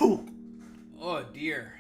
Oh dear.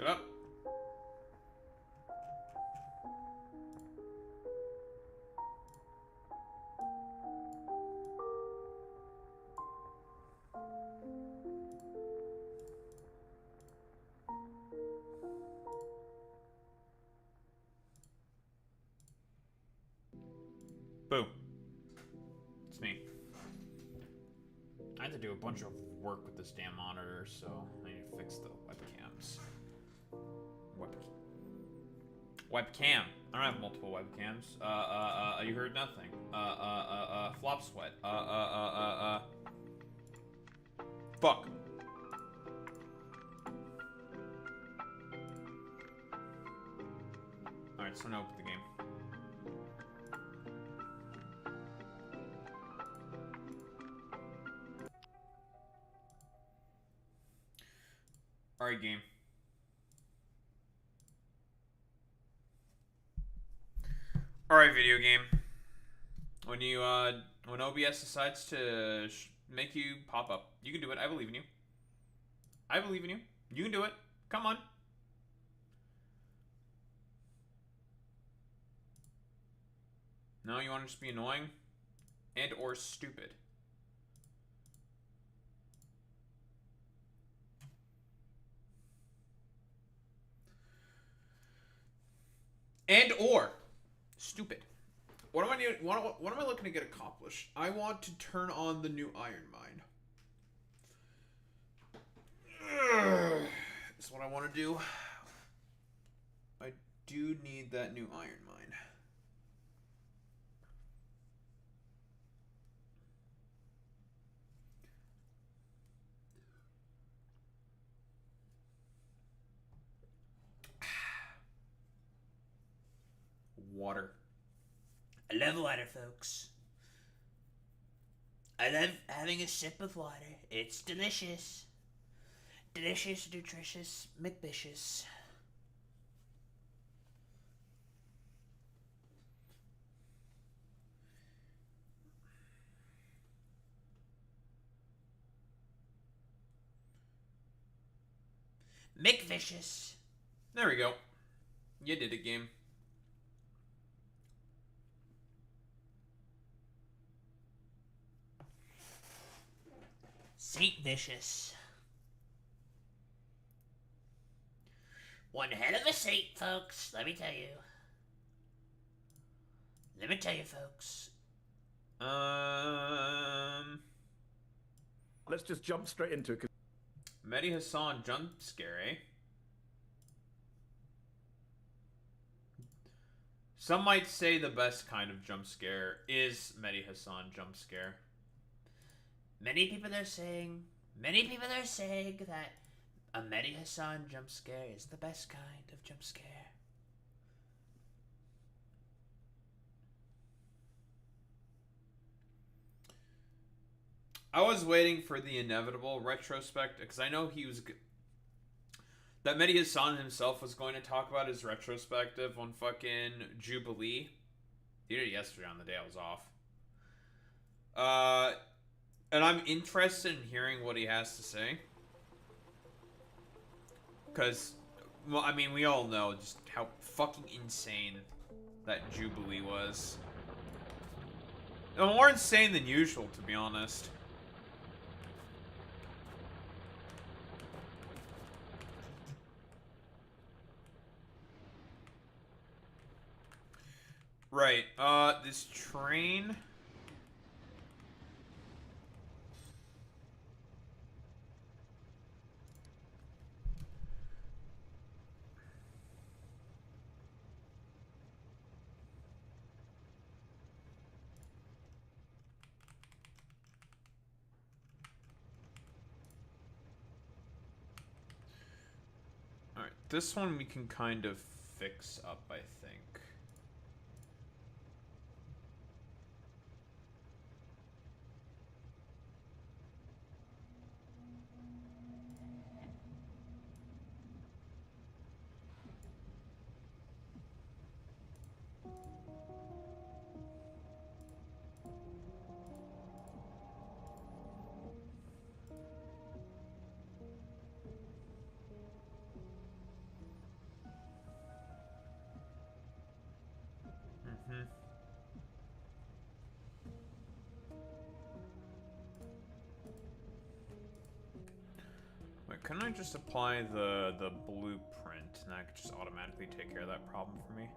Shut up. Boo. It's me. I had to do a bunch of work with this damn monitor, so I need to fix the webcams. Webcam. I don't have multiple webcams. You heard nothing. Flop sweat. Fuck. Alright, so now open the game. Alright, game. Alright, video game. When you, when OBS decides to make you pop up, you can do it. I believe in you. I believe in you. You can do it. Come on. No, you want to just be annoying? And or stupid. And or stupid. What am I looking to get accomplished? I want to turn on the new Iron Mine. That's what I want to do. I do need that new Iron Mine. Water. I love water, folks. I love having a sip of water. It's delicious. Delicious, nutritious, McBicious. McVicious. There we go. You did it, game. Saint Vicious. One hell of a saint, folks. Let me tell you. Let me tell you, folks. Let's just jump straight into it. Mehdi Hasan jump scare, eh? Some might say the best kind of jump scare is Mehdi Hasan jump scare. Many people are saying that a Mehdi Hasan jump scare is the best kind of jump scare. I was waiting for the inevitable retrospect because I know he was that Mehdi Hasan himself was going to talk about his retrospective on fucking Jubilee. He did it yesterday on the day I was off. And I'm interested in hearing what he has to say. Because, well, I mean, we all know just how fucking insane that Jubilee was. More insane than usual, to be honest. Right, this train... Alright, this one we can kind of fix up, I think. Wait, couldn't I just apply the blueprint and that could just automatically take care of that problem for me?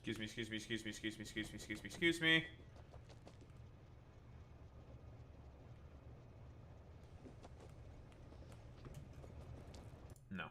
Excuse me. No.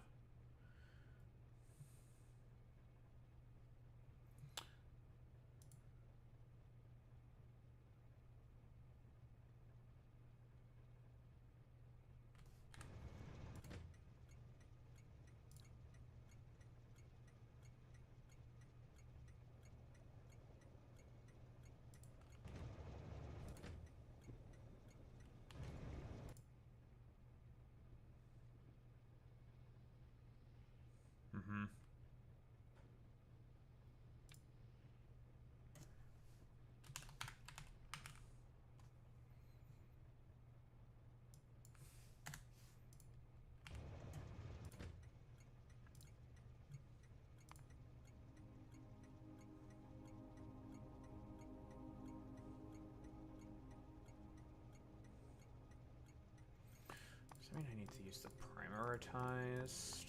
Does that mean I need to use the prioritized?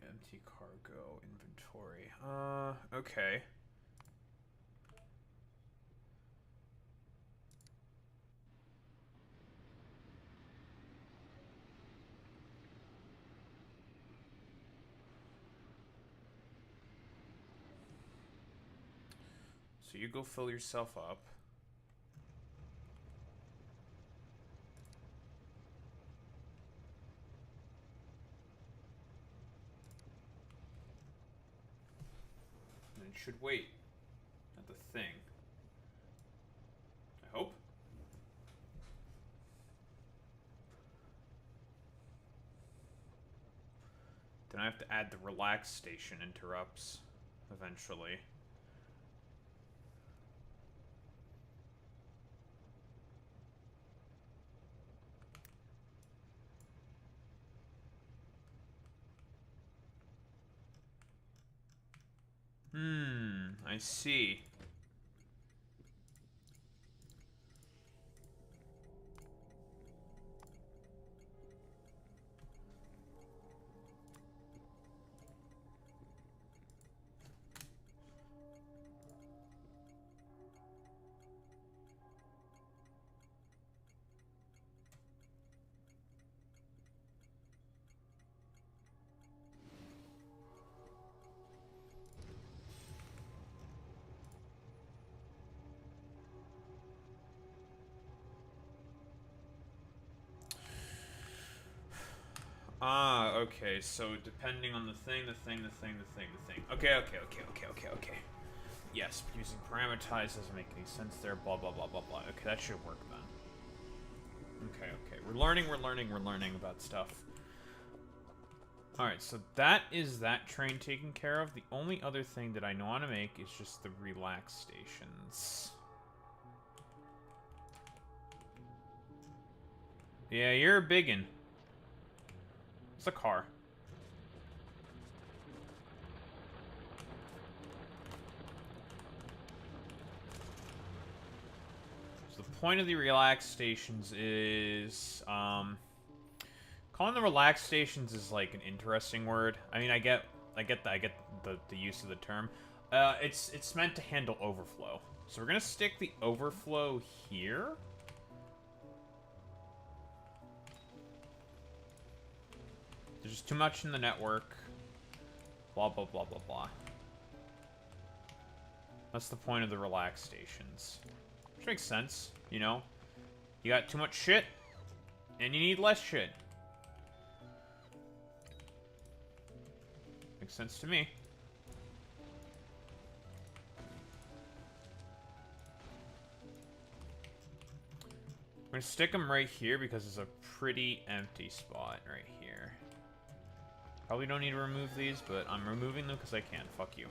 empty cargo inventory. Okay. So you go fill yourself up. And it should wait at the thing. I hope. Then I have to add the relax station interrupts eventually. I see. Ah, okay, so depending on the thing. Okay. Yes, using parameterize doesn't make any sense there, blah, blah, blah, blah, blah. Okay, that should work then. Okay. We're learning about stuff. Alright, so that is that train taken care of. The only other thing that I want to make is just the relax stations. Yeah, you're a biggin'. It's a car. So the point of the relax stations is, calling the relax stations is like an interesting word. I mean, I get the use of the term. It's meant to handle overflow. So we're gonna stick the overflow here. There's just too much in the network. Blah, blah, blah, blah, blah. That's the point of the relax stations. Which makes sense, you know? You got too much shit, and you need less shit. Makes sense to me. I'm gonna stick them right here because it's a pretty empty spot right here. Probably don't need to remove these, but I'm removing them because I can. Fuck you.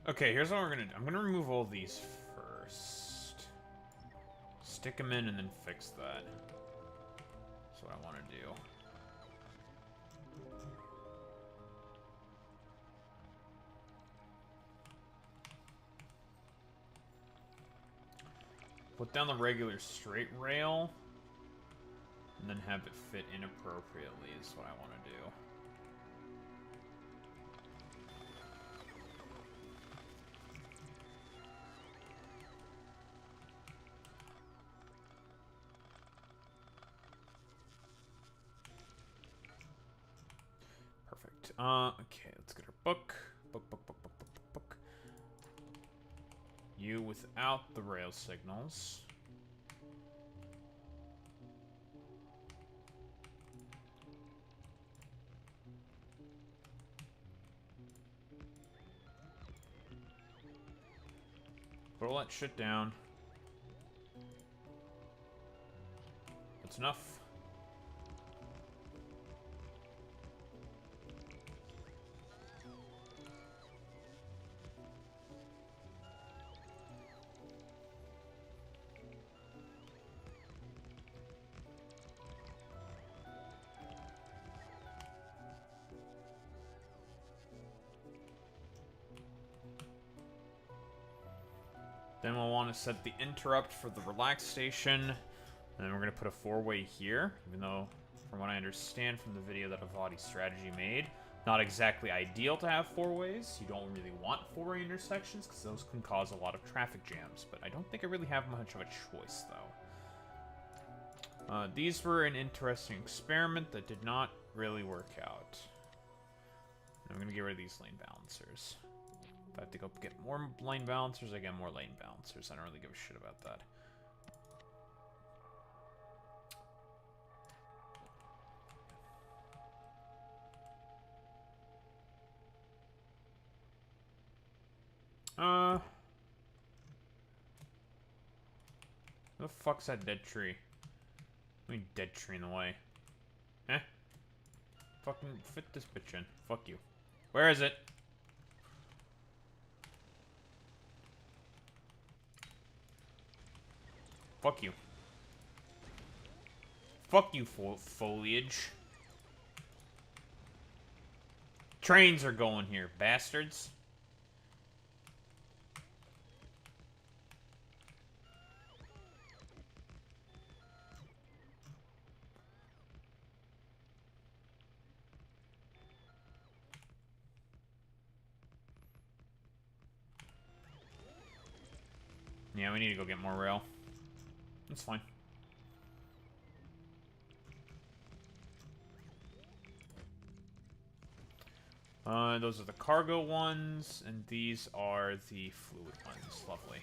Okay, here's what we're gonna do. I'm gonna remove all these first. Stick them in and then fix that. That's what I want to do. Put down the regular straight rail. And then have it fit inappropriately is what I want to do. Perfect. Okay, let's get our book. Book. You without the rail signals. Put all that shit down. That's enough. Then we'll want to set the interrupt for the relax station. And then we're going to put a four-way here, even though, from what I understand from the video that Avadi Strategy made, not exactly ideal to have four ways. You don't really want four-way intersections, because those can cause a lot of traffic jams. But I don't think I really have much of a choice, though. These were an interesting experiment that did not really work out. I'm going to get rid of these lane balancers. If I have to go get more lane balancers, I get more lane balancers. I don't really give a shit about that. Who the fuck's that dead tree? I mean, dead tree in the way. Eh? Fucking fit this bitch in. Fuck you. Where is it? Fuck you. Fuck you, foliage. Trains are going here, bastards. Yeah, we need to go get more rail. That's fine. Those are the cargo ones, and these are the fluid ones. Lovely.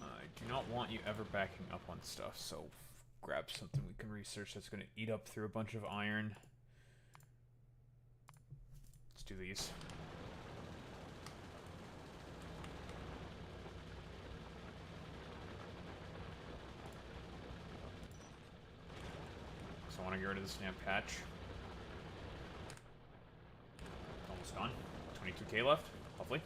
I do not want you ever backing up on stuff, so grab something we can research that's going to eat up through a bunch of iron. Let's do these. So I want to get rid of the snap patch. Almost gone. 22k left. Lovely.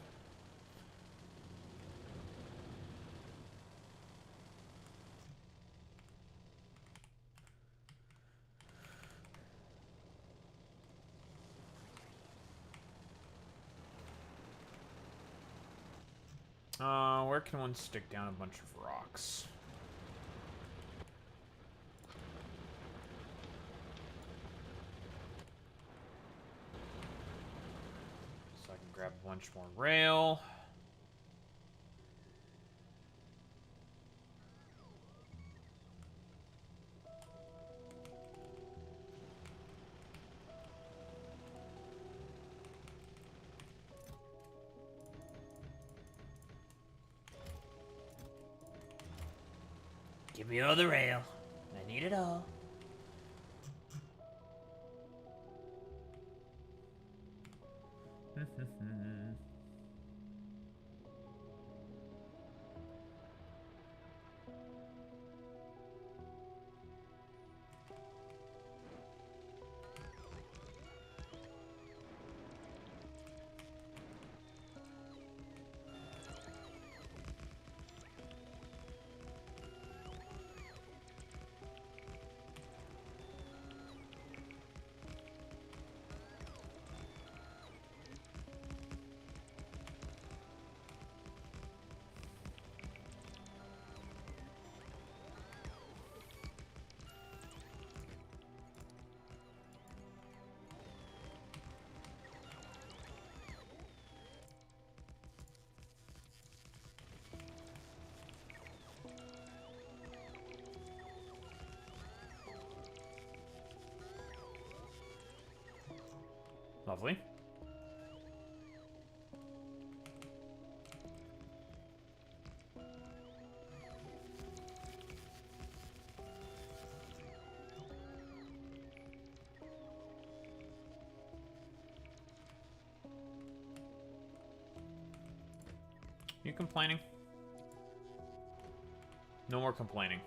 Where can one stick down a bunch of rocks? So I can grab a bunch more rail. Give me all the rail. I need it all. Lovely. You complaining? No more complaining.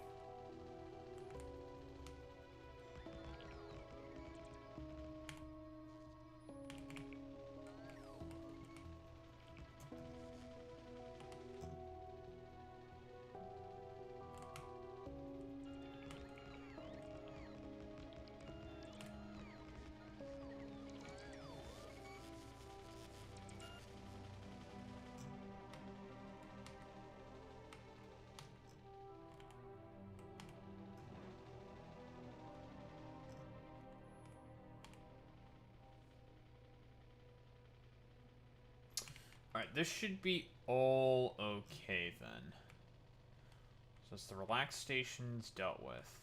Alright, this should be all okay then. So it's the relaxed stations dealt with.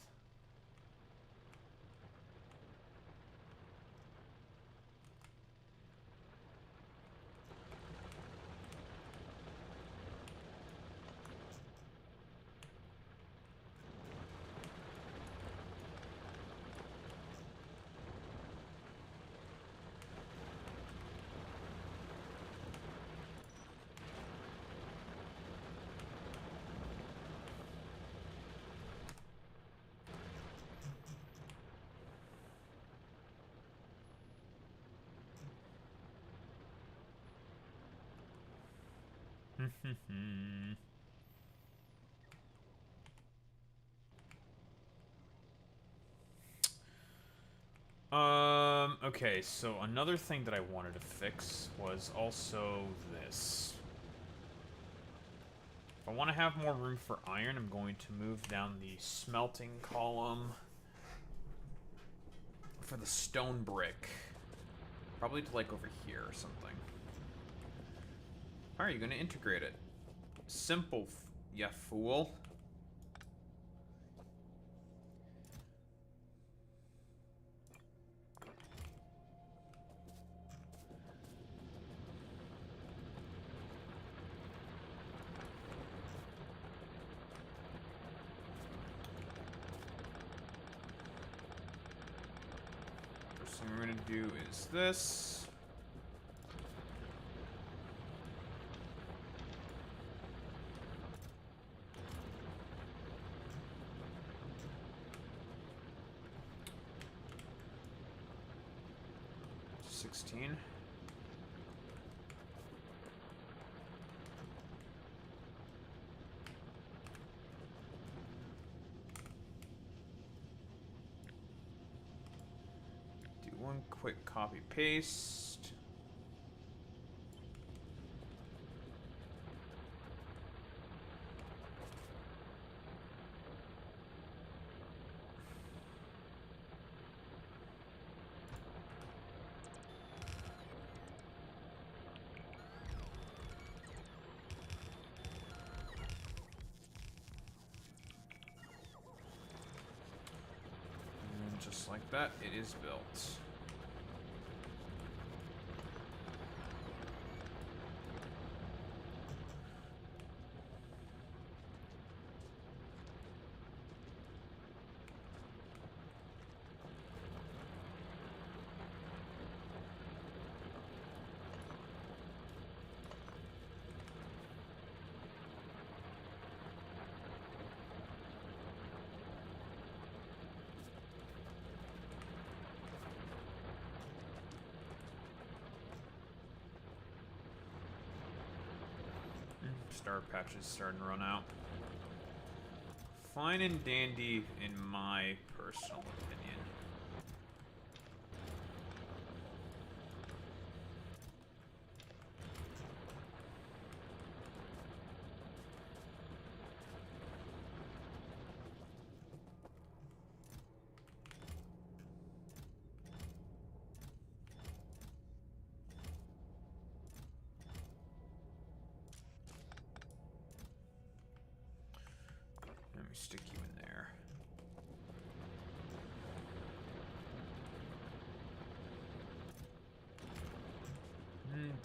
Okay, so another thing that I wanted to fix was also this. If I want to have more room for iron, I'm going to move down the smelting column for the stone brick. Probably to like over here or something. How are you going to integrate it? Simple, ya fool. First thing we're going to do is this. Do one quick copy paste. Just like that, it is built. Star patches starting to run out. Fine and dandy in my personal opinion. Let me stick you in there.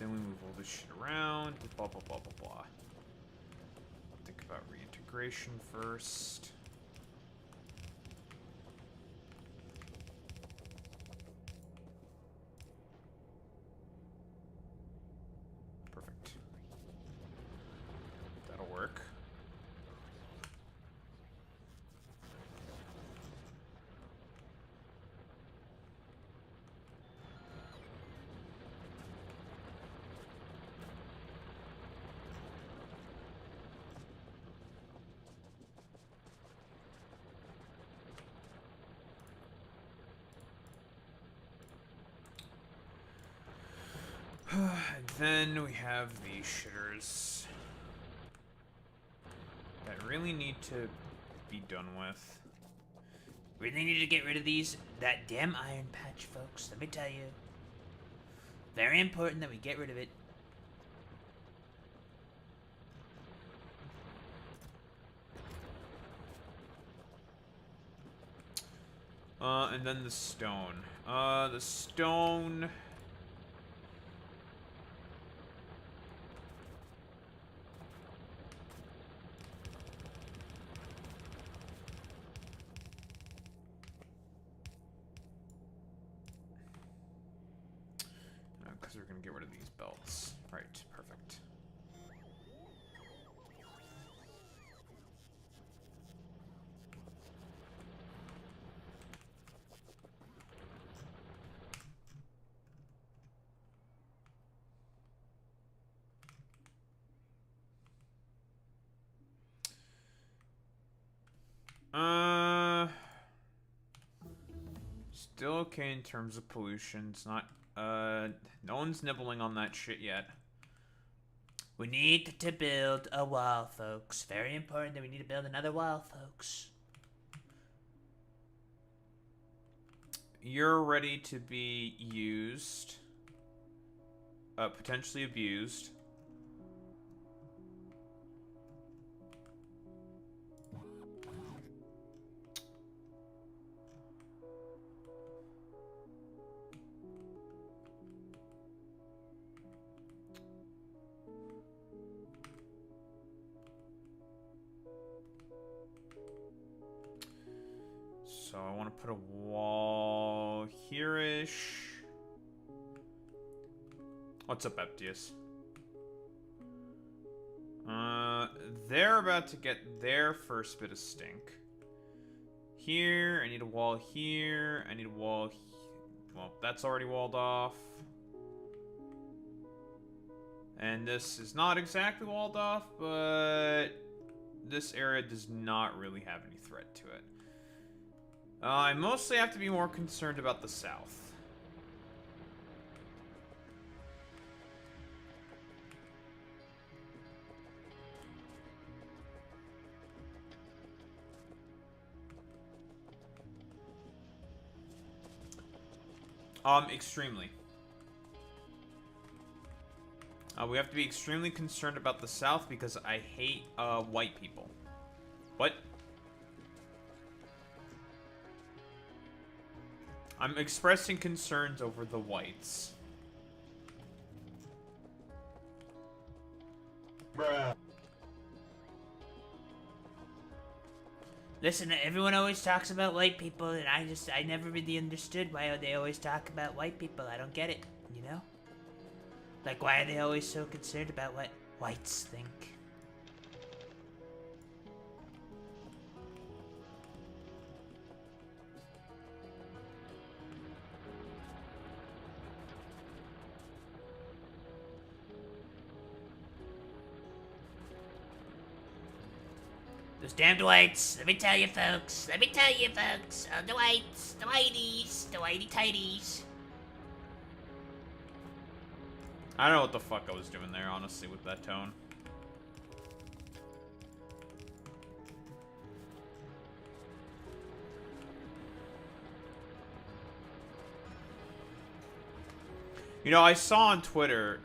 Then we move all this shit around. Blah, blah, blah, blah, blah. Think about reintegration first. Perfect. That'll work. And then we have these shitters that really need to be done with. Really need to get rid of that damn iron patch, folks. Let me tell you. Very important that we get rid of it. And then the stone. The stone... Because we're going to get rid of these belts. Right, perfect. Still okay in terms of pollution. It's not, no one's nibbling on that shit yet. We need to build a wall, folks. Very important that we need to build another wall, folks. You're ready to be used. Potentially abused. So I want to put a wall here-ish. What's up, Eptius? They're about to get their first bit of stink. Here, I need a wall here. I need a wall well, that's already walled off. And this is not exactly walled off, but this area does not really have any threat to it. I mostly have to be more concerned about the south. Extremely. We have to be extremely concerned about the south because I hate, white people. What? I'm expressing concerns over the whites. Bruh. Listen, everyone always talks about white people, and I never really understood why they always talk about white people. I don't get it, you know? Like, why are they always so concerned about what whites think? Those damned whites. Let me tell you, folks. Let me tell you, folks. Oh, the whites. The whiteies. The whitey-tighties. I don't know what the fuck I was doing there, honestly, with that tone. You know, I saw on Twitter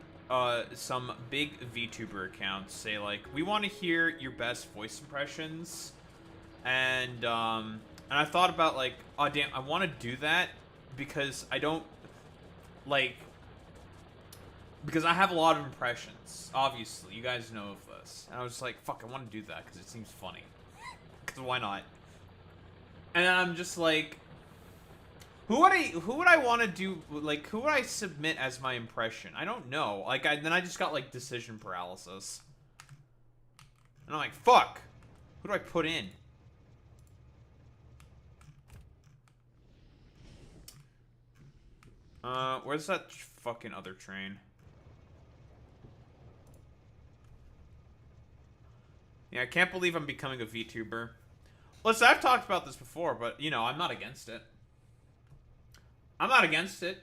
some big VTuber accounts say, like, we want to hear your best voice impressions. And I thought about, like, oh, damn, I want to do that because I don't, like, Because I have a lot of impressions. Obviously, you guys know of this. And I was like, fuck, I want to do that because it seems funny. Because why not? And then I'm just like, who would I want to do, like, who would I submit as my impression? I don't know. Like, then I just got, like, decision paralysis. And I'm like, fuck. Who do I put in? Where's that fucking other train? Yeah, I can't believe I'm becoming a VTuber. Listen, I've talked about this before, but, you know, I'm not against it. I'm not against it.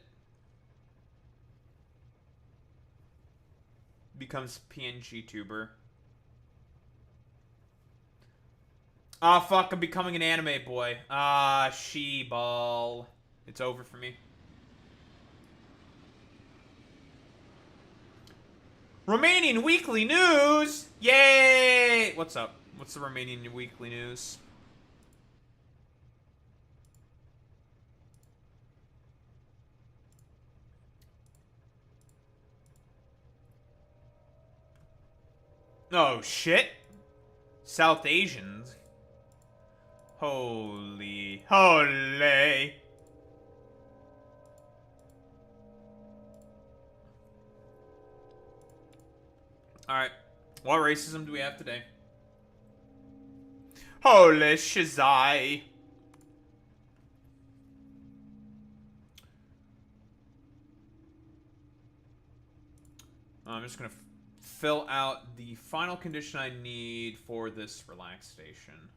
Becomes PNG tuber. Ah, fuck, I'm becoming an anime boy. Ah, she-ball. It's over for me. Romanian weekly news! Yay! What's up? What's the Romanian weekly news? Oh, shit. South Asians. Holy. Holy. Alright. What racism do we have today? Holy shizai. I'm just gonna fill out the final condition I need for this relax station.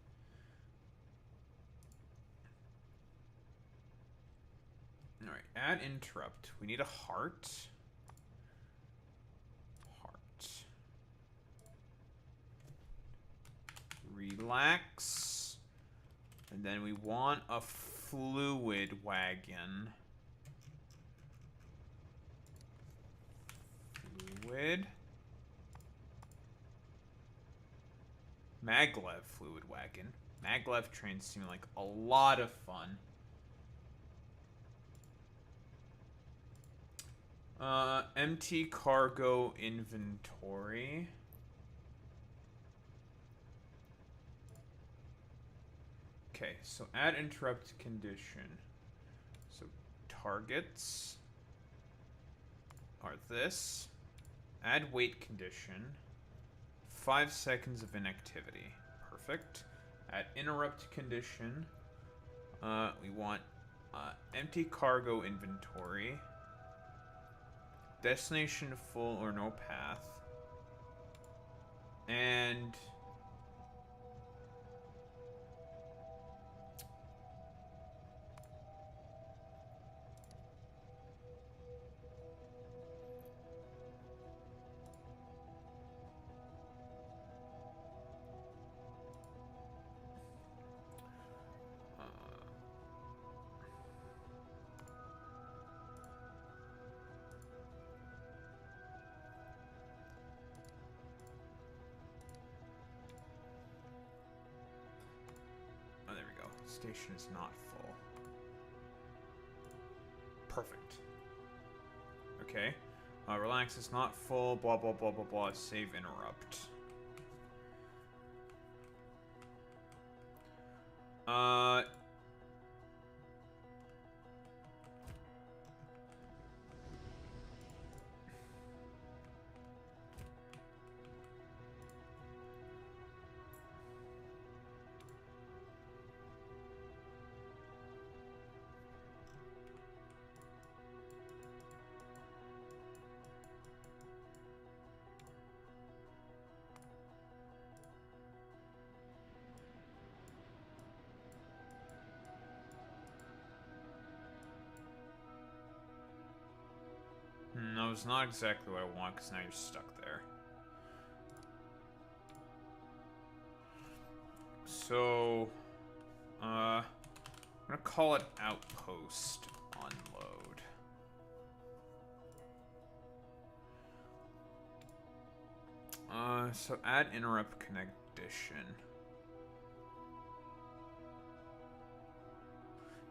Alright, add interrupt. We need a heart. Heart. Relax. And then we want a fluid wagon. Fluid. Maglev fluid wagon. Maglev trains seem like a lot of fun. Empty cargo inventory. Okay, so add interrupt condition. So targets are this. Add wait condition. 5 seconds of inactivity. Perfect. Add interrupt condition. We want empty cargo inventory. Destination full or no path. And station is not full. Perfect. Okay. Relax is not full. Blah, blah, blah, blah, blah. Save interrupt. No, it's not exactly what I want, because now you're stuck there. So, I'm gonna call it outpost unload. So add interrupt condition.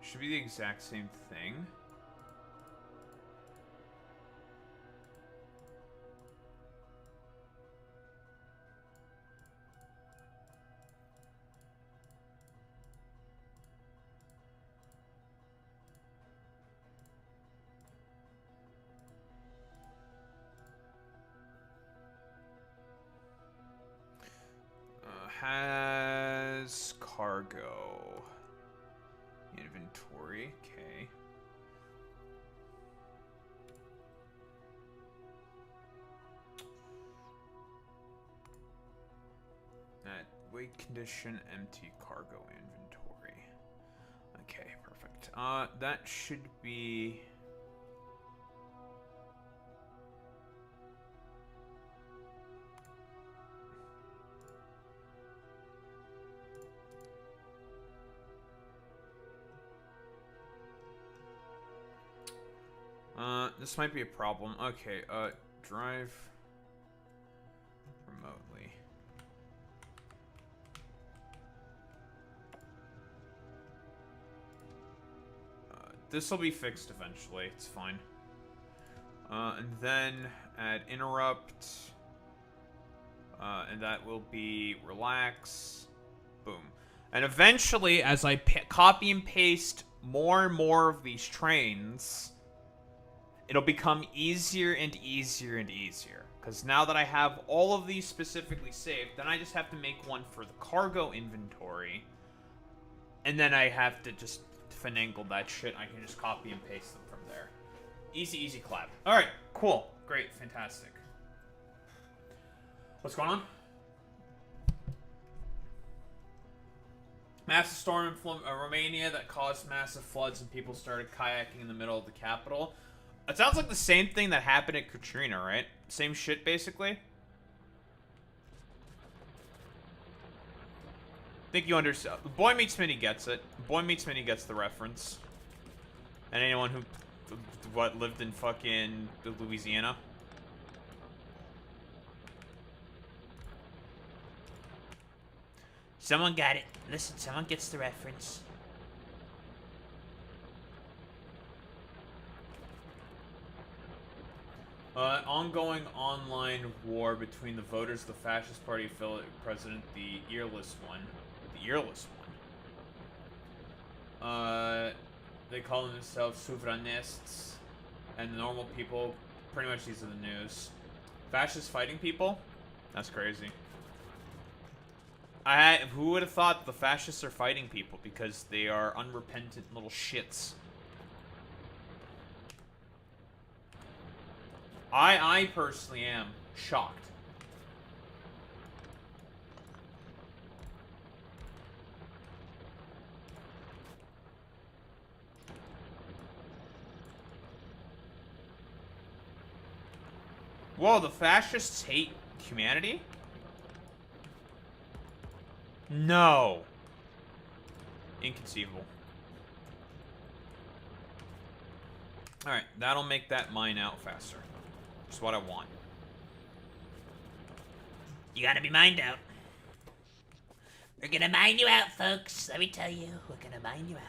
Should be the exact same thing. has cargo inventory. Okay. At weight condition, empty cargo inventory. Okay, perfect. That should be. This might be a problem. Okay, drive remotely. This will be fixed eventually. It's fine. And then add interrupt. And that will be relax. Boom. And eventually, as I copy and paste more and more of these trains, it'll become easier and easier and easier. Because now that I have all of these specifically saved, then I just have to make one for the cargo inventory. And then I have to just finagle that shit. I can just copy and paste them from there. Easy, easy clap. Alright, cool. Great, fantastic. What's going on? Massive storm in Romania that caused massive floods and people started kayaking in the middle of the capital. It sounds like the same thing that happened at Katrina, right? Same shit, basically. I think you understand. Boy Meets Smitty gets it. Boy Meets Smitty gets the reference. And anyone who, lived in fucking Louisiana. Someone got it. Listen, someone gets the reference. Ongoing online war between the voters of the Fascist Party president, the earless one. The earless one. They call themselves souverainists. And the normal people, pretty much these are the news. Fascist fighting people? That's crazy. Who would have thought the fascists are fighting people because they are unrepentant little shits. I personally am shocked. Whoa, the fascists hate humanity? No. Inconceivable. Alright, that'll make that mine out faster. Just what I want. You gotta be mined out. We're gonna mine you out, folks. Let me tell you, we're gonna mine you out.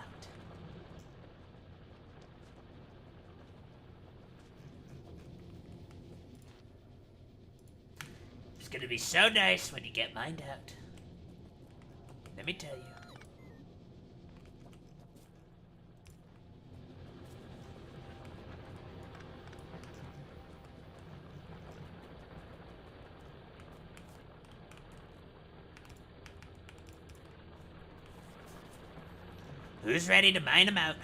It's gonna be so nice when you get mined out. Let me tell you. Who's ready to mine them out?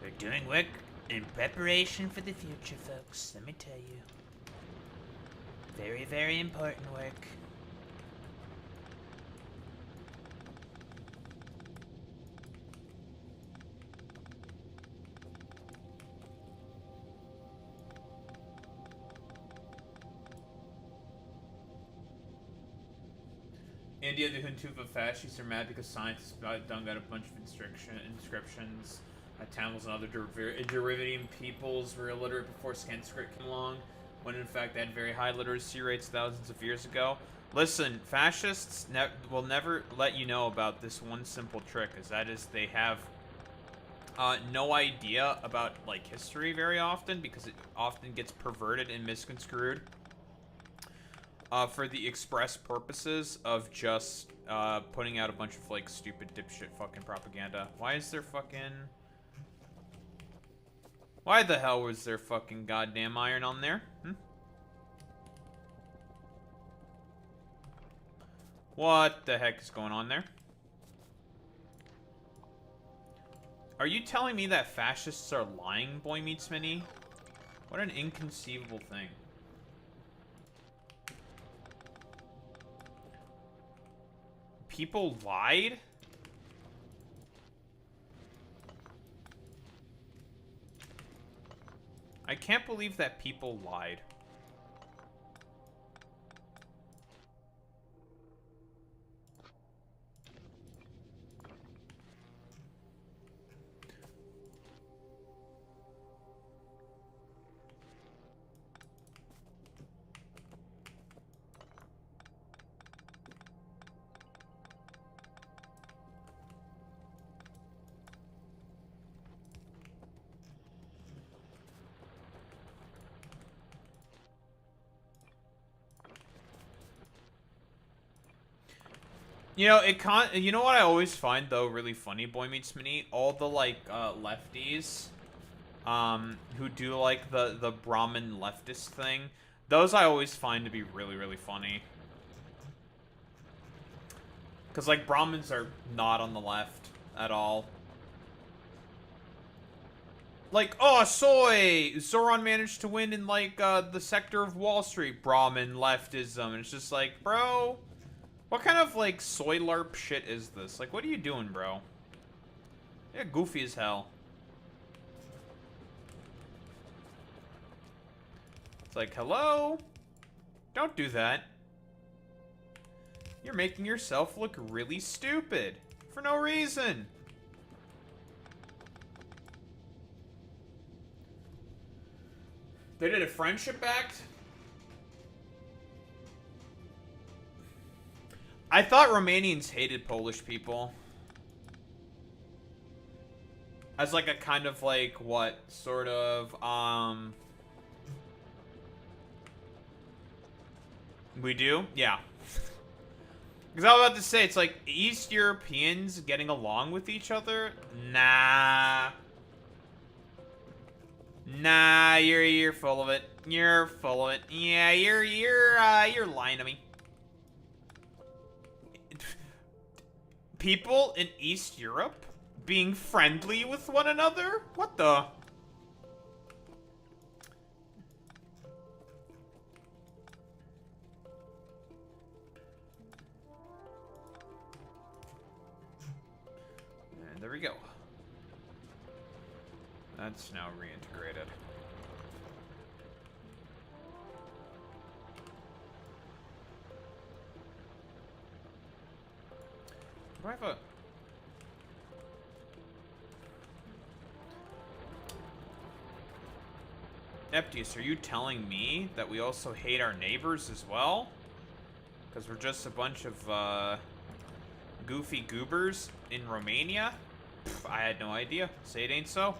We're doing work in preparation for the future, folks. Let me tell you. Very, very important work. India, the Huntuva fascists are mad because scientists dug out a bunch of inscriptions. Tamils and other derivative peoples were illiterate before Sanskrit came along, when in fact they had very high literacy rates thousands of years ago. Listen, fascists will never let you know about this one simple trick, as that is they have no idea about like history very often, because it often gets perverted and misconstrued. for the express purposes of just putting out a bunch of like stupid dipshit fucking propaganda. Why is there fucking... Why the hell was there fucking goddamn iron on there? What the heck is going on there? Are you telling me that fascists are lying, Boy Meets Mini? What an inconceivable thing. People lied? I can't believe that people lied. You know, you know what I always find though really funny, Boy Meets Mini? All the like lefties who do like the Brahmin leftist thing. Those I always find to be really, really funny. Cause like Brahmins are not on the left at all. Like, oh, soy! Zoran managed to win in like the sector of Wall Street. Brahmin leftism. And it's just like, bro, what kind of, like, soy LARP shit is this? Like, what are you doing, bro? Yeah, goofy as hell. It's like, hello? Don't do that. You're making yourself look really stupid. For no reason. They did a friendship act? I thought Romanians hated Polish people. As like a kind of like, what, sort of, we do? Yeah. Because I was about to say, it's like, East Europeans getting along with each other? Nah. Nah, you're full of it. You're full of it. Yeah, you're lying to me. People in East Europe being friendly with one another? What the? And there we go. That's now reintegrated. Do I have a... Neptius, are you telling me that we also hate our neighbors as well? Because we're just a bunch of, goofy goobers in Romania? Pff, I had no idea. Say it ain't so.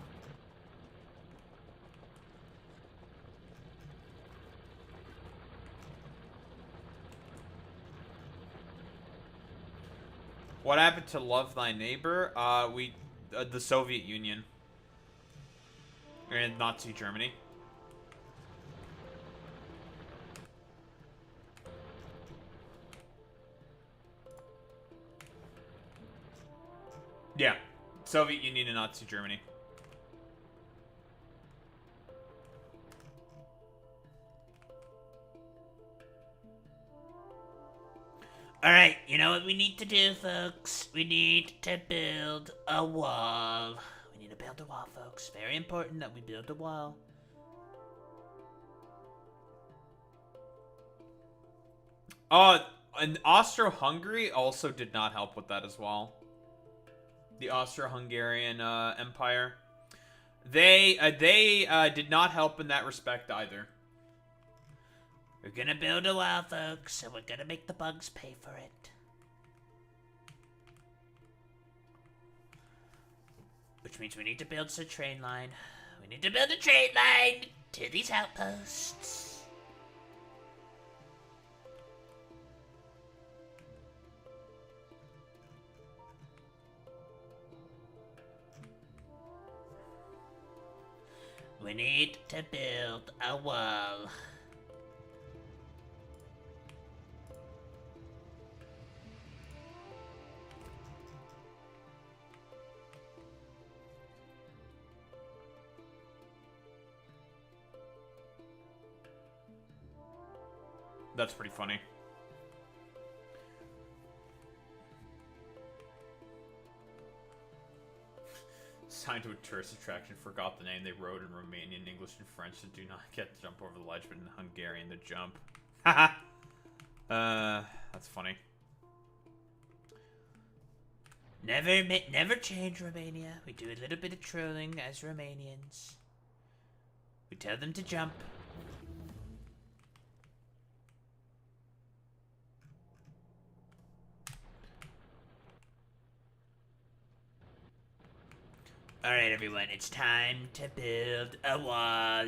What happened to Love Thy Neighbor? The Soviet Union. And Nazi Germany. Yeah. Soviet Union and Nazi Germany. Alright, you know what we need to do, folks? We need to build a wall. We need to build a wall, folks. Very important that we build a wall. And Austro-Hungary also did not help with that as well. The Austro-Hungarian Empire. They did not help in that respect either. We're gonna build a wall, folks, and we're gonna make the bugs pay for it. Which means we need to build a train line. We need to build a train line to these outposts. We need to build a wall. That's pretty funny. Signed to a tourist attraction, forgot the name. They wrote in Romanian, English, and French to do not get to jump over the ledge, but in Hungarian to jump. Haha. That's funny. Never change Romania. We do a little bit of trolling as Romanians. We tell them to jump. Alright, everyone, it's time to build a wall.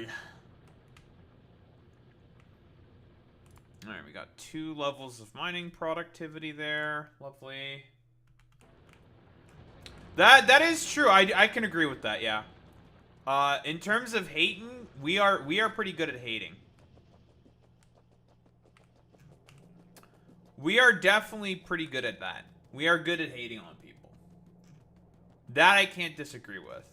Alright, we got 2 levels of mining productivity there. Lovely. That is true. I can agree with that, yeah. In terms of hating, we are pretty good at hating. We are definitely pretty good at that. We are good at hating on people. That I can't disagree with.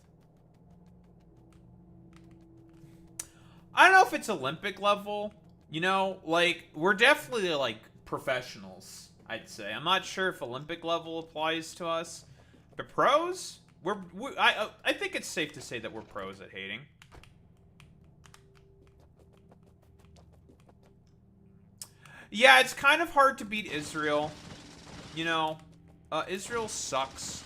I don't know if it's Olympic level. You know, like, we're definitely, like, professionals, I'd say. I'm not sure if Olympic level applies to us. But pros? I think it's safe to say that we're pros at hating. Yeah, it's kind of hard to beat Israel. You know, Israel sucks.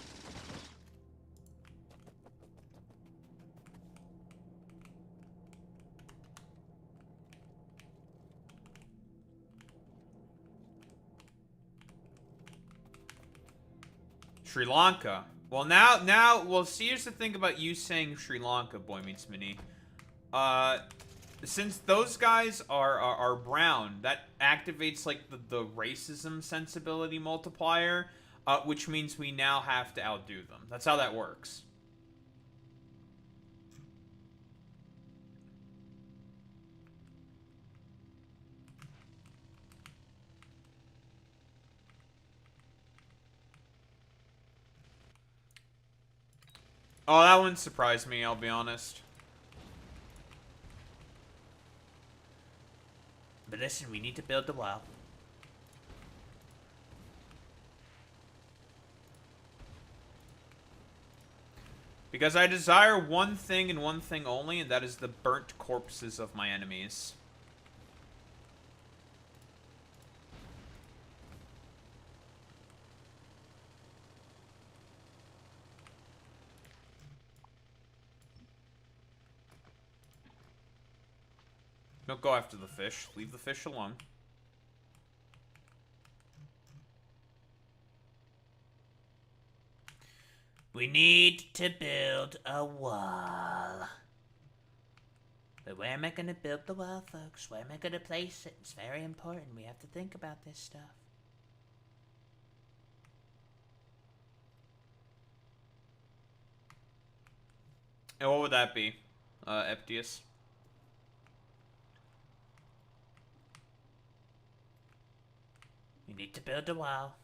Sri Lanka. Well, well, see, here's the thing about you saying Sri Lanka, Boy Meets Mini. Since those guys are brown, that activates, like, the racism sensibility multiplier, which means we now have to outdo them. That's how that works. Oh, that one surprised me, I'll be honest. But listen, we need to build the wall. Because I desire one thing and one thing only, and that is the burnt corpses of my enemies. Don't go after the fish. Leave the fish alone. We need to build a wall. But where am I going to build the wall, folks? Where am I going to place it? It's very important. We have to think about this stuff. And what would that be, Eptius? We need to build a wall.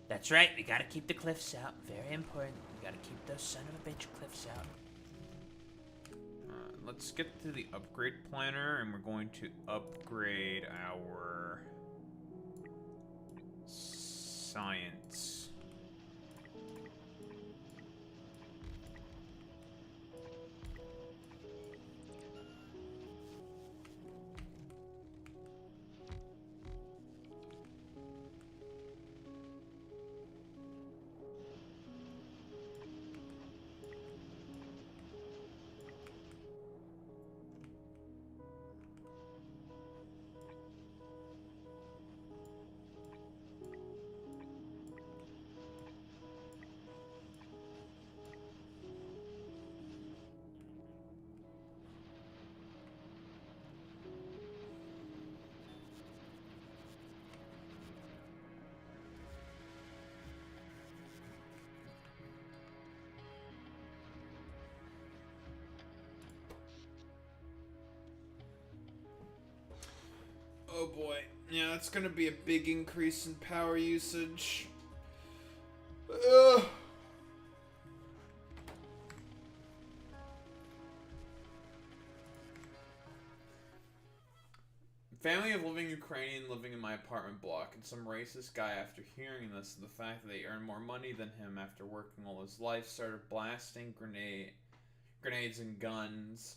That's right, we gotta keep the cliffs out. Very important. We gotta keep those son of a bitch cliffs out. Let's get to the upgrade planner, and we're going to upgrade our science. Oh boy. Yeah, that's gonna be a big increase in power usage. Ugh. Family of living Ukrainian living in my apartment block, and some racist guy, after hearing this and the fact that they earn more money than him after working all his life, started blasting grenades and guns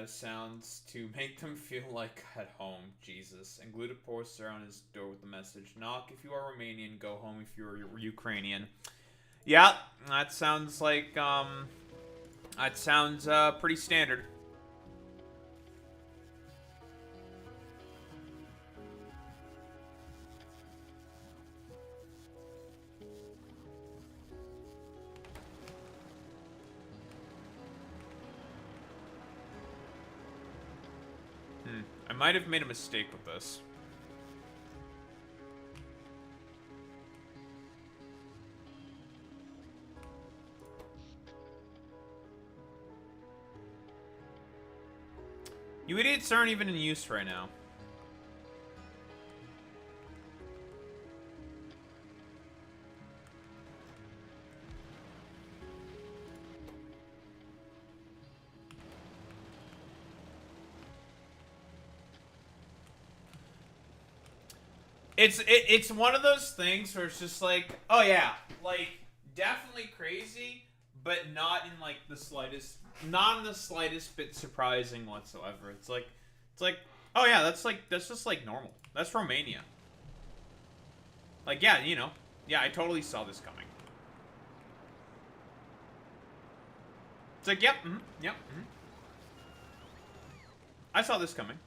sounds to make them feel like at home. Jesus. And glued a poster on his door with the message, knock if you are Romanian, go home if you are Ukrainian. Yeah, that sounds like, that sounds pretty standard. I might have made a mistake with this. You idiots aren't even in use right now. It's one of those things where it's just like, oh yeah, like definitely crazy, but not in like the slightest, not in the slightest bit surprising whatsoever. It's like, oh yeah, that's just like normal. That's Romania. Like yeah, you know, yeah, I totally saw this coming. It's like yep, yep, I saw this coming.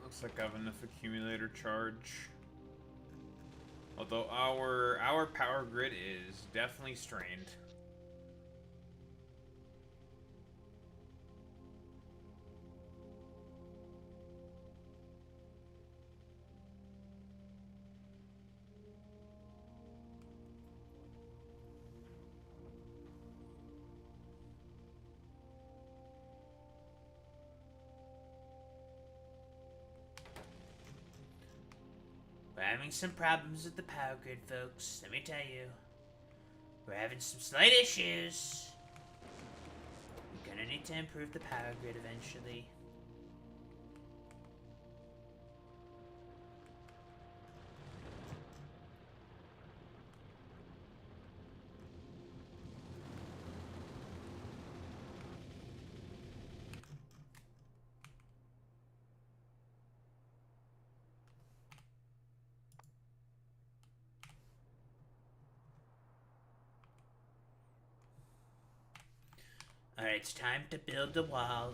Looks like I have enough accumulator charge. Although our power grid is definitely strained. We're having some problems with the power grid, folks. Let me tell you. We're having some slight issues. We're gonna need to improve the power grid eventually. Alright, it's time to build the wall.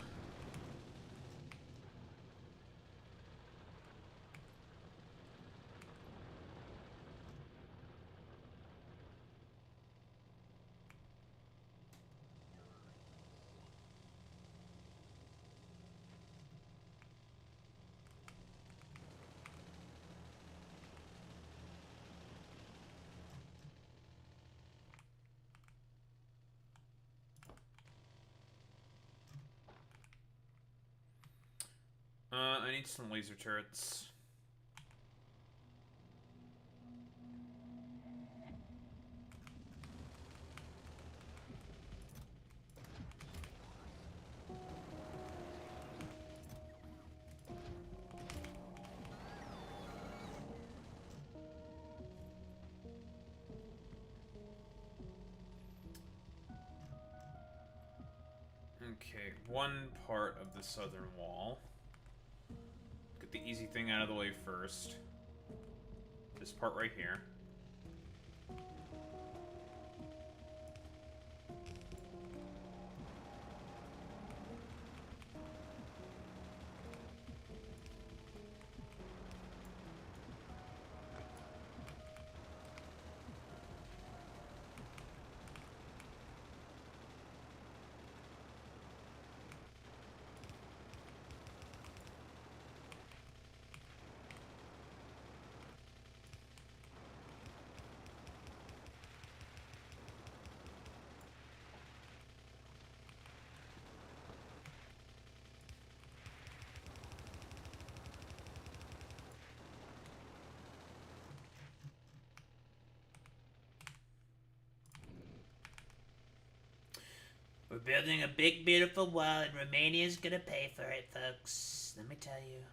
I need some laser turrets. Okay, one part of the southern wall. Get the easy thing out of the way first. This part right here. We're building a big, beautiful wall, and Romania's gonna pay for it, folks. Let me tell you.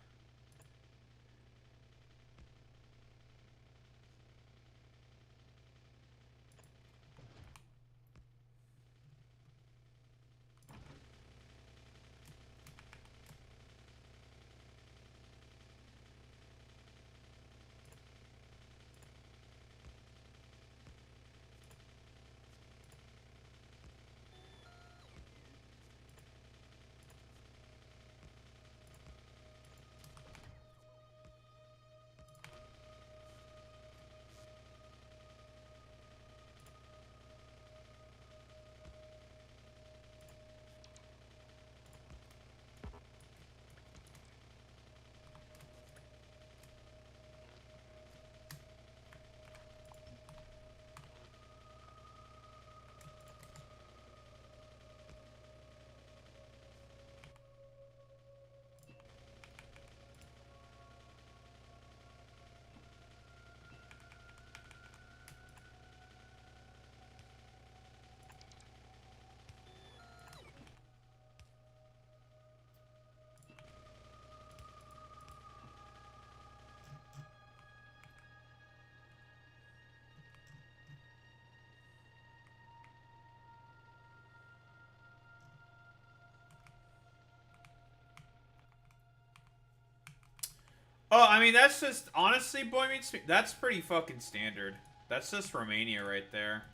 Oh, I mean, that's just, honestly, boy meets that's pretty fucking standard. That's just Romania right there.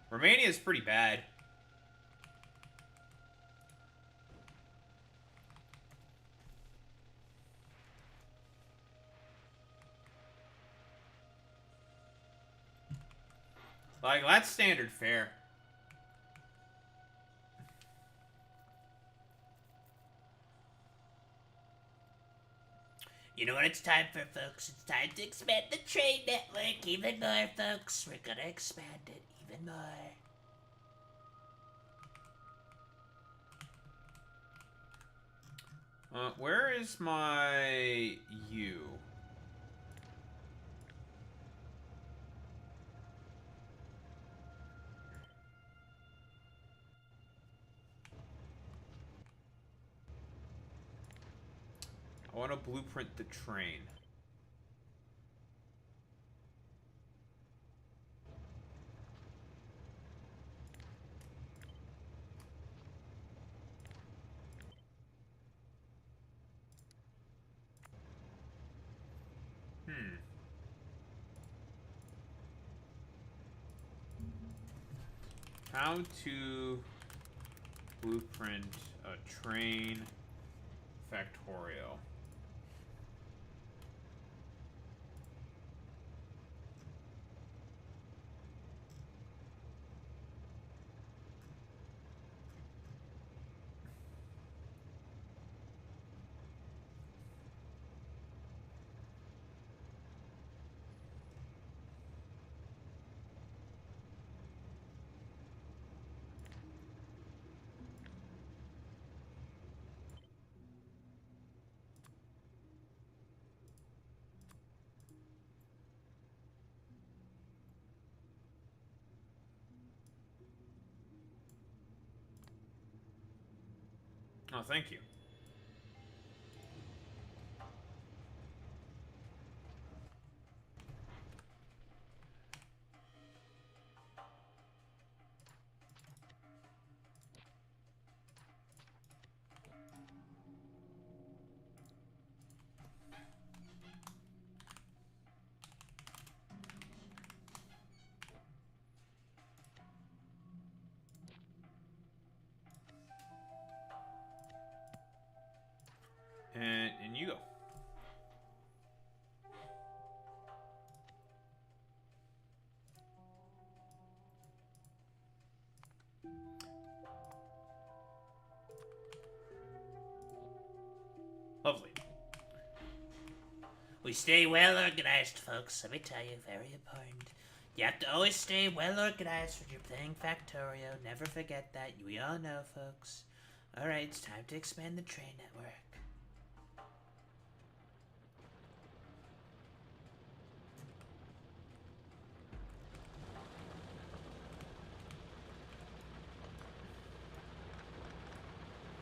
Romania is pretty bad. Like, that's standard fare. You know what it's time for, folks? It's time to expand the train network even more, folks. We're gonna expand it even more. Where is my U? I want to blueprint the train. How to blueprint a train factorio. Oh, thank you. And you go. Lovely. We stay well organized, folks. Let me tell you, very important. You have to always stay well organized when you're playing Factorio. Never forget that. We all know, folks. Alright, it's time to expand the train network.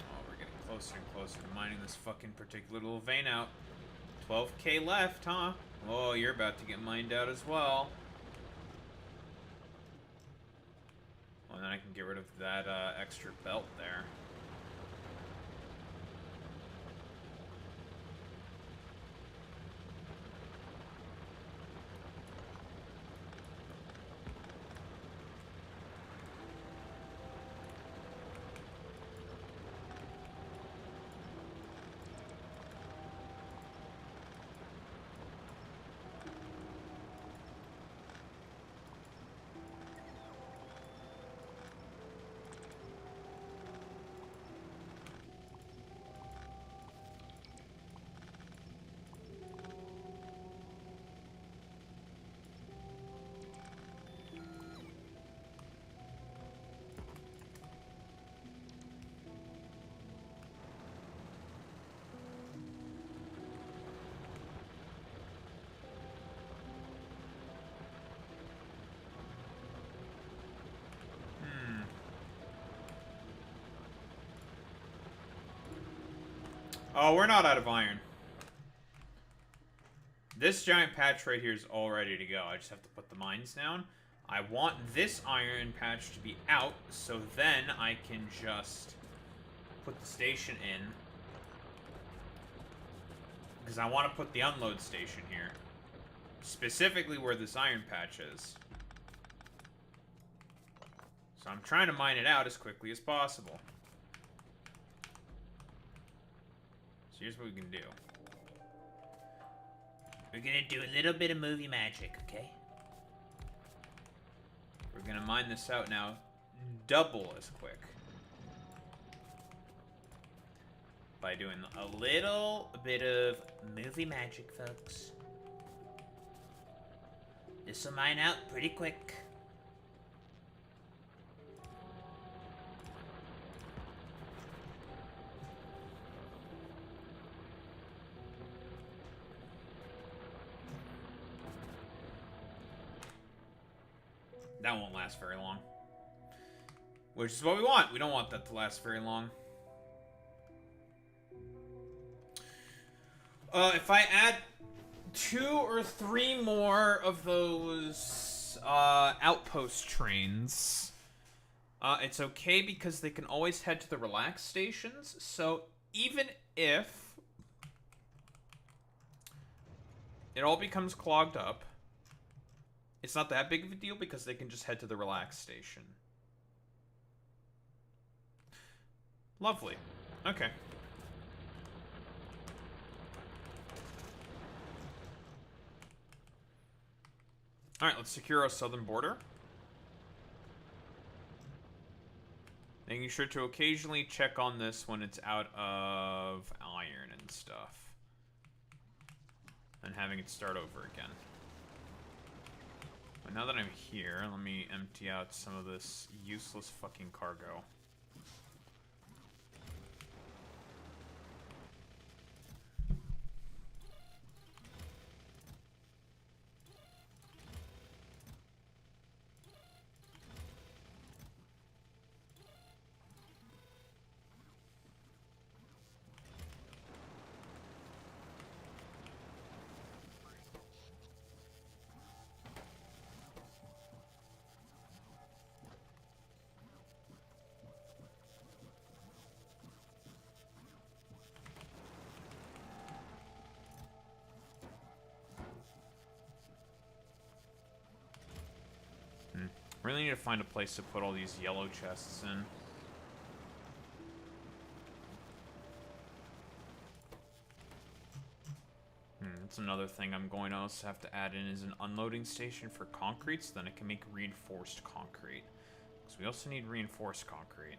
Oh, we're getting closer and closer to mining this fucking particular little vein out. 12k left, huh? Oh, you're about to get mined out as well. Well, and then I can get rid of that extra belt there. Oh, we're not out of iron. This giant patch right here is all ready to go. I just have to put the mines down. I want this iron patch to be out, so then I can just put the station in. Because I want to put the unload station here. Specifically where this iron patch is. So I'm trying to mine it out as quickly as possible. So here's what we can do. We're gonna do a little bit of movie magic, okay? We're gonna mine this out now double as quick. By doing a little bit of movie magic, folks. This'll mine out pretty quick. That won't last very long. Which is what we want. We don't want that to last very long. If I add 2 or 3 more of those outpost trains, it's okay because they can always head to the relax stations. So even if it all becomes clogged up, it's not that big of a deal because they can just head to the relax station. Lovely. Okay. Alright, let's secure our southern border. Making sure to occasionally check on this when it's out of iron and stuff. And having it start over again. But now that I'm here, let me empty out some of this useless fucking cargo. Really need to find a place to put all these yellow chests in. That's another thing I'm going to also have to add in is an unloading station for concrete, so then it can make reinforced concrete. Because we also need reinforced concrete.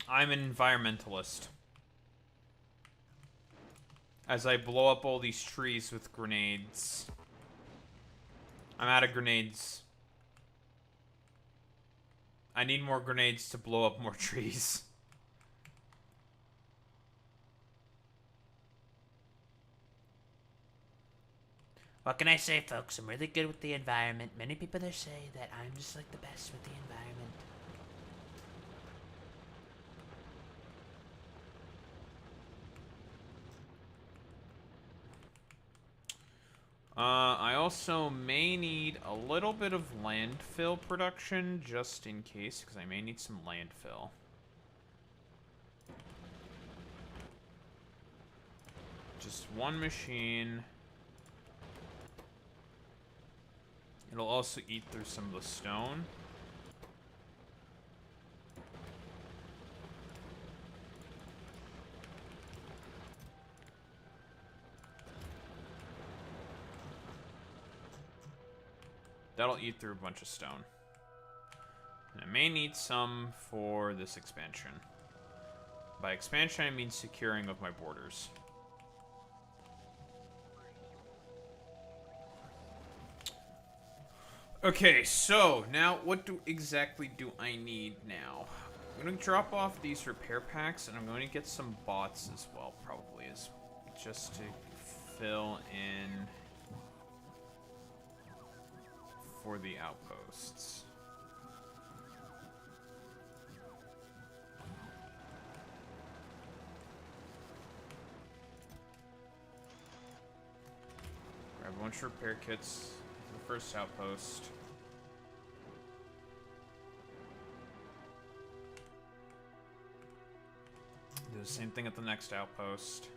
I'm an environmentalist. As I blow up all these trees with grenades. I'm out of grenades. I need more grenades to blow up more trees. What can I say, folks? I'm really good with the environment. Many people there say that I'm just like the best with the environment. I also may need a little bit of landfill production, just in case, because I may need some landfill. Just one machine. It'll also eat through some of the stone. That'll eat through a bunch of stone. And I may need some for this expansion. By expansion, I mean securing of my borders. Okay, so now what exactly do I need now? I'm going to drop off these repair packs, and I'm going to get some bots as well, probably, just to fill in for the outposts. Grab a bunch of repair kits for the first outpost. Do the same thing at the next outpost.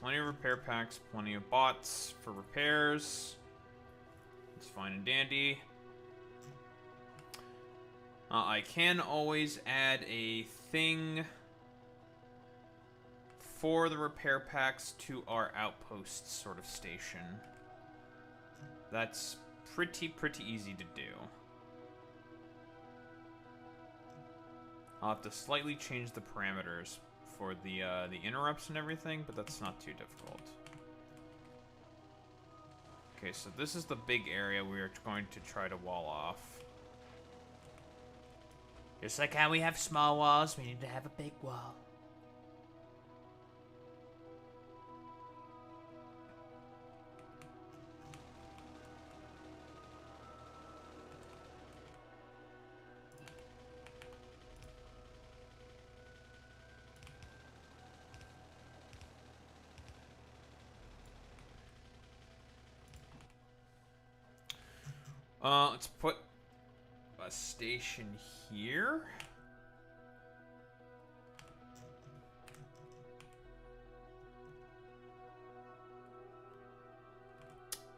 plenty of repair packs, plenty of bots for repairs. It's fine and dandy. I can always add a thing for the repair packs to our outpost sort of station. That's pretty easy to do. I'll have to slightly change the parameters for the interrupts and everything, but that's not too difficult. Okay, so this is the big area we are going to try to wall off. Just like how we have small walls, we need to have a big wall. Let's put a station here.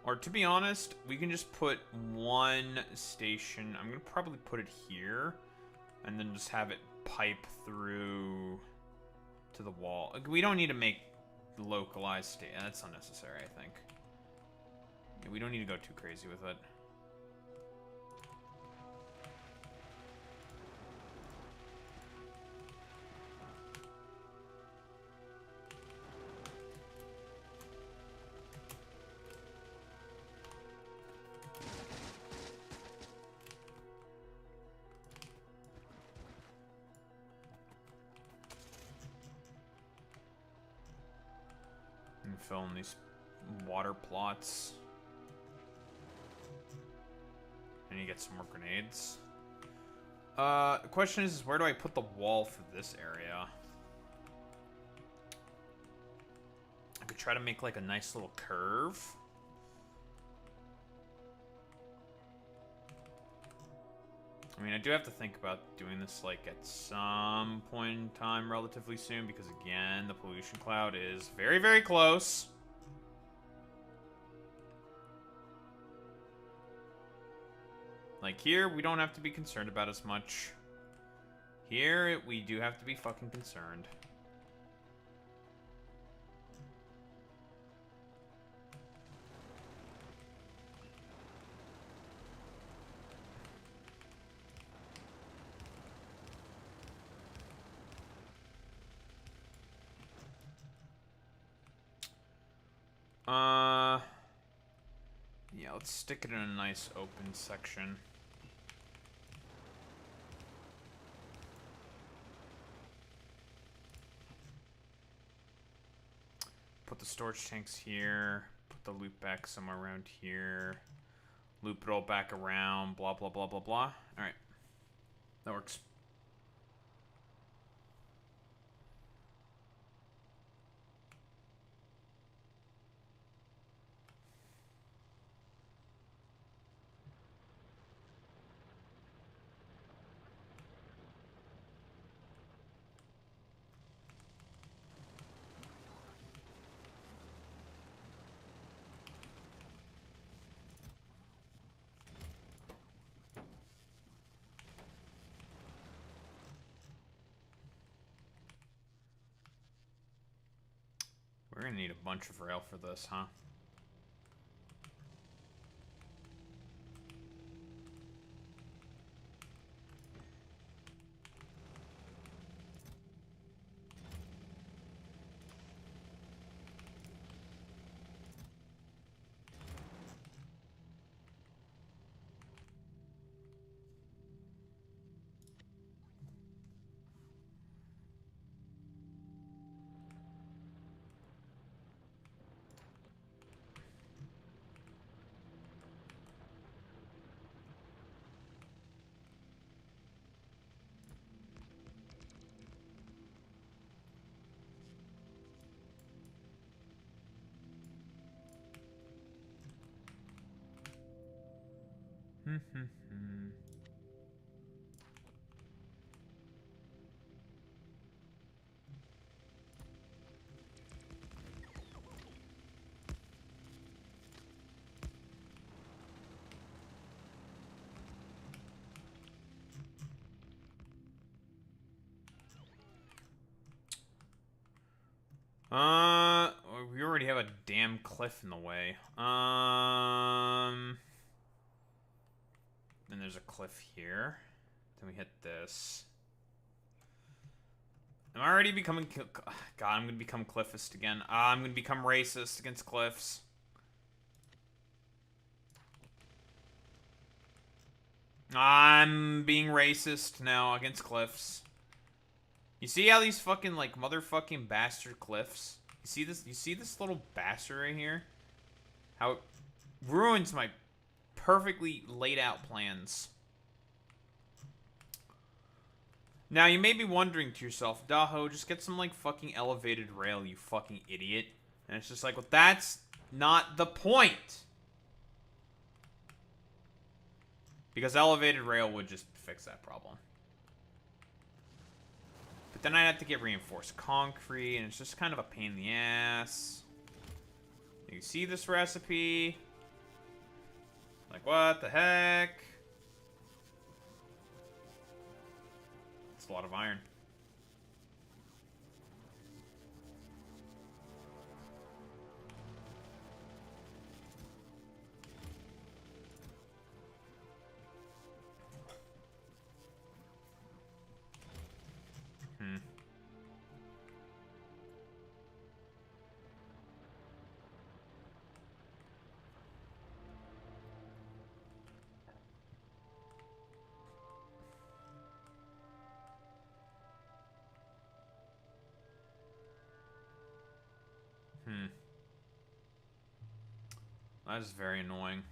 Or to be honest, we can just put one station. I'm gonna probably put it here, and then just have it pipe through to the wall. We don't need to make localized state. That's unnecessary, I think. Yeah, we don't need to go too crazy with it. And fill in these water plots. And you get some more grenades. The question is where do I put the wall for this area? I could try to make like a nice little curve. I mean, I do have to think about doing this like at some point in time relatively soon because again, the pollution cloud is very close. Like here, we don't have to be concerned about as much. Here, we do have to be fucking concerned. Yeah, let's stick it in a nice open section. Put the storage tanks here. Put the loop back somewhere around here. Loop it all back around. Blah, blah, blah, blah, blah. Alright. That works. We're gonna need a bunch of rail for this, huh? We already have a damn cliff in the way. Then there's a cliff here. Then we hit this. I'm already becoming... God, I'm gonna become cliffist again. I'm gonna become racist against cliffs. I'm being racist now against cliffs. You see how these fucking, like, motherfucking bastard cliffs? You see this? You see this little bastard right here? How it ruins my perfectly laid out plans. Now, you may be wondering to yourself, Daho, just get some, like, fucking elevated rail, you fucking idiot. And it's just like, well, that's not the point. Because elevated rail would just fix that problem. But then I'd have to get reinforced concrete, and it's just kind of a pain in the ass. You see this recipe? Like, what the heck? It's a lot of iron. That is very annoying.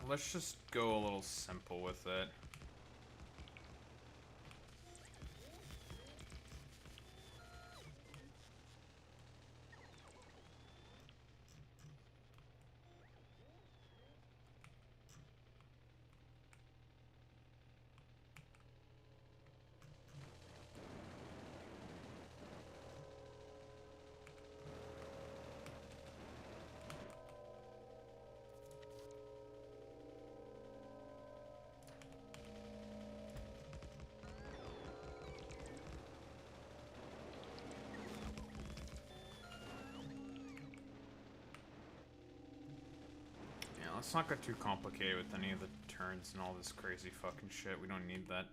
Let's just go a little simple with it. Let's not get too complicated with any of the turns and all this crazy fucking shit. We don't need that.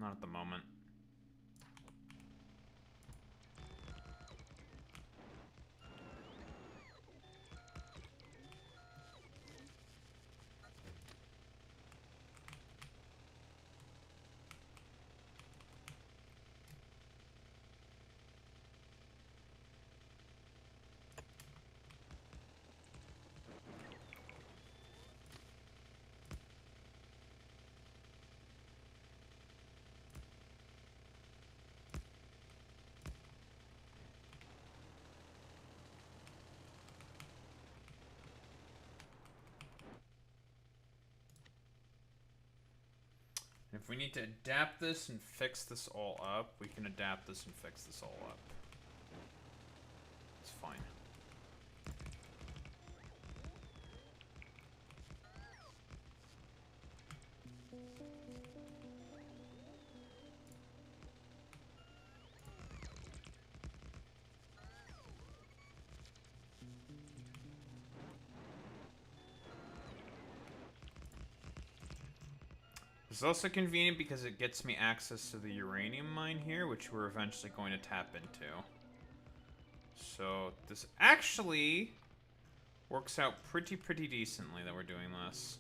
Not at the moment. If we need to adapt this and fix this all up, we can adapt this and fix this all up. It's fine. It's also convenient because it gets me access to the uranium mine here, which we're eventually going to tap into. So this actually works out pretty decently that we're doing this.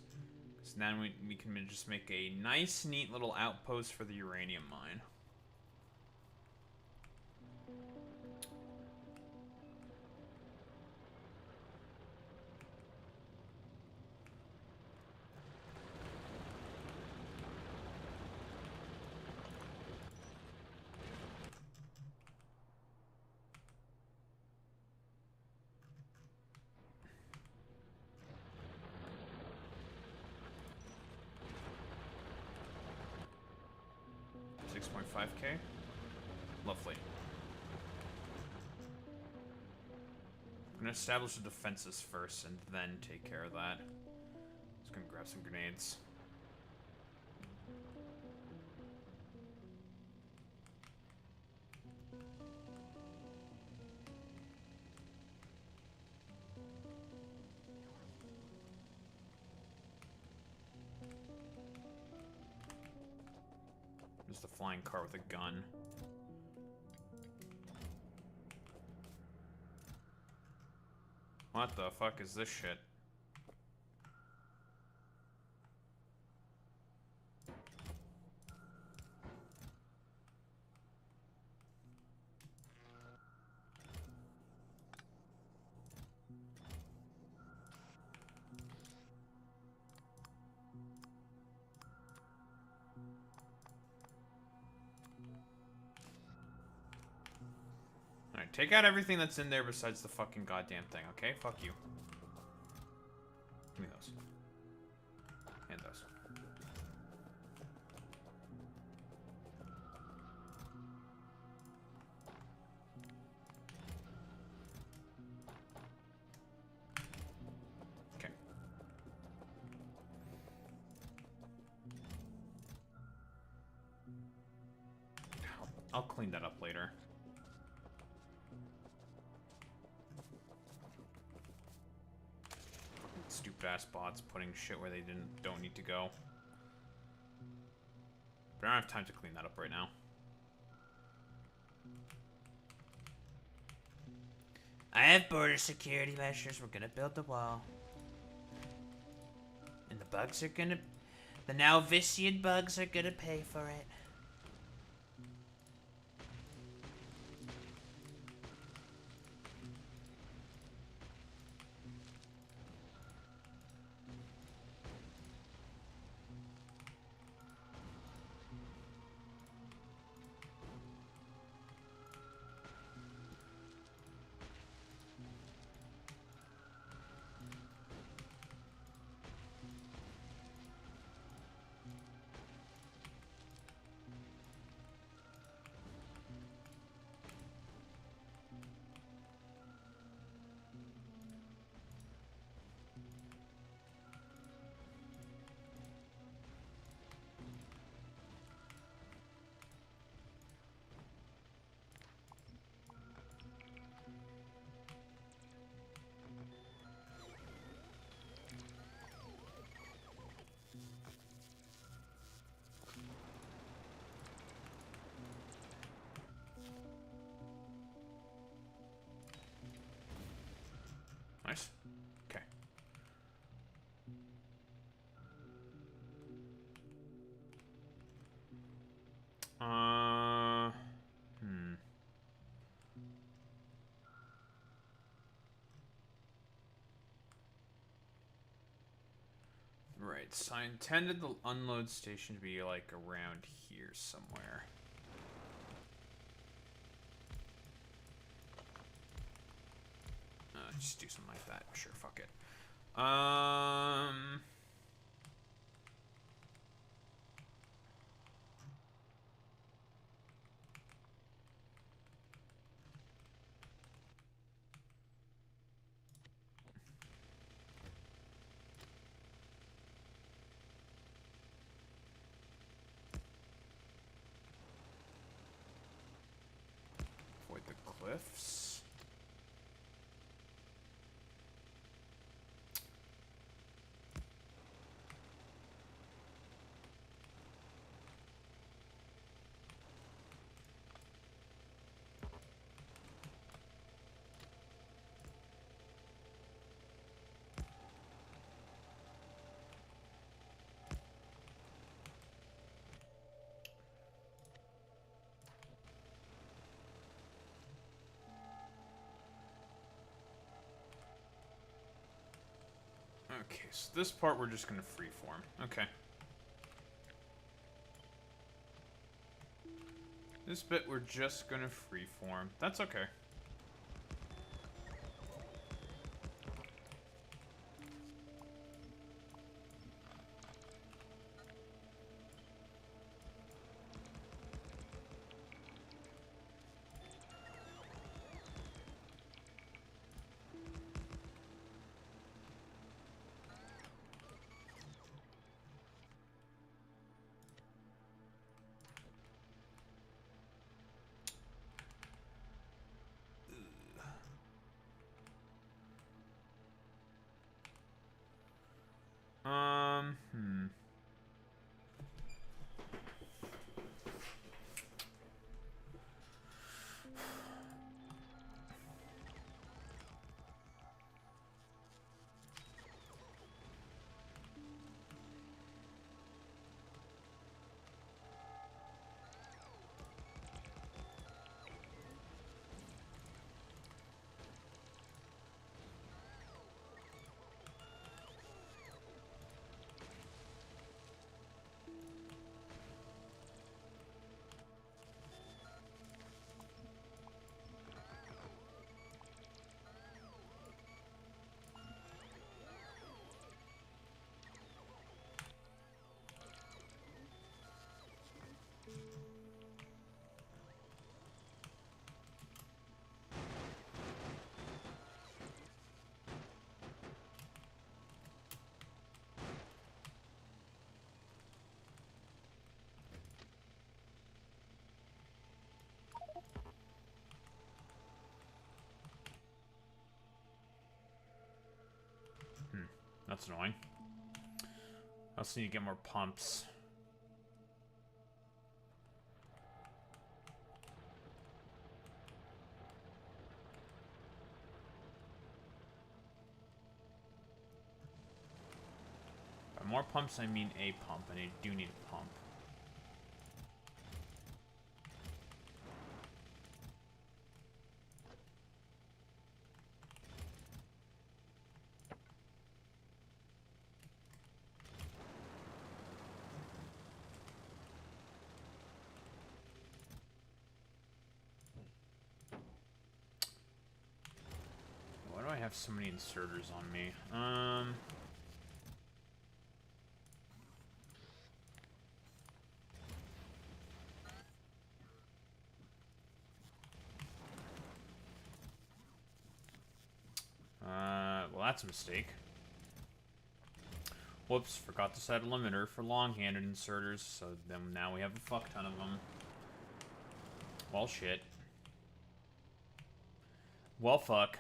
Because then we can just make a nice, neat little outpost for the uranium mine. $6.5K. Lovely. I'm gonna establish the defenses first and then take care of that. Just gonna grab some grenades. There's the flying car with a gun. What the fuck is this shit? Alright, take out everything that's in there besides the fucking goddamn thing, okay? Fuck you. Give me those. And those. Okay. I'll clean that up later. Stupid ass bots putting shit where they don't need to go. But I don't have time to clean that up right now. I have border security measures. We're gonna build the wall. And the bugs are gonna... The now Vician bugs are gonna pay for it. Alright, so I intended the unload station to be like around here somewhere. Just do something like that. Sure, fuck it. Avoid the cliffs. Okay, so this part we're just gonna freeform. Okay. This bit we're just gonna freeform. That's okay. Hmm. That's annoying. I also need to get more pumps. By more pumps, I mean a pump, and I do need a pump. Why do I have so many inserters on me? Well, that's a mistake. Whoops, forgot to set a limiter for long-handed inserters, so then now we have a fuck ton of them. Well, shit. Well, fuck.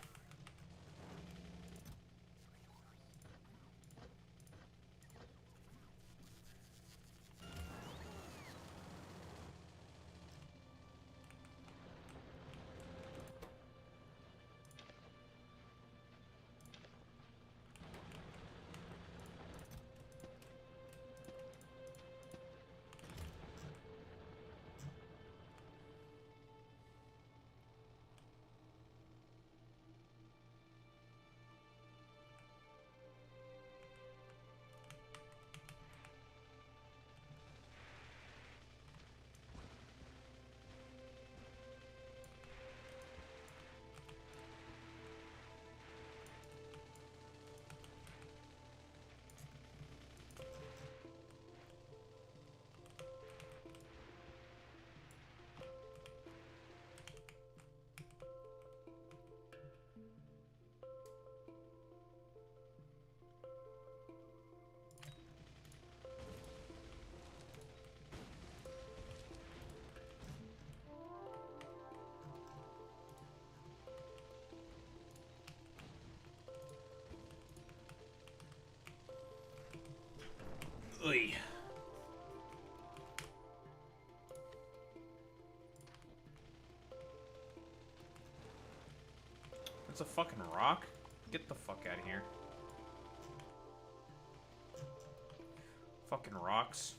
That's a fucking rock? Get the fuck out of here. Fucking rocks.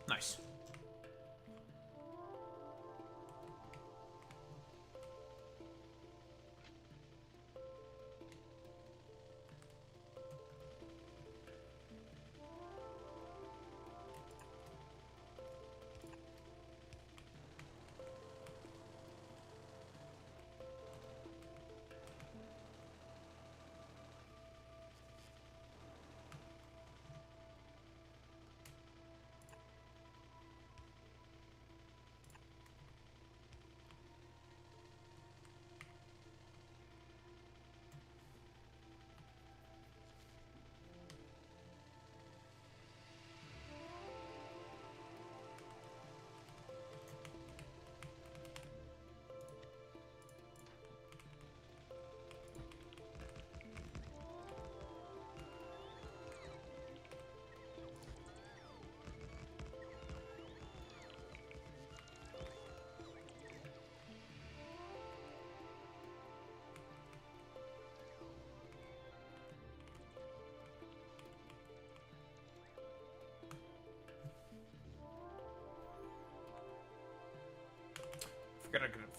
Nice.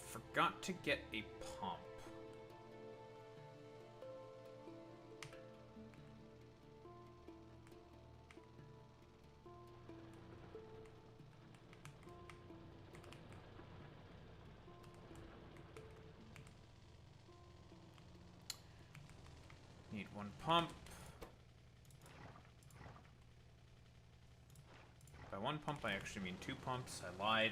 Forgot to get a pump. Need one pump. By one pump, I actually mean 2 pumps. I lied.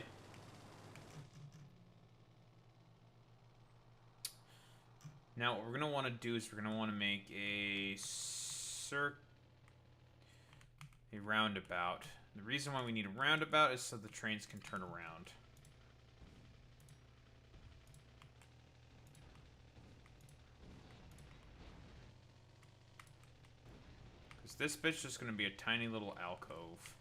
Now, what we're going to want to do is we're going to want to make a roundabout. The reason why we need a roundabout is so the trains can turn around. Because this bit's just going to be a tiny little alcove.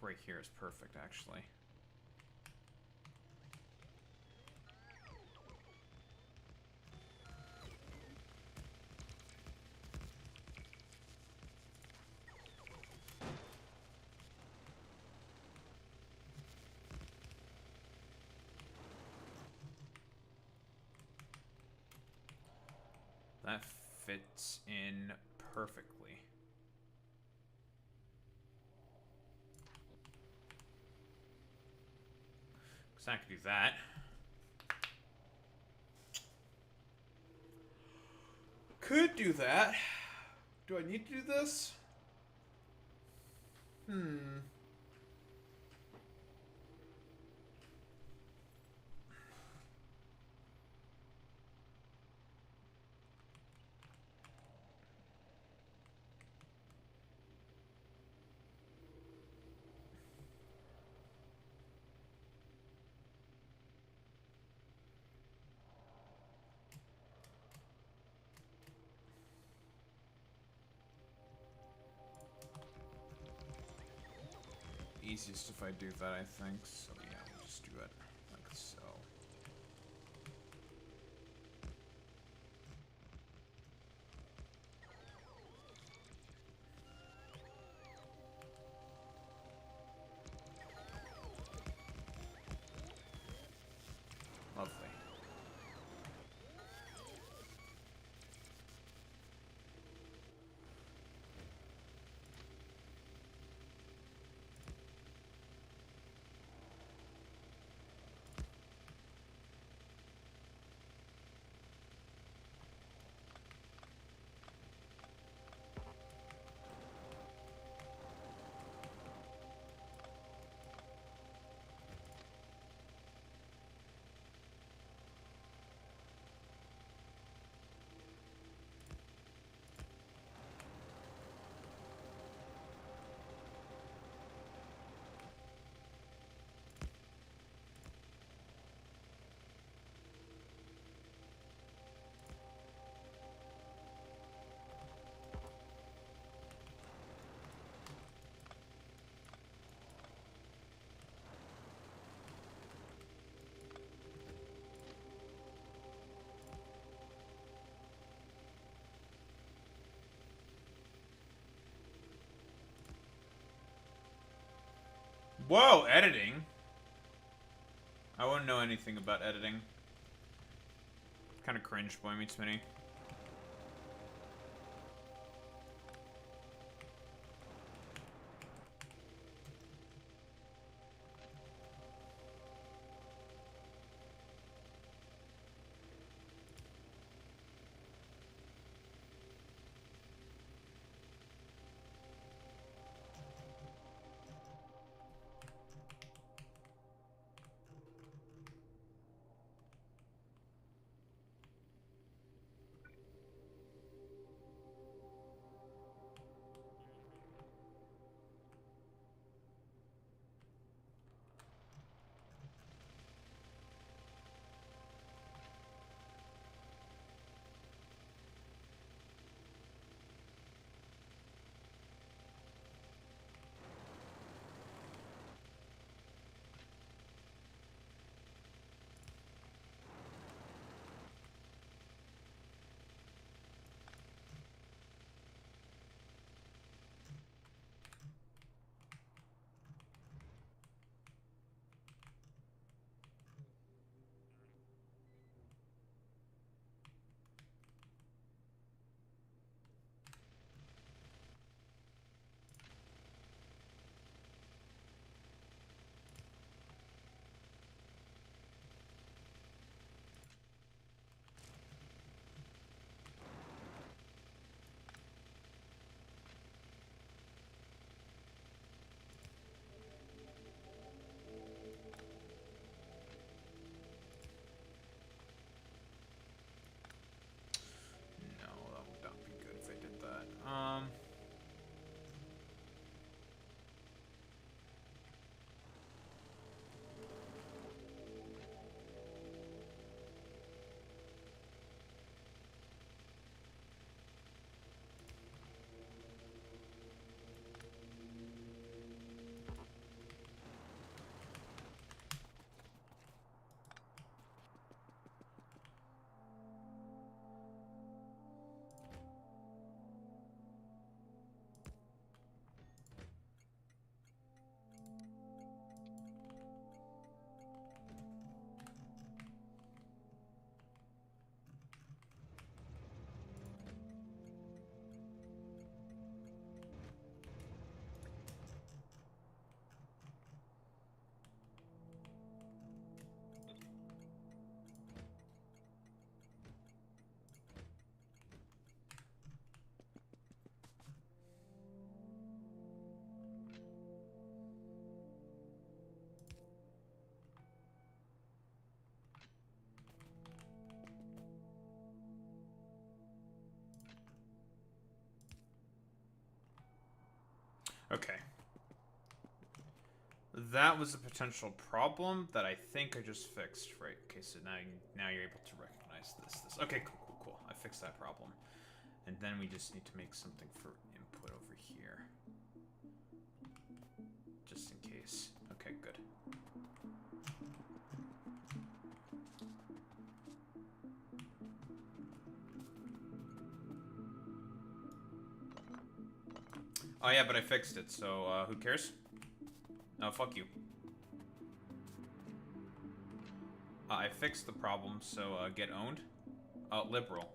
Right here is perfect, actually. That fits in perfectly. I could do that. Could do that. Do I need to do this? Easiest if I do that, I think. So yeah, we'll just do it like so. Whoa, editing. I wouldn't know anything about editing. Kind of cringe, Boy Meets Mini. No, that would not be good if I did that. Okay. That was a potential problem that I think I just fixed. Right. Okay, so now you're able to recognize this. Okay, cool. I fixed that problem. And then we just need to make something for input over here. Just in case. Okay, good. Oh yeah, but I fixed it, so who cares? No, fuck you. I fixed the problem, so get owned. Liberal.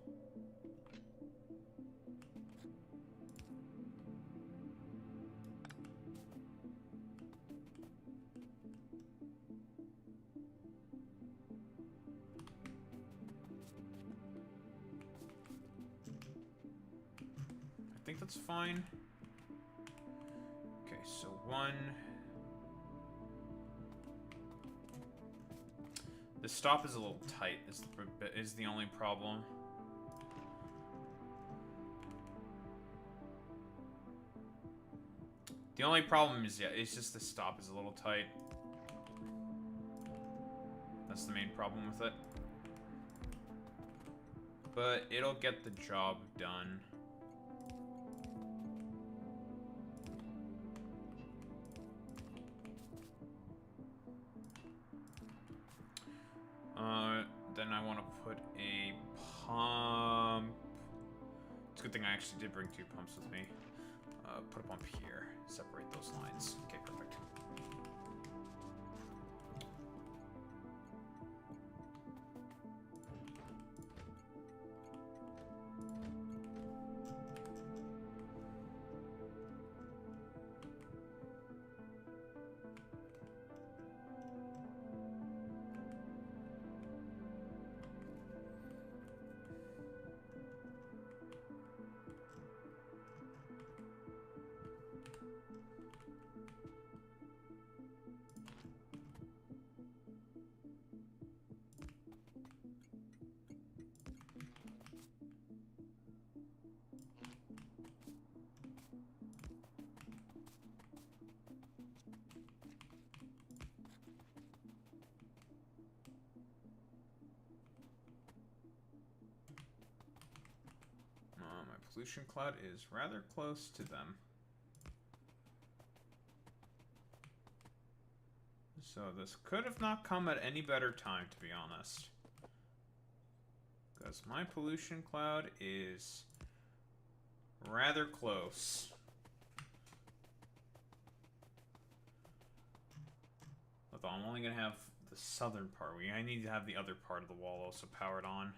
I think that's fine. Okay, so 1. The stop is a little tight, is the only problem. The only problem is, yeah, it's just the stop is a little tight. That's the main problem with it. But it'll get the job done. Then I want to put a pump. It's a good thing I actually did bring 2 pumps with me. Put a pump here. Separate those lines. Okay, perfect. pollution cloud is rather close to them. So this could have not come at any better time, to be honest. Because my pollution cloud is rather close. Although I'm only going to have the southern part. I need to have the other part of the wall also powered on.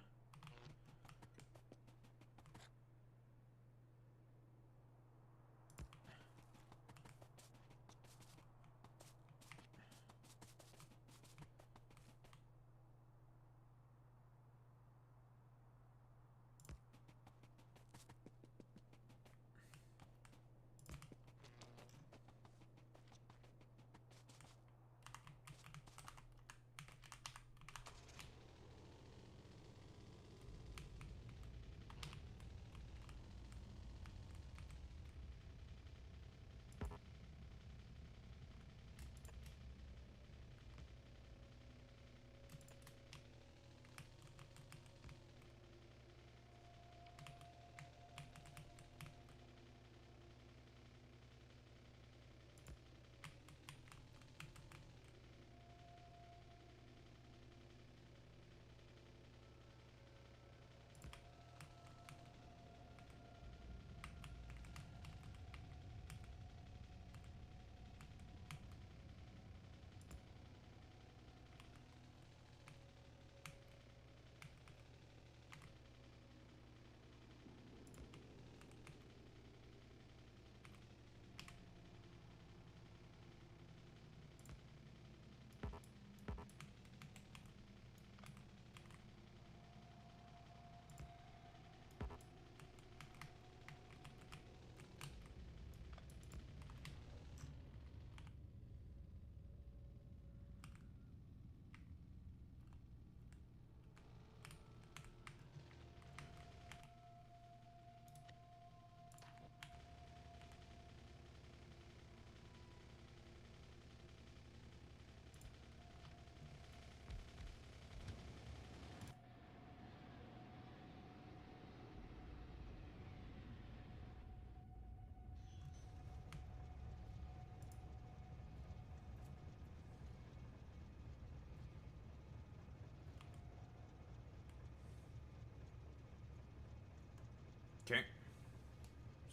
Okay.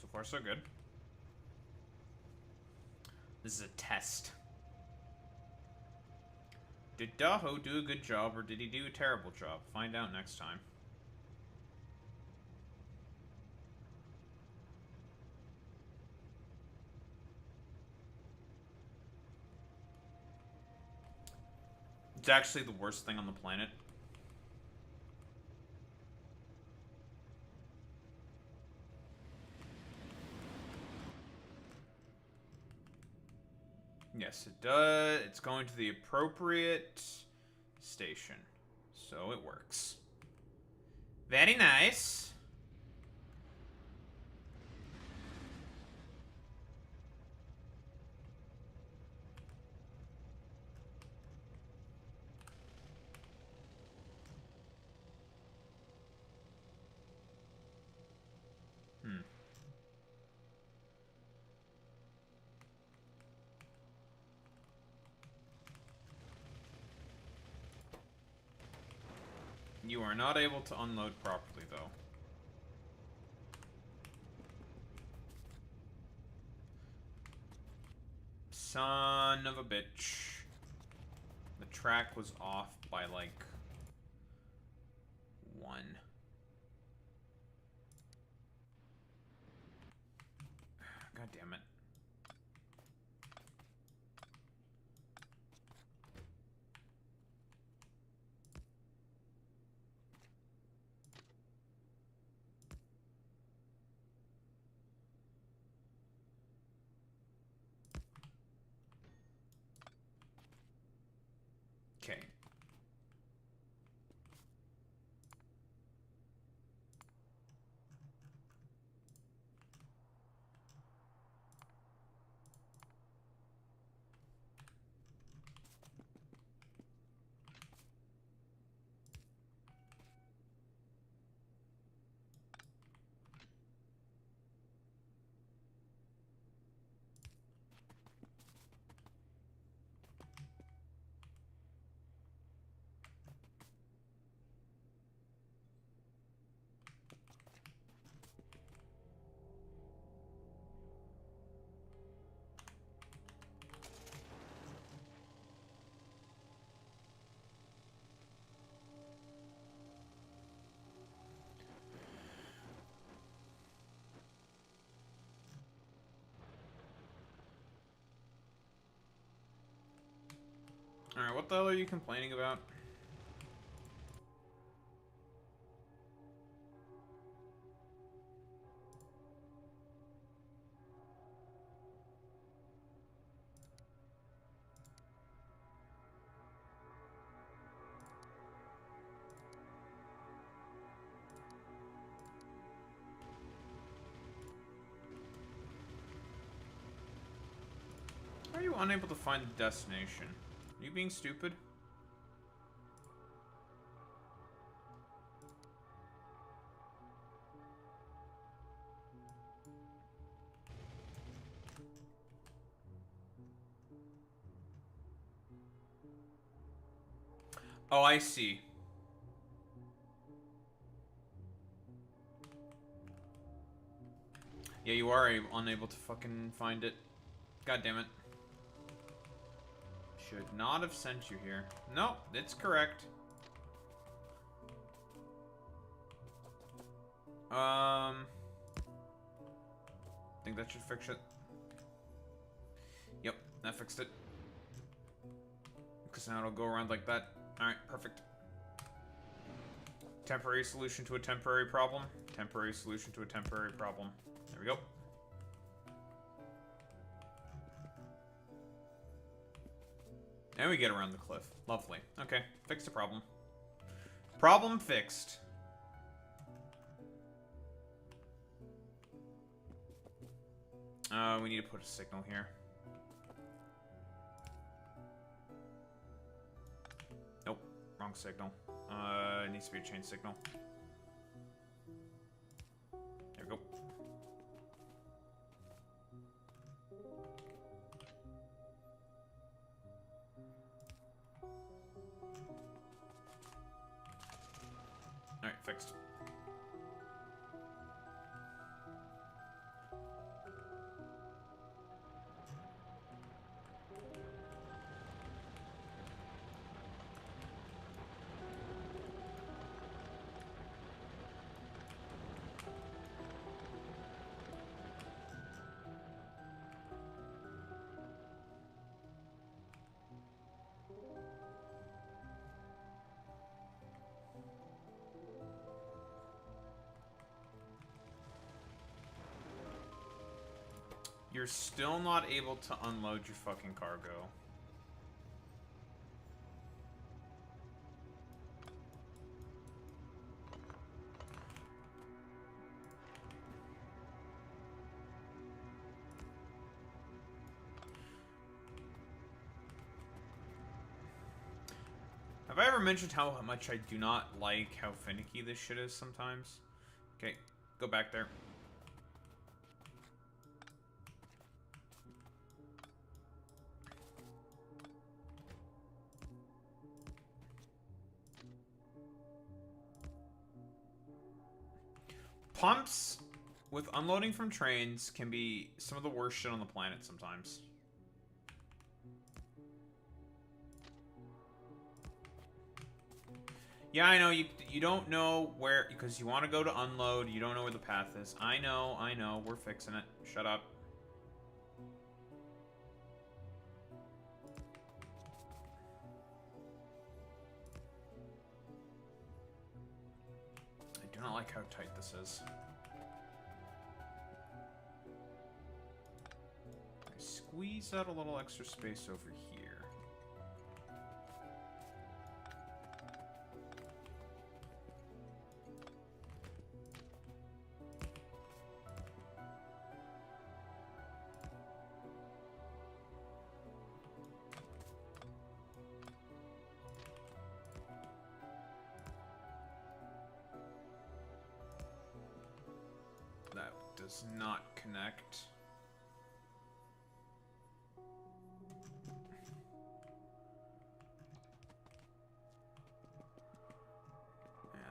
So far, so good. This is a test. Did Daho do a good job, or did he do a terrible job? Find out next time. It's actually the worst thing on the planet. Yes, it does. It's going to the appropriate station. So it works. Very nice. You are not able to unload properly, though. Son of a bitch. The track was off by, like, 1. God damn it. Okay. what the hell are you complaining about? How are you unable to find the destination? Are you being stupid? Oh, I see. Yeah, you are unable to fucking find it. God damn it. Should not have sent you here. Nope, it's correct. Think that should fix it. Yep, that fixed it. Because now it'll go around like that. Alright, perfect. Temporary solution to a temporary problem. Temporary solution to a temporary problem. There we go. And we get around the cliff. Lovely. Okay, fix the problem. Problem fixed. We need to put a signal here. Nope, wrong signal. It needs to be a chain signal. There we go. Alright, fixed. You're still not able to unload your fucking cargo. Have I ever mentioned how much I do not like how finicky this shit is sometimes? Okay, go back there. Pumps with unloading from trains can be some of the worst shit on the planet sometimes. Yeah, I know, you don't know where, because you want to go to unload, you don't know where the path is. I know, we're fixing it. Shut up. I do not like how tight this is. Squeeze out a little extra space over here. That does not connect.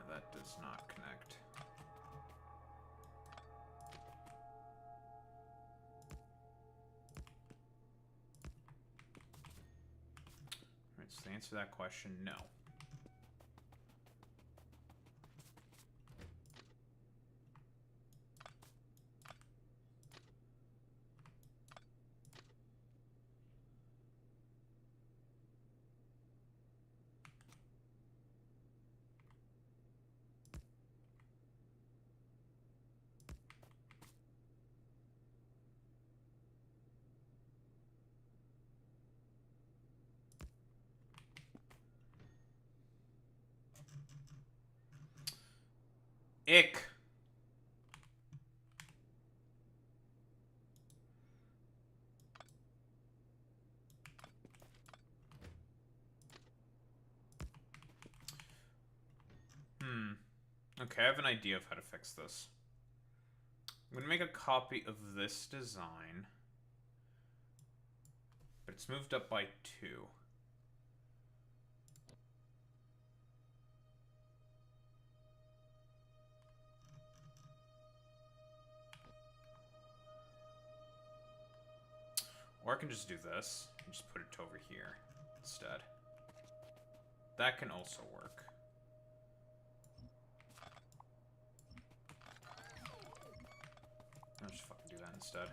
That does not connect. Alright, so to answer that question, no. Ick. Okay, I have an idea of how to fix this. I'm going to make a copy of this design. But it's moved up by 2. Or I can just do this and just put it over here instead. That can also work. I'll just fucking do that instead.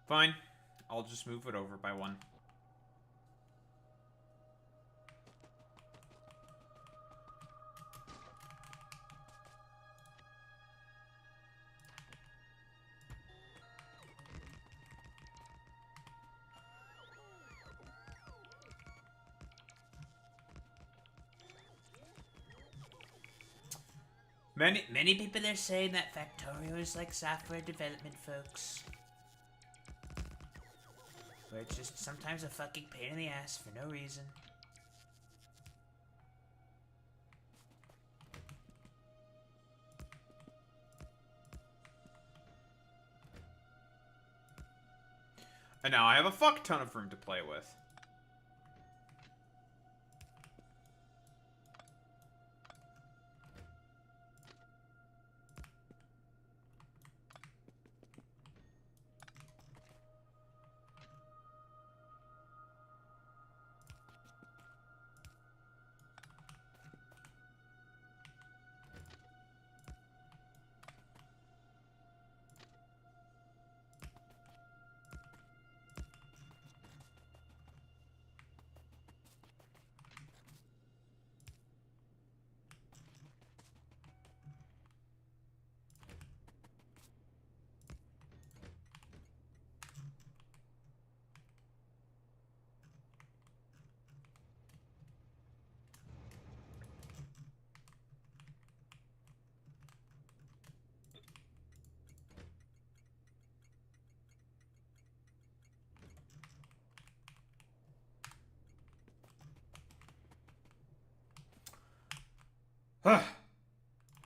Fine. I'll just move it over by 1. Many people are saying that Factorio is like software development, folks. Where it's just sometimes a fucking pain in the ass for no reason. And now I have a fuck ton of room to play with.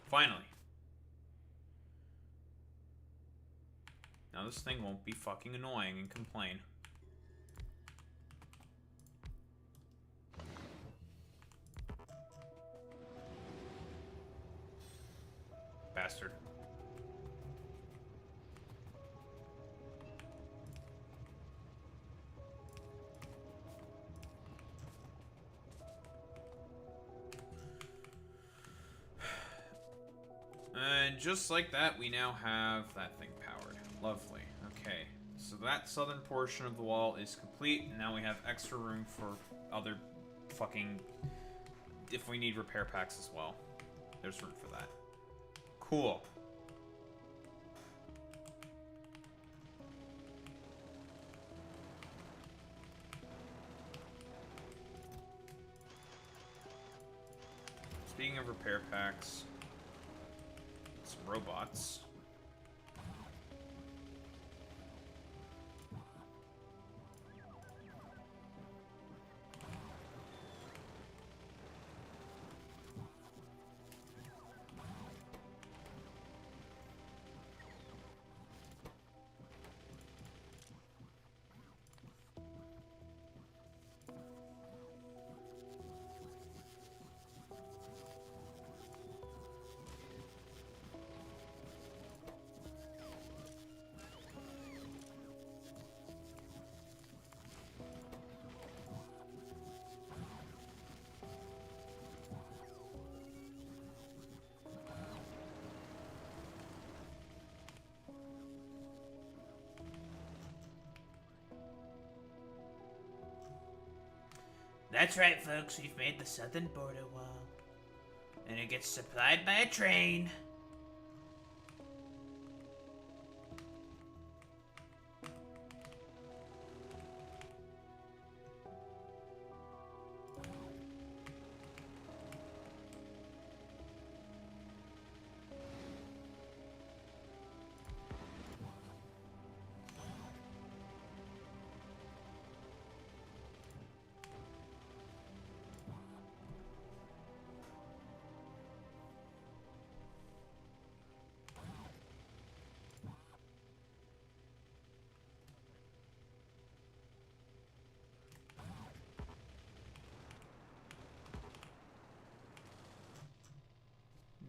Finally. Now this thing won't be fucking annoying and complain. Bastard. And just like that, we now have that thing powered. Lovely. Okay. So that southern portion of the wall is complete, and now we have extra room for other fucking... if we need repair packs as well. There's room for that. Cool. Speaking of repair packs... some robots. That's right, folks. We've made the southern border wall. And it gets supplied by a train.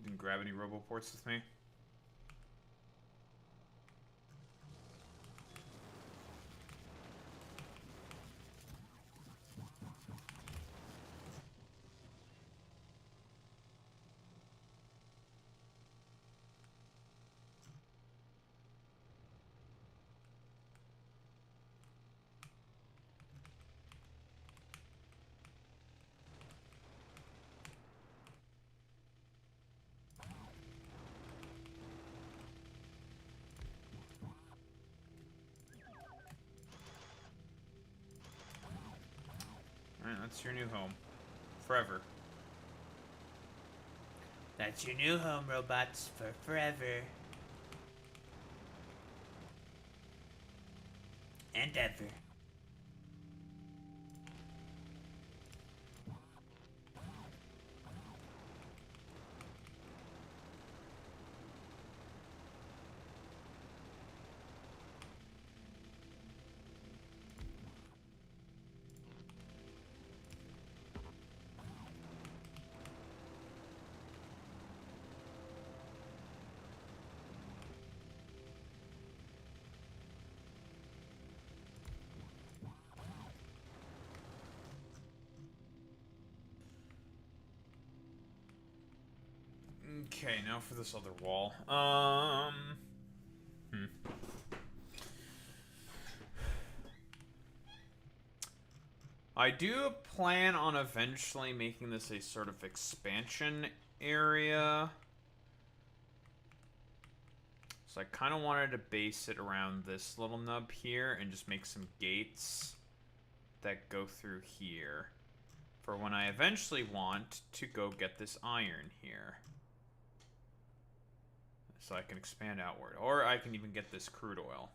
Didn't grab any roboports with me. Alright, that's your new home. Forever. That's your new home, robots, for forever. And ever. Okay, now for this other wall. I do plan on eventually making this a sort of expansion area. So I kind of wanted to base it around this little nub here and just make some gates that go through here for when I eventually want to go get this iron here. So I can expand outward. Or I can even get this crude oil.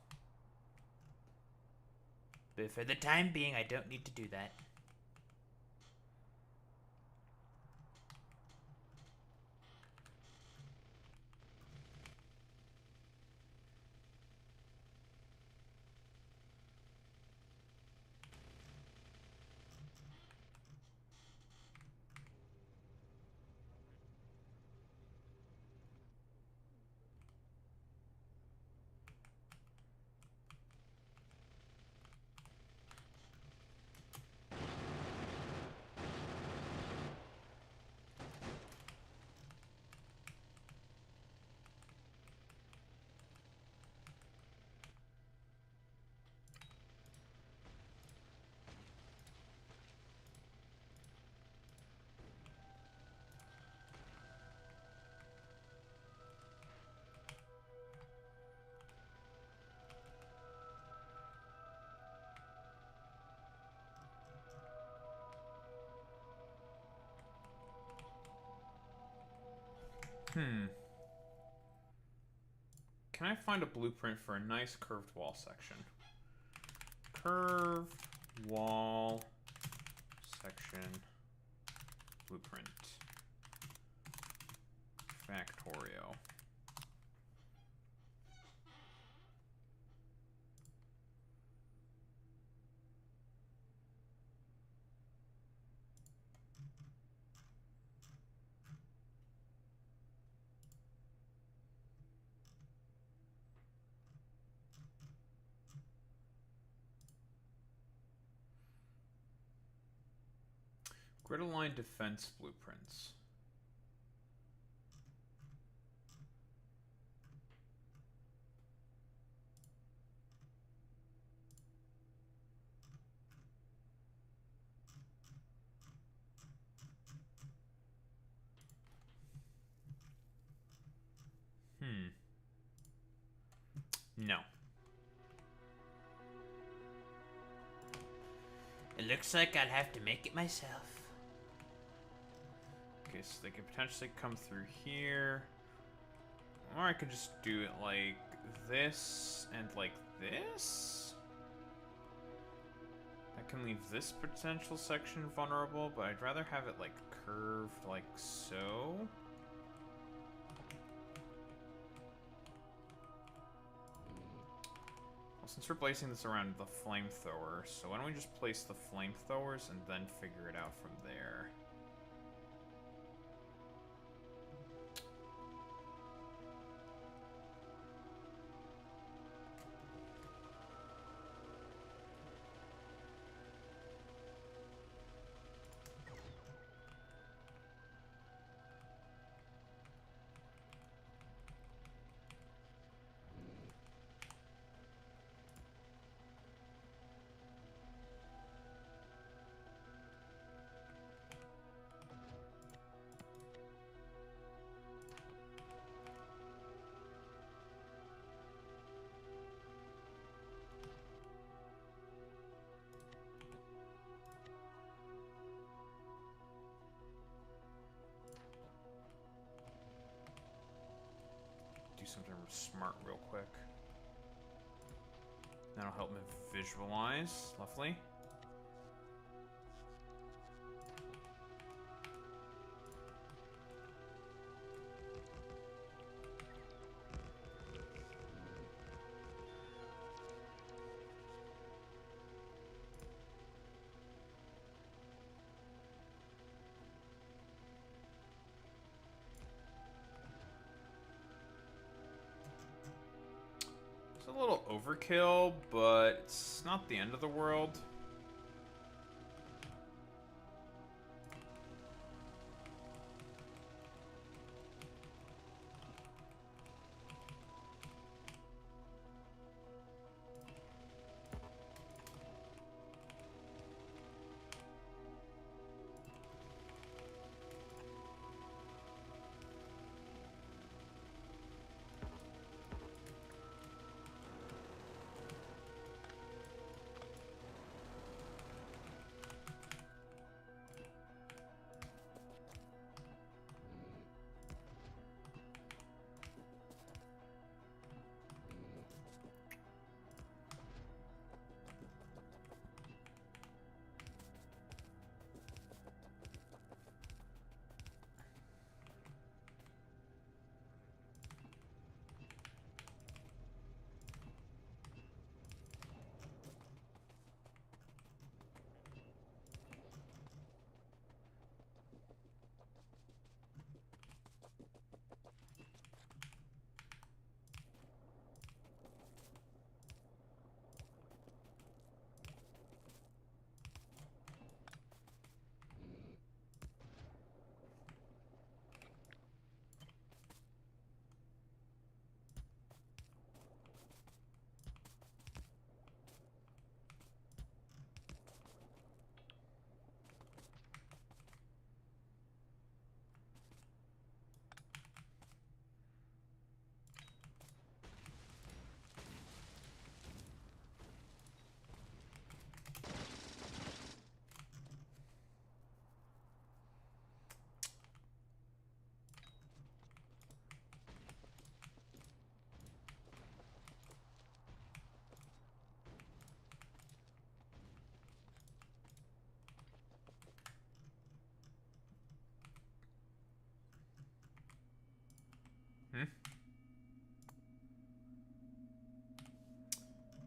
But for the time being, I don't need to do that. Can I find a blueprint for a nice curved wall section? Curved wall section blueprint. Factorio. Grid-aligned defense blueprints. It looks like I'll have to make it myself. Okay, so they could potentially come through here. Or I could just do it like this and like this. That can leave this potential section vulnerable, but I'd rather have it like curved like so. Well, since we're placing this around the flamethrower, so why don't we just place the flamethrowers and then figure it out from there. Do something smart real quick. That'll help me visualize. Lovely. A little overkill, but it's not the end of the world.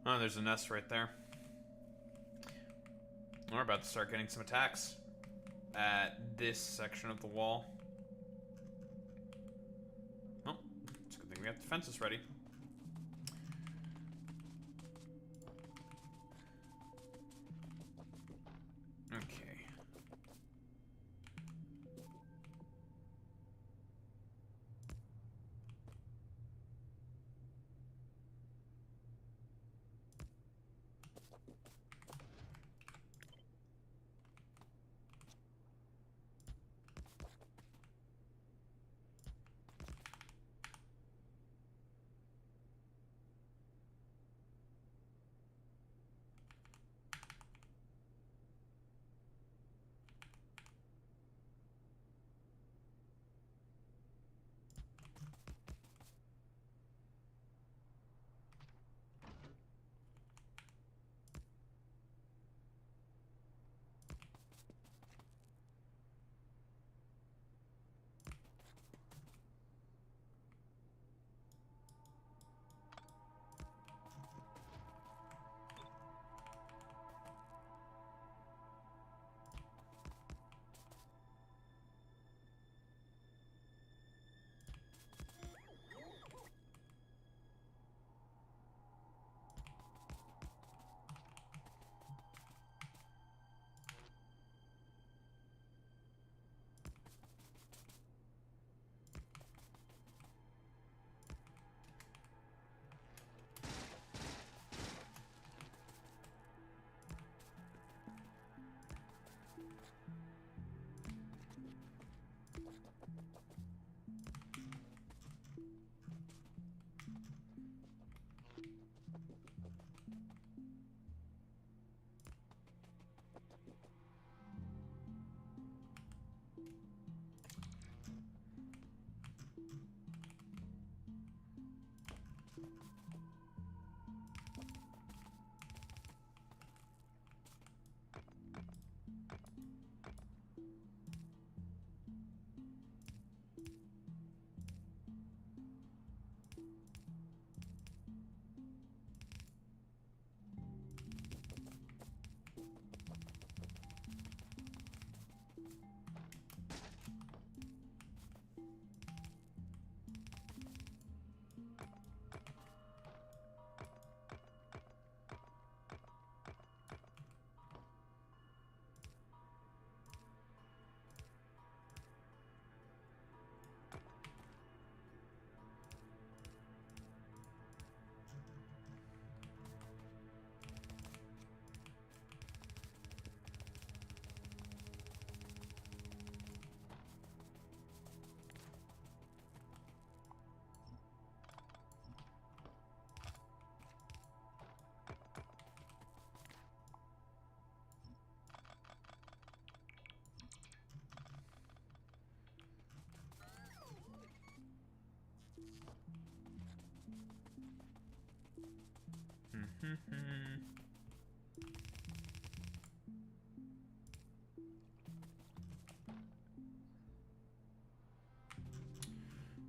Oh, there's a nest right there. We're about to start getting some attacks at this section of the wall. Oh, it's a good thing we have defenses ready. Okay.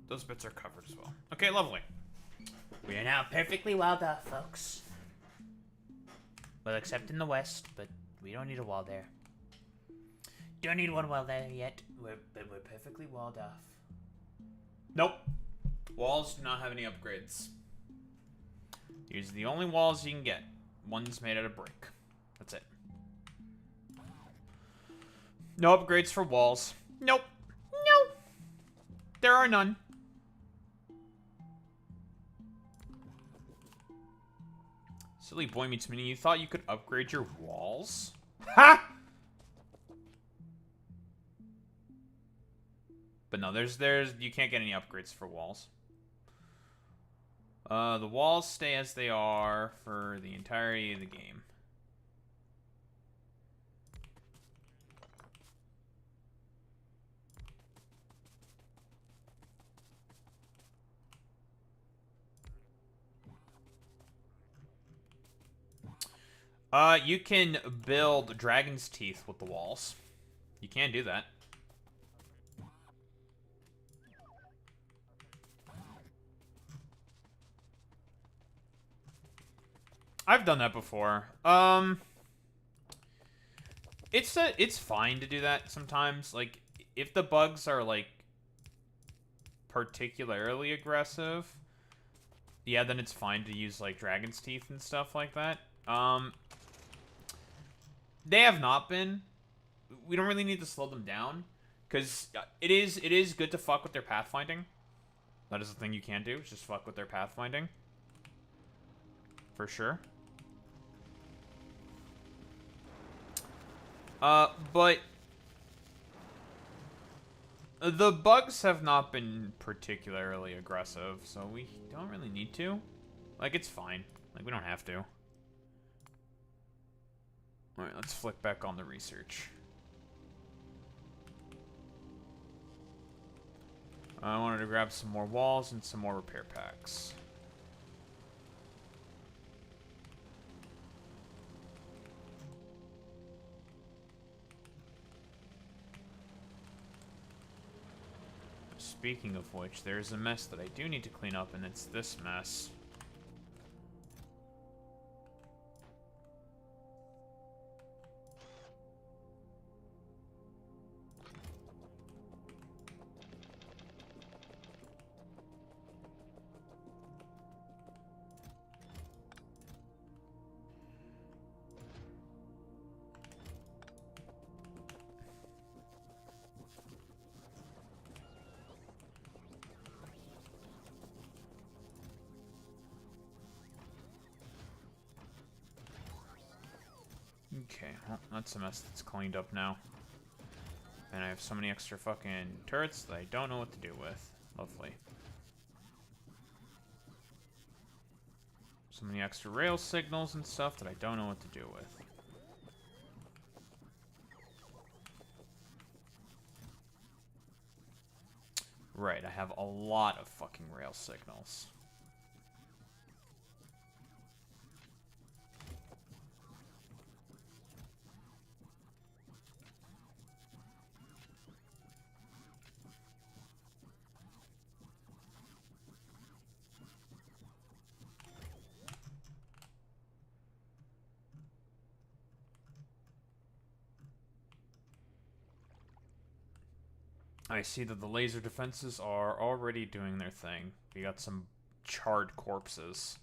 Those bits are covered as well. Okay, lovely. We are now perfectly walled off, folks. Well, except in the west, but we don't need a wall there. Don't need one wall there yet, but we're perfectly walled off. Nope. Walls do not have any upgrades. These are the only walls you can get. One's made out of brick. That's it. No upgrades for walls. Nope. Nope. There are none. Silly boy meets meaning. You thought you could upgrade your walls? Ha! But no, there's you can't get any upgrades for walls. The walls stay as they are for the entirety of the game. You can build dragon's teeth with the walls. You can do that. I've done that before. It's fine to do that sometimes. Like, if the bugs are, like, particularly aggressive, yeah, then it's fine to use, like, dragon's teeth and stuff like that. They have not been. We don't really need to slow them down, because it is good to fuck with their pathfinding. That is the thing you can do, is just fuck with their pathfinding. For sure. But the bugs have not been particularly aggressive, so we don't really need to. Like, it's fine. Like, we don't have to. Alright, let's flick back on the research. I wanted to grab some more walls and some more repair packs. Speaking of which, there's a mess that I do need to clean up, and it's this mess. Okay, well, that's a mess that's cleaned up now. And I have so many extra fucking turrets that I don't know what to do with. Lovely. So many extra rail signals and stuff that I don't know what to do with. Right, I have a lot of fucking rail signals. I see that the laser defenses are already doing their thing. We got some charred corpses.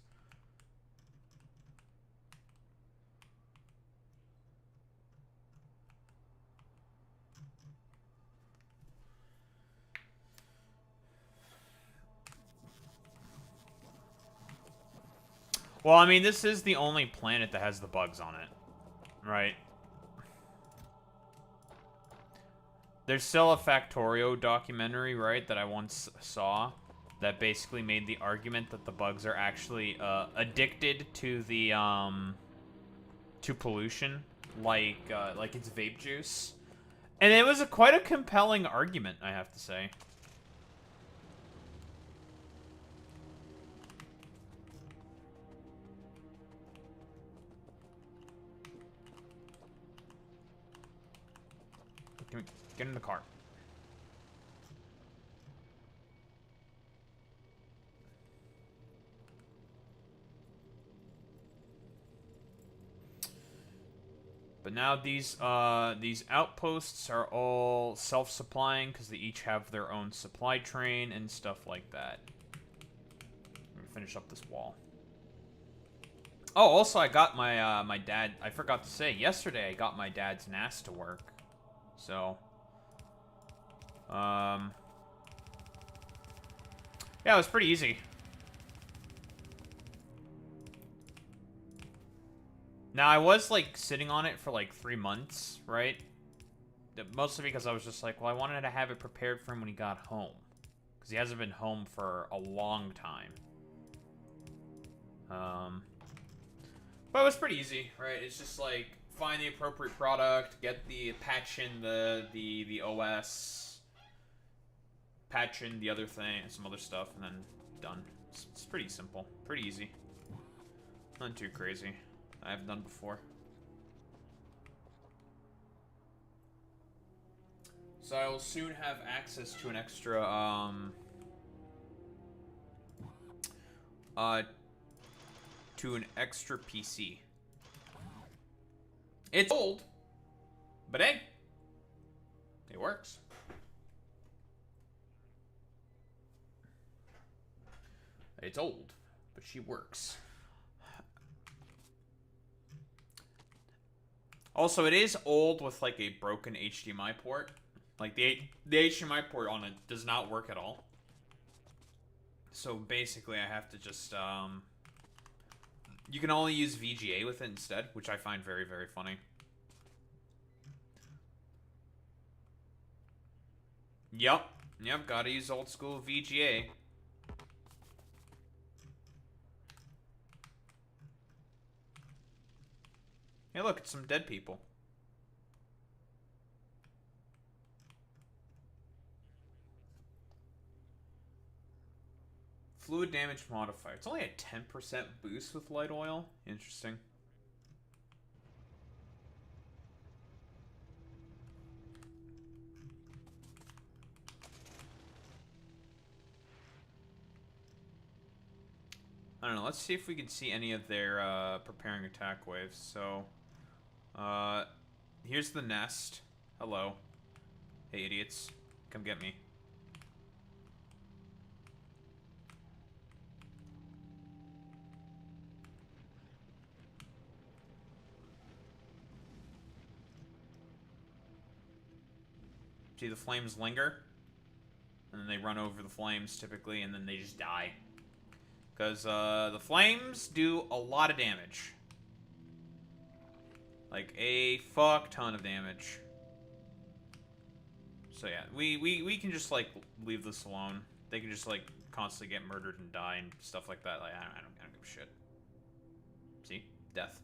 Well, I mean, this is the only planet that has the bugs on it, right? There's still a Factorio documentary, right, that I once saw that basically made the argument that the bugs are actually addicted to the to pollution, like it's vape juice, and it was quite a compelling argument, I have to say. Get in the car. But now these outposts are all self-supplying because they each have their own supply train and stuff like that. I'm gonna finish up this wall. Oh, also I got my my dad. I forgot to say yesterday I got my dad's NAS to work. So, yeah, it was pretty easy. Now, I was, like, sitting on it for, like, 3 months, right? Mostly because I was just like, well, I wanted to have it prepared for him when he got home. Because he hasn't been home for a long time. But it was pretty easy, right? It's just, like, find the appropriate product, get the patch in the OS, patch in the other thing, some other stuff, and then done. It's pretty simple. Pretty easy. Not too crazy. I've done before. So I will soon have access to an extra, to an extra PC. It's old, but hey, it works. It's old, but she works. Also, it is old with, like, a broken HDMI port. Like, the HDMI port on it does not work at all. So, basically, I have to just, you can only use VGA with it instead, which I find very, very funny. Yep, gotta use old school VGA. Hey, look, it's some dead people. Fluid damage modifier. It's only a 10% boost with light oil. Interesting. I don't know. Let's see if we can see any of their preparing attack waves. So, here's the nest. Hello. Hey, idiots. Come get me. See, the flames linger. And then they run over the flames, typically, and then they just die. Because, the flames do a lot of damage. Like, a fuck ton of damage. So, yeah, we can just, like, leave this alone. They can just, like, constantly get murdered and die and stuff like that. Like, I don't give a shit. See? Death.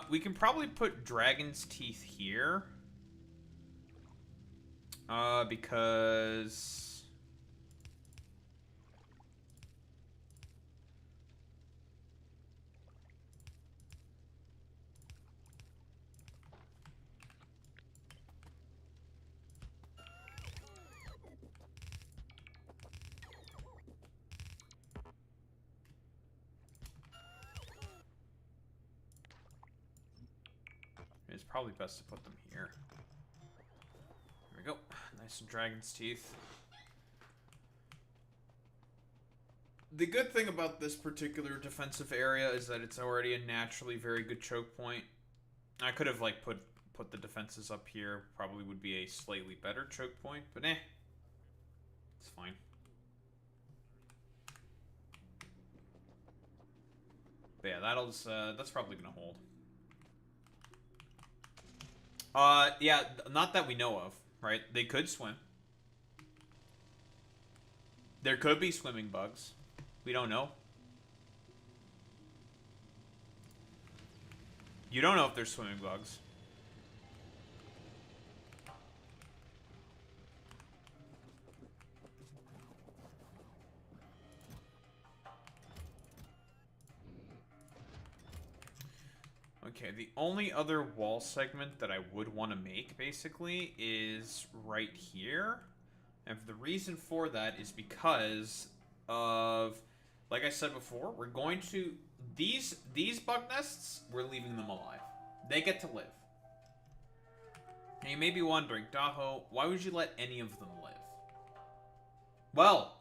We can probably put Dragon's Teeth here. Because... It's probably best to put them here. There we go. Nice and Dragon's Teeth. The good thing about this particular defensive area is that it's already a naturally very good choke point. I could have, like, put the defenses up here. Probably would be a slightly better choke point, but eh. It's fine. But yeah, that's probably gonna hold. Yeah, not that we know of, right? They could swim. There could be swimming bugs. We don't know. You don't know if there's swimming bugs. Okay, the only other wall segment that I would want to make, basically, is right here. And the reason for that is because of, like I said before, we're going to... These bug nests, we're leaving them alive. They get to live. And you may be wondering, Daho, why would you let any of them live? Well,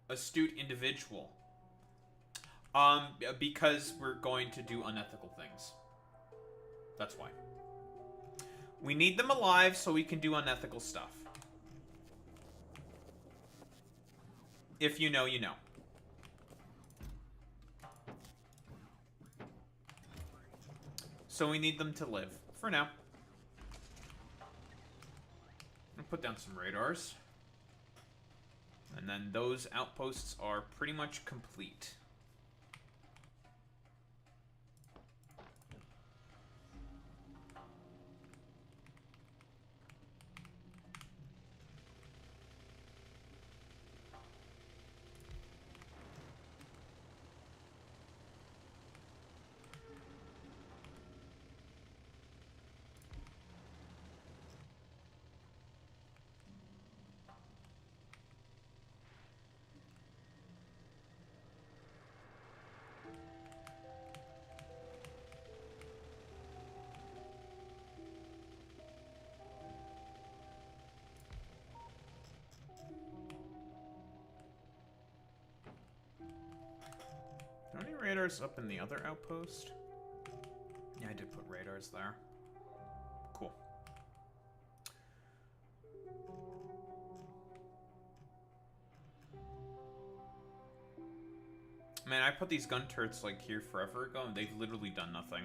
astute individual. Because we're going to do unethical things. That's why. We need them alive so we can do unethical stuff. If you know, you know. So we need them to live. For now. I'll put down some radars. And then those outposts are pretty much complete. Are there any radars up in the other outpost? Yeah, I did put radars there. Cool. Man, I put these gun turrets like here forever ago, and they've literally done nothing.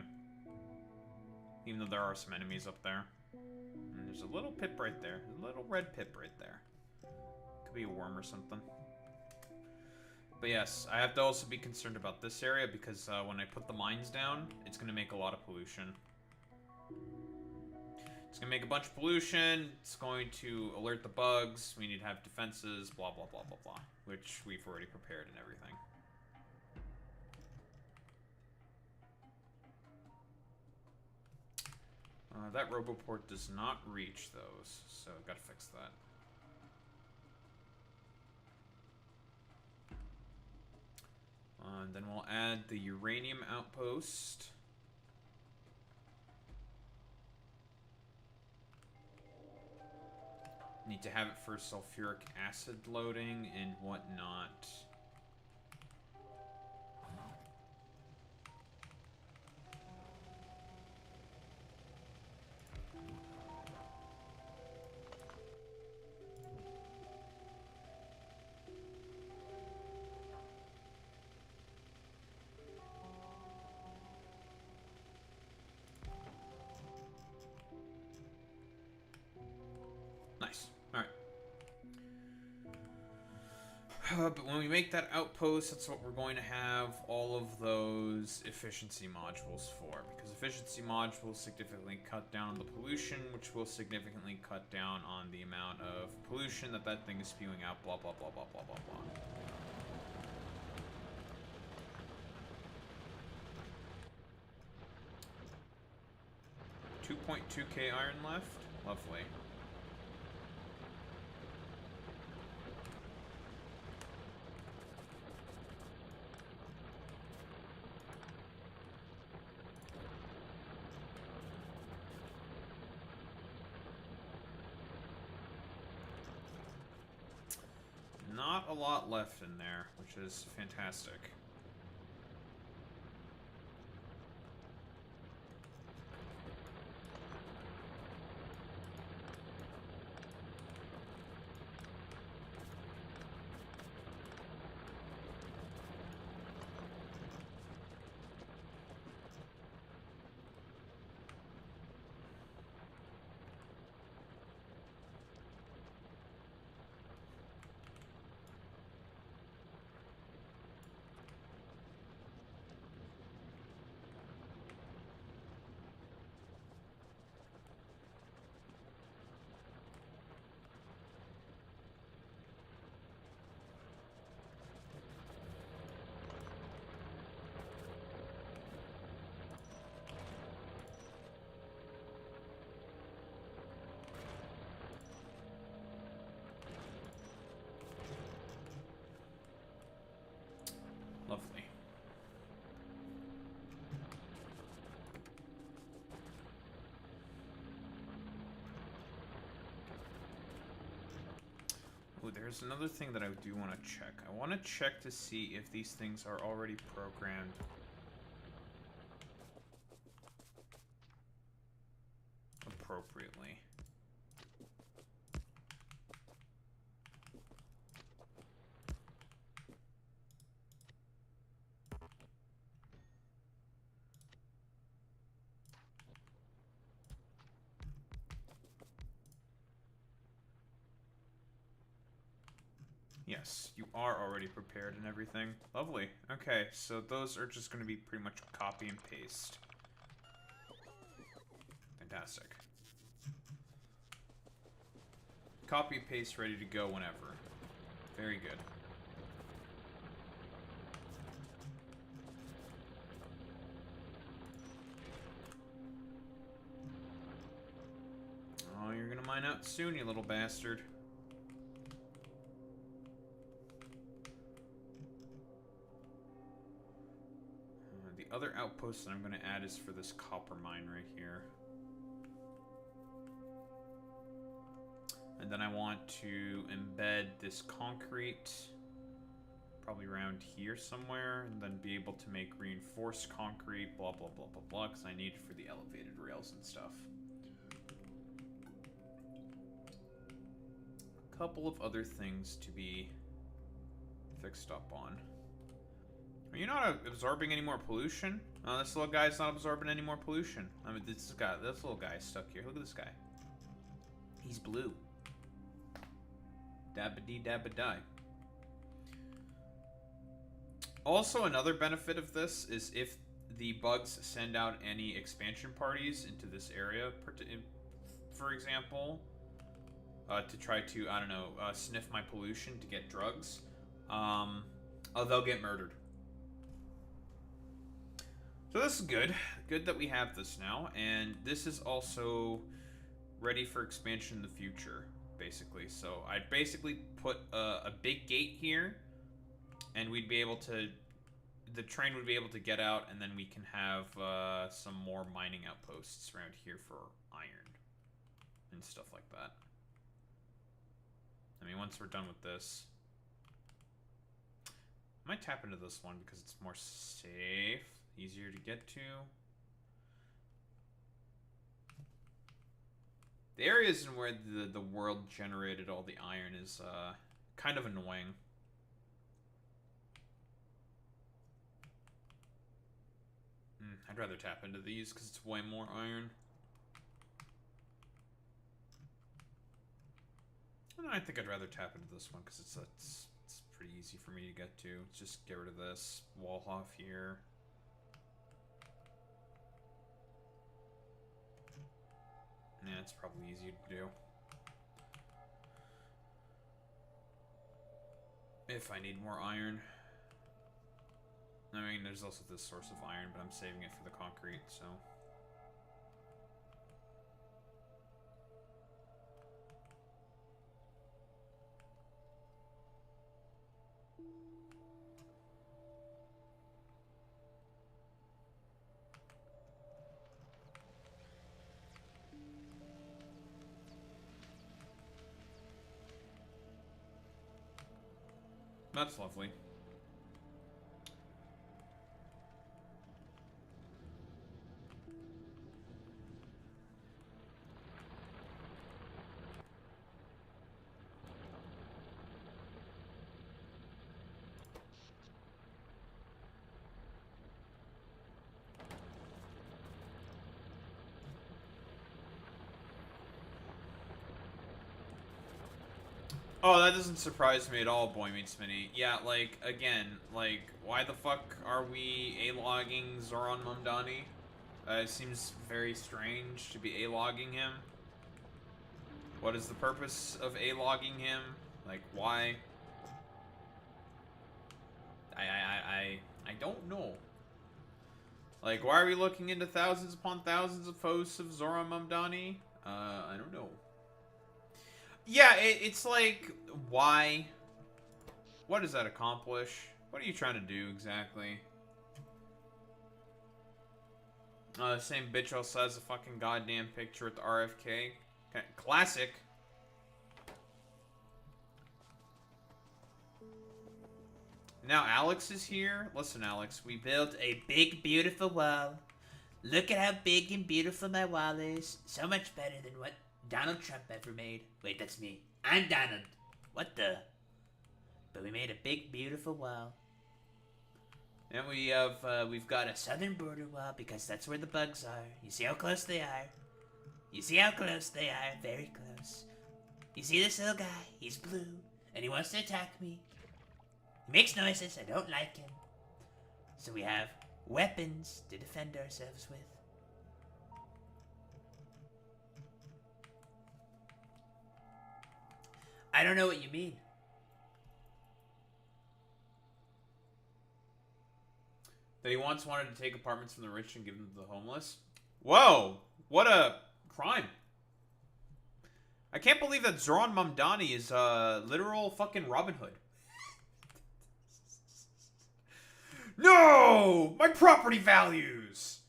Even though there are some enemies up there. And there's a little pip right there. A little red pip right there. Could be a worm or something. But yes, I have to also be concerned about this area because when I put the mines down, it's going to make a lot of pollution. It's going to make a bunch of pollution. It's going to alert the bugs. We need to have defenses, blah, blah, blah, blah, blah. Which we've already prepared and everything. That Roboport does not reach those, so I've got to fix that. And then we'll add the uranium outpost. Need to have it for sulfuric acid loading and whatnot. Nice. Alright. But when we make that outpost, that's what we're going to have all of those efficiency modules for. Because efficiency modules significantly cut down on the pollution, which will significantly cut down on the amount of pollution that that thing is spewing out, blah, blah, blah, blah, blah, blah, blah. 2.2k iron left. Lovely. Not a lot left in there, which is fantastic. Oh, there's another thing that I do want to check. I want to check to see if these things are already programmed. Appropriately. Yes, you are already prepared and everything. Lovely. Okay, so those are just going to be pretty much copy and paste. Fantastic. Copy, paste, ready to go whenever. Very good. Oh, you're gonna mine out soon, you little bastard. The other outpost that I'm gonna add is for this copper mine right here. And then I want to embed this concrete probably around here somewhere, and then be able to make reinforced concrete, blah, blah, blah, blah, blah, because I need it for the elevated rails and stuff. A couple of other things to be fixed up on. Are you not absorbing any more pollution? Oh, this little guy's not absorbing any more pollution. I mean, this little guy is stuck here. Look at this guy. He's blue. Dabba-dee, dabba-die. Also, another benefit of this is if the bugs send out any expansion parties into this area, for example, to try to, I don't know, sniff my pollution to get drugs, they'll get murdered. So this is good. Good that we have this now, and this is also ready for expansion in the future, basically. So I'd basically put a big gate here, and we'd be able to, the train would be able to get out, and then we can have some more mining outposts around here for iron and stuff like that. I mean, once we're done with this, I might tap into this one because it's more safe, easier to get to. The areas in where the world generated all the iron is kind of annoying. I'd rather tap into these because it's way more iron. And I think I'd rather tap into this one because it's pretty easy for me to get to. Just get rid of this wall off here. Yeah, it's probably easy to do. If I need more iron. I mean, there's also this source of iron, but I'm saving it for the concrete, so. That's lovely. Oh, that doesn't surprise me at all, Boy Meets Mini. Yeah, like, again, like, why the fuck are we A-logging Zoran Mamdani? It seems very strange to be A-logging him. What is the purpose of A-logging him? Like, why? I don't know. Like, why are we looking into thousands upon thousands of posts of Zoran Mamdani? I don't know. Yeah, it's like, why? What does that accomplish? What are you trying to do exactly? Same bitch also has a fucking goddamn picture with the RFK. Classic. Now Alex is here. Listen, Alex, we built A big, beautiful wall. Look at how big and beautiful my wall is. So much better than what Donald Trump ever made. Wait, that's me. I'm Donald. What the? But we made a big, beautiful wall. and we've got a Southern border wall because that's where the bugs are. You see how close they are? You see how close they are? Very close. You see this little guy? He's blue. And he wants to attack me. He makes noises. I don't like him. So we have weapons to defend ourselves with. I don't know what you mean. that he once wanted to take apartments from the rich and give them to the homeless. Whoa! What a crime! I can't believe that Zoran Mamdani is literal fucking Robin Hood. No! My property values!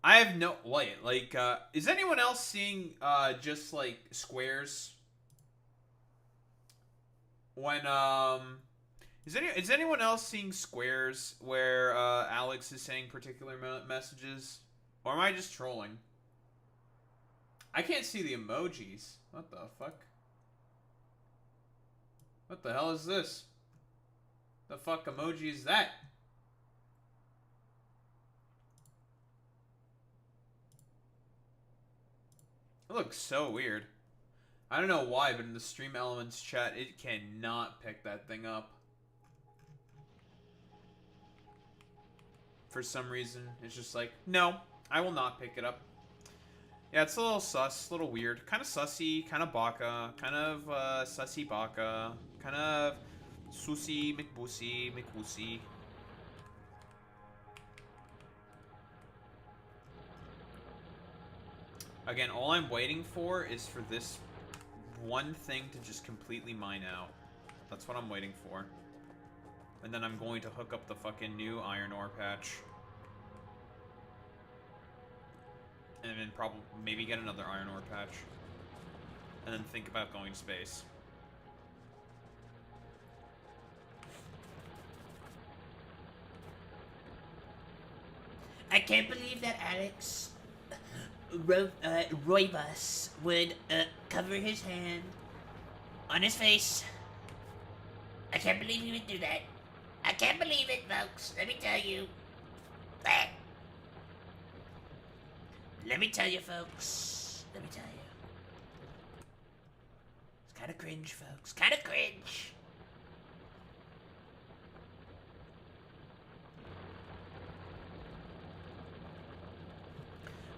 I have no... Wait, like, is anyone else seeing, just, like, squares? When, Is anyone else seeing squares where, Alex is saying particular messages? Or am I just trolling? I can't see the emojis. What the fuck? What the hell is this? The fuck emoji is that? It looks so weird. I don't know why, but in the Stream Elements chat, it cannot pick that thing up. For some reason, it's just like, no, I will not pick it up. Yeah, it's a little sus, a little weird. Kind of sussy, kind of baka, kind of sussy baka, kind of sussy McBussy McWussy. Again, all I'm waiting for is for this one thing to just completely mine out. That's what I'm waiting for. And then I'm going to hook up the fucking new iron ore patch. And then probably maybe get another iron ore patch. And then think about going to space. I can't believe that Alex Roybus would cover his hand on his face. I can't believe he would do that. I can't believe it, folks. Let me tell you. Let me tell you, folks. Let me tell you. It's kind of cringe, folks. Kind of cringe.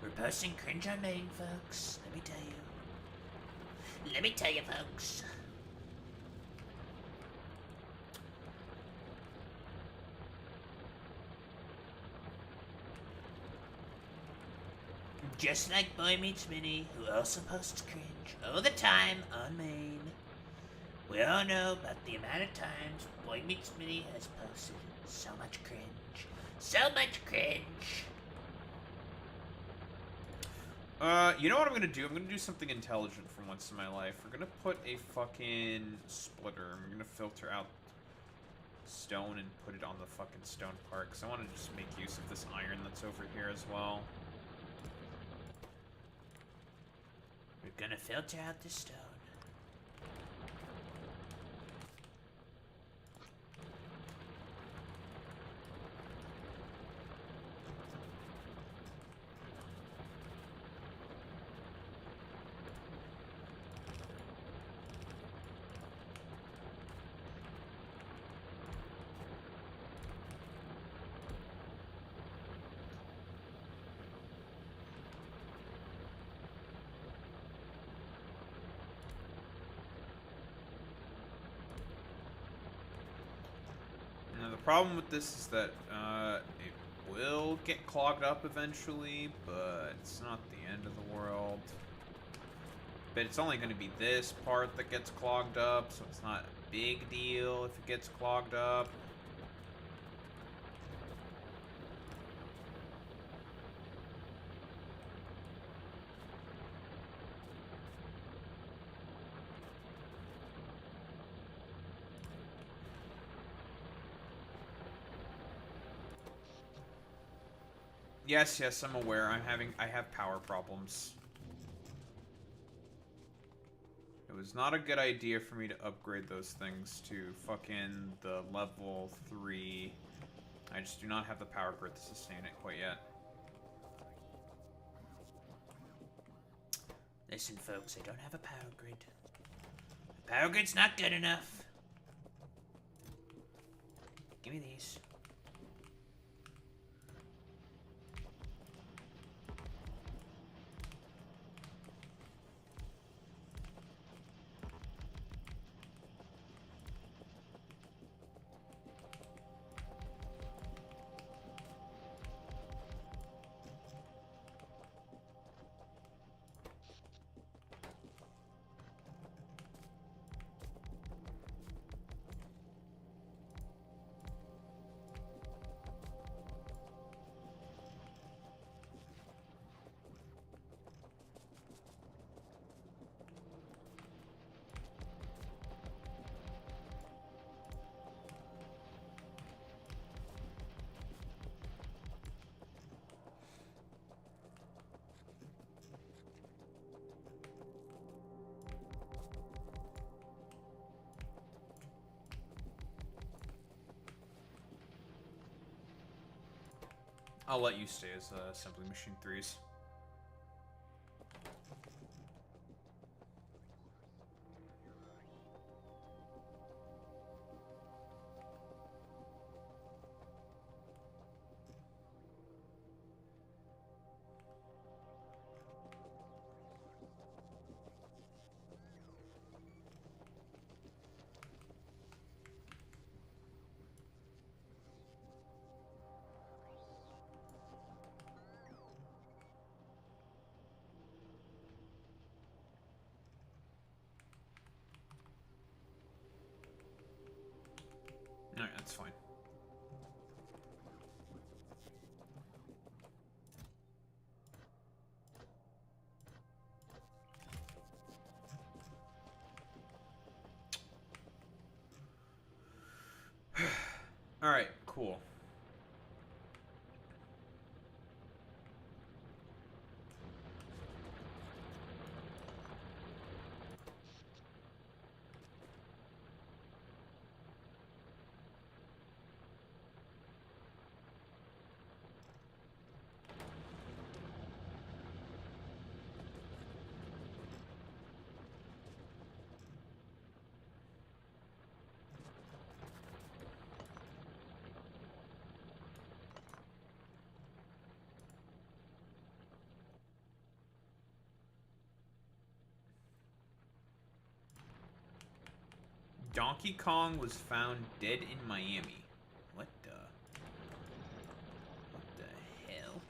We're posting cringe on main, folks. Let me tell you. Let me tell you, folks. Just like Boy Meets Minnie, who also posts cringe all the time on main. We all know about the amount of times Boy Meets Minnie has posted so much cringe. So much cringe. You know what I'm gonna do? I'm gonna do something intelligent for once in my life. We're gonna put a fucking splitter. I'm gonna filter out stone and put it on the fucking stone part, because I want to just make use of this iron that's over here as well. We're gonna filter out the stone. Now the problem with this is that it will get clogged up eventually, but it's not the end of the world. But it's only going to be this part that gets clogged up, so it's not a big deal if it gets clogged up. Yes, yes, I'm aware. I have power problems. It was not a good idea for me to upgrade those things to fucking the level 3. I just do not have the power grid to sustain it quite yet. Listen, folks, I don't have a power grid. The power grid's not good enough. Give me these. I'll let you stay as Assembly Machine 3s. Alright, that's fine. Alright, cool. Donkey Kong was found dead in Miami. What the hell?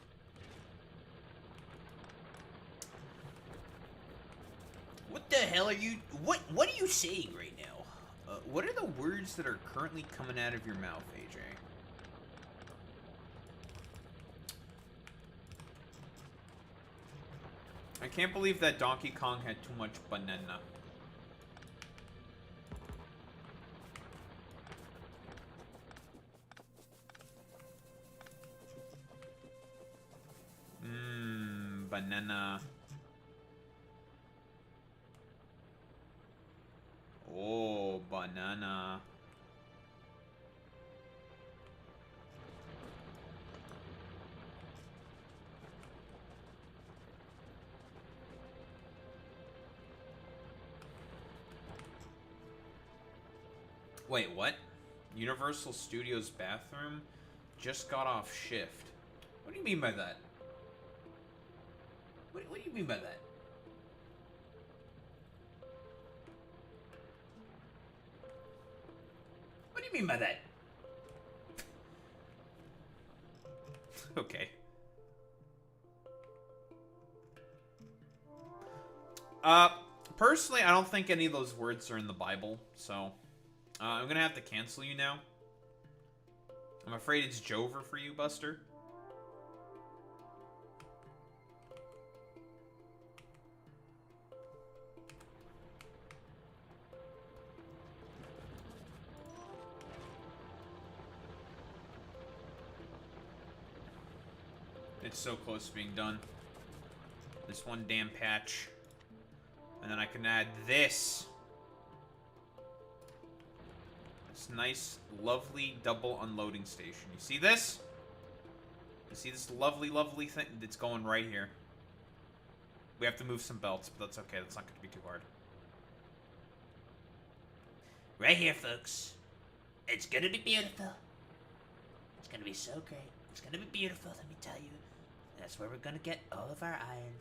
What the hell are you... What are you saying right now? What are the words that are currently coming out of your mouth, AJ? I can't believe that Donkey Kong had too much banana. Banana. Oh, banana. Wait, what? Universal Studios bathroom just got off shift. What do you mean by that? What do you mean by that? What do you mean by that? Okay. Personally, I don't think any of those words are in the Bible, so I'm gonna have to cancel you now. I'm afraid it's Jover for you, Buster. It's so close to being done. This one damn patch. And then I can add this. This nice, lovely double unloading station. You see this? You see this lovely, lovely thing that's going right here? We have to move some belts, but that's okay. That's not going to be too hard. Right here, folks. It's gonna be beautiful. It's gonna be so great. It's gonna be beautiful, let me tell you. That's where we're gonna get all of our iron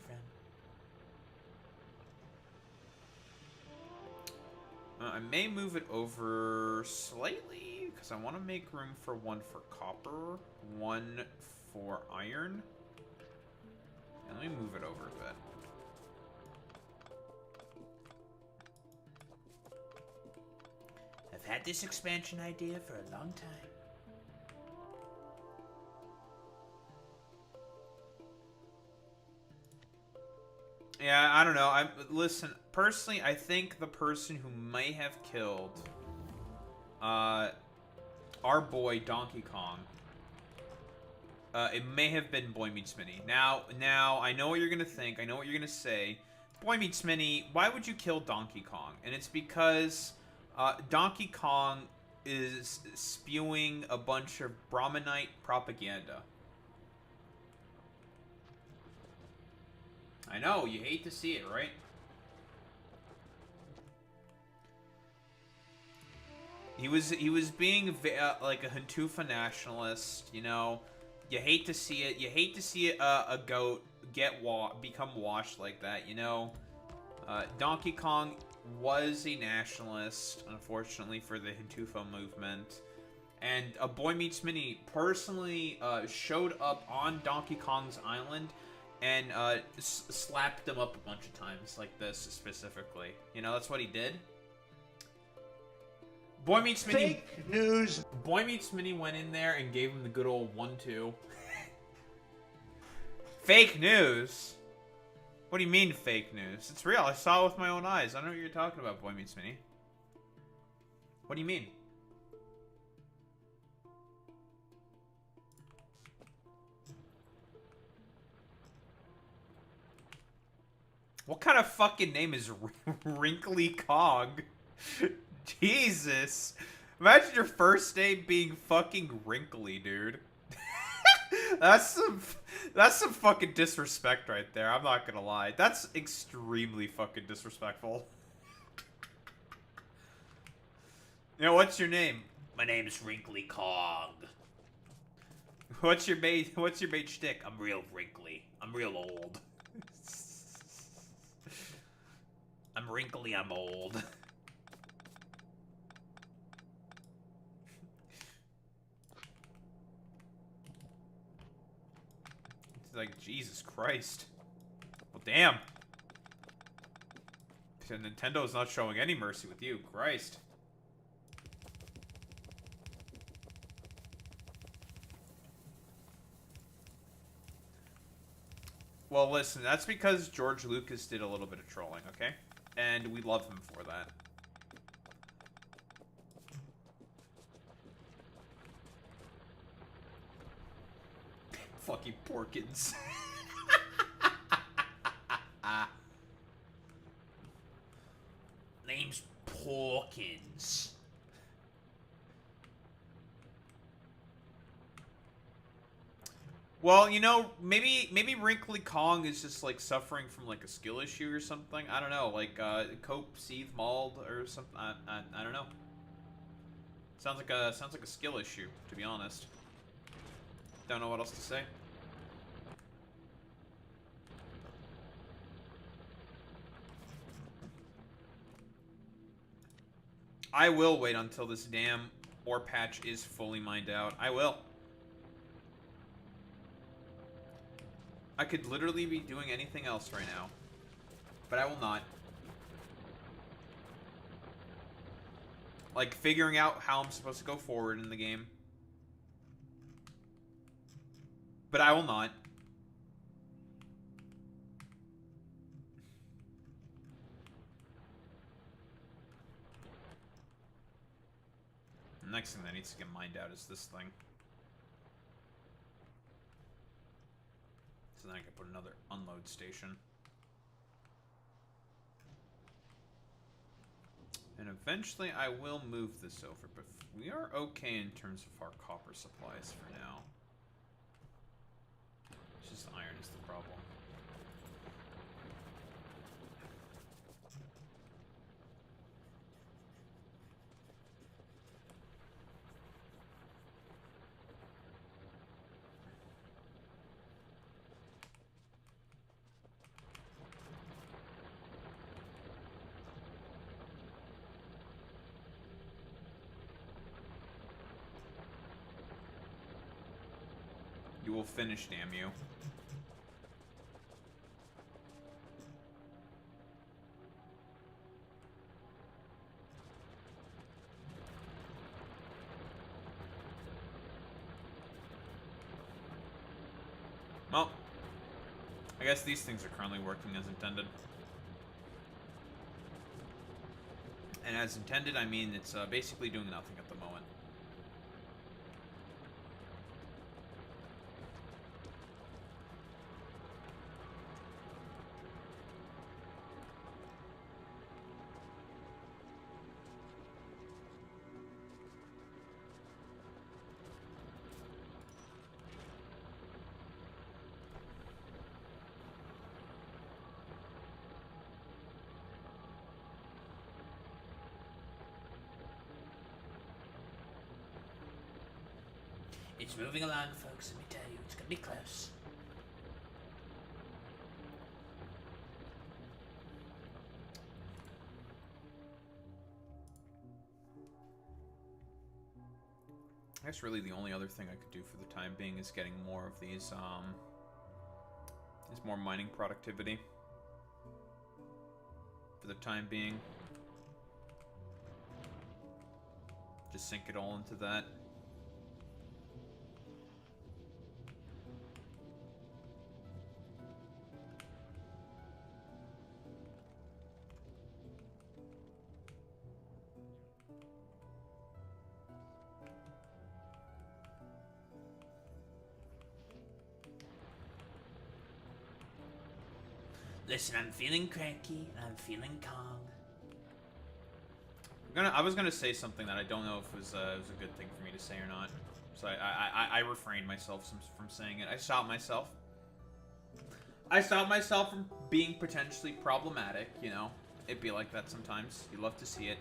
from. I may move it over slightly, because I want to make room for one for copper, one for iron. And let me move it over a bit. I've had this expansion idea for a long time. Yeah, I don't know. Listen, personally, I think the person who may have killed our boy Donkey Kong, it may have been Boy Meets Mini. Now, I know what you're gonna think. I know what you're gonna say. Boy Meets Mini, why would you kill Donkey Kong? And it's because Donkey Kong is spewing a bunch of Brahmanite propaganda. I know, you hate to see it, right? He was being like a Hintufa nationalist, you know. You hate to see it. You hate to see a goat become washed like that, you know. Donkey Kong was a nationalist, unfortunately, for the Hintufa movement. And Boy Meets Mini personally showed up on Donkey Kong's island and slapped him up a bunch of times, like this specifically. You know, that's what he did. Boy Meets Mini. Fake news. Boy Meets Mini went in there and gave him the good old 1-2. Fake news? What do you mean fake news? It's real. I saw it with my own eyes. I don't know what you're talking about, Boy Meets Mini. What do you mean? What kind of fucking name is Wrinkly Kong? Jesus. Imagine your first name being fucking Wrinkly, dude. That's some fucking disrespect right there. I'm not gonna lie. That's extremely fucking disrespectful. You know, what's your name? My name's Wrinkly Kong. What's your main shtick? I'm real wrinkly. I'm real old. I'm wrinkly, I'm old. It's like, Jesus Christ. Well, damn. Nintendo's not showing any mercy with you. Christ. Well, listen, that's because George Lucas did a little bit of trolling, okay? And we love him for that. Fucking Porkins. Name's Porkins. Well, you know, maybe Wrinkly Kong is just like suffering from like a skill issue or something. I don't know, like cope, seethe, mauled, or something. I don't know. Sounds like a skill issue, to be honest. Don't know what else to say. I will wait until this damn ore patch is fully mined out. I will. I could literally be doing anything else right now, but I will not. Like figuring out how I'm supposed to go forward in the game. But I will not. The next thing that needs to get mined out is this thing. could put another unload station. And eventually I will move this over, but we are okay in terms of our copper supplies for now. It's just iron is the problem. You will finish, damn you. Well, I guess these things are currently working as intended. And as intended, I mean it's basically doing nothing at the moment. It's moving along, folks, let me tell you. It's gonna be close. I guess really the only other thing I could do for the time being is getting more of these, is more mining productivity. For the time being. Just sink it all into that. Listen, I'm feeling cranky, and I'm feeling Kong. I was gonna say something that I don't know if it was a good thing for me to say or not, so I refrained myself from saying it. I stopped myself. I stopped myself from being potentially problematic. You know, it'd be like that sometimes. You love to see it.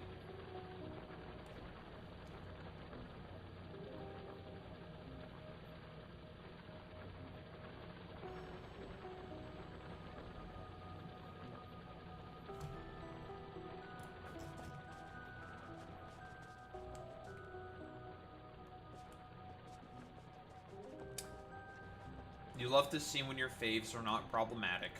You love to see when your faves are not problematic.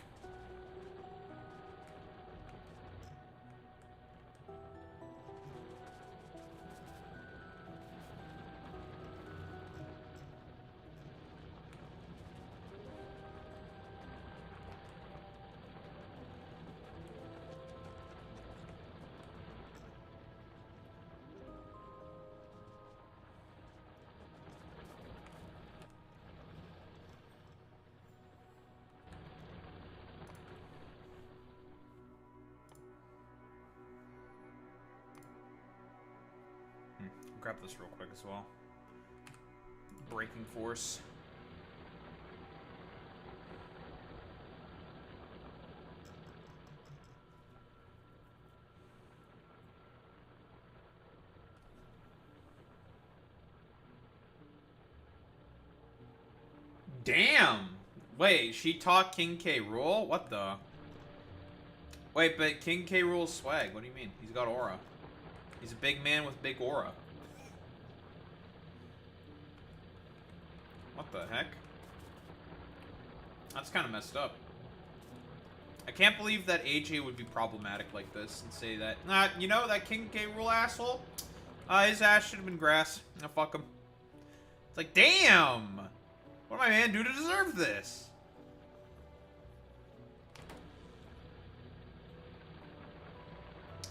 Grab this real quick as well. Braking force. Damn! Wait, she taught King K. Rool? What the? Wait, but King K. Rool's swag. What do you mean? He's got aura. He's a big man with big aura. What the heck? That's kind of messed up. I can't believe that AJ would be problematic like this and say that, nah, you know, that King K. Rool asshole? His ass should have been grass. Now fuck him. It's like, damn! What did my man do to deserve this?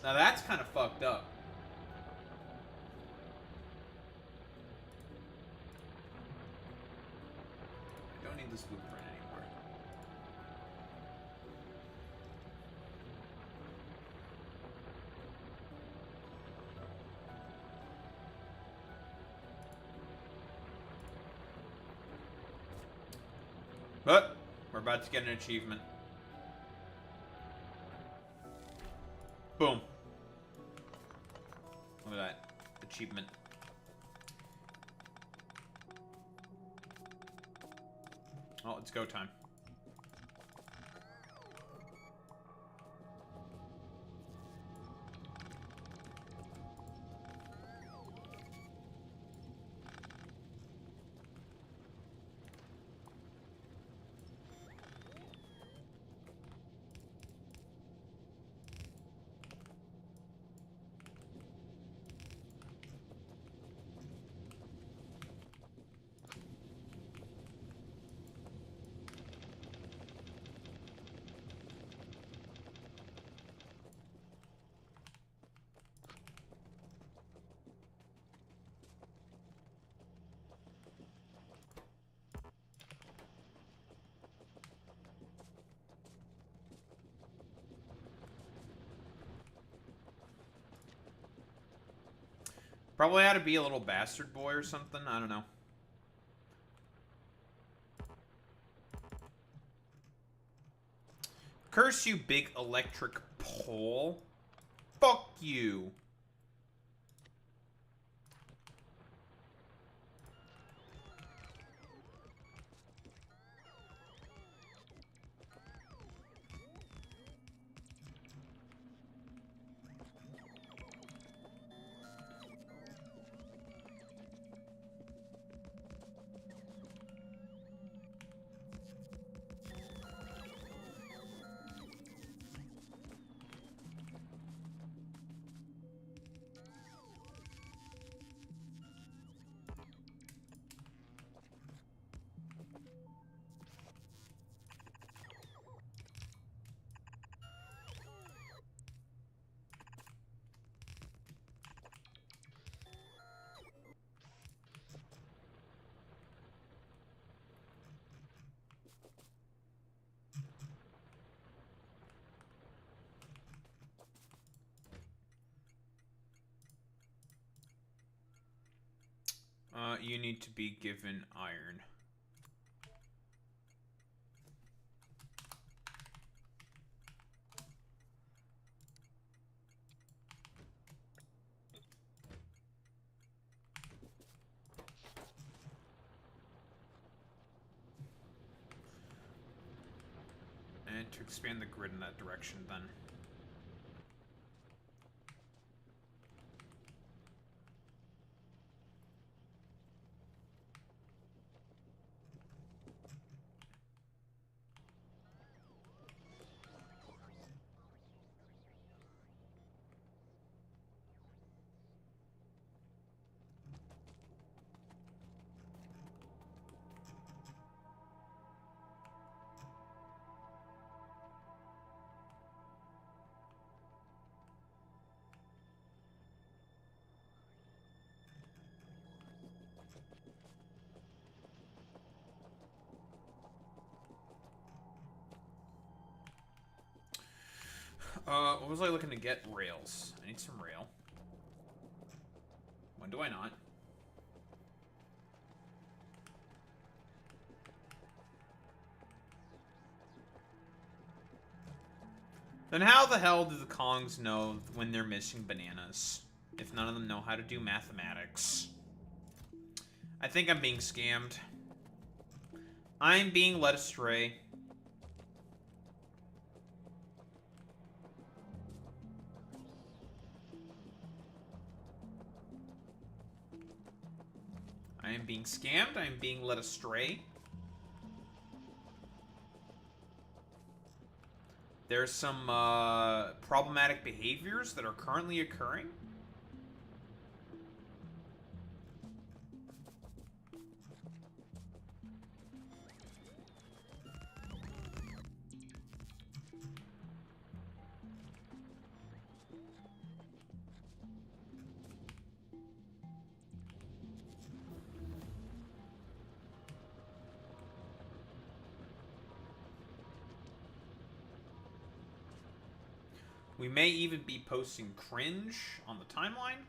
Now that's kind of fucked up. I don't need this blueprint anymore. We're about to get an achievement. Boom. Look at that. Achievement. Oh, it's go time. Probably had to be a little bastard boy or something. I don't know. Curse you, big electric pole. Fuck you. You need to be given iron. And to expand the grid in that direction, then. What was I looking to get? Rails. I need some rail. When do I not? Then how the hell do the Kongs know when they're missing bananas? If none of them know how to do mathematics. I think I'm being scammed. I'm being led astray. I am being scammed. I am being led astray. There's some problematic behaviors that are currently occurring. We may even be posting cringe on the timeline.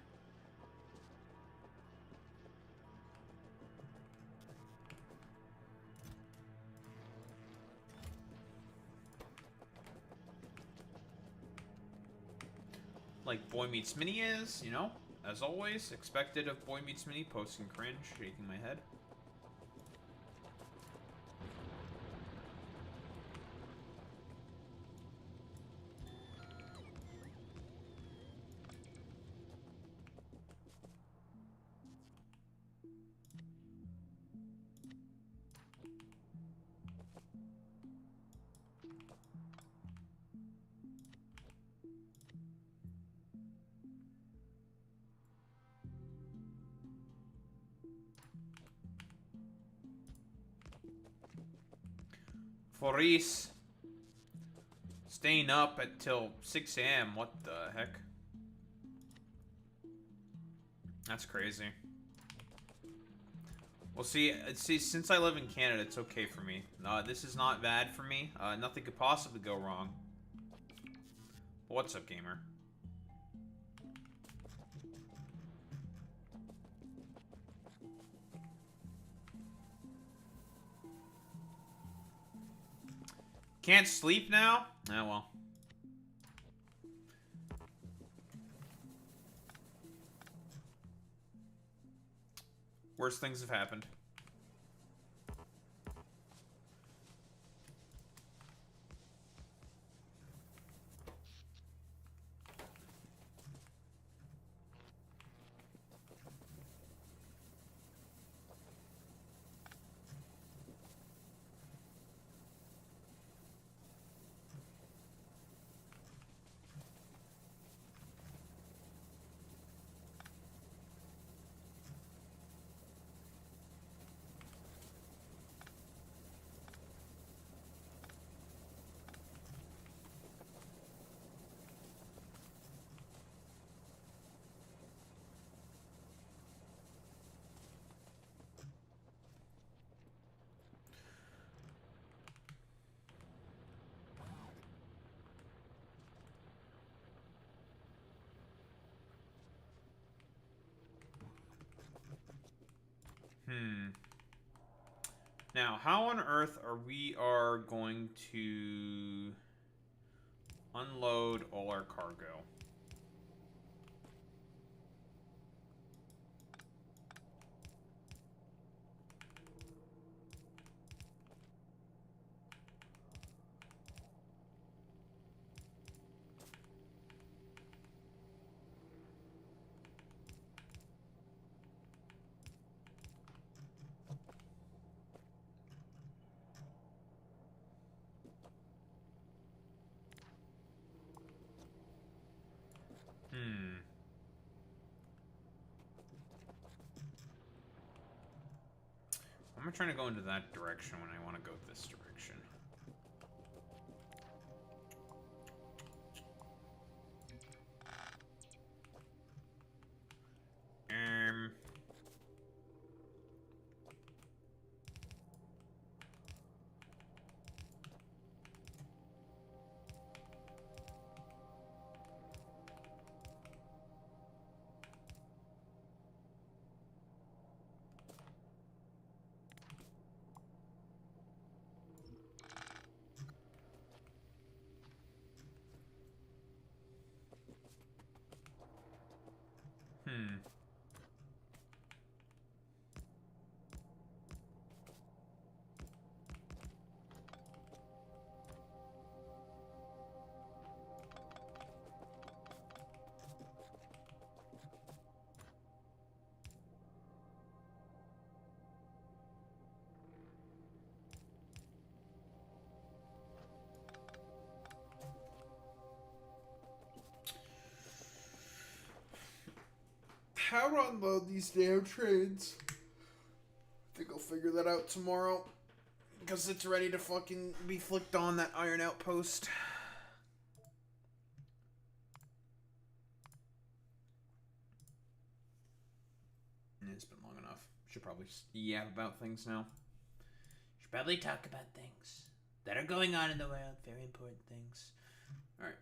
like Boy Meets Mini is, you know, as always, expected of Boy Meets Mini, posting cringe, shaking my head. Foris. Staying up until 6 a.m. What the heck? That's crazy. Well, see, since I live in Canada, it's okay for me. This is not bad for me. Nothing could possibly go wrong. But what's up, gamer? Can't sleep now? Oh, well. Worse things have happened. Now, how on earth are we going to unload all our cargo? I'm trying to go into that direction when I want to go this direction. How to unload these damn trains? I think I'll figure that out tomorrow. Because it's ready to fucking be flicked on that iron outpost. It's been long enough. Should probably yap about things now. Should probably talk about things that are going on in the world. Very important things. Alright.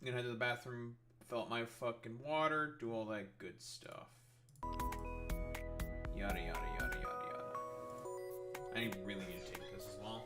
I'm gonna head to the bathroom, fill up my fucking water, do all that good stuff. Yada yada yada yada yada. I really need to take this as well.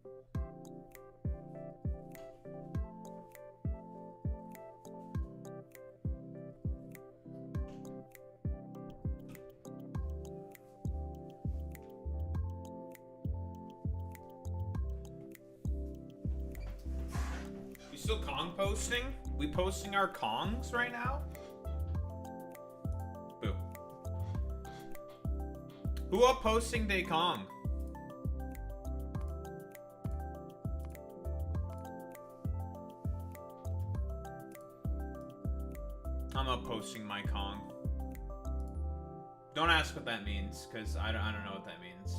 You still Kong posting? We posting our Kongs right now? Boo. Who up posting they Kong? I'm up posting my Kong. Don't ask what that means, because I don't know what that means.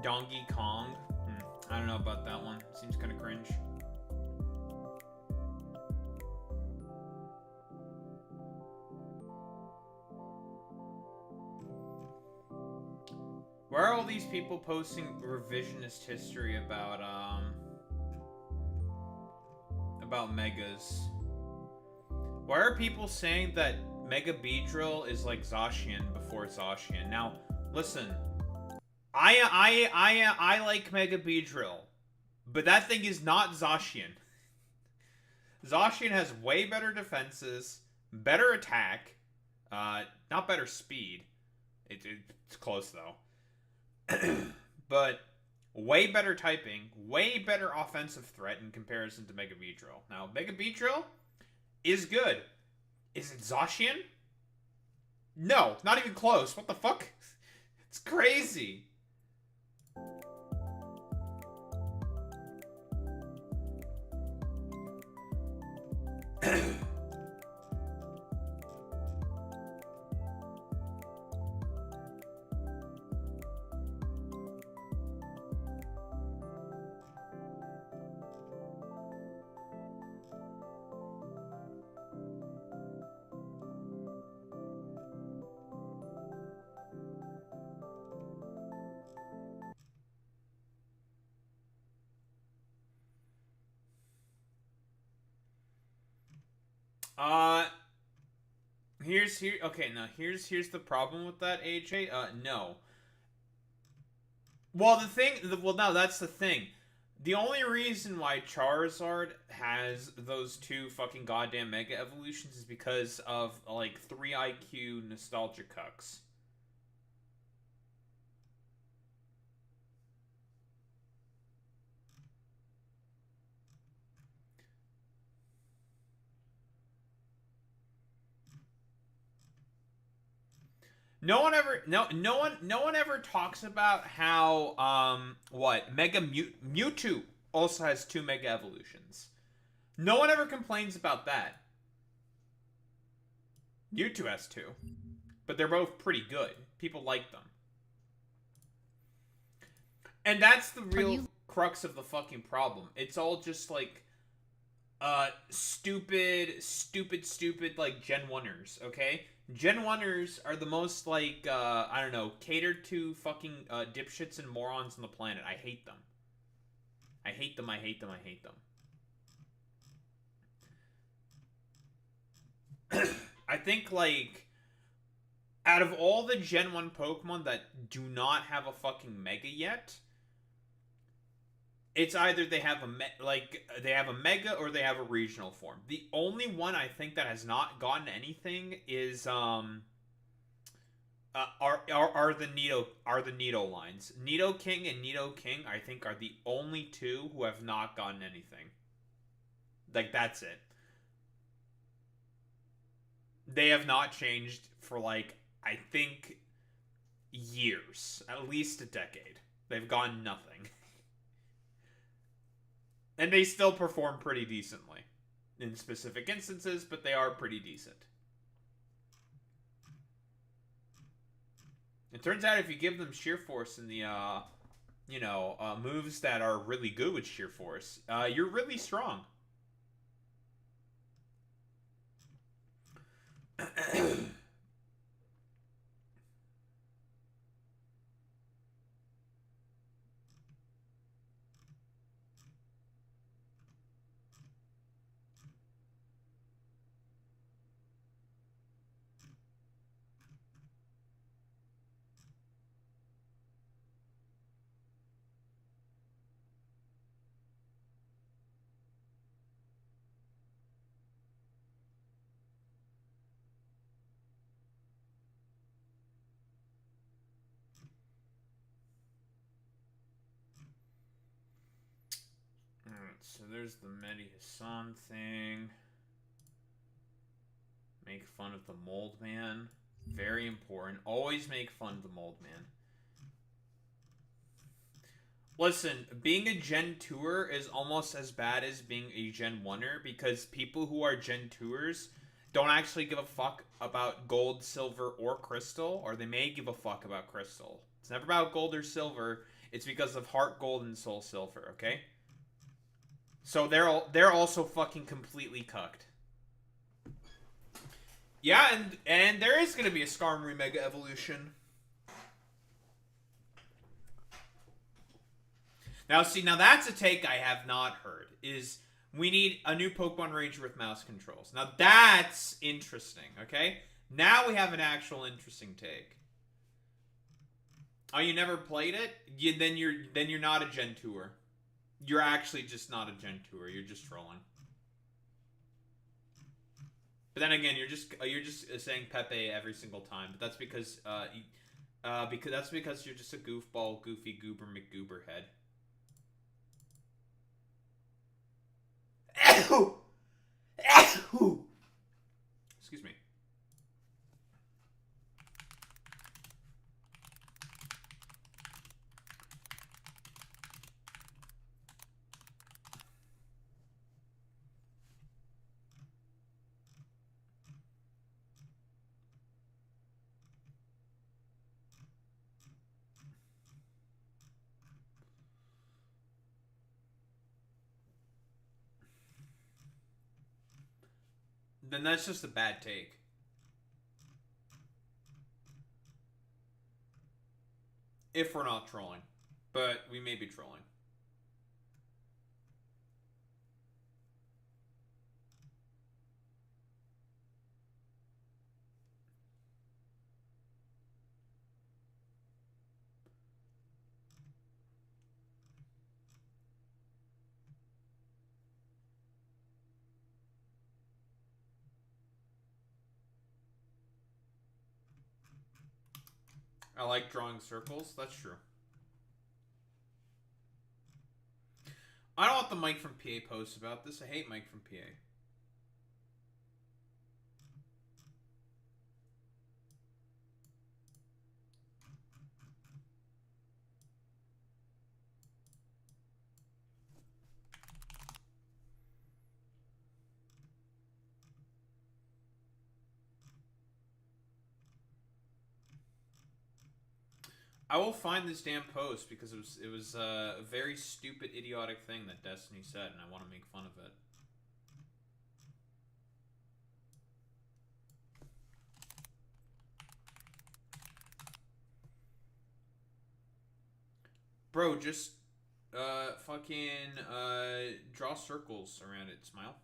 Donkey Kong? I don't know about that one. Seems kind of cringe. Where are all these people posting revisionist history about megas? Why are people saying that Mega Beedrill is like Zacian before Zacian? Now, listen. I like Mega Beedrill, but that thing is not Zacian. Zacian has way better defenses, better attack, not better speed. It's close though. But way better typing, way better offensive threat in comparison to Mega Beedrill. Now, Mega Beedrill is good. Is it Zacian? No, not even close. What the fuck? It's crazy. Here's the problem with that, AJ. No. Well, no, that's the thing. The only reason why Charizard has those two fucking goddamn Mega Evolutions is because of, like, 3 IQ nostalgia cucks. No one ever talks about how Mewtwo also has 2 Mega Evolutions. No one ever complains about that. Mewtwo has 2, but they're both pretty good. People like them. And that's the real crux of the fucking problem. It's all just like stupid like Gen 1ers, okay? Gen 1ers are the most, like, I don't know, catered to fucking dipshits and morons on the planet. I hate them. I hate them. I think, like, out of all the Gen 1 Pokemon that do not have a fucking Mega yet, it's either they have a Mega or they have a regional form. The only one I think that has not gotten anything is are the Nido lines. Nidoking and Nidoking, I think, are the only 2 who have not gotten anything. Like, that's it. They have not changed for, like, I think years, at least a decade. They've gotten nothing. And they still perform pretty decently in specific instances, but they are pretty decent. It turns out if you give them Sheer Force and the, moves that are really good with Sheer Force, you're really strong. so there's the Mehdi Hasan thing. Make fun of the mold man. Very important. Always make fun of the mold man. Listen, being a Gen 2er is almost as bad as being a Gen 1er because people who are Gen 2ers don't actually give a fuck about gold, silver, or crystal, or they may give a fuck about crystal. It's never about gold or silver. It's because of heart gold and soul silver, okay? So they're also fucking completely cucked. Yeah, and there is going to be a Skarmory Mega Evolution. Now, see, now that's a take I have not heard, is we need a new Pokemon Ranger with mouse controls. Now, that's interesting, okay? Now we have an actual interesting take. Oh, you never played it? Then you're not a Gen 2er. You're actually just not a Gen 2er. You're just trolling. But then again, you're just saying Pepe every single time. But that's because you're just a goofball, goofy goober McGoober head. Excuse me. Then that's just a bad take. If we're not trolling. But we may be trolling. I like drawing circles. That's true. I don't want the Mike from PA post about this. I hate Mike from PA. I will find this damn post because it was a very stupid, idiotic thing that Destiny said, and I want to make fun of it. Bro, just fucking draw circles around it. Smile.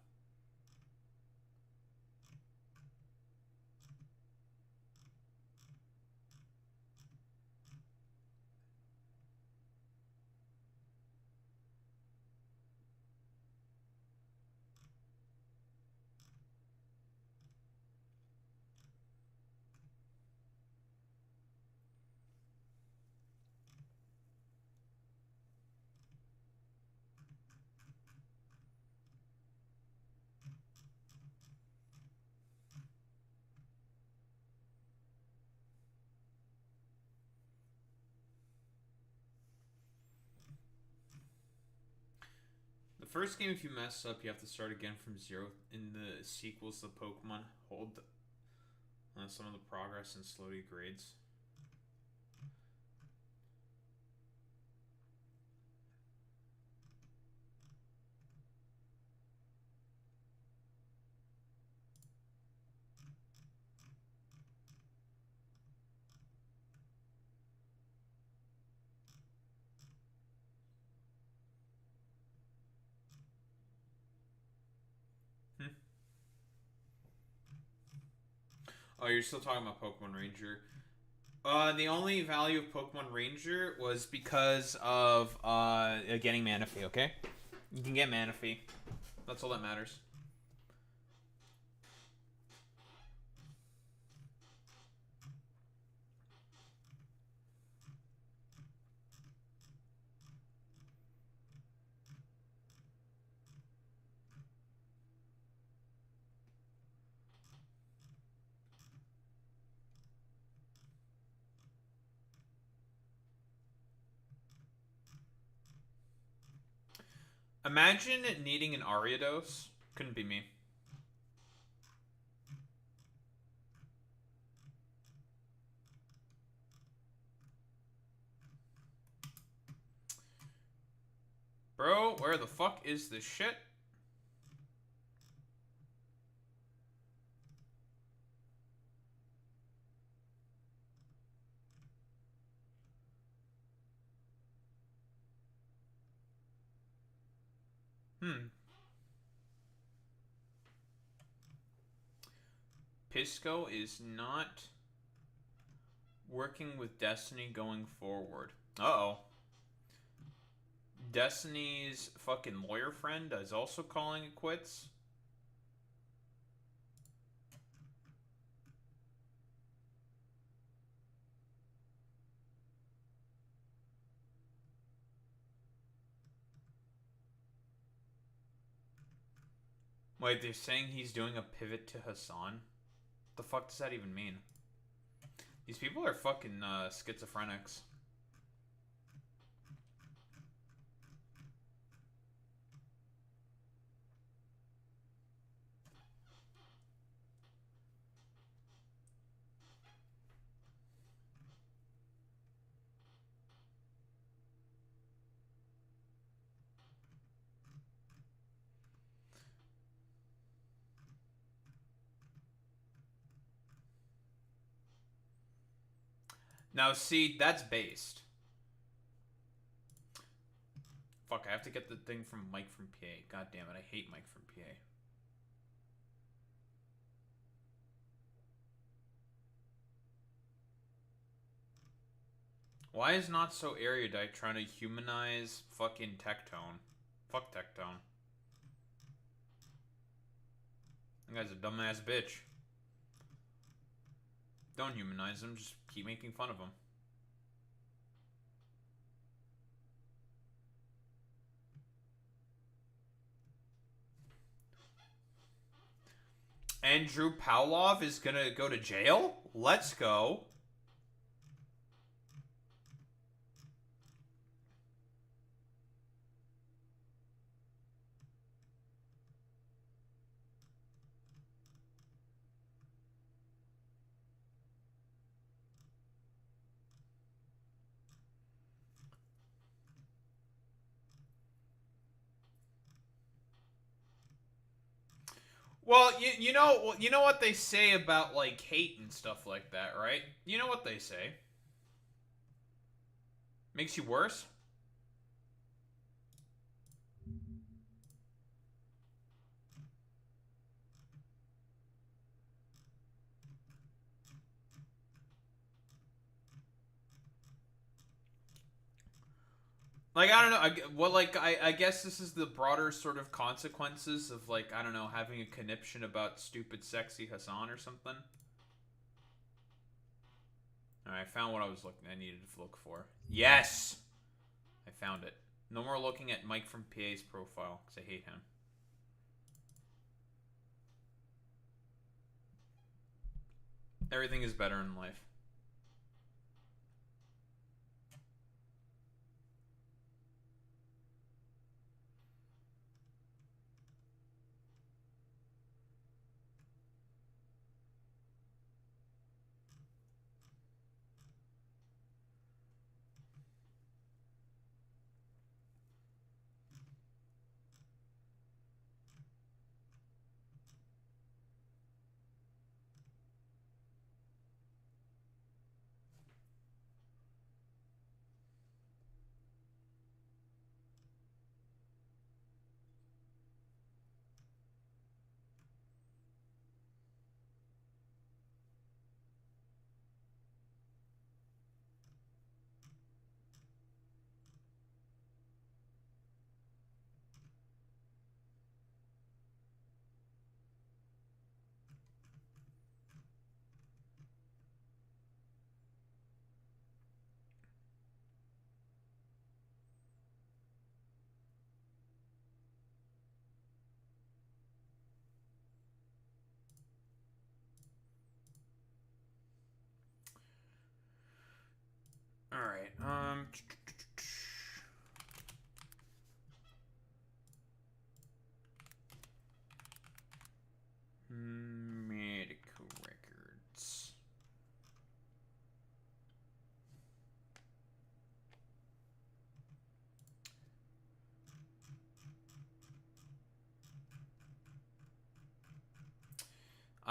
The first game, if you mess up, you have to start again from zero. In the sequels, the Pokemon hold some of the progress and slow degrades. Oh, you're still talking about Pokemon Ranger. The only value of Pokemon Ranger was because of getting Manaphy, okay? You can get Manaphy. That's all that matters. Imagine needing an Aria dose. Couldn't be me. Bro, where the fuck is this shit? Pisco is not working with Destiny going forward. Uh-oh. Destiny's fucking lawyer friend is also calling it quits. Wait, they're saying he's doing a pivot to Hasan? The fuck does that even mean? These people are fucking schizophrenics. Now, see, that's based. Fuck, I have to get the thing from Mike from PA. God damn it, I hate Mike from PA. Why is Not So Erudite trying to humanize fucking Tectone? Fuck Tectone. That guy's a dumbass bitch. Don't humanize him, just keep making fun of him. Andrew Pavlov is gonna go to jail? Let's go. Well, you know what they say about like hate and stuff like that, right? You know what they say. Makes you worse. Like, I don't know. I guess this is the broader sort of consequences of, like, I don't know, having a conniption about stupid, sexy Hasan or something. Alright, I found what I needed to look for. Yes! I found it. No more looking at Mike from PA's profile, because I hate him. Everything is better in life.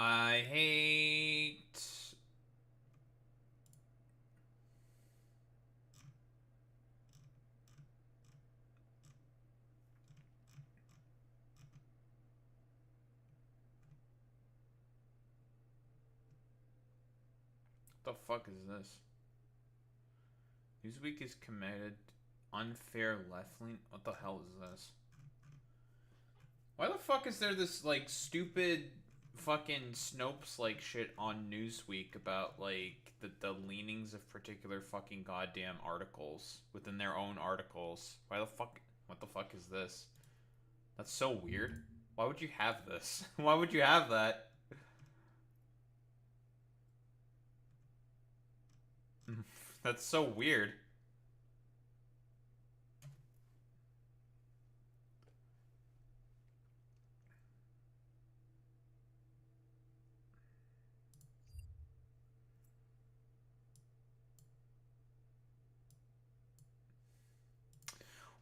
I hate... What the fuck is this? Newsweek is committed unfair left lean. What the hell is this? Why the fuck is there this like stupid fucking Snopes like shit on Newsweek about like the leanings of particular fucking goddamn articles within their own articles? Why the fuck? What the fuck is this? That's so weird. Why would you have this? Why would you have that? That's so weird.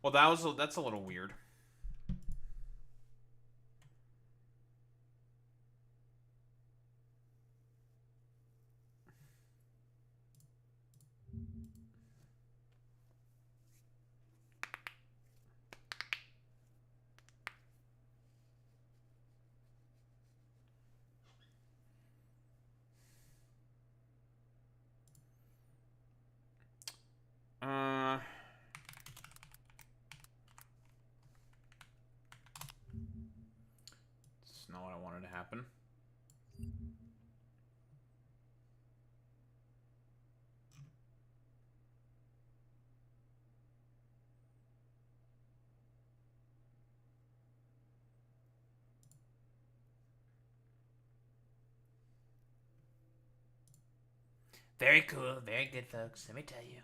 Well, that's a little weird. It's not what I wanted to happen. Very cool, very good, folks. Let me tell you.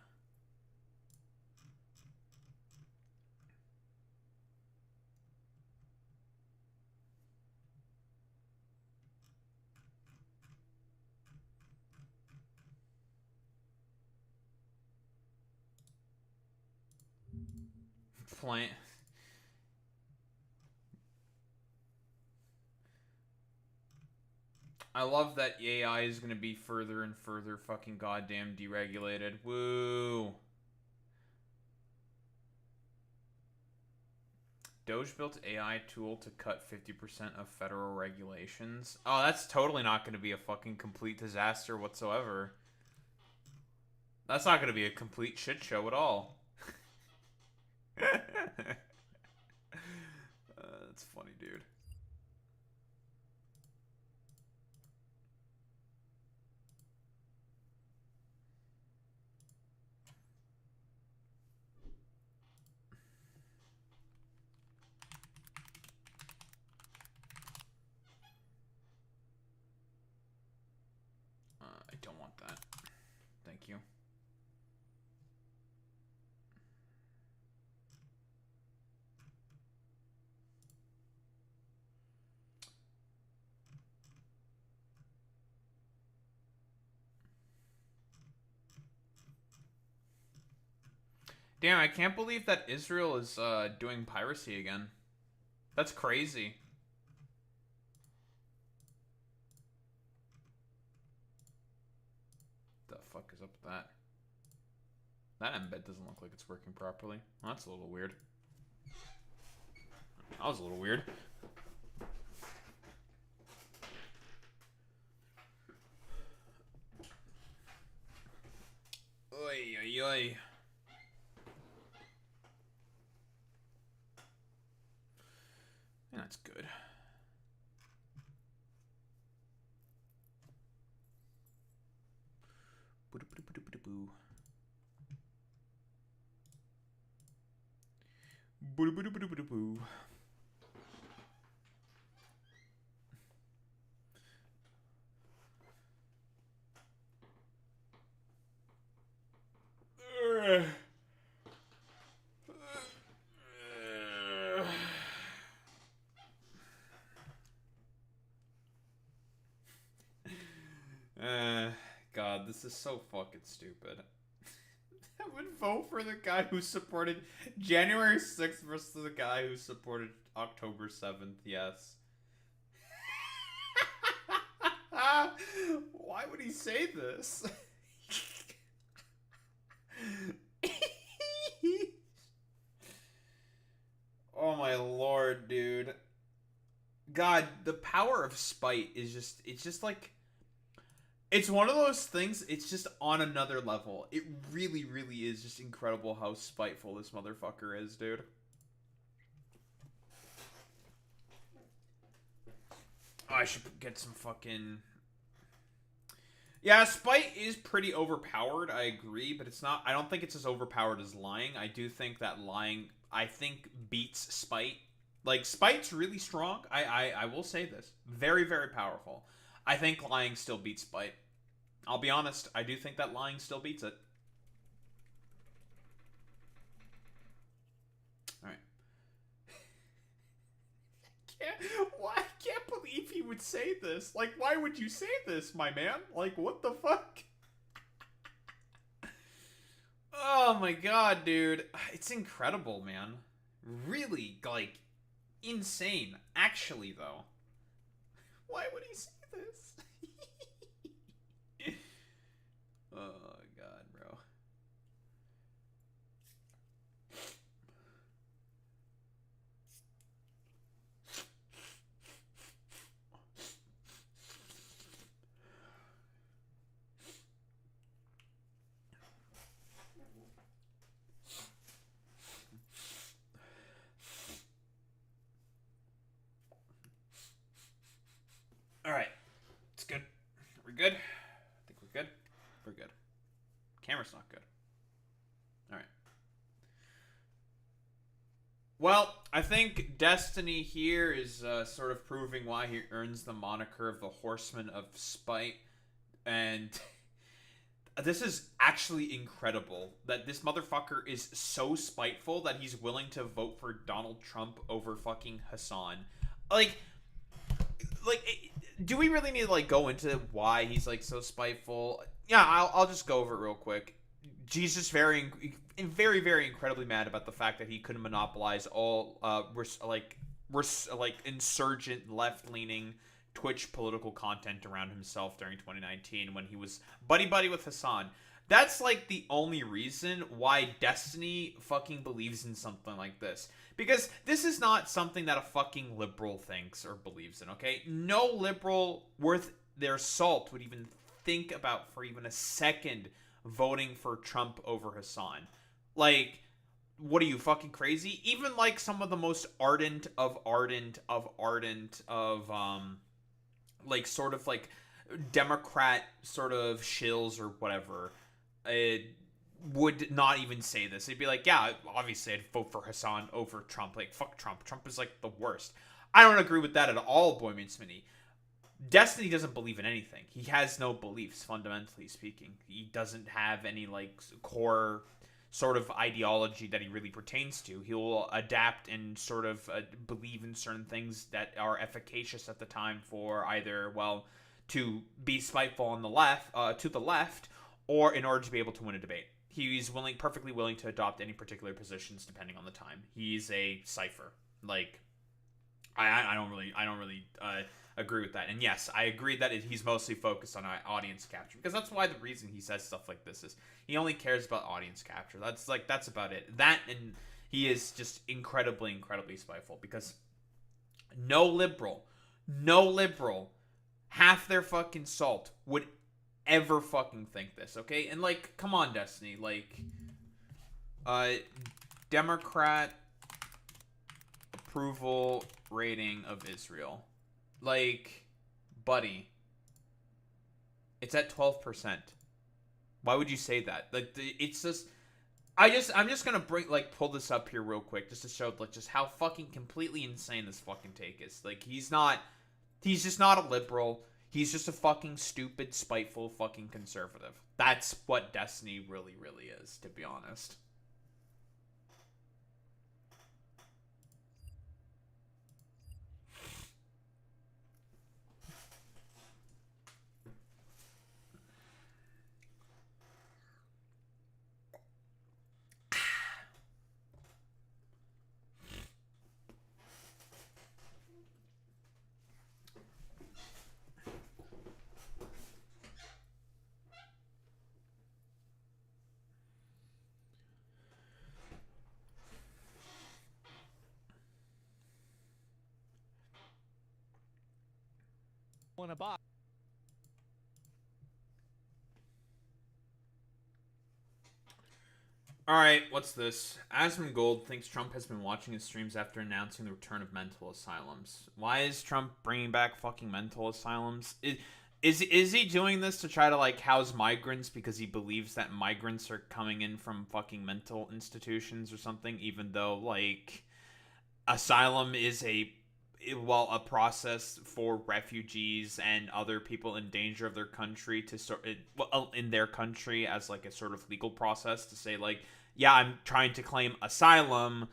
Plant. I love that AI is going to be further and further fucking goddamn deregulated. Woo. Doge built AI tool to cut 50% of federal regulations. Oh, that's totally not going to be a fucking complete disaster whatsoever. That's not going to be a complete shit show at all. That's funny, dude. I don't want that. Thank you. Damn, I can't believe that Israel is doing piracy again. That's crazy. The fuck is up with that? That embed doesn't look like it's working properly. Well, that's a little weird. That was a little weird. Oy, oy, oy. Yeah, that's good. Boo. Boo. God, this is so fucking stupid. I would vote for the guy who supported January 6th versus the guy who supported October 7th, yes. Why would he say this? Oh my lord, dude. God, the power of spite is it's just like, it's one of those things, it's just on another level. It really, really is just incredible how spiteful this motherfucker is, dude. Oh, I should get some fucking... Yeah, spite is pretty overpowered, I agree, but it's not... I don't think it's as overpowered as lying. I do think that lying, I think, beats spite. Like, spite's really strong. I will say this. Very, very powerful. I think lying still beats spite. I'll be honest, I do think that lying still beats it. Alright. I can't believe he would say this. Like, why would you say this, my man? Like, what the fuck? Oh my god, dude. It's incredible, man. Really, like, insane. Actually, though. Why would he say this? Oh god, bro. Alright. It's good. We're good? I think we're good. We're good. Camera's not good. Alright. Well, I think Destiny here is sort of proving why he earns the moniker of the Horseman of Spite. And this is actually incredible that this motherfucker is so spiteful that he's willing to vote for Donald Trump over fucking Hasan. Like, do we really need to, like, go into why he's, like, so spiteful? Yeah, I'll just go over it real quick. He's just very, very incredibly mad about the fact that he couldn't monopolize all, insurgent, left-leaning Twitch political content around himself during 2019 when he was buddy-buddy with Hasan. That's, like, the only reason why Destiny fucking believes in something like this. Because this is not something that a fucking liberal thinks or believes in, okay? No liberal worth their salt would even think about for even a second voting for Trump over Hasan. Like, what are you, fucking crazy? Even, like, some of the most ardent of, like, sort of, like, Democrat sort of shills or whatever, would not even say this. They'd be like, yeah, obviously I'd vote for Hasan over Trump. Like, fuck Trump. Trump is, like, the worst. I don't agree with that at all, Boy Meets Mini. Destiny doesn't believe in anything. He has no beliefs, fundamentally speaking. He doesn't have any, like, core sort of ideology that he really pertains to. He'll adapt and sort of believe in certain things that are efficacious at the time for either, well, to be spiteful on the left, to the left, or in order to be able to win a debate. He's perfectly willing to adopt any particular positions depending on the time. He's a cipher. Like, I don't really agree with that. And yes, I agree that he's mostly focused on audience capture, because that's why the reason he says stuff like this is he only cares about audience capture. That's about it. That, and he is just incredibly spiteful, because no liberal, half their fucking salt would ever fucking think this, okay? And, like, come on, Destiny, like, Democrat approval rating of Israel. Like, buddy, it's at 12%. Why would you say that? Like, it's just, I'm just gonna pull this up here real quick just to show, like, just how fucking completely insane this fucking take is. Like, he's just not a liberal. He's just a fucking stupid, spiteful fucking conservative. That's what Destiny really is, to be honest. in a box. Alright, what's this? Asmongold thinks Trump has been watching his streams after announcing the return of mental asylums. Why is Trump bringing back fucking mental asylums? Is he doing this to try to, like, house migrants because he believes that migrants are coming in from fucking mental institutions or something, even though, like, asylum is a process for refugees and other people in danger of their country to in their country as like a sort of legal process to say like, yeah, I'm trying to claim asylum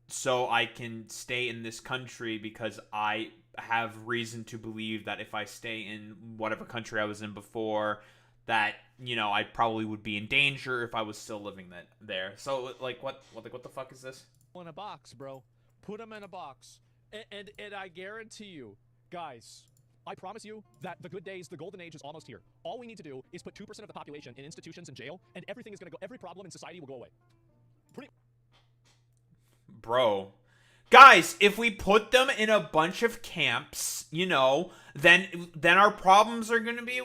so I can stay in this country because I have reason to believe that if I stay in whatever country I was in before, that, you know, I probably would be in danger if I was still living there. So like what the fuck is this? In a box, bro. Put them in a box. And I guarantee you, guys, I promise you that the good days, the golden age is almost here. All we need to do is put 2% of the population in institutions and jail, and everything is going to go, every problem in society will go away. Bro. Guys, if we put them in a bunch of camps, you know, then our problems are gonna be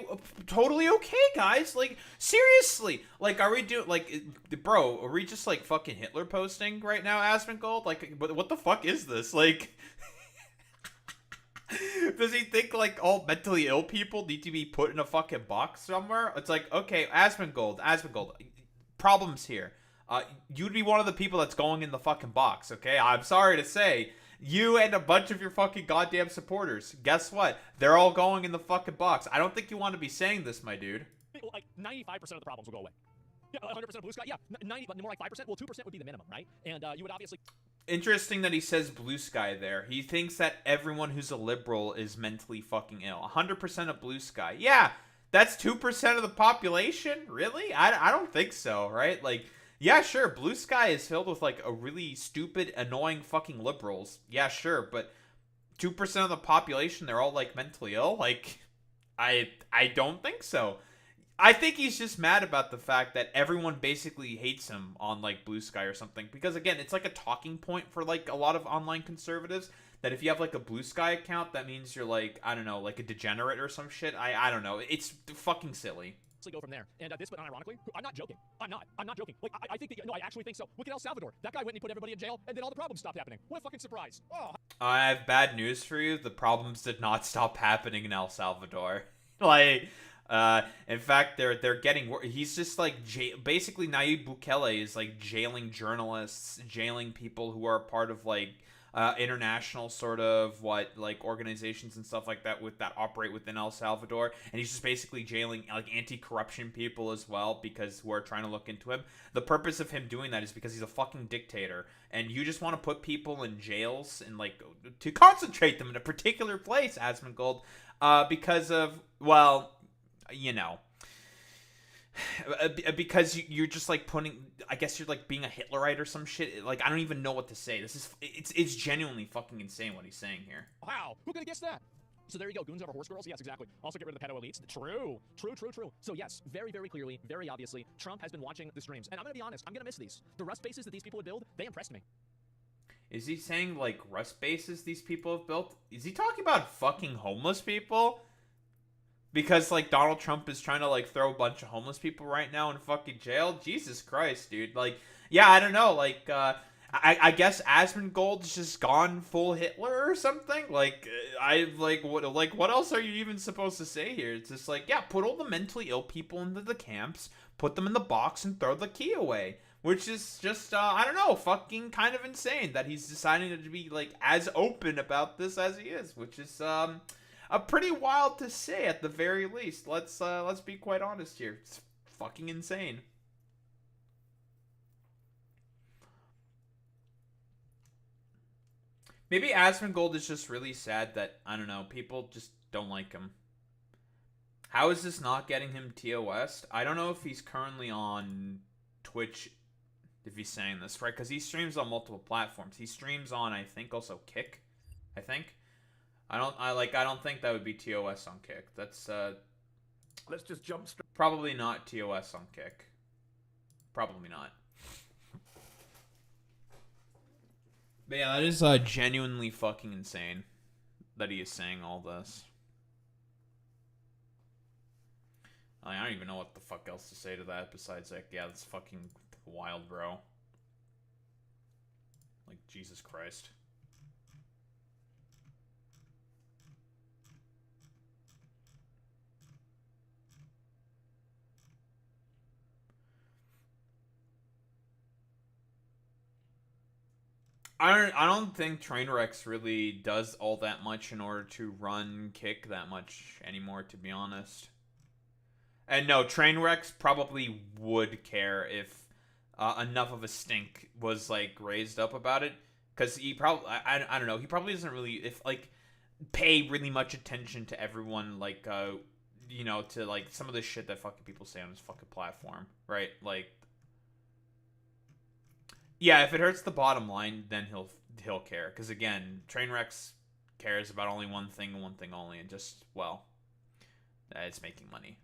totally okay, guys. Like, seriously. Like, are we doing, like, bro, are we just, like, fucking Hitler posting right now, Asmongold? Like, what the fuck is this? Like, does he think, like, all mentally ill people need to be put in a fucking box somewhere? It's like, okay, Asmongold, problems here. You'd be one of the people that's going in the fucking box, okay? I'm sorry to say. You and a bunch of your fucking goddamn supporters. Guess what? They're all going in the fucking box. I don't think you want to be saying this, my dude. Like, 95% of the problems will go away. Yeah, 100% of blue sky. Yeah, 90, but more like 5%. Well, 2% would be the minimum, right? And you would obviously... Interesting that he says blue sky there. He thinks that everyone who's a liberal is mentally fucking ill. 100% of blue sky. Yeah, that's 2% of the population? Really? I don't think so, right? Like... Yeah, sure, blue sky is filled with, like, a really stupid, annoying fucking liberals. Yeah, sure, but 2% of the population, they're all, like, mentally ill? Like, I don't think so. I think he's just mad about the fact that everyone basically hates him on, like, blue sky or something. Because, again, it's, like, a talking point for, like, a lot of online conservatives. That if you have, like, a blue sky account, that means you're, like, I don't know, like a degenerate or some shit. I don't know. It's fucking silly. Go from there. And this, but unironically, I'm not joking. I'm not joking. Like, I think that, no, I actually think so. Look at El Salvador. That guy went and he put everybody in jail, and then all the problems stopped happening. What a fucking surprise. Oh. I have bad news for you. The problems did not stop happening in El Salvador. Like, in fact, they're getting worse. He's just, like, basically Nayib Bukele is, like, jailing journalists, jailing people who are part of, like, international sort of organizations and stuff like that that operate within El Salvador, and he's just basically jailing like anti-corruption people as well because who are trying to look into him. The purpose of him doing that is because he's a fucking dictator, and you just want to put people in jails and like to concentrate them in a particular place, Asmongold, because of, well, you know. Because you're just like putting, I guess you're like being a Hitlerite or some shit. Like, I don't even know what to say. It's genuinely fucking insane what he's saying here. Wow, who could have guessed that? So there you go, goons over horse girls. Yes, exactly. Also get rid of the pedo elites. True. So yes, very, very clearly, very obviously, Trump has been watching the streams. And I'm gonna be honest, I'm gonna miss these. The Rust bases that these people would build, they impressed me. Is he saying like Rust bases these people have built? Is he talking about fucking homeless people? Because, like, Donald Trump is trying to, like, throw a bunch of homeless people right now in fucking jail? Jesus Christ, dude. Like, yeah, I don't know. Like, I guess Asmongold's just gone full Hitler or something? Like, what else are you even supposed to say here? It's just like, yeah, put all the mentally ill people into the camps, put them in the box, and throw the key away. Which is just, I don't know, fucking kind of insane that he's deciding to be, like, as open about this as he is. Which is, pretty wild to say at the very least. Let's be quite honest here. It's fucking insane. Maybe Asmongold is just really sad that, I don't know, people just don't like him. How is this not getting him TOS? I don't know if he's currently on Twitch, if he's saying this, right? Because he streams on multiple platforms. He streams on, I think, also Kick, I think. I don't think that would be TOS on Kick. That's, Let's just jump straight. Probably not TOS on Kick. Probably not. But yeah, that is, genuinely fucking insane that he is saying all this. I don't even know what the fuck else to say to that besides like, yeah, that's fucking wild, bro. Like, Jesus Christ. I don't think Trainwrecks really does all that much in order to run Kick that much anymore, to be honest. And no, Trainwrecks probably would care if enough of a stink was like raised up about it, because he probably I don't know, he probably doesn't really if like pay really much attention to everyone, like you know, to like some of the shit that fucking people say on his fucking platform, right? Like, yeah, if it hurts the bottom line, then he'll care. Because again, Trainwrecks cares about only one thing and one thing only, and just, well, it's making money.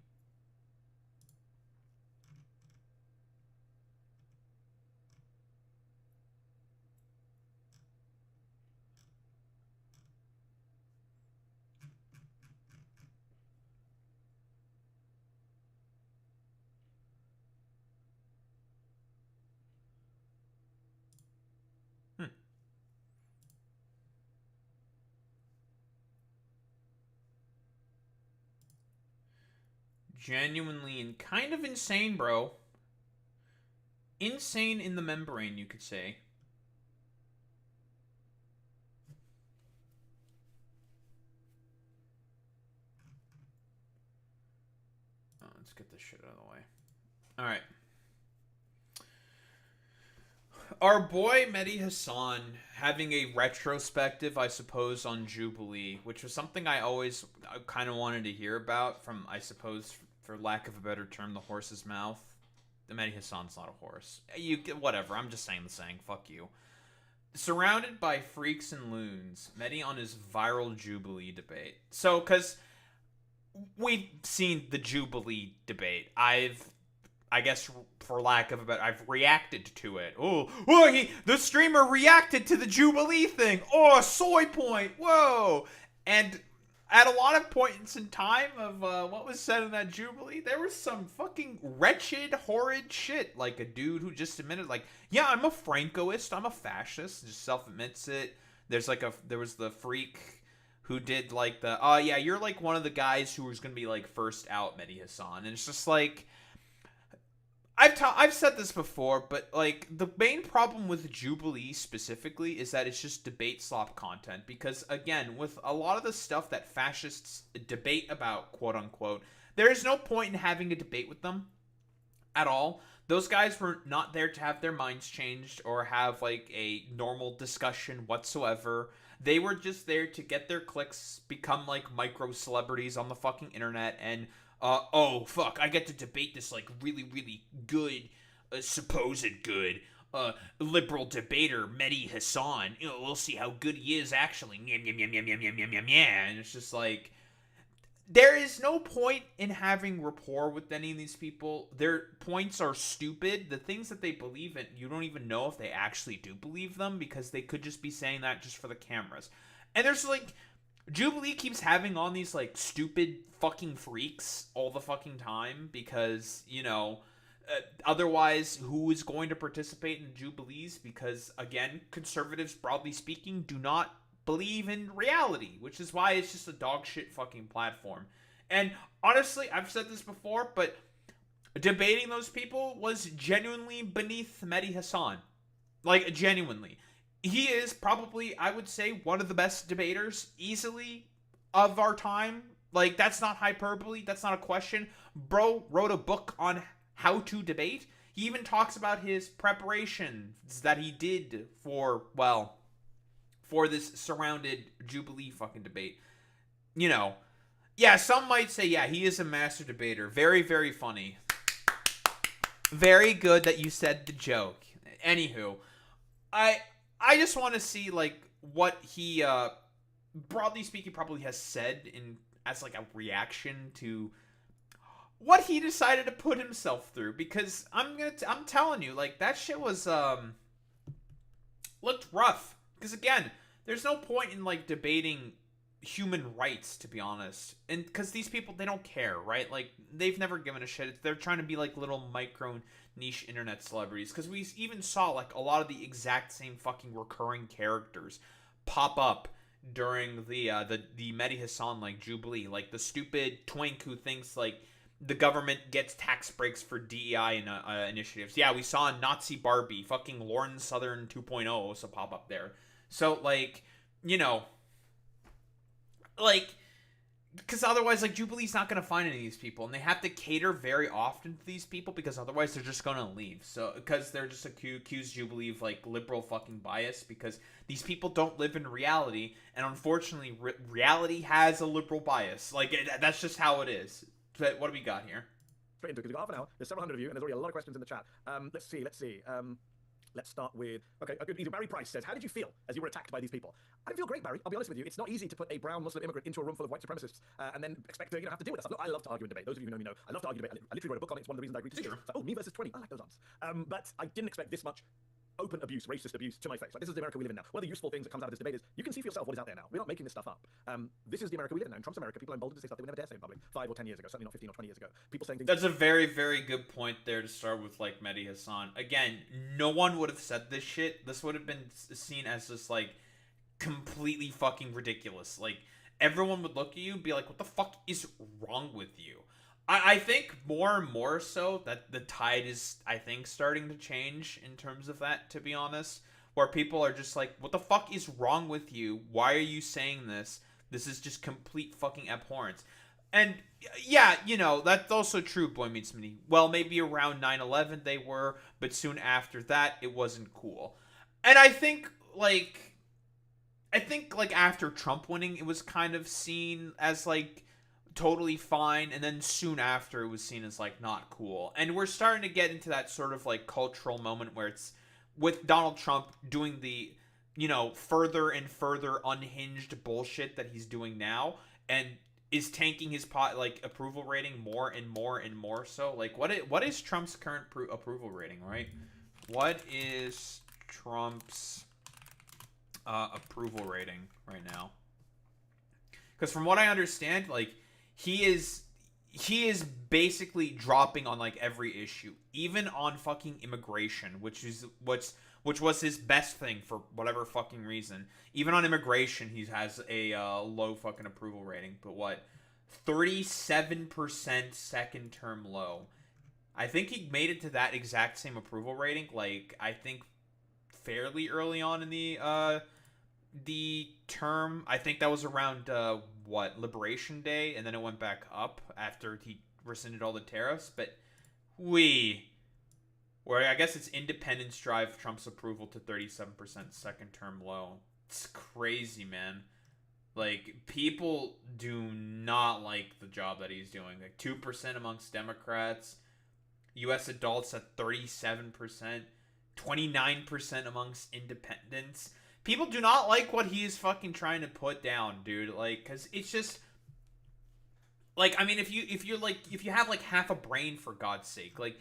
Genuinely and kind of insane, bro. Insane in the membrane, you could say. Oh, let's get this shit out of the way. Alright. Our boy Mehdi Hasan having a retrospective, I suppose, on Jubilee, which was something I always kind of wanted to hear about from, I suppose, for lack of a better term, the horse's mouth. The Mehdi Hasan's not a horse. You whatever. I'm just saying the saying. Fuck you. Surrounded by freaks and loons, Mehdi on his viral Jubilee debate. So, because we've seen the Jubilee debate, I guess, for lack of a better, I've reacted to it. The streamer reacted to the Jubilee thing. Oh, soy point. Whoa. And at a lot of points in time of what was said in that Jubilee, there was some fucking wretched, horrid shit. Like a dude who just admitted, like, yeah, I'm a Francoist, I'm a fascist, just self-admits it. There was the freak who did like the, oh yeah, you're like one of the guys who was gonna be like first out, Mehdi Hasan. And it's just like, I've said this before, but like the main problem with Jubilee specifically is that it's just debate slop content. Because again, with a lot of the stuff that fascists debate about, quote unquote, there is no point in having a debate with them at all. Those guys were not there to have their minds changed or have like a normal discussion whatsoever. They were just there to get their clicks, become like micro celebrities on the fucking internet, and oh fuck, I get to debate this like really, really good, supposed good, liberal debater, Mehdi Hasan. You know, we'll see how good he is actually. And it's just like, there is no point in having rapport with any of these people. Their points are stupid. The things that they believe in, you don't even know if they actually do believe them, because they could just be saying that just for the cameras. And there's like, Jubilee keeps having on these like stupid fucking freaks all the fucking time, because, you know, otherwise who is going to participate in Jubilees? Because again, conservatives, broadly speaking, do not believe in reality, which is why it's just a dog shit fucking platform. And honestly, I've said this before, but debating those people was genuinely beneath Mehdi Hasan. Like, genuinely. He is probably, I would say, one of the best debaters, easily, of our time. Like, that's not hyperbole. That's not a question. Bro wrote a book on how to debate. He even talks about his preparations that he did for, well, for this surrounded Jubilee fucking debate. You know, yeah, some might say, yeah, he is a master debater. Very, very funny. Very good that you said the joke. Anywho, I just want to see, like, what he, broadly speaking, probably has said as, like, a reaction to what he decided to put himself through. Because I'm telling you, like, that shit was, looked rough. Because, again, there's no point in, like, debating human rights, to be honest. And because these people, they don't care, right? Like, they've never given a shit. They're trying to be like little micro niche internet celebrities, because we even saw like a lot of the exact same fucking recurring characters pop up during the Mehdi Hasan like Jubilee, like the stupid twink who thinks like the government gets tax breaks for DEI and initiatives. Yeah, we saw Nazi Barbie, fucking Lauren Southern 2.0 also pop up there. So like, you know, like, because otherwise, like, Jubilee's not going to find any of these people, and they have to cater very often to these people, because otherwise they're just going to leave. So, because they're just accuse Jubilee of, like, liberal fucking bias, because these people don't live in reality, and unfortunately, reality has a liberal bias. Like, that's just how it is. But what do we got here? Straight into it, because you've got half an hour, there's several hundred of you, and there's already a lot of questions in the chat. Let's see. Let's start with, okay, a good, Barry Price says, how did you feel as you were attacked by these people? I didn't feel great, Barry. I'll be honest with you. It's not easy to put a brown Muslim immigrant into a room full of white supremacists and then expect to, have to deal with that stuff. Look, I love to argue and debate. Those of you who know me know, I love to argue and debate. I literally wrote a book on it. It's one of the reasons I agreed to do it. It's like, oh, me versus 20. I like those arms. But I didn't expect this much open abuse, racist abuse to my face. Like, this is the America we live in now. One of the useful things that comes out of this debate is you can see for yourself what is out there now. We're not making this stuff up. This is the America we live in now. In Trump's America, people are emboldened to say stuff they would never dare say in public 5 or 10 years ago, certainly not 15 or 20 years ago. People saying things. That's a very, very good point there to start with, like, Mehdi Hasan. Again, no one would have said this shit. This would have been seen as just, like, completely fucking ridiculous. Like, everyone would look at you and be like, what the fuck is wrong with you? I think more and more so that the tide is, I think, starting to change in terms of that, to be honest. Where people are just like, what the fuck is wrong with you? Why are you saying this? This is just complete fucking abhorrence. And, yeah, that's also true, Boy Meets Mini. Well, maybe around 9/11 they were, but soon after that, it wasn't cool. And I think, like, after Trump winning, it was kind of seen as, like, totally fine, and then soon after it was seen as like not cool. And we're starting to get into that sort of like cultural moment where it's with Donald Trump doing the further and further unhinged bullshit that he's doing now, and is tanking his approval rating more and more and more. So like, what is Trump's current approval rating, right? What is Trump's approval rating right now? Because from what I understand, like, he is basically dropping on like every issue, even on fucking immigration, which was his best thing for whatever fucking reason. Even on immigration, he has a low fucking approval rating. But what, 37% second term low. I think he made it to that exact same approval rating, like, I think fairly early on in the term. I think that was around Liberation Day, and then it went back up after he rescinded all the tariffs. But where I guess it's independents drive Trump's approval to 37% second term low. It's crazy, man. Like, people do not like the job that he's doing. Like, 2% amongst Democrats, U.S. adults at 37%, 29% amongst independents. People do not like what he is fucking trying to put down, dude. Like, cause it's just, like, I mean, if you have like half a brain, for God's sake, like,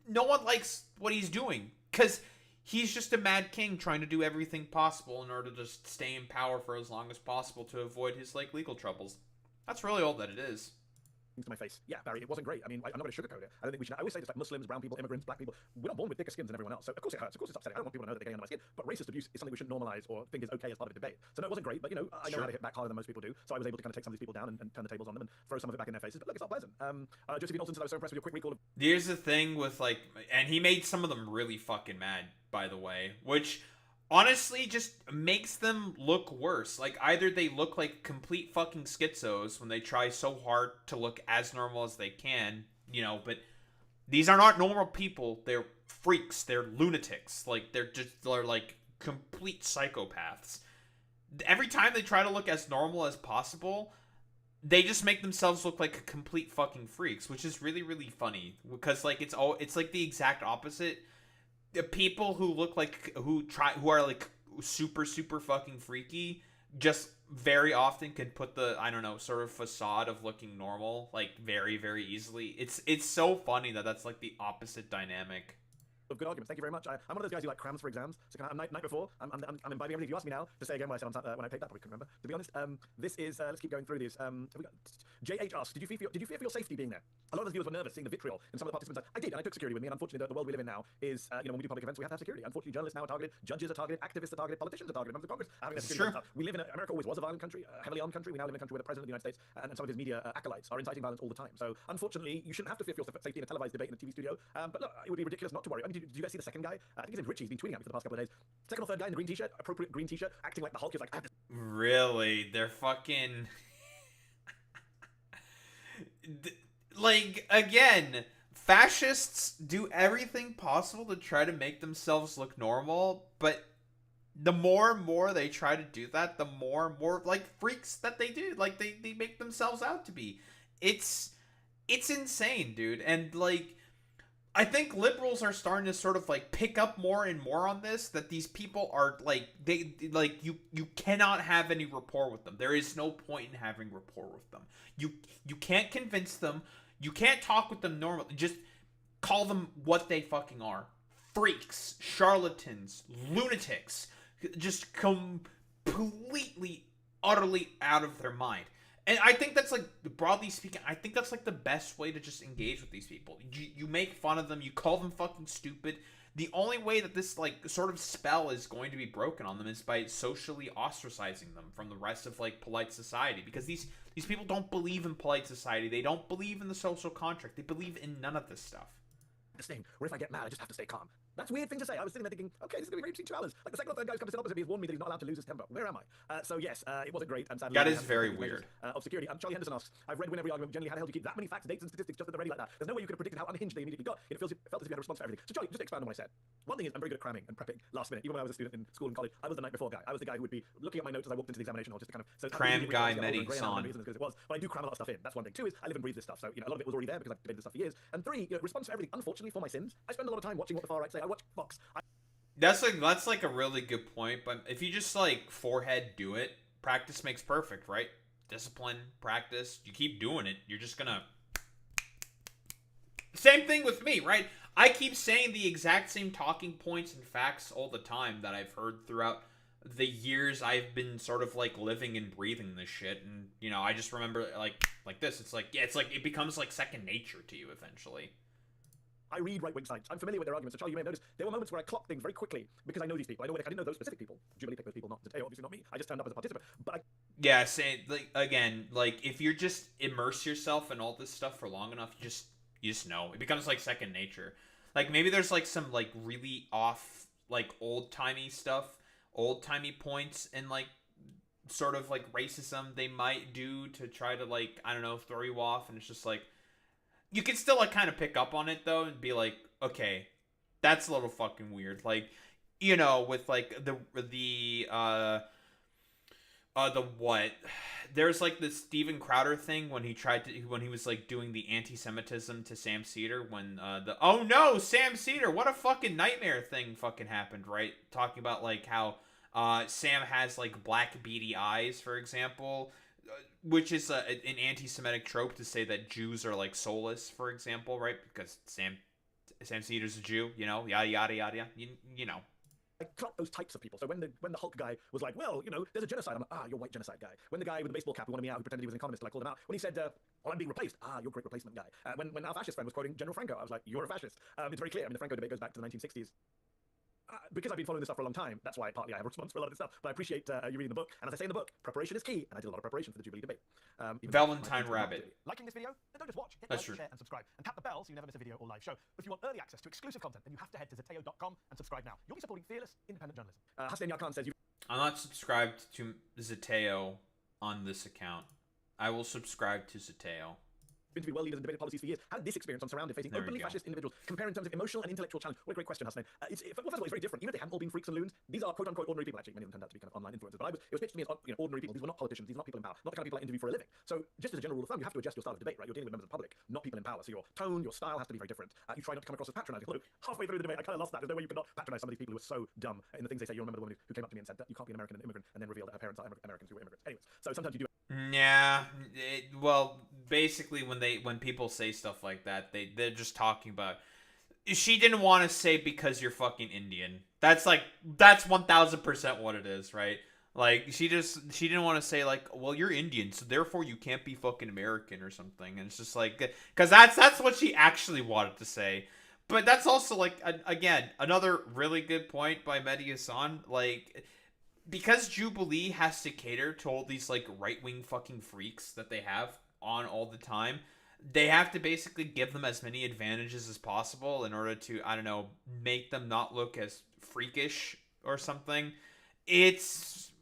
no one likes what he's doing, cause he's just a mad king trying to do everything possible in order to just stay in power for as long as possible to avoid his like legal troubles. That's really all that it is. To my face. Yeah, Barry, it wasn't great. I mean, I'm not going to sugarcoat it. I don't think we should. I always say this, like, Muslims, brown people, immigrants, black people, we're not born with thicker skins than everyone else. So of course it hurts. Of course it's upsetting. I don't want people to know that they're getting under my skin. But racist abuse is something we shouldn't normalize or think is okay as part of a debate. So no, it wasn't great. But I know how to hit back harder than most people do. So I was able to kind of take some of these people down and turn the tables on them and throw some of it back in their faces. But look, it's not pleasant. Josephine Olsen said I was so impressed with your quick recall of. Here's the thing with like, and he made some of them really fucking mad, by the way, which honestly just makes them look worse. Like, either they look like complete fucking schizos when they try so hard to look as normal as they can, but these are not normal people. They're freaks. They're lunatics. Like, they're like complete psychopaths. Every time they try to look as normal as possible, they just make themselves look like complete fucking freaks, which is really, really funny, because like it's like the exact opposite. The people who look like who are like super fucking freaky just very often can put the, I don't know, sort of facade of looking normal like very, very easily. It's so funny that that's like the opposite dynamic. of good arguments. Thank you very much. I'm one of those guys who like crams for exams. So kind of night before, I'm imbibing everything. If you ask me now to say again when I paid that, probably couldn't remember. To be honest, this is let's keep going through these. Have we got, JH asks, did you fear for your safety being there? A lot of the viewers were nervous seeing the vitriol in some of the participants. I did, and I took security with me. And unfortunately, the world we live in now is, when we do public events, we have to have security. Unfortunately, journalists now are targeted, judges are targeted, activists are targeted, politicians are targeted, members of Congress are having their security stuff. We live in America always was a violent country, a heavily armed country. We now live in a country where the president of the United States and some of his media acolytes are inciting violence all the time. So unfortunately, you shouldn't have to fear for your safety in a televised debate in a TV studio. But look, it would be ridiculous not to worry. I mean, did you guys see the second guy? I think his name's Richie. He's been tweeting at me for the past couple of days. Second or third guy in the green t-shirt, appropriate green t-shirt, acting like the Hulk. He was like, I have this. Really? They're fucking... like, again, fascists do everything possible to try to make themselves look normal, but the more and more they try to do that, the more and more, like, freaks that they do. Like, they make themselves out to be. It's insane, dude. And, like, I think liberals are starting to sort of, like, pick up more and more on this, that these people are, like, you cannot have any rapport with them. There is no point in having rapport with them. You can't convince them. You can't talk with them normally. Just call them what they fucking are. Freaks, charlatans, lunatics. Just completely, utterly out of their mind. And I think that's, like, broadly speaking, I think that's, like, the best way to just engage with these people. You make fun of them, you call them fucking stupid. The only way that this, like, sort of spell is going to be broken on them is by socially ostracizing them from the rest of, like, polite society. Because these people don't believe in polite society. They don't believe in the social contract. They believe in none of this stuff. This thing, where if I get mad, I just have to stay calm. That's a weird thing to say. I was sitting there thinking, okay, this is going to be very interesting 2 hours. Like, the second or third guy who's come to sit opposite me has warned me that he's not allowed to lose his temper. Where am I? So yes, it wasn't great. And sadly, That is very weird. Of security. Charlie Henderson asks, I've read Win Every Argument, generally how the hell do you keep that many facts, dates, and statistics just at the ready like that? There's no way you could have predicted how unhinged they immediately got. It felt as if you had a response for everything. So Charlie, just to expand on what I said. One thing is, I'm very good at cramming and prepping last minute. Even when I was a student in school and college, I was the night before guy. I was the guy who would be looking at my notes as I walked into the examination hall just to kind of... So Cram guy, Mehdi Hasan. But I do cram a lot of stuff in. That's one thing. 2 is, I live and breathe this stuff. So, a lot of it was already there because I've debated this stuff for years. And 3, response for everything. Unfortunately for my sins, I spend a lot of time watching what the far right say. I watch Fox. That's like a really good point, but if you just, like, forehead do it, practice makes perfect, right? Discipline, practice, you keep doing it, you're just gonna... Same thing with me, right? I keep saying the exact same talking points and facts all the time that I've heard throughout the years I've been sort of, like, living and breathing this shit, and, I just remember, like this, it's like, yeah, it's like, it becomes, like, second nature to you, eventually. I read right-wing sites. I'm familiar with their arguments. So, Charlie, you may have noticed there were moments where I clocked things very quickly because I know these people. I didn't know those specific people. Jubilee picked those people, not Zateo, obviously not me. I just turned up as a participant. But yeah, again, if you're just immerse yourself in all this stuff for long enough, you just know. It becomes, like, second nature. Like, maybe there's, like, some, like, really off, like, old-timey stuff, old-timey points, and, like, sort of, like, racism they might do to try to, like, I don't know, throw you off, and it's just, like, you can still, like, kind of pick up on it, though, and be like, okay, that's a little fucking weird. Like, with, like, the what? There's, like, this Steven Crowder thing when he was, like, doing the anti-Semitism to Sam Cedar when, oh no, Sam Cedar, what a fucking nightmare thing fucking happened, right? Talking about, like, how, Sam has, like, black beady eyes, for example, which is an anti-Semitic trope to say that Jews are, like, soulless, for example, right? Because Sam Cedar's a Jew, yada yada yada, you know. I clocked those types of people. So when the Hulk guy was like, well, there's a genocide, I'm like, you're white genocide guy. When the guy with the baseball cap who wanted me out, who pretended he was an economist, I called him out. When he said, well, I'm being replaced, you're a great replacement guy. When our fascist friend was quoting General Franco, I was like, you're a fascist. It's very clear. I mean, the Franco debate goes back to the 1960s. Because I've been following this stuff for a long time, that's why partly I have a response for a lot of this stuff. But I appreciate you reading the book. And as I say in the book, preparation is key. And I did a lot of preparation for the Jubilee debate. Valentine Rabbit. Liking this video? Then don't just watch. Hit That's like, true. share, and subscribe. And tap the bell so you never miss a video or live show. But if you want early access to exclusive content, then you have to head to zateo.com and subscribe now. You'll be supporting fearless, independent journalism. Hassan Yarkhan says I'm not subscribed to Zateo on this account. I will subscribe to Zateo. Interviewed world leaders and debated policies for years. How did this experience on surrounded facing openly fascist individuals compare in terms of emotional and intellectual challenge? What a great question, Hassan. Well, first of all, it's very different. Even if they haven't all been freaks and loons, these are quote-unquote ordinary people. Actually, many of them turned out to be kind of online influencers. But it was pitched to me as ordinary people. These were not politicians. These were not people in power. Not the kind of people I interview for a living. So just as a general rule of thumb, you have to adjust your style of debate, right? You're dealing with members of the public, not people in power. So your tone, your style has to be very different. You try not to come across as patronizing. Although halfway through the debate, I kind of lost that. There's no way you could not patronize some of these people who are so dumb in the things they say. You'll remember the woman who came up to me and said that you can't be an American and an immigrant and then reveal that her parents are Americans who were immigrants. Anyways, so sometimes you do. Yeah, well, basically when people say stuff like that, they're just talking about, She didn't want to say because you're fucking Indian. That's 1000% what it is, right? Like she didn't want to say like, well, you're Indian, so therefore you can't be fucking American or something. And it's just like, because that's what she actually wanted to say. But that's also like again another really good point by Mehdi Hasan. Like, because Jubilee has to cater to all these like right wing fucking freaks that they have on all the time, they have to basically give them as many advantages as possible in order to, I don't know, make them not look as freakish or something. It's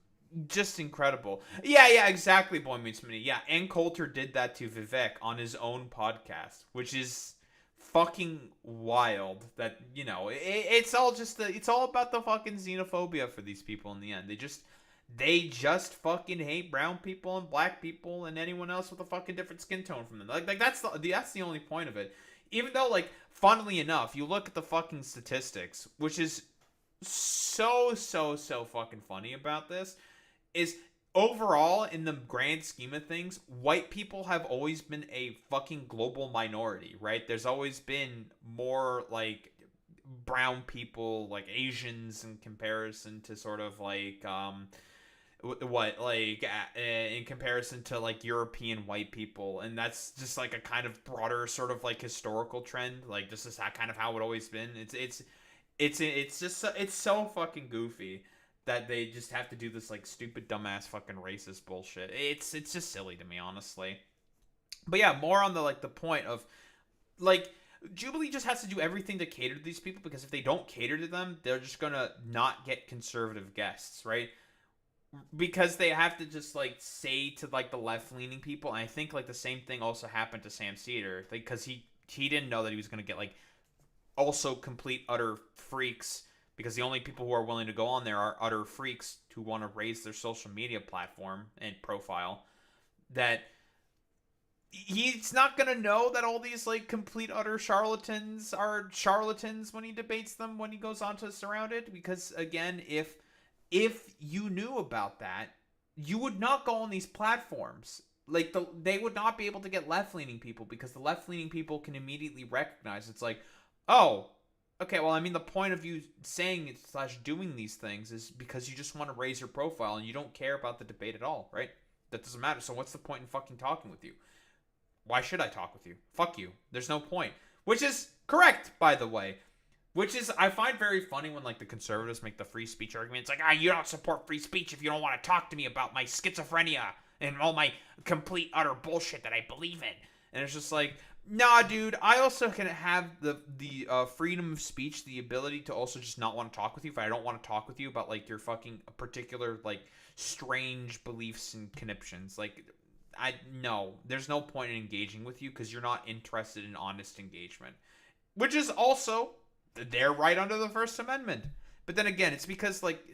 just incredible. Yeah, exactly, Boy Meets Mini. Yeah, and Coulter did that to Vivek on his own podcast, which is fucking wild. That, you know, it's all just it's all about the fucking xenophobia for these people in the end. They just fucking hate brown people and black people and anyone else with a fucking different skin tone from them. Like that's the only point of it. Even though, like, funnily enough, you look at the fucking statistics, which is so fucking funny about this, is overall, in the grand scheme of things, white people have always been a fucking global minority, right? There's always been more, like, brown people, like Asians, in comparison to sort of, like, in comparison to, like, European white people. And that's just, like, a kind of broader sort of, like, historical trend. Like, this is kind of how it always been. It's so fucking goofy that they just have to do this like stupid dumbass fucking racist bullshit. It's just silly to me, honestly. But yeah, more on the point of, like, Jubilee just has to do everything to cater to these people, because if they don't cater to them, they're just gonna not get conservative guests, right? Because they have to just like say to like the left-leaning people. And I think like the same thing also happened to Sam Cedar, because he didn't know that he was gonna get like also complete utter freaks, because the only people who are willing to go on there are utter freaks who want to raise their social media platform and profile. That he's not going to know that all these like complete utter charlatans are charlatans when he debates them, when he goes on to Surrounded. Because again, if you knew about that, you would not go on these platforms. Like, they would not be able to get left-leaning people, because the left-leaning people can immediately recognize it's like, oh, okay, well, I mean, the point of you saying / doing these things is because you just want to raise your profile and you don't care about the debate at all, right? That doesn't matter. So what's the point in fucking talking with you? Why should I talk with you? Fuck you. There's no point. Which is correct, by the way. Which is, I find very funny when, like, the conservatives make the free speech argument. It's like, you don't support free speech if you don't want to talk to me about my schizophrenia and all my complete utter bullshit that I believe in. And it's just like, nah, dude, I also can have the freedom of speech, the ability to also just not want to talk with you if I don't want to talk with you about, like, your fucking particular, like, strange beliefs and conniptions. Like, no, there's no point in engaging with you because you're not interested in honest engagement. Which is also, they're right under the First Amendment. But then again, it's because, like,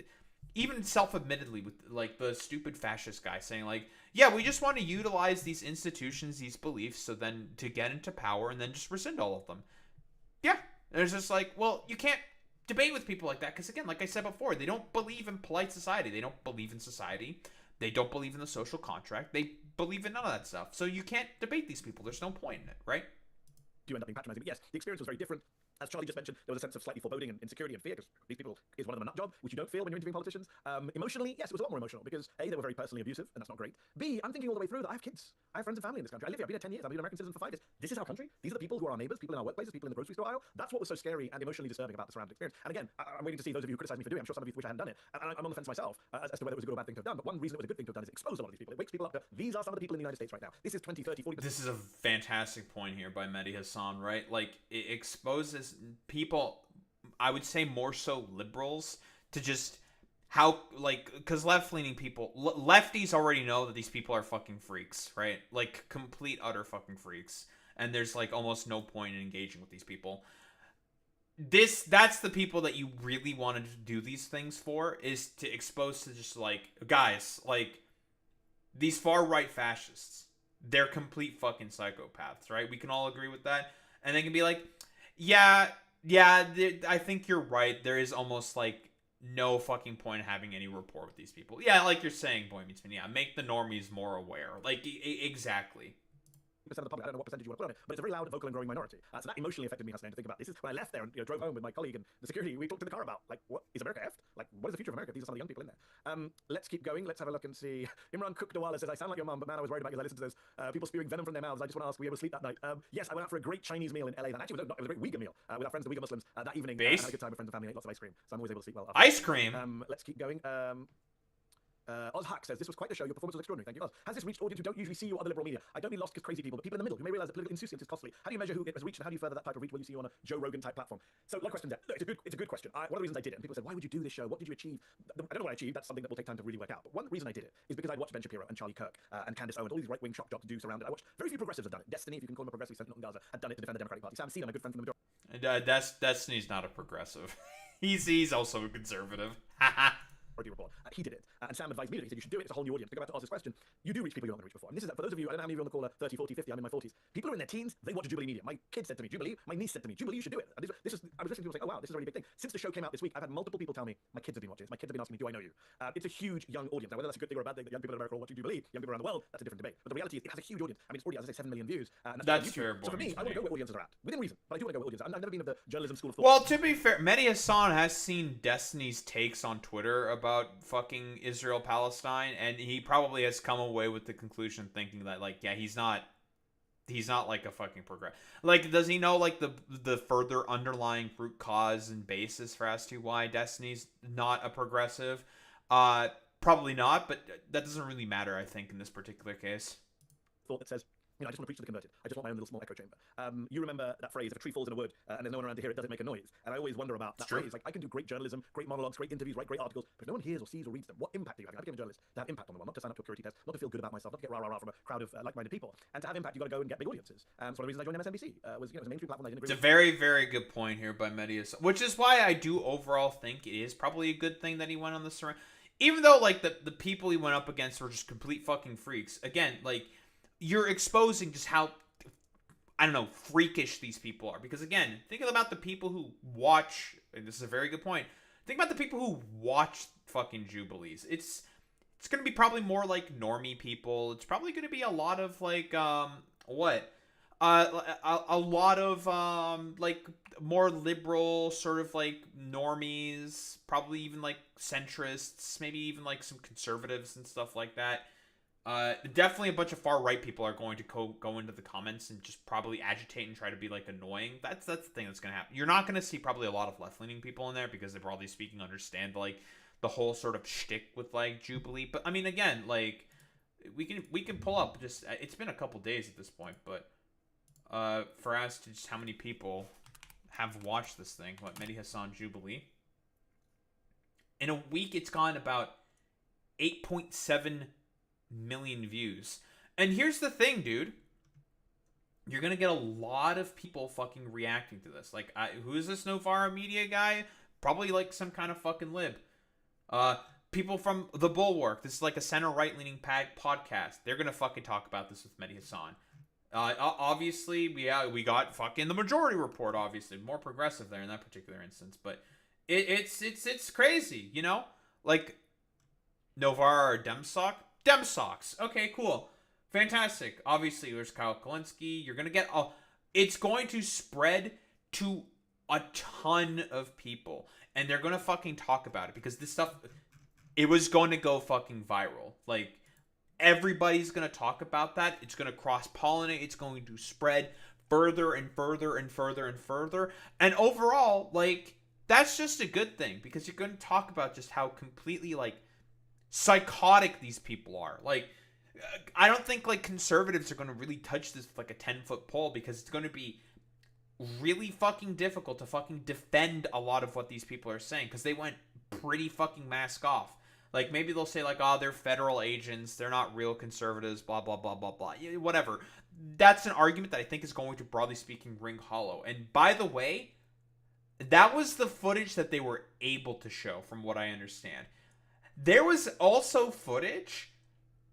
even self-admittedly with, like, the stupid fascist guy saying, like, yeah, we just want to utilize these institutions, these beliefs, so then to get into power and then just rescind all of them. Yeah. There's just like, well, you can't debate with people like that because, again, like I said before, they don't believe in polite society. They don't believe in society. They don't believe in the social contract. They believe in none of that stuff. So you can't debate these people. There's no point in it, right? Do you end up being patronizing? But yes, the experience was very different. As Charlie just mentioned, there was a sense of slightly foreboding and insecurity and fear, because these people, is one of them a nut job, which you don't feel when you're interviewing politicians. Emotionally, yes, it was a lot more emotional, because A, they were very personally abusive, and that's not great. B, I'm thinking all the way through that I have kids. I have friends and family in this country. I live here. I've been here 10 years. I've been an American citizen for 5 years. This is our country. These are the people who are our neighbors, people in our workplaces, people in the grocery store aisle. That's what was so scary and emotionally disturbing about the Surrounded experience. And again, I'm waiting to see those of you who criticize me for doing it. I'm sure some of you wish I hadn't done it. And I'm on the fence myself as to whether it was a good or bad thing to have done. But one reason it was a good thing to have done is it exposed a lot of these people. It wakes people up to, these are some of the people in the United States right now. This is 20, 30, 40%. This is a fantastic point here by Mehdi Hasan, right? Like, it exposes people, I would say more so liberals, to just how, like, because left-leaning people, lefties already know that these people are fucking freaks, right? Like, complete, utter fucking freaks. And there's, like, almost no point in engaging with these people. That's the people that you really wanted to do these things for, is to expose to just, like, guys, like, these far-right fascists, they're complete fucking psychopaths, right? We can all agree with that. And they can be like, yeah, I think you're right. There is almost, like, no fucking point in having any rapport with these people. Yeah, like you're saying, Boy Meets Me. Yeah, make the normies more aware. Like, exactly. of the public. I don't know what percentage you want to put on it, but it's a very loud, vocal, and growing minority. So that emotionally affected me, Hassan, to think about. This is when I left there and drove home with my colleague and the security. We talked in the car about, like, what is America effed? Like, what is the future of America? These are some of the young people in there. Let's keep going. Let's have a look and see. Imran Cookdawala says, I sound like your mum, but man, I was worried about you as I listened to those people spewing venom from their mouths. I just want to ask, were you able to sleep that night? Yes, I went out for a great Chinese meal in LA. That actually it was a great Uyghur meal with our friends, the Uyghur Muslims, that evening. I had a good time with friends and family, ate lots of ice cream. So I'm always able to sleep well. Ice cream? Let's keep going. Ozhak says, this was quite the show. Your performance was extraordinary. Thank you, Oz. Has this reached audience who don't usually see you or other liberal media? I don't mean lost because crazy people, but people in the middle who may realize that political insouciance is costly. How do you measure who it has reached and how do you further that type of reach? Will you see you on a Joe Rogan type platform? So, a lot of questions there. Look, it's a good question. One of the reasons I did it, and people said, why would you do this show? What did you achieve? I don't know what I achieved. That's something that will take time to really work out. But one reason I did it is because I'd watched Ben Shapiro and Charlie Kirk and Candace Owens, all these right-wing shock jobs do surround it. I watched very few progressives have done it. Destiny, if you can call him a progressive, sent in Gaza, had done it to defend the Democratic Party. Sam Seed, I'm a good friend from the majority. Destiny's not a progressive. he's also a conservative. Report. He did it. And Sam advised me that he said, you should do it. It's a whole new audience. To go back to Oz's question, you do reach people you aren't going to reach before. And this is, for those of you, I don't know how many of you on the call are 30, 40, 50, I'm in my 40s. People who are in their teens, they watch Jubilee media. My kid said to me, Jubilee, my niece said to me, Jubilee, you should do it. And I was listening to people say, oh wow, this is a really big thing. Since the show came out this week, I've had multiple people tell me, my kids have been watching this. My kids have been asking me, do I know you? It's a huge young audience. Now, whether that's a good thing or a bad thing that young people in America are watching Jubilee, young people around the world, that's a different debate. But the reality is, it has a huge audience. I mean, it's already, as I say, 7 million views. That's fair. So for me, I want to go where audiences are at. Within reason. But I do want to go where audiences are. I've never been of the journalism school of thought. Well, to be fair, Mehdi Hasan has seen Destiny's takes on Twitter about fucking Israel Palestine, and he probably has come away with the conclusion thinking that, like, yeah, he's not like a fucking progress. Like, does he know, like, the further underlying root cause and basis for as to why Destiny's not a progressive? Probably not, but that doesn't really matter, I think, in this particular case. Thought that says, I just want to preach to the converted. I just want my own little small echo chamber. You remember that phrase, if a tree falls in a wood and there's no one around to hear it, does it make a noise? And I always wonder about that phrase. Like, I can do great journalism, great monologues, great interviews, write great articles, but if no one hears or sees or reads them, what impact do you have? I became a journalist to have impact on the world, not to sign up to a purity test, not to feel good about myself, not to get rah-rah-rah from a crowd of like-minded people. And to have impact, you've got to go and get big audiences. So one of the reasons I joined MSNBC was, it was a mainstream platform that I didn't agree with. It's a very, very good point here by Mehdi Hasan, which is why I do overall think it is probably a good thing that he went on the surround. Even though, like, the people he went up against were just complete fucking freaks. Again, like, you're exposing just how, I don't know, freakish these people are. Because, again, think about the people who watch, and this is a very good point, think about the people who watch fucking Jubilees. It's going to be probably more, like, normie people. It's probably going to be a lot of, like, a lot of, like, more liberal, sort of, like, normies, probably even, like, centrists, maybe even, like, some conservatives and stuff like that. Definitely a bunch of far-right people are going to go into the comments and just probably agitate and try to be, like, annoying. That's the thing that's going to happen. You're not going to see probably a lot of left-leaning people in there because they, broadly speaking, understand, like, the whole sort of shtick with, like, Jubilee. But, I mean, again, like, we can pull up just, it's been a couple days at this point, but for as to just how many people have watched this thing, what, Mehdi Hasan Jubilee? In a week, it's gone about 8.7 million views. And here's the thing, dude. You're gonna get a lot of people fucking reacting to this. Like, who is this Novara Media guy? Probably, like, some kind of fucking lib. People from The Bulwark. This is, like, a center-right leaning podcast. They're gonna fucking talk about this with Mehdi Hasan. Obviously, we got fucking the Majority Report, obviously. More progressive there in that particular instance. But it's crazy, you know? Like, Novara or Demsock? Demsocks. Okay, cool. Fantastic. Obviously, there's Kyle Kalinske. You're going to get... it's going to spread to a ton of people. And they're going to fucking talk about it. Because this stuff... It was going to go fucking viral. Like... Everybody's going to talk about that. It's going to cross-pollinate. It's going to spread further and further and further and further. And overall, like, that's just a good thing. Because you're going to talk about just how completely, like, psychotic these people are. Like, I don't think, like, conservatives are going to really touch this with, like, a 10-foot pole. Because it's going to be really fucking difficult to fucking defend a lot of what these people are saying. Because they went pretty fucking mask off. Like, maybe they'll say, like, oh, they're federal agents, they're not real conservatives, blah, blah, blah, blah, blah. Whatever. That's an argument that I think is going to, broadly speaking, ring hollow. And by the way, that was the footage that they were able to show, from what I understand. There was also footage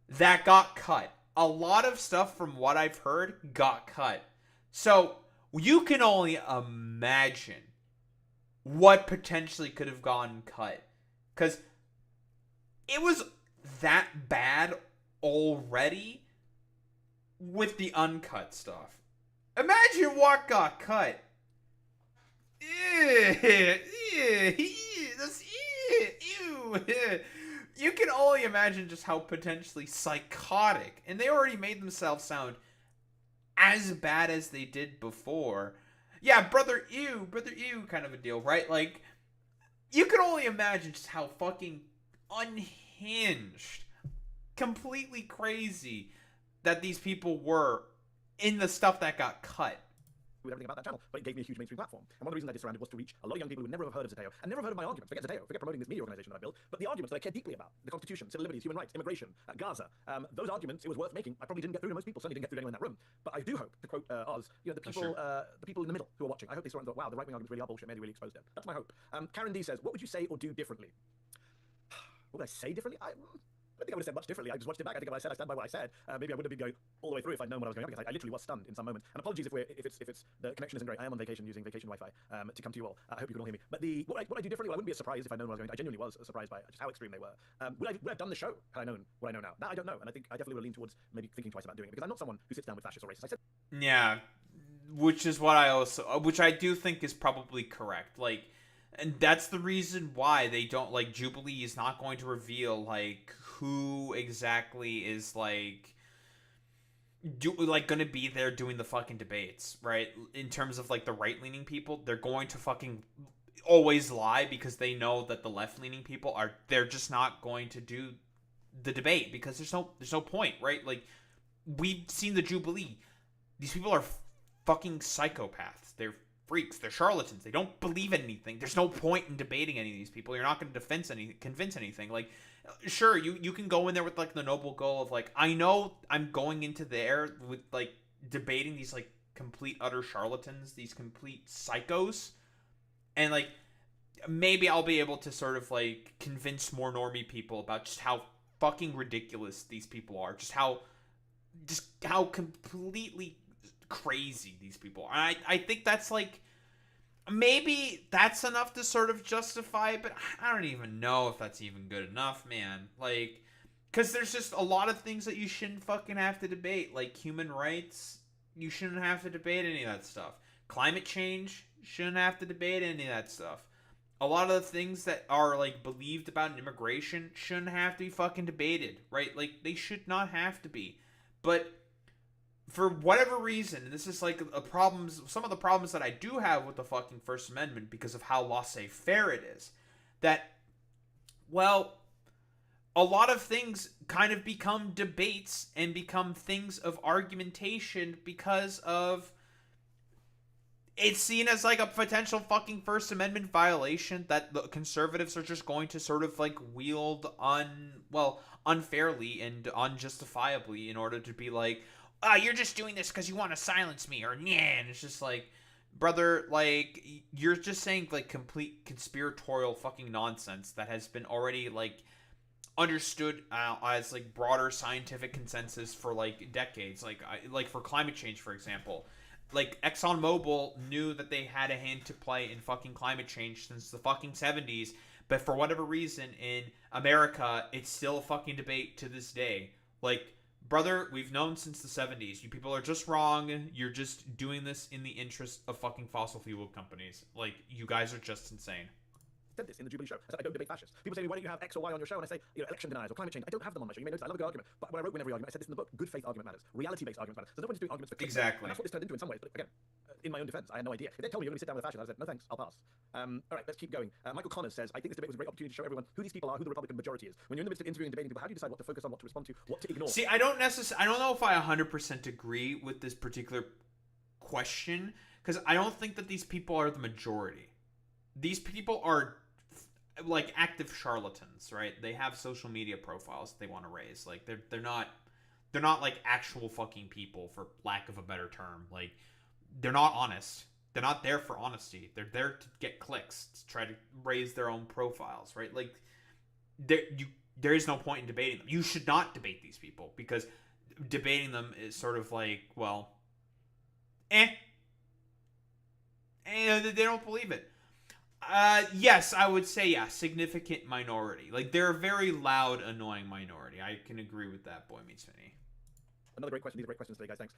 that got cut. A lot of stuff, from what I've heard, got cut. So, you can only imagine what potentially could have gotten cut. Because... it was that bad already with the uncut stuff. Imagine what got cut. You can only imagine just how potentially psychotic, and they already made themselves sound as bad as they did before. Yeah, brother, ew, kind of a deal, right? Like, you can only imagine just how fucking unhinged, completely crazy that these people were in the stuff that got cut. With everything about that channel, but it gave me a huge mainstream platform. And one of the reasons I did Surrounded was to reach a lot of young people who would never have heard of Zateo and never heard of my arguments. Forget Zateo, forget promoting this media organization that I built, but the arguments that I care deeply about: the Constitution, civil liberties, human rights, immigration, Gaza. Those arguments, it was worth making. I probably didn't get through to most people, certainly didn't get through to anyone in that room. But I do hope, to quote Oz, the people in the middle who are watching, I hope they saw and thought, wow, the right-wing arguments really are bullshit. Mehdi really exposed them. That's my hope. Karen D says, what would you say or do differently? What would I say differently? I think I would have said much differently. I just watched it back. I think what I said, I stand by what I said. Maybe I wouldn't have been going all the way through if I'd known what I was going up against. I literally was stunned in some moments. And apologies if it's the connection isn't great. I am on vacation using vacation Wi-Fi to come to you all. I hope you can all hear me. But what I do differently, well, I wouldn't be as surprised if I'd known what I was going to. I genuinely was surprised by just how extreme they were. Would I have done the show had I known what I know now? That I don't know. And I think I definitely would lean towards maybe thinking twice about doing it because I'm not someone who sits down with fascists or racists. I said, Yeah, which is what I also, which I do think is probably correct. Like, and that's the reason why they don't, like, Jubilee is not going to reveal, like, who exactly is, like, gonna be there doing the fucking debates, right? In terms of, like, the right-leaning people, they're going to fucking always lie because they know that the left-leaning people they're just not going to do the debate because there's no point, right? Like, we've seen the Jubilee. These people are fucking psychopaths. They're freaks. They're charlatans. They don't believe in anything. There's no point in debating any of these people. You're not going to convince anything. Like, sure, you can go in there with, like, the noble goal of, like, I know I'm going into there with, like, debating these, like, complete utter charlatans, these complete psychos, and, like, maybe I'll be able to sort of, like, convince more normie people about just how fucking ridiculous these people are, just how completely crazy these people are. I think that's, like, maybe that's enough to sort of justify it, but I don't even know if that's even good enough, man. Like, because there's just a lot of things that you shouldn't fucking have to debate, like human rights. You shouldn't have to debate any of that stuff. Climate change, shouldn't have to debate any of that stuff. A lot of the things that are, like, believed about immigration shouldn't have to be fucking debated, right? Like, they should not have to be. But for whatever reason, and this is, like, some of the problems that I do have with the fucking First Amendment because of how laissez-faire it is, that, well, a lot of things kind of become debates and become things of argumentation because of it's seen as, like, a potential fucking First Amendment violation that the conservatives are just going to sort of, like, wield unfairly and unjustifiably in order to be like, you're just doing this because you want to silence me, or yeah, and it's just like, brother, like, you're just saying, like, complete conspiratorial fucking nonsense that has been already, like, understood as, like, broader scientific consensus for, like, decades, like for climate change, for example. Like, ExxonMobil knew that they had a hand to play in fucking climate change since the fucking 70s, but for whatever reason, in America, it's still a fucking debate to this day. Like, brother, we've known since the 70s. You people are just wrong. You're just doing this in the interest of fucking fossil fuel companies. Like, you guys are just insane. Said this in the Jubilee show. I said, I don't debate fascists. People say to me, why don't you have X or Y on your show? And I say, election deniers or climate change. I don't have them on my show. You may notice I love a good argument. But when I wrote Win Every Argument, I said this in the book. Good faith argument matters. Reality-based argument matters. There's no point in doing arguments for clickbait. Exactly. And that's what this turned into in some ways. But again, in my own defense, I had no idea. If they told me you're going to sit down with a fascist, I said, no thanks, I'll pass. All right, let's keep going. Michael Connors says, I think this debate was a great opportunity to show everyone who these people are, who the Republican majority is. When you're in the midst of interviewing and debating people, how do you decide what to focus on, what to respond to, what to ignore? See, I don't know if I 100% agree with this particular question, because I don't think that these people are the majority. These people are, like, active charlatans, right? They have social media profiles that they want to raise. Like, they're not like actual fucking people, for lack of a better term. Like, they're not honest. They're not there for honesty. They're there to get clicks, to try to raise their own profiles, right? Like, there is no point in debating them. You should not debate these people, because debating them is sort of like, well, they don't believe it. Yes, I would say, yeah, significant minority. Like, they're a very loud, annoying minority. I can agree with that, Boy Meets Minnie. Another great question. These are great questions today, guys. Thanks.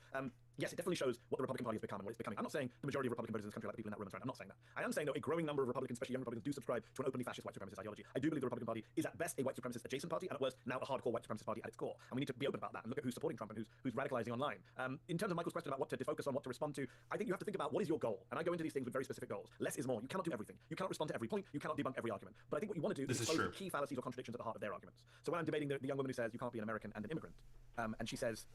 Yes, it definitely shows what the Republican Party has become and what it's becoming. I'm not saying the majority of Republican voters in this country, like the people in that room, I'm not saying that. I am saying, though, a growing number of Republicans, especially young Republicans, do subscribe to an openly fascist white supremacist ideology. I do believe the Republican Party is at best a white supremacist adjacent party, and at worst now a hardcore white supremacist party at its core. And we need to be open about that and look at who's supporting Trump and who's radicalizing online. In terms of Michael's question about what to defocus on, what to respond to, I think you have to think about what is your goal. And I go into these things with very specific goals. Less is more. You cannot do everything. You cannot respond to every point. You cannot debunk every argument. But I think what you want to do is expose the key fallacies or contradictions at the heart of their arguments. So when I'm debating the young woman who says you can't be an American and an immigrant, and she says,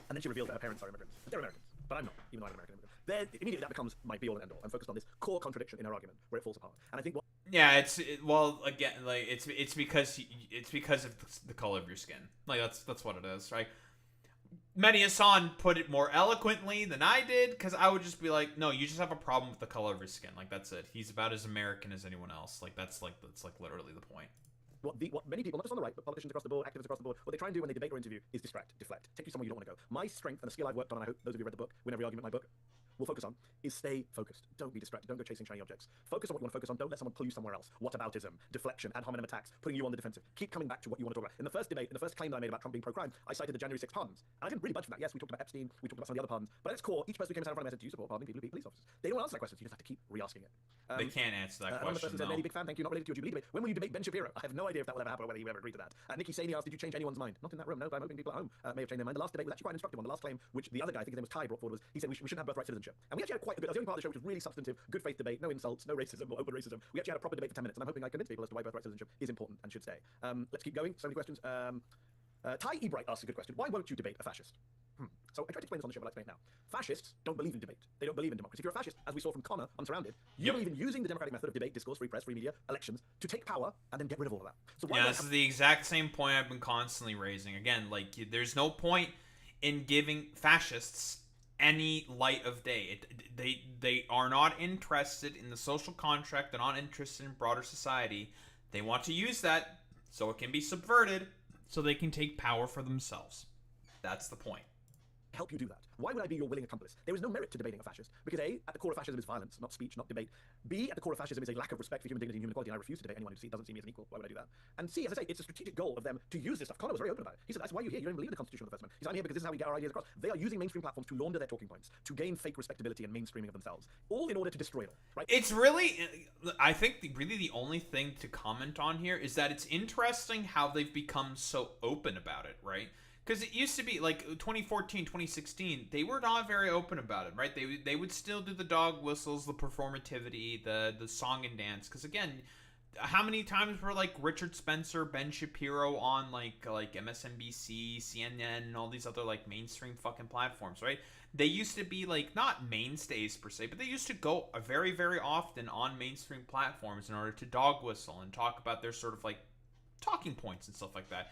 and then she reveals that her parents are immigrants. But they're Americans, but I'm not, even though I'm an American immigrant. Then immediately that becomes my be all and end all. I'm focused on this core contradiction in her argument where it falls apart. And I think what well, again, like it's because of the color of your skin. Like that's what it is, right? Mehdi Hasan put it more eloquently than I did, because I would just be like, no, you just have a problem with the color of your skin. Like, that's it. He's about as American as anyone else. Like, that's literally the point. What many people, not just on the right, but politicians across the board, activists across the board, what they try and do when they debate or interview is distract, deflect, take you somewhere you don't want to go. My strength and the skill I've worked on, and I hope those of you who read the book, win every argument in my book, will focus on, is stay focused. Don't be distracted. Don't go chasing shiny objects. Focus on what you want to focus on. Don't let someone pull you somewhere else. Whataboutism, deflection, ad hominem attacks, putting you on the defensive. Keep coming back to what you want to talk about. In the first debate, in the first claim that I made about Trump being pro-crime, I cited the January 6th pardons. And I didn't really budge from that. Yes, we talked about Epstein, we talked about some of the other pardons, but at its core, each person who came in front of me said, do you support pardoning people who beat police officers? They don't answer that question, so you just have to keep re-asking it. They can't answer that Another question, person said, Mehdi, big fan, thank you, not related to your Jubilee debate. When will you debate Ben Shapiro? I have no idea if that will ever happen or whether he will ever agree to that. Nikki Saney asked, did you change anyone's mind? Not in that room, no, but I'm hoping people at home may have changed their mind. The last debate was actually quite an instructive one. The last claim, which the other guy, I think his name was Ty, brought forward was, he said we shouldn't have birthright citizenship. And we actually had quite a good, that was the only part of the show which was really substantive, good faith debate, no insults, no racism or open racism. We actually had a proper debate for 10 minutes, and I'm hoping I convinced people as to why birthright citizenship is important and should stay. Let's keep going, so many questions. Ty Ebright asks a good question. Why won't you debate a fascist? So I tried to explain this on the show, but I'll explain it now. Fascists don't believe in debate. They don't believe in democracy. If you're a fascist, as we saw from Connor on Surrounded, you believe in using the democratic method of debate, discourse, free press, free media, elections, to take power and then get rid of all of that. So why this is the exact same point I've been constantly raising. Again, like, there's no point in giving fascists any light of day. They are not interested in the social contract. They're not interested in broader society. They want to use that so it can be subverted, so they can take power for themselves. That's the point. Help you do that? Why would I be your willing accomplice? There is no merit to debating a fascist, because A, at the core of fascism is violence, not speech, not debate. B, at the core of fascism is a lack of respect for human dignity and human equality, and I refuse to debate anyone who doesn't see me as an equal. Why would I do that? And C, as I say, it's a strategic goal of them to use this stuff. Connor was very open about it. He said, that's why you're here. You don't believe in the Constitution of the First Amendment. He said, I'm here because this is how we get our ideas across. They are using mainstream platforms to launder their talking points, to gain fake respectability and mainstreaming of themselves, all in order to destroy them, right? It's really, I think really the only thing to comment on here is that it's interesting how they've become so open about it, right? Because it used to be, like, 2014, 2016, they were not very open about it, right? They would still do the dog whistles, the performativity, the song and dance. Because, again, how many times were, like, Richard Spencer, Ben Shapiro on, like MSNBC, CNN, and all these other, like, mainstream fucking platforms, right? They used to be, like, not mainstays, per se, but they used to go very, very often on mainstream platforms in order to dog whistle and talk about their sort of, like, talking points and stuff like that.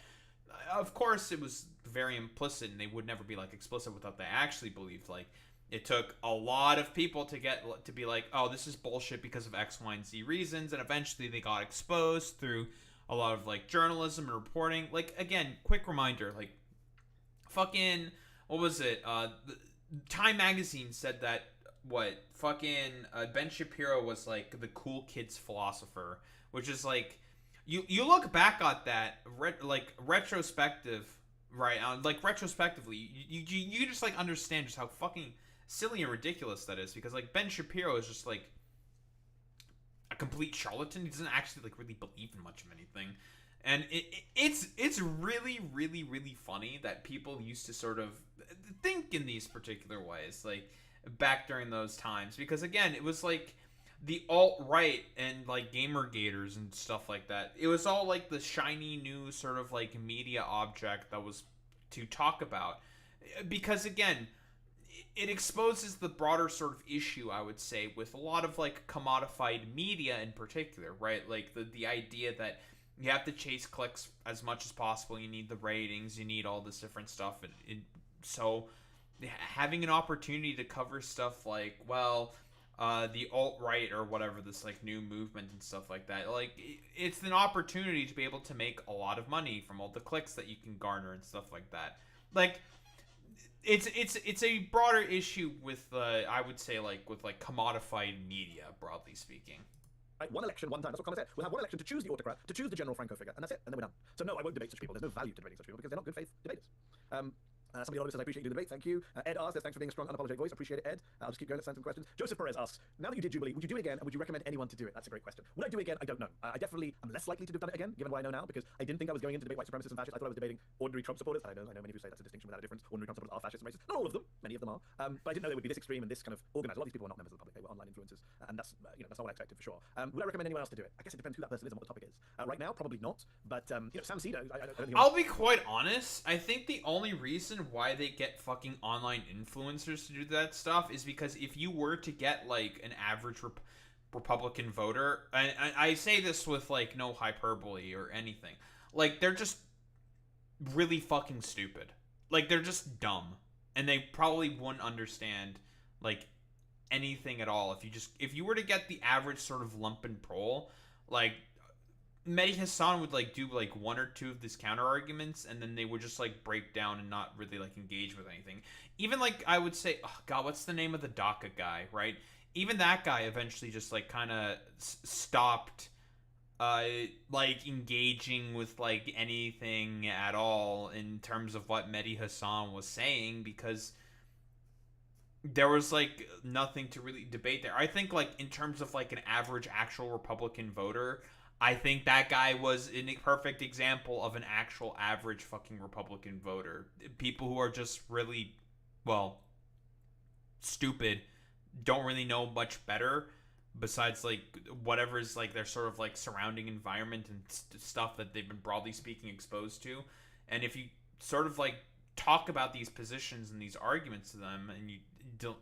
Of course, it was very implicit, and they would never be, like, explicit without they actually believed. Like, it took a lot of people to be like, oh, this is bullshit because of X, Y, and Z reasons, and eventually they got exposed through a lot of, like, journalism and reporting. Like, again, quick reminder, like, fucking, what was it? Time Magazine said that, Ben Shapiro was, like, the cool kid's philosopher, which is, like, You look back at that, retrospective, right? Like, retrospectively, you just, like, understand just how fucking silly and ridiculous that is. Because, like, Ben Shapiro is just, like, a complete charlatan. He doesn't actually, like, really believe in much of anything. And it's really, really, really funny that people used to sort of think in these particular ways, like, back during those times. Because, again, it was, like, the alt-right and, like, gamergators and stuff like that. It was all, like, the shiny new sort of, like, media object that was to talk about. Because, again, it exposes the broader sort of issue, I would say, with a lot of, like, commodified media in particular, right? Like, the idea that you have to chase clicks as much as possible. You need the ratings. You need all this different stuff. So having an opportunity to cover stuff like, well, the alt-right or whatever, this, like, new movement and stuff like that, like, it's an opportunity to be able to make a lot of money from all the clicks that you can garner and stuff like that. Like, it's a broader issue with, I would say, like, with, like, commodified media, broadly speaking. Right, one election, one time. That's what Connor said. We'll have one election to choose the autocrat, to choose the General Franco figure, and that's it, and then we're done. So no, I won't debate such people. There's no value to debating such people because they're not good faith debaters. Somebody says, I appreciate you doing the debate. Thank you. Ed asks, thanks for being a strong, unapologetic voice. I appreciate it, Ed. I'll just keep going. Let's send some questions. Joseph Perez asks, now that you did Jubilee, would you do it again, and would you recommend anyone to do it? That's a great question. Would I do it again? I don't know. I definitely am less likely to have done it again, given what I know now, because I didn't think I was going in to debate white supremacists and fascists. I thought I was debating ordinary Trump supporters. I know many who say that's a distinction without a difference. Ordinary Trump supporters are fascists and racist. Not all of them. Many of them are. But I didn't know they would be this extreme and this kind of organized. A lot of these people were not members of the public. They were online influencers. And that's, that's not what I expected for sure. Would I recommend anyone else to do it? I guess it depends who that person is and what the topic is. Right now, probably not. But, Sam Cedar, I don't think I'll be quite honest. I think the only reason why they get fucking online influencers to do that stuff is because if you were to get like an average Republican voter, I say this with like no hyperbole or anything, like they're just really fucking stupid. Like they're just dumb, and they probably wouldn't understand like anything at all. If you were to get the average sort of lumpen poll, like Mehdi Hasan would like do like one or two of these counter arguments, and then they would just like break down and not really like engage with anything. Even like I would say, oh god, what's the name of the DACA guy, right? Even that guy eventually just like kind of stopped like engaging with like anything at all in terms of what Mehdi Hasan was saying, because there was like nothing to really debate there. I think like in terms of like an average actual Republican voter, I think that guy was a perfect example of an actual average fucking Republican voter. People who are just really, well, stupid, don't really know much better besides like whatever is like their sort of like surrounding environment and stuff that they've been broadly speaking exposed to. And if you sort of like talk about these positions and these arguments to them and you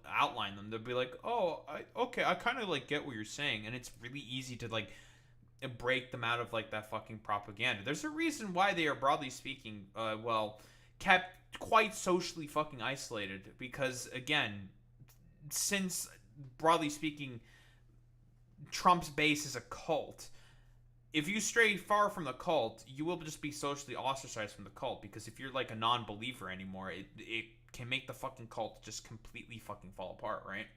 outline them, they'll be like, oh, okay, I kind of like get what you're saying. And it's really easy to like break them out of like that fucking propaganda. There's a reason why they are broadly speaking kept quite socially fucking isolated, because again, since broadly speaking Trump's base is a cult, if you stray far from the cult, you will just be socially ostracized from the cult, because if you're like a non-believer anymore, it can make the fucking cult just completely fucking fall apart, right?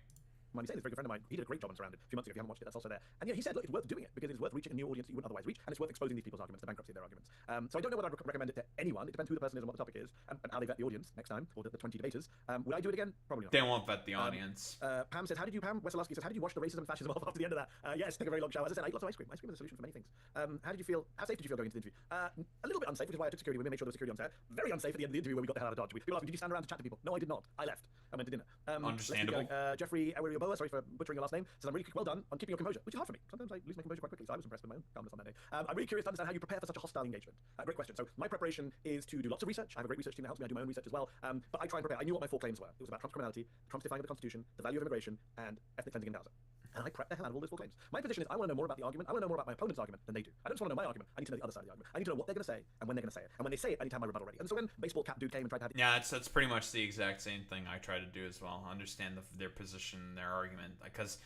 Mind me saying, this very good friend of mine, he did a great job on Surrounded a few months ago. If you haven't watched it, that's also there. And yeah, he said, look, it's worth doing it because it's worth reaching a new audience that you wouldn't otherwise reach, and it's worth exposing these people's arguments, the bankruptcy of their arguments. So I don't know whether I'd recommend it to anyone. It depends who the person is and what the topic is, and how they vet the audience next time, or the 20 debaters. Would I do it again? Probably not. They won't vet the audience. Pam says, Pam Wesolowski says, how did you wash the racism and fascism off after the end of that? Yes, took a very long shower. As I said, I ate lots of ice cream. Ice cream is a solution for many things. How safe did you feel going into the interview? A little bit unsafe, which is why I took security with me, made sure there was security on set. Very unsafe at the end of the interview where we got the hell out of Dodge. People asked me, did you stand around to chat to people? No, I did not. I left. I went to dinner. Understandable. Jeffrey Awirioboa, sorry for butchering your last name, says, I'm really well done on keeping your composure, which is hard for me. Sometimes I lose my composure quite quickly, so I was impressed with my own calmness on that day. I'm really curious to understand how you prepare for such a hostile engagement. Great question. So my preparation is to do lots of research. I have a great research team that helps me. I do my own research as well. But I try and prepare. I knew what my 4 claims were. It was about Trump's criminality, Trump's defying of the Constitution, the value of immigration, and ethnic cleansing in Gaza. And I prep the hell out of all those 4 claims. My position is I want to know more about the argument. I want to know more about my opponent's argument than they do. I don't just want to know my argument. I need to know the other side of the argument. I need to know what they're going to say and when they're going to say it. And when they say it, I need to have my rebuttal ready. And so when baseball cap dude came and tried to have... Yeah, that's pretty much the exact same thing I try to do as well. Understand their position, their argument. Because,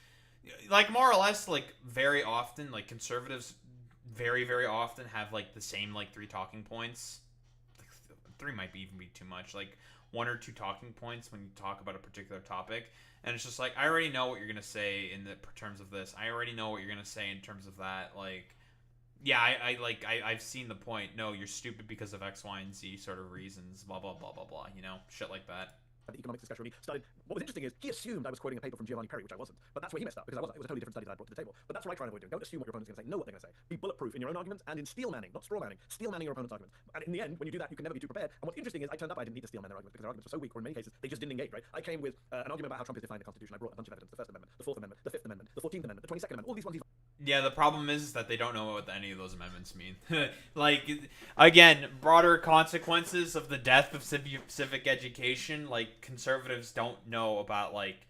like, more or less, like, very often, like, conservatives very, very often have, like, the same, like, 3 talking points. Like, 3 might even be too much. Like, 1 or 2 talking points when you talk about a particular topic. And it's just like, I already know what you're going to say in the terms of this. I already know what you're going to say in terms of that. Like, yeah, I've seen the point. No, you're stupid because of X, Y, and Z sort of reasons. Blah, blah, blah, blah, blah. You know, shit like that. The economics discussion really started. What was interesting is he assumed I was quoting a paper from Giovanni Perry, which I wasn't. But that's where he messed up, because I wasn't. It was a totally different study that I brought to the table. But that's what I try and avoid doing. Don't assume what your opponent's going to say. Know what they're going to say. Be bulletproof in your own arguments and in steel manning, not straw manning. Steel manning your opponent's arguments. And in the end, when you do that, you can never be too prepared. And what's interesting is I turned up, I didn't need to steel man their arguments because their arguments were so weak, or in many cases, they just didn't engage, right? I came with an argument about how Trump is defying the Constitution. I brought a bunch of evidence. The First Amendment, the Fourth Amendment, the Fifth Amendment, the 14th Amendment, the 22nd Amendment, all these ones. Yeah, the problem is that they don't know what any of those amendments mean. Like, again, broader consequences of the death of civic education. Like, conservatives don't know about, like,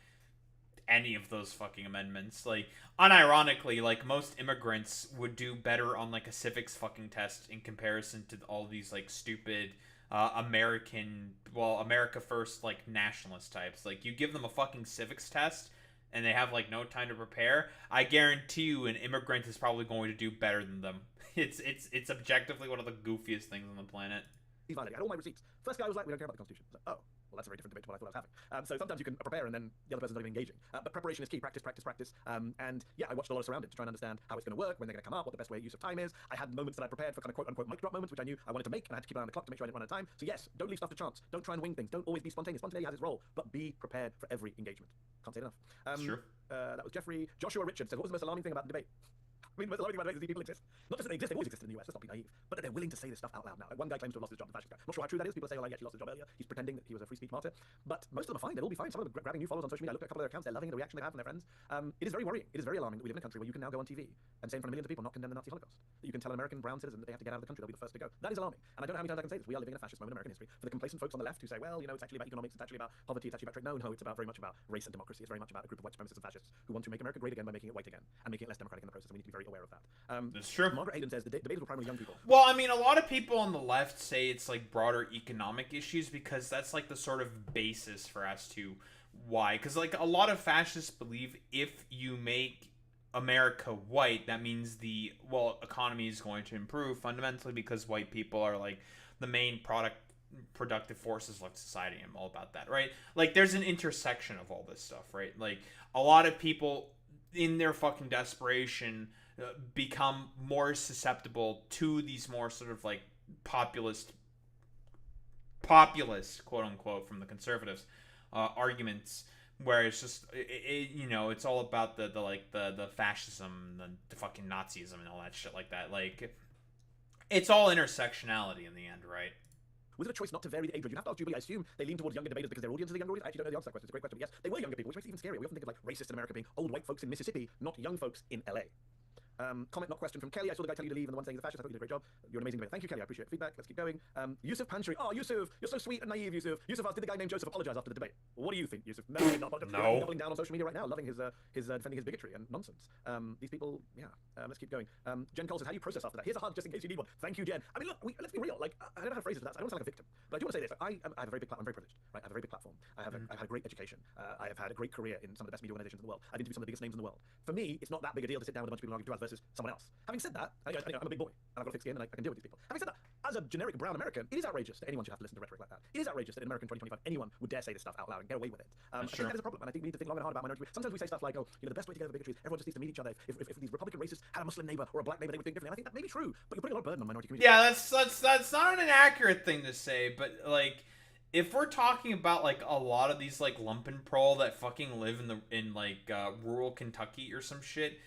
any of those fucking amendments. Like, unironically, like, most immigrants would do better on, like, a civics fucking test in comparison to all these, like, stupid America First, like, nationalist types. Like, you give them a fucking civics test and they have like no time to prepare, I guarantee you an immigrant is probably going to do better than them. It's objectively one of the goofiest things on the planet. I had all my receipts. First guy was like, we don't care about the Constitution. I was like, oh. Well, that's a very different debate to what I thought I was having. So sometimes you can prepare and then the other person's not even engaging. But preparation is key. Practice, practice, practice. And yeah, I watched a lot of Surrounded to try and understand how it's going to work, when they're going to come out, what the best way use of time is. I had moments that I prepared for kind of quote-unquote mic drop moments, which I knew I wanted to make, and I had to keep an eye on the clock to make sure I didn't run out of time. So yes, don't leave stuff to chance. Don't try and wing things. Don't always be spontaneous. Spontaneity has its role, but be prepared for every engagement. Can't say it enough. That's true. That was Jeffrey. Joshua Richard says, what was the most alarming thing about the debate? I mean, the most alarming thing about debates is people exist. Not just that they exist, they've always existed in the US, let's not be naive, but that they're willing to say this stuff out loud now. Like one guy claims to have lost his job, the fascist guy. I'm not sure how true that is. People say, oh, like, he actually lost his job earlier. He's pretending that he was a free speech martyr. But most of them are fine. They'll all be fine. Some of them are grabbing new followers on social media. I looked at a couple of their accounts. They're loving the reaction they have from their friends. It is very worrying. It is very alarming that we live in a country where you can now go on TV and say in front of millions of people, not condemn the Nazi Holocaust. That you can tell an American brown citizen that they have to get out of the country. They'll be the first to go. That is alarming. And I don't know how many times I can say this. We are living in a fascist moment in American history. For the complacent folks on the left who say, well, you know, it's actually about economics, it's actually about poverty, it's actually about trade. No, it's about very much about race and democracy. It's very much about a group of white supremacists and fascists who want to make America great again by making it white again and making it less democratic in the process. And we need to be very aware of that. That's true. Margaret Hayden says the debates were primarily young people. Well, I mean, a lot of people on the left say it's like broader economic issues because that's like the sort of basis for as to why. Because like a lot of fascists believe if you make America white, that means the economy is going to improve fundamentally because white people are like the main productive forces of society. I'm all about that, right? Like there's an intersection of all this stuff, right? Like a lot of people in their fucking desperation become more susceptible to these more sort of like populist quote unquote from the conservatives arguments where it's just it's all about the fascism, the fucking Nazism and all that shit like that. Like it's all intersectionality in the end, right? Was it a choice not to vary the age range? You have to ask Jubilee. I assume they lean towards younger debaters because their audience is a younger audience. I actually don't know the answer to that question. It's a great question. But yes, they were younger people, which makes it even scarier. We often think of like racists in America being old white folks in Mississippi, not young folks in LA. Comment, not question from Kelly. I saw the guy tell you to leave and the one saying he's a fascist. I thought you did a great job. You're an amazing debater. Thank you, Kelly. I appreciate feedback. Let's keep going. Yusuf Panchari. Oh, Yusuf, you're so sweet and naive, Yusuf. Yusuf asked, did the guy named Joseph apologize after the debate? What do you think, Yusuf? No. No. Doubling down on social media right now, loving his defending his bigotry and nonsense. These people, yeah. Let's keep going. Jen Cole says, how do you process after that? Here's a hug just in case you need one. Thank you, Jen. I mean, look, let's be real. Like, I don't know how to phrase it for that. So I don't sound like a victim, but I do want to say this. I have a very big platform. I'm very privileged. Right? I have a very big platform. I've had a great education. I have had a great career in some of the best media organizations in the world. I've interviewed some of the biggest names in the world. For me, it's not that big a deal to sit down with a bunch of people and argue to us versus someone else. Having said that, I'm a big boy and I've got a thick skin and I can deal with these people. Having said that, as a generic brown American, it is outrageous that anyone should have to listen to rhetoric like that. It is outrageous that in America in 2025 anyone would dare say this stuff out loud and get away with it. I think that is a problem, and I think we need to think long and hard about minority. Sometimes we say stuff like, oh, the best way to get over bigotry is everyone just needs to meet each other. If these Republican racists had a Muslim neighbor or a black neighbor, they would think differently. And I think that may be true, but you're putting a lot of burden on minority communities. Yeah, that's not an inaccurate thing to say, but like if we're talking about like a lot of these like lumpenproll that fucking live in rural Kentucky or some shit,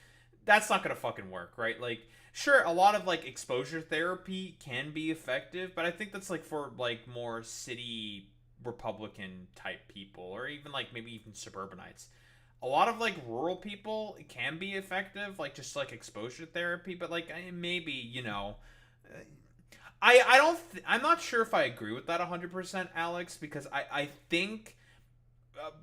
that's not gonna fucking work, right? Like, sure, a lot of like exposure therapy can be effective, but I think that's like for like more city Republican type people, or even like maybe even suburbanites. A lot of like rural people can be effective, like just like exposure therapy, but like maybe I'm not sure if I agree with that 100%, Alex, because I think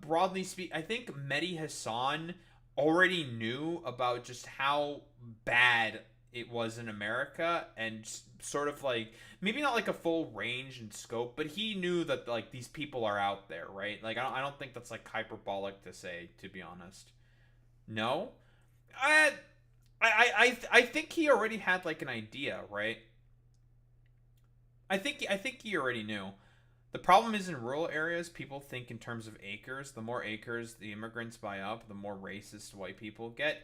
broadly speaking, I think Mehdi Hasan already knew about just how bad it was in America, and sort of like maybe not like a full range and scope, but he knew that like these people are out there, right? Like I don't think that's like hyperbolic to say, to be honest. No, I think he already had like an idea, right? I think he already knew. The problem is in rural areas, people think in terms of acres. The more acres the immigrants buy up, the more racist white people get.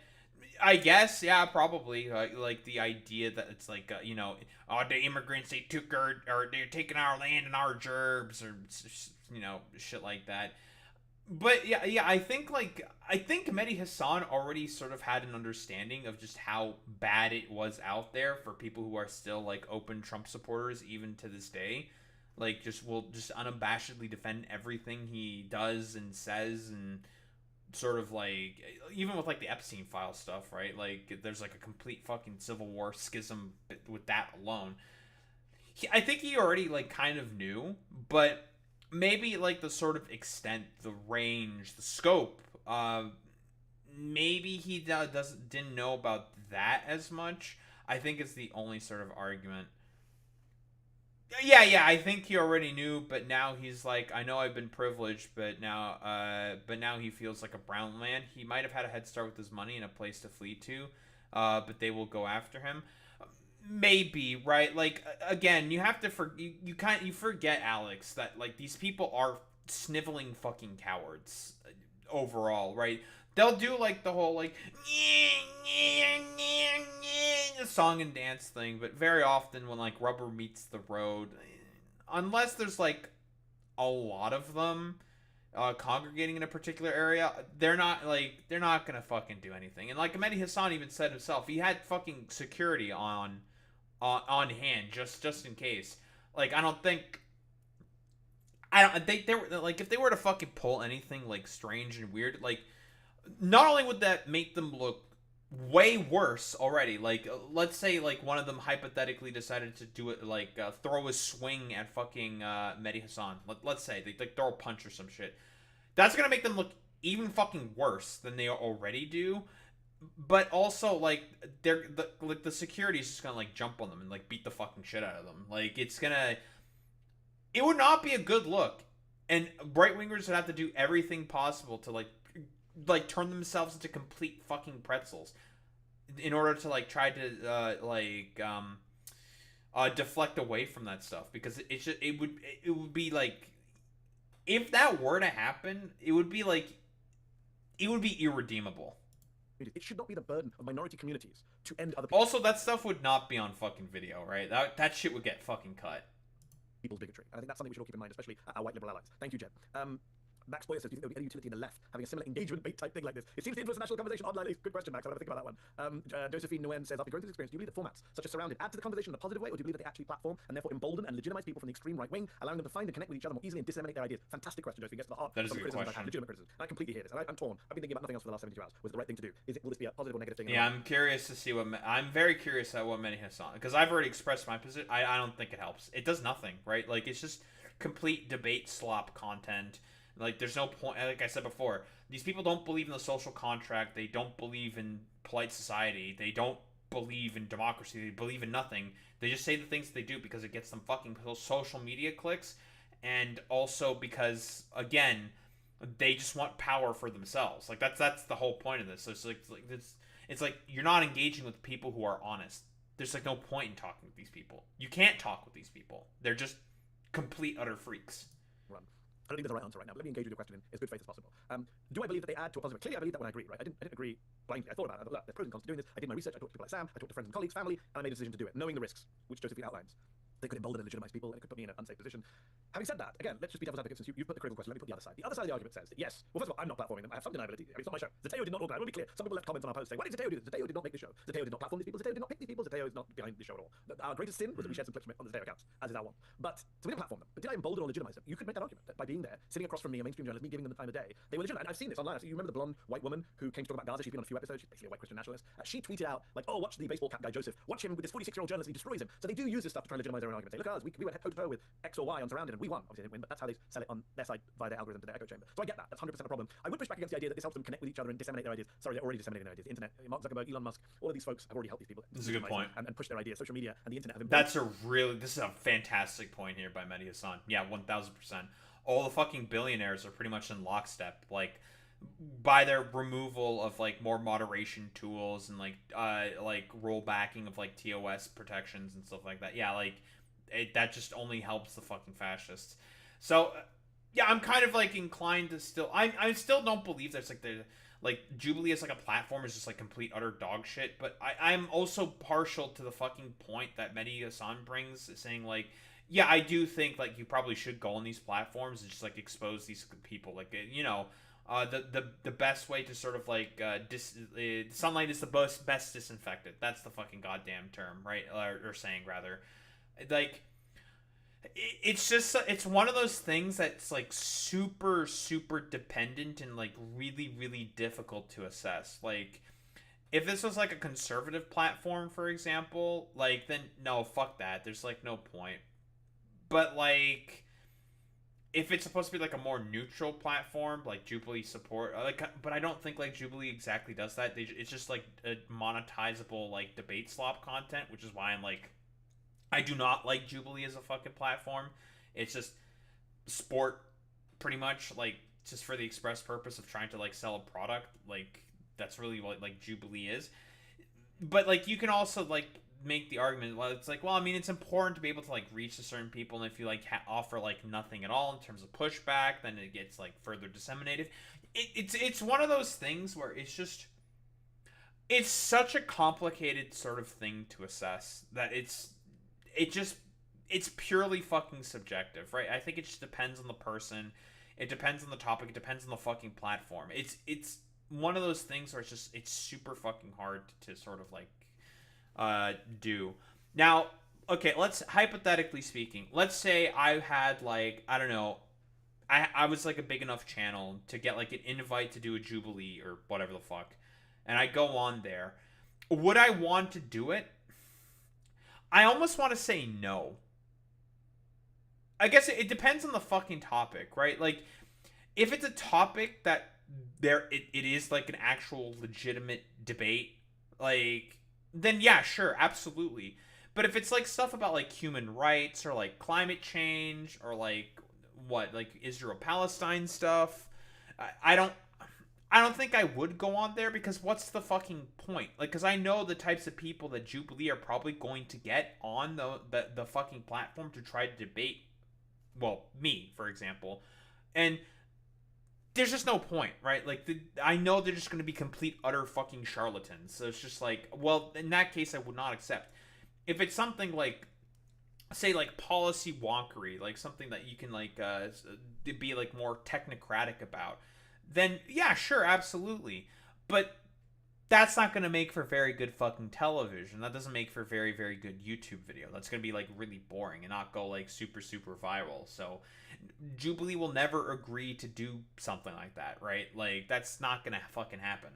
I guess, yeah, probably. Like the idea that it's like, the immigrants, they took or they're taking our land and our gerbs, or shit like that. But yeah, I think Mehdi Hasan already sort of had an understanding of just how bad it was out there for people who are still like open Trump supporters even to this day. Like will unabashedly defend everything he does and says, and sort of like even with like the Epstein file stuff, right? Like there's like a complete fucking civil war schism with that alone. I think he already like kind of knew, but maybe like the sort of extent, the range, the scope, maybe he didn't know about that as much. I think it's the only sort of argument. Yeah, I think he already knew, but now he's like, I know I've been privileged, but now he feels like a brown man. He might have had a head start with his money and a place to flee to, but they will go after him. Maybe, right? Like again, you have to you forget, Alex, that like these people are sniveling fucking cowards overall, right? They'll do like the whole like song and dance thing, but very often when like rubber meets the road, unless there's like a lot of them congregating in a particular area, they're not gonna fucking do anything. And like Mehdi Hasan even said himself, he had fucking security on hand just in case. Like I don't think they were like, if they were to fucking pull anything like strange and weird, like not only would that make them look way worse already, like let's say like one of them hypothetically decided to do it like throw a swing at fucking Mehdi Hasan. Let's say they like throw a punch or some shit. That's gonna make them look even fucking worse than they already do. But also like the security is just gonna like jump on them and like beat the fucking shit out of them. Like it would not be a good look, and right wingers would have to do everything possible to like turn themselves into complete fucking pretzels in order to like try to deflect away from that stuff, because it would be like, if that were to happen, it would be irredeemable. It should not be the burden of minority communities to end other people. Also, that stuff would not be on fucking video, right? That shit would get fucking cut. People's bigotry. And I think that's something we should all keep in mind, especially our white liberal allies. Thank you, Jed. Max Boyer says, do you think there would be any utility in the left having a similar engagement bait type thing like this? It seems to influence the national conversation online. Good question, Max. I'll have to think about that one. Josephine Nguyen says, after going through this experience, do you believe that formats such as Surrounded add to the conversation in a positive way, or do you believe that they actually platform and therefore embolden and legitimize people from the extreme right wing, allowing them to find and connect with each other more easily and disseminate their ideas? Fantastic question, Josephine. Gets to the heart That is of a good criticism question. legitimate criticism. And I completely hear this. And I'm torn. I've been thinking about nothing else for the last 72 hours. Was it the right thing to do? Will this be a positive or negative thing? Yeah, I'm curious to see I'm very curious at what Mehdi Hasan, because I've already expressed my position. I don't think it helps. It does nothing, right? Like, it's just complete debate slop content. Like, there's no point. Like I said before, these people don't believe in the social contract. They don't believe in polite society. They don't believe in democracy. They believe in nothing. They just say the things they do because it gets them fucking social media clicks, and also because, again, they just want power for themselves. Like, that's the whole point of this. So it's like you're not engaging with people who are honest. There's like no point in talking with these people. You can't talk with these people. They're just complete utter freaks. Run. I don't think there's a right answer right now, but let me engage with your question in as good faith as possible. Do I believe that they add to a positive? Clearly, I believe that when I agree, right? I didn't agree blindly. I thought about it. I thought, look, there's pros and cons to doing this. I did my research. I talked to people like Sam. I talked to friends and colleagues, family, and I made a decision to do it, knowing the risks, which Josephine outlines. They could embolden and legitimize people, and it could put me in an unsafe position. Having said that, again, let's just be devil's advocate, since you put the critical question. Let me put the other side. The other side of the argument says that yes, well, first of all, I'm not platforming them. I have some deniability. I mean, it's not my show. Zateo did not organize. Let me be clear. Some people left comments on our post saying, "Why did Zateo do this?" Zateo did not make the show. Zateo did not platform these people. Zateo did not pick these people. Zateo is not behind the show at all. Our greatest sin was that we shared some clips on the Zateo accounts, as is our one. But so we didn't platform them. But did I embolden or legitimize them? You could make that argument that by being there, sitting across from me, a mainstream journalist, me giving them the time of day, they were legitimate. And I've seen this online. You remember the blonde white woman who came to talk about Gaza? She's been on a few episodes. She's basically a white Christian nationalist. She tweeted out like, "Oh, watch the baseball cap guy Joseph. Watch him with this 46-year-old journalist. He destroys him." So they do use this stuff to try and legitimize their own argument. Say, look at us. We went toe to toe with X or Y on Surrounded, and we won. Obviously, they didn't win, but that's how they sell it on their side via their algorithm to their echo chamber. So I get that. That's 100% a problem. I would push back against the idea that this helps them connect with each other and disseminate their ideas. Sorry, they're already disseminating their ideas. The internet, Mark Zuckerberg, Elon Musk, all of these folks have already helped these people. This is a good point. And push their ideas. Social media and the internet have This is a fantastic point here by Mehdi Hasan. Yeah, 1000%. All the fucking billionaires are pretty much in lockstep, like, by their removal of like more moderation tools and like rollbacking of like TOS protections and stuff like that. Yeah, like that just only helps the fucking fascists. So yeah, I'm kind of like inclined to still. I still don't believe there's like Jubilee as like a platform is just like complete utter dog shit. But I'm also partial to the fucking point that Mehdi Hasan brings, saying like, yeah, I do think like you probably should go on these platforms and just like expose these people, like, you know. The best way to sort of like sunlight is the best disinfectant. That's the fucking goddamn term, right? Or saying rather, like it's just it's one of those things that's like super dependent and like really difficult to assess. Like if this was like a conservative platform, for example, like then no, fuck that. There's like no point. But like, if it's supposed to be like a more neutral platform, like Jubilee support, but I don't think like Jubilee exactly does that. It's just like a monetizable like debate slop content, which is why I'm like, I do not like Jubilee as a fucking platform. It's just sport, pretty much, like just for the express purpose of trying to like sell a product. Like that's really what like Jubilee is. But like you can also like make the argument, well, it's like, well, I mean, it's important to be able to like reach to certain people, and if you like offer like nothing at all in terms of pushback, then it gets like further disseminated. It's one of those things where it's such a complicated sort of thing to assess that it's purely fucking subjective, right? I think it just depends on the person, it depends on the topic, it depends on the fucking platform. It's one of those things where it's super fucking hard to sort of like do. Now, okay, let's hypothetically speaking, let's say I had like, I don't know, I was like a big enough channel to get like an invite to do a Jubilee or whatever the fuck, and I go on there. Would I want to do it? I almost want to say no. I guess it depends on the fucking topic, right? Like, if it's a topic that it is like an actual legitimate debate, like, then yeah, sure, absolutely. But if it's like stuff about like human rights or like climate change or like like Israel-Palestine stuff, I don't think I would go on there, because what's the fucking point? Like, because I know the types of people that Jubilee are probably going to get on the fucking platform to try to debate, well, me, for example. And there's just no point, right? Like, I know they're just going to be complete, utter fucking charlatans. So it's just like, well, in that case, I would not accept. If it's something like, say, like policy wonkery, like something that you can like be like more technocratic about, then yeah, sure, absolutely. But that's not going to make for very good fucking television. That doesn't make for very, very good YouTube video. That's going to be like really boring and not go like super, super viral. So Jubilee will never agree to do something like that, right? Like, that's not going to fucking happen.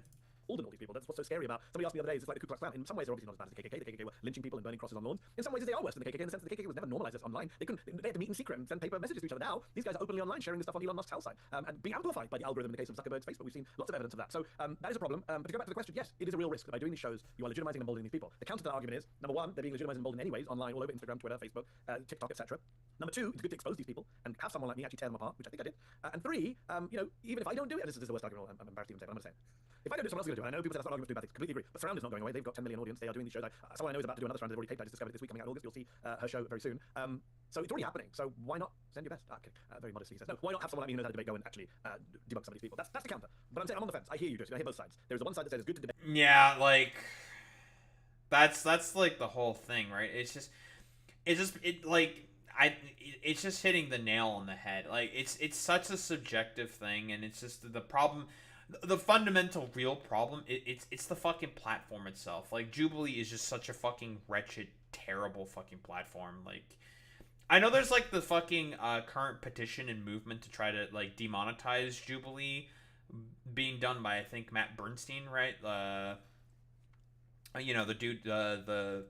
All these people. That's what's so scary about. Somebody asked me the other day, is it's like the Ku Klux Klan. In some ways, they're obviously not as bad as the KKK. The KKK were lynching people and burning crosses on lawns. In some ways, they are worse than the KKK in the sense that the KKK was never normalized this online. They had to meet in secret and send paper messages to each other. Now, these guys are openly online sharing this stuff on Elon Musk's hell site and being amplified by the algorithm in the case of Zuckerberg's Facebook. We've seen lots of evidence of that. So that is a problem. But to go back to the question, yes, it is a real risk that by doing these shows, you are legitimizing and emboldening these people. The counter to that argument is, number one, they're being legitimized and emboldened anyways, online, all over Instagram, Twitter, Facebook, TikTok, etc. Number two, it's good to expose these people and have someone like me actually tear them apart, which I think I did. And three, even if I don't do it, and this is the worst argument, I'm embarrassed to even say, but I'm going to say it. If I don't do it, someone else is going to do it. I know people say that's not an argument to do bad things. Completely agree. But Surround is not going away. They've got 10 million audience. They are doing these shows. Someone I know is about to do another Surround. They've already taped. I just discovered it this week, coming out in August. You'll see her show very soon. So it's already happening. So why not send your best? Okay. Very modestly he says. No, why not have someone like me who knows how to debate go and actually debunk some of these people? That's the counter. But I'm saying I'm on the fence. I hear you, Joseph. I hear both sides. There's the one side that says it's good to debate. Yeah, like, that's like the whole thing, right? It's just hitting the nail on the head. Like, it's such a subjective thing, and it's just the problem. The fundamental real problem, it's the fucking platform itself. Like, Jubilee is just such a fucking wretched, terrible fucking platform. Like, I know there's like the fucking current petition and movement to try to like demonetize Jubilee, being done by, I think, Matt Bernstein, right? The dude, the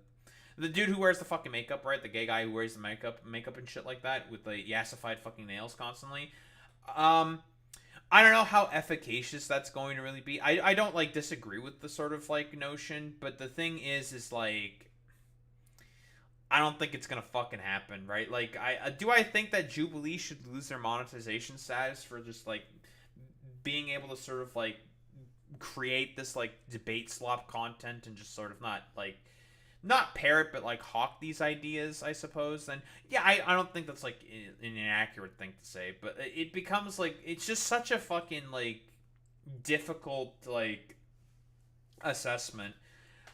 dude who wears the fucking makeup, right? The gay guy who wears the makeup and shit like that with the yassified fucking nails constantly. I don't know how efficacious that's going to really be. I don't like disagree with the sort of like notion, but the thing is like, I don't think it's gonna fucking happen, right? Like, I think that Jubilee should lose their monetization status for just like being able to sort of like create this like debate slop content and just sort of not parrot, but like hawk these ideas, I suppose, then yeah, I don't think that's like an inaccurate thing to say, but it becomes like, it's just such a fucking like difficult like assessment.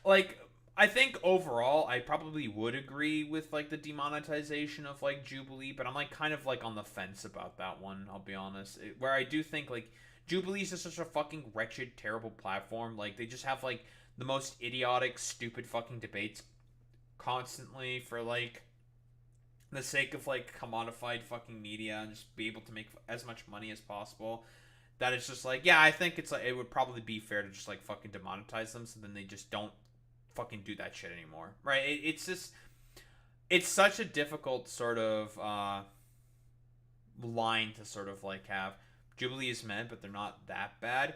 Like, I think overall I probably would agree with like the demonetization of like Jubilee, but I'm like kind of like on the fence about that one, I'll be honest. Where I do think like Jubilee is just such a fucking wretched, terrible platform. Like, they just have like the most idiotic, stupid fucking debates constantly for like the sake of like commodified fucking media and just be able to make as much money as possible. That it's just like, yeah, I think it's like, it would probably be fair to just like fucking demonetize them, so then they just don't fucking do that shit anymore, right? It's just, it's such a difficult sort of line to sort of like have. Jubilee is meh, but they're not that bad.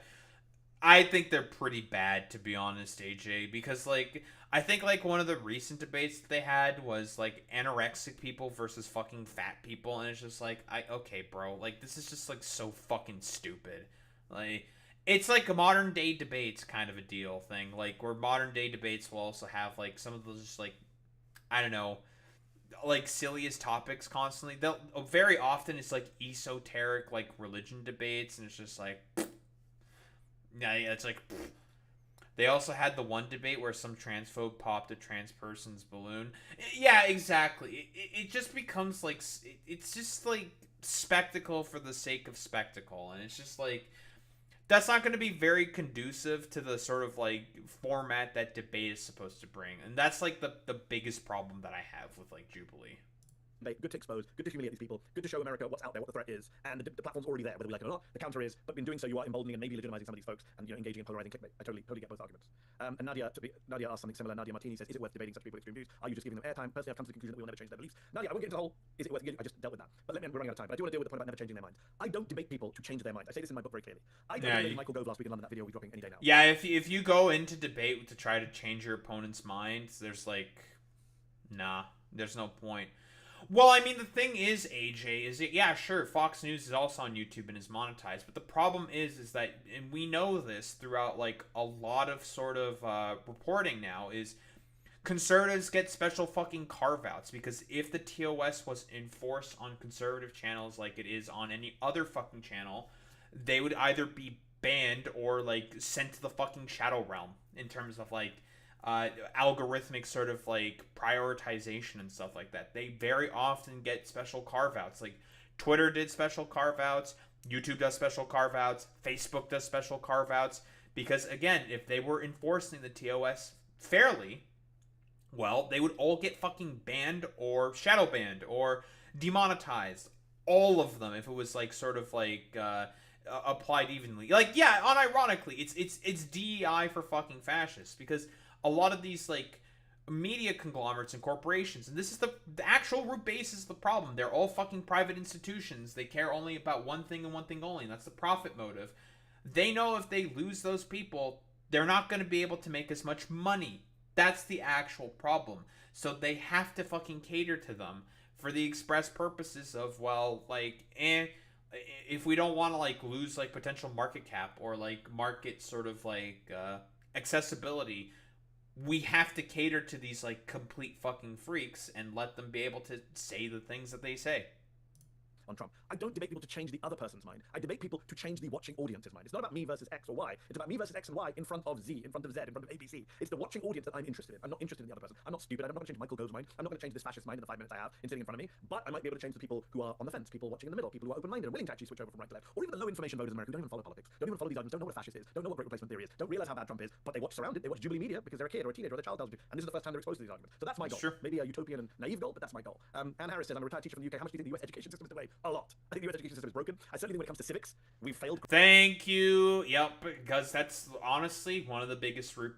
I think they're pretty bad, to be honest, AJ, because like, I think like one of the recent debates that they had was like anorexic people versus fucking fat people, and it's just like, okay, bro, like, this is just like so fucking stupid. Like, It's like a modern day debates kind of a deal thing. Like where modern day debates will also have like some of those just like I don't know, like silliest topics constantly. They'll very often it's like esoteric like religion debates, and it's just like yeah, it's like. They also had the one debate where some transphobe popped a trans person's balloon. Yeah, exactly. It just becomes like it's just like spectacle for the sake of spectacle, and it's just like that's not going to be very conducive to the sort of like format that debate is supposed to bring, and that's like the biggest problem that I have with like Jubilee. Good to expose, good to humiliate these people, good to show America what's out there, what the threat is, and the platform's already there, whether we like it or not. The counter is, but in doing so, you are emboldening and maybe legitimizing some of these folks, and engaging in polarizing clickbait. I totally get both arguments. And Nadia asked something similar. Nadia Martini says, "Is it worth debating such people with extreme views? Are you just giving them airtime?" Personally, I've come to the conclusion that we will never change their beliefs. Nadia, I won't get into the whole. Is it worth? I just dealt with that. But we're running out of time. But I do want to deal with the point about never changing their mind. I don't debate people to change their mind. I say this in my book very clearly. I don't debate Michael Gove last week in London. That video will be dropping any day now. Yeah, if you go into debate to try to change your opponent's mind, there's like, nah, there's no point. Well, I mean, the thing is, AJ, is it, yeah, sure, Fox News is also on YouTube and is monetized, but the problem is that, and we know this throughout, like, a lot of sort of reporting now, is conservatives get special fucking carve-outs, because if the TOS was enforced on conservative channels like it is on any other fucking channel, they would either be banned or, like, sent to the fucking shadow realm in terms of, like, algorithmic sort of like prioritization and stuff like that. They very often get special carve-outs. Like Twitter did special carve-outs, YouTube does special carve-outs, Facebook does special carve-outs, because again, if they were enforcing the TOS fairly, well, they would all get fucking banned or shadow banned or demonetized. All of them, if it was like sort of like applied evenly. Like, yeah, unironically, it's DEI for fucking fascists, because a lot of these like media conglomerates and corporations, and this is the actual root basis of the problem. They're all fucking private institutions. They care only about one thing and one thing only, and that's the profit motive. They know if they lose those people, they're not going to be able to make as much money. That's the actual problem. So they have to fucking cater to them for the express purposes of, well, like, if we don't want to like lose like potential market cap or like market sort of like accessibility, we have to cater to these like complete fucking freaks and let them be able to say the things that they say. On Trump. I don't debate people to change the other person's mind. I debate people to change the watching audience's mind. It's not about me versus X or Y. It's about me versus X and Y in front of Z, in front of Z, in front of ABC. It's the watching audience that I'm interested in. I'm not interested in the other person. I'm not stupid. I'm not going to change Michael Gove's mind. I'm not going to change this fascist mind in the 5 minutes I have in sitting in front of me. But I might be able to change the people who are on the fence, people watching in the middle, people who are open-minded and willing to actually switch over from right to left, or even the low-information voters in America who don't even follow politics, don't even follow these arguments, don't know what a fascist is, don't know what great replacement theory is, don't realize how bad Trump is, but they watch Surrounded, they watch Jubilee media because they're a kid or a teenager or their child tells you, and this is the first time they're exposed to these arguments. So that's my goal. Sure. Maybe a utopian and naive goal, but that's my goal. Anne Harris says, I'm a retired teacher from the UK. How much do you think the US education system is to blame? A lot. I think the US education system is broken. I certainly think when it comes to civics, we've failed. Thank you. Yep, because that's honestly one of the biggest root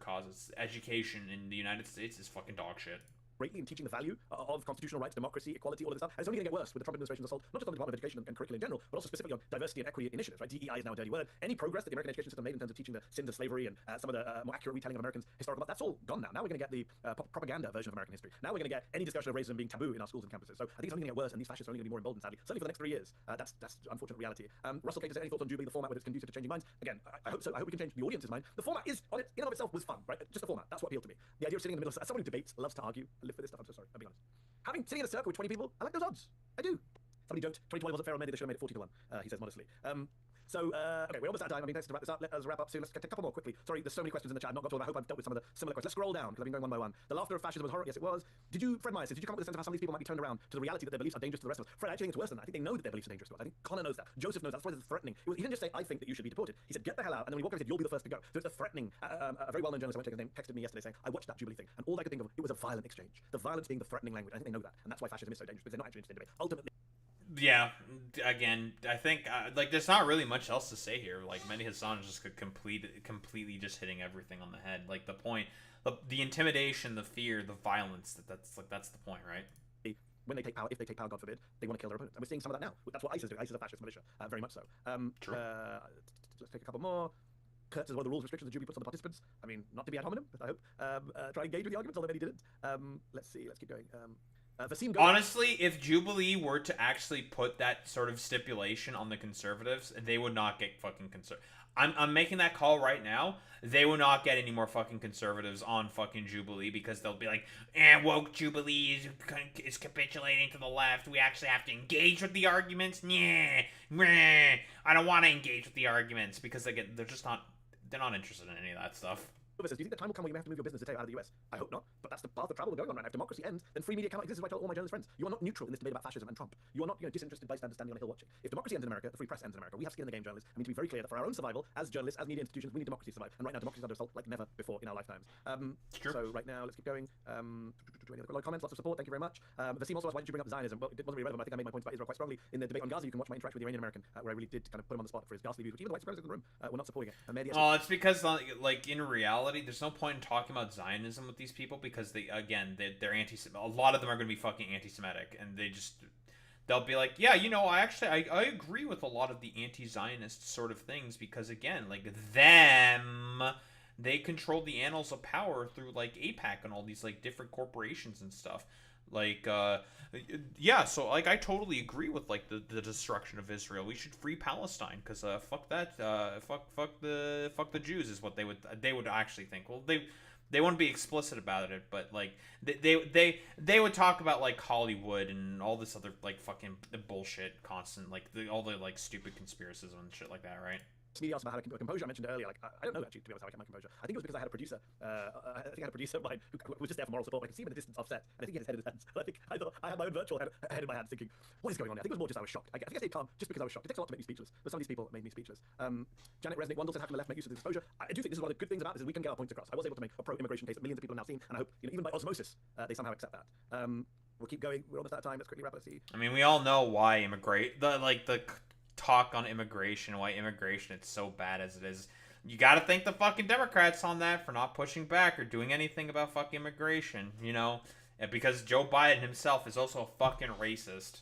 causes. Education in the United States is fucking dog shit. Greatly in teaching the value of constitutional rights, democracy, equality, all of this stuff. And it's only going to get worse with the Trump administration's assault, not just on the Department of Education and curriculum in general, but also specifically on diversity and equity initiatives, right? DEI is now a dirty word. Any progress that the American education system made in terms of teaching the sins of slavery and some of the more accurate retelling of Americans' historical, that's all gone now. Now we're going to get the propaganda version of American history. Now we're going to get any discussion of racism being taboo in our schools and campuses. So I think it's only going to get worse, and these fascists are only going to be more emboldened, sadly. Certainly for the next 3 years. That's unfortunate reality. Russell Cater says, any thoughts on Jubilee, the format, whether it's conducive to changing minds? Again, I hope so. I hope we can change the audience's mind. The format is, on it, in and of itself, was fun, right? Just the format. That's what appealed to me. The idea of sitting in the middle, as someone who debates, loves to argue, I live for this stuff, I'm so sorry, I'll be honest. Sitting in a circle with 20 people, I like those odds. I do. Somebody joked, 2020 wasn't fair on Mehdi, they should have made it 40 to 1, he says modestly. Okay, we're almost out of time. I mean, thanks to wrap this up. Let us wrap up soon. Let's get a couple more quickly. Sorry, there's so many questions in the chat. I've not got to all. I hope I've dealt with some of the similar questions. Let's scroll down, because I've been going one by one. The laughter of fascism was horror. Yes, it was. Fred Myers, did you come up with a sense of how some of these people might be turned around to the reality that their beliefs are dangerous to the rest of us? Fred, I actually think it's worse than that. I think they know that their beliefs are dangerous to us. I think Connor knows that. Joseph knows that. That's why it's threatening. He didn't just say, I think that you should be deported. He said, get the hell out. And then when he walked away, he said, you'll be the first to go. So it's a threatening. A very well-known journalist, I won't take his name, texted me yesterday saying, I watched that Jubilee thing, and all I could think of, it was a violent exchange. The violence being the threatening language. I think they know that. And that's why fascism is so dangerous, because they're not actually interested in debate. Ultimately, yeah, again, I think like there's not really much else to say here. Like Mehdi Hasan is just completely just hitting everything on the head. Like the point, the intimidation, the fear, the violence. That's the point, right? When they take power, if they take power, God forbid, they want to kill their opponents. And we're seeing some of that now. That's what ISIS do. ISIS is a fascist militia, very much so. True. Let's take a couple more. Kurt says, what are the rules restrictions the Jubilee puts on the participants? I mean, not to be ad hominem, but I hope. Try and engage with the arguments, although many didn't. Let's see, let's keep going. Vasim goes. Honestly, if Jubilee were to actually put that sort of stipulation on the conservatives, they would not get fucking I'm making that call right now. They will not get any more fucking conservatives on fucking Jubilee because they'll be like, woke Jubilee is capitulating to the left. We actually have to engage with the arguments. Meh. I don't want to engage with the arguments because they're not interested in any of that stuff. Do you think the time will come where you may have to move your business out of the US? I hope not, but that's the path of travel we're going on right now. If democracy ends, then free media cannot exist. This is what I tell all my journalist friends. You are not neutral in this debate about fascism and Trump. You are not, disinterested bystanders standing on a hill watching. If democracy ends in America, the free press ends in America. We have skin in the game, journalists. We need to be very clear that for our own survival, as journalists, as media institutions, we need democracy to survive. And right now, democracy is under assault like never before in our lifetimes. So right now, let's keep going. Any other comments? Lots of support. Thank you very much. Vasim also asked, why did you bring up Zionism? Well, it wasn't really relevant. I think I made my points about Israel quite strongly in the debate on Gaza. You can watch my interaction with the Iranian American, where I really did kind of put him on the spot for his ghastly views, which even the white supremacists in the room were not supporting it. Mehdi Hasan. It's because like in reality, there's no point in talking about Zionism with these people because they're anti. A lot of them are going to be fucking anti-Semitic, and they'll be like, yeah, I agree with a lot of the anti-Zionist sort of things because again, like they control the annals of power through like AIPAC and all these like different corporations and stuff. Like, so like I totally agree with like the destruction of Israel. We should free Palestine because fuck that, fuck the Jews is what they would actually think. Well, they wouldn't be explicit about it, but like they would talk about like Hollywood and all this other like fucking bullshit, constant like all the like stupid conspiracies and shit like that, right? Media asked about how to keep composure. I mentioned it earlier. Like, I don't know actually, to be honest, how I kept my composure. I think it was because I had a producer. I think I had a producer of mine who was just there for moral support. I could see him in the distance offset, and I think he had his head in his hands. I thought I had my own virtual head in my hands thinking, what is going on here? I think it was more just I was shocked. I think I stayed calm just because I was shocked. It takes a lot to make me speechless, but some of these people made me speechless. Janet Resnick Wandel said, how can the left make use of this exposure? I do think this is one of the good things about this is we can get our points across. I was able to make a pro-immigration case that millions of people have now seen, and I hope even by osmosis they somehow accept that. We'll keep going. We're almost out of time. Let's quickly wrap it. I mean, we all know why the talk on immigration, why immigration it's so bad as it is. You gotta thank the fucking Democrats on that for not pushing back or doing anything about fucking immigration, because Joe Biden himself is also a fucking racist.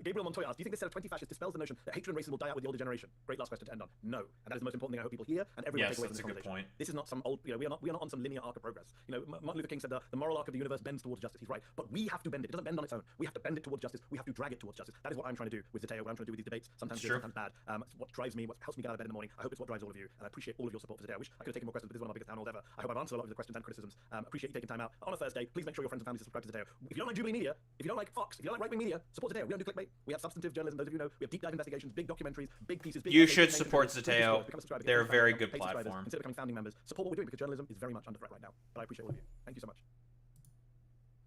Gabriel Montoya asked, do you think this set of 20 fascists dispels the notion that hatred and racism will die out with the older generation? Great last question to end on. No. And that is the most important thing I hope people hear and everyone take away from this conversation. Point. This is not some old, we are not on some linear arc of progress. Martin Luther King said the moral arc of the universe bends towards justice. He's right. But we have to bend it. It doesn't bend on its own. We have to bend it towards justice. We have to drag it towards justice. That is what I'm trying to do with Zateo, what I'm trying to do with these debates. Sometimes good, sometimes bad. It's what drives me, what helps me get out of bed in the morning. I hope it's what drives all of you. And I appreciate all of your support for Zateo. I wish I could have taken more questions, but this is one of our biggest town halls ever. I hope I've answered a lot of the questions and criticisms. Appreciate you taking time out on a Thursday. Please make sure your friends and family subscribe to Zateo. If you don't like Jubilee Media, if you don't like Fox, if you don't like right-wing media, support Zateo. We don't do clickbait. We have substantive journalism. Those of you know, we have deep dive investigations, big documentaries, big pieces. You should support Zateo. They're a very good platform. Consider becoming founding members. Support what we're doing because journalism is very much under threat right now. But I appreciate all of you. Thank you so much.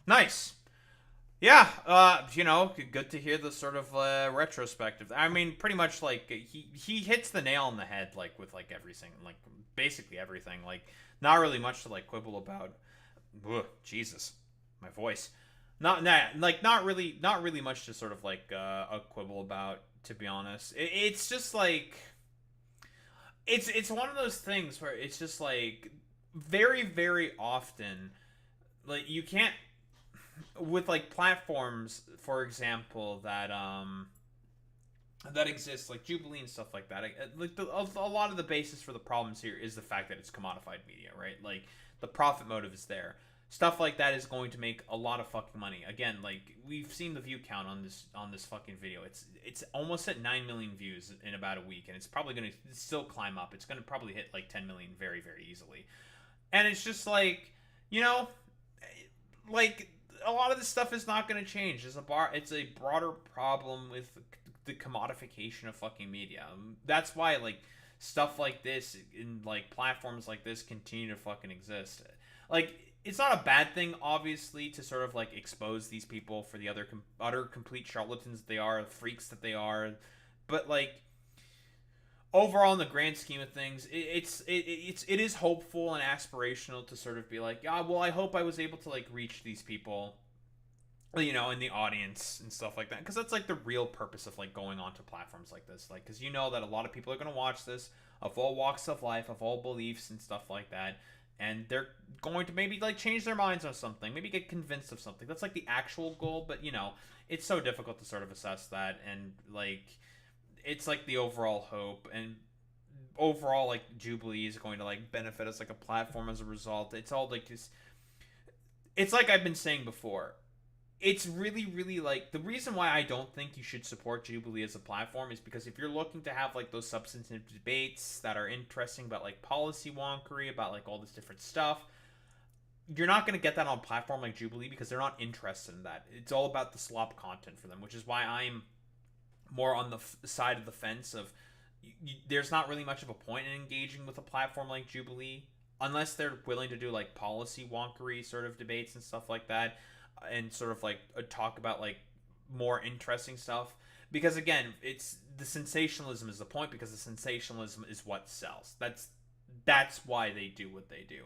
Nice. Yeah, good to hear the sort of retrospective. I mean, pretty much like he hits the nail on the head, like with like everything, like basically everything. Like not really much to like quibble about. Ugh, Jesus, my voice. Not really much to sort of like a quibble about, to be honest. It's just like it's one of those things where it's just like very, very often, like you can't with like platforms, for example, that exist like Jubilee and stuff like that. A lot of the basis for the problems here is the fact that it's commodified media, right? Like the profit motive is there. Stuff like that is going to make a lot of fucking money. Again, like we've seen the view count on this fucking video. It's almost at 9 million views in about a week, and it's probably going to still climb up. It's going to probably hit like 10 million very, very easily. And it's just like, like a lot of this stuff is not going to change. It's a broader problem with the commodification of fucking media. That's why like stuff like this in like platforms like this continue to fucking exist. Like, it's not a bad thing, obviously, to sort of like expose these people for the utter complete charlatans they are, freaks that they are. But like overall, in the grand scheme of things, it is hopeful and aspirational to sort of be like, yeah, well, I hope I was able to like reach these people, in the audience and stuff like that, because that's like the real purpose of like going onto platforms like this, like because that a lot of people are going to watch this of all walks of life, of all beliefs and stuff like that. And they're going to maybe like change their minds on something, maybe get convinced of something. That's like the actual goal, but it's so difficult to sort of assess that. And like, it's like the overall hope, and overall like Jubilee is going to like benefit us like a platform as a result. It's all like this. It's like I've been saying before. it's really, really like the reason why I don't think you should support Jubilee as a platform is because if you're looking to have like those substantive debates that are interesting about like policy wonkery, about like all this different stuff, you're not going to get that on a platform like Jubilee because they're not interested in that. It's all about the slop content for them, which is why I'm more on the side of the fence of there's not really much of a point in engaging with a platform like Jubilee unless they're willing to do like policy wonkery sort of debates and stuff like that, and sort of like talk about like more interesting stuff. Because again, it's the sensationalism is the point, because the sensationalism is what sells. That's why they do what they do.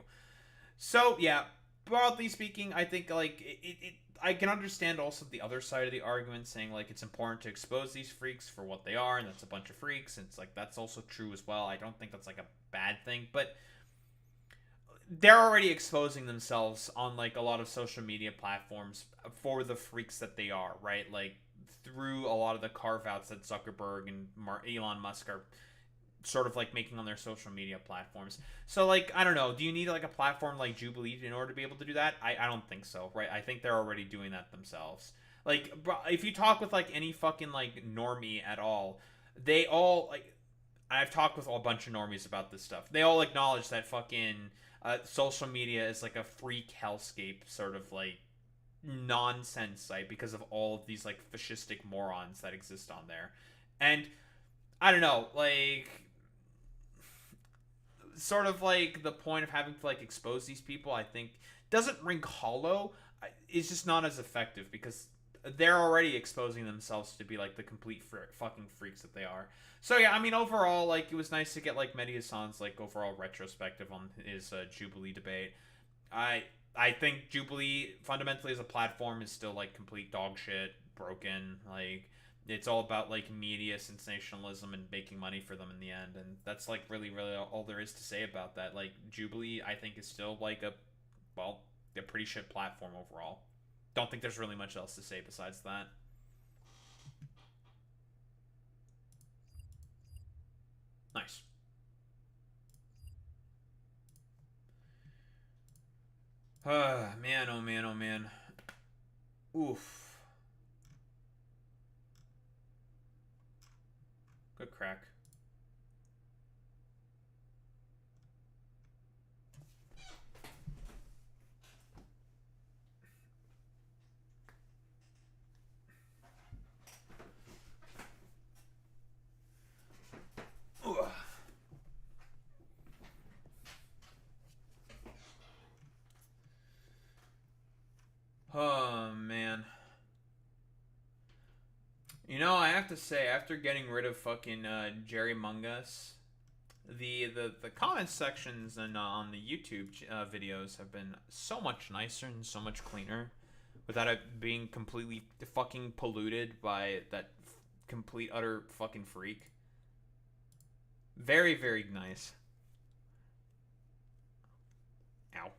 So yeah, broadly speaking, I think like I can understand also the other side of the argument, saying like it's important to expose these freaks for what they are, and that's a bunch of freaks. And it's like that's also true as well. I don't think that's like a bad thing, but they're already exposing themselves on like a lot of social media platforms for the freaks that they are, right? Like through a lot of the carve outs that Zuckerberg and Elon Musk are sort of like making on their social media platforms. So like I don't know, do you need like a platform like Jubilee in order to be able to do that? I don't think so, right? I think they're already doing that themselves. Like if you talk with like any fucking like normie at all, they all like, I've talked with a bunch of normies about this stuff. They all acknowledge that fucking social media is like a freak hellscape sort of like nonsense site because of all of these like fascistic morons that exist on there. And I don't know, like sort of like the point of having to like expose these people, I think doesn't ring hollow. It's just not as effective because they're already exposing themselves to be like the complete fucking freaks that they are. So yeah, I mean overall, like it was nice to get like Mehdi Hasan's like overall retrospective on his Jubilee debate. I think Jubilee fundamentally as a platform is still like complete dog shit, broken. Like it's all about like media sensationalism and making money for them in the end, and that's like really, really all there is to say about that. Like Jubilee, I think is still like a pretty shit platform overall. Don't think there's really much else to say besides that. Nice. Man, oh man, oh man. Oof. Good crack. Ugh. Oh man. You know, I have to say, after getting rid of fucking Jerry Mungus, the comment sections and on the YouTube videos have been so much nicer and so much cleaner, without it being completely fucking polluted by that complete utter fucking freak. Very, very nice. Ow.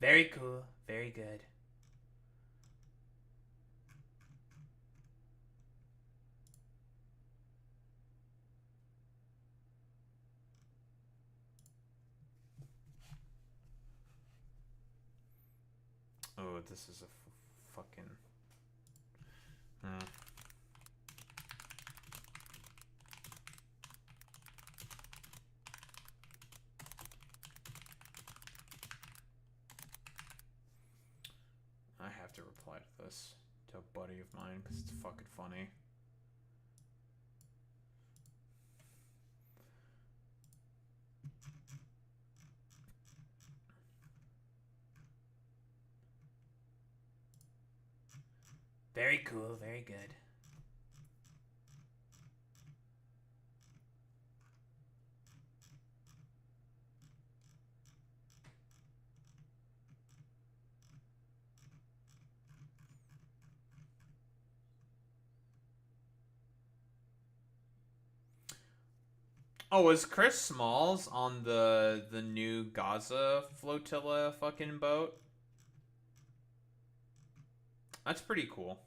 Very cool. Very good. Oh, this is a fucking... I have to reply to this to a buddy of mine because it's fucking funny. Very cool. Very good. Oh, was Chris Smalls on the new Gaza flotilla fucking boat? That's pretty cool.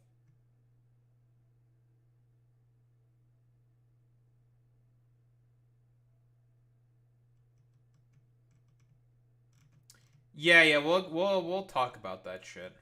Yeah, we'll talk about that shit.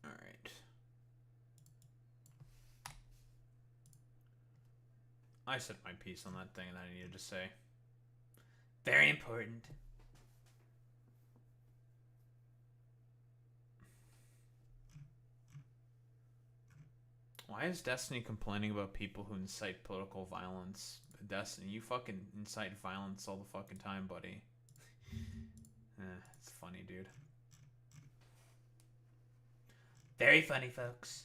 All right. I said my piece on that thing that I needed to say. Very important. Why is Destiny complaining about people who incite political violence? Destiny, you fucking incite violence all the fucking time, buddy. It's funny, dude. Very funny, folks.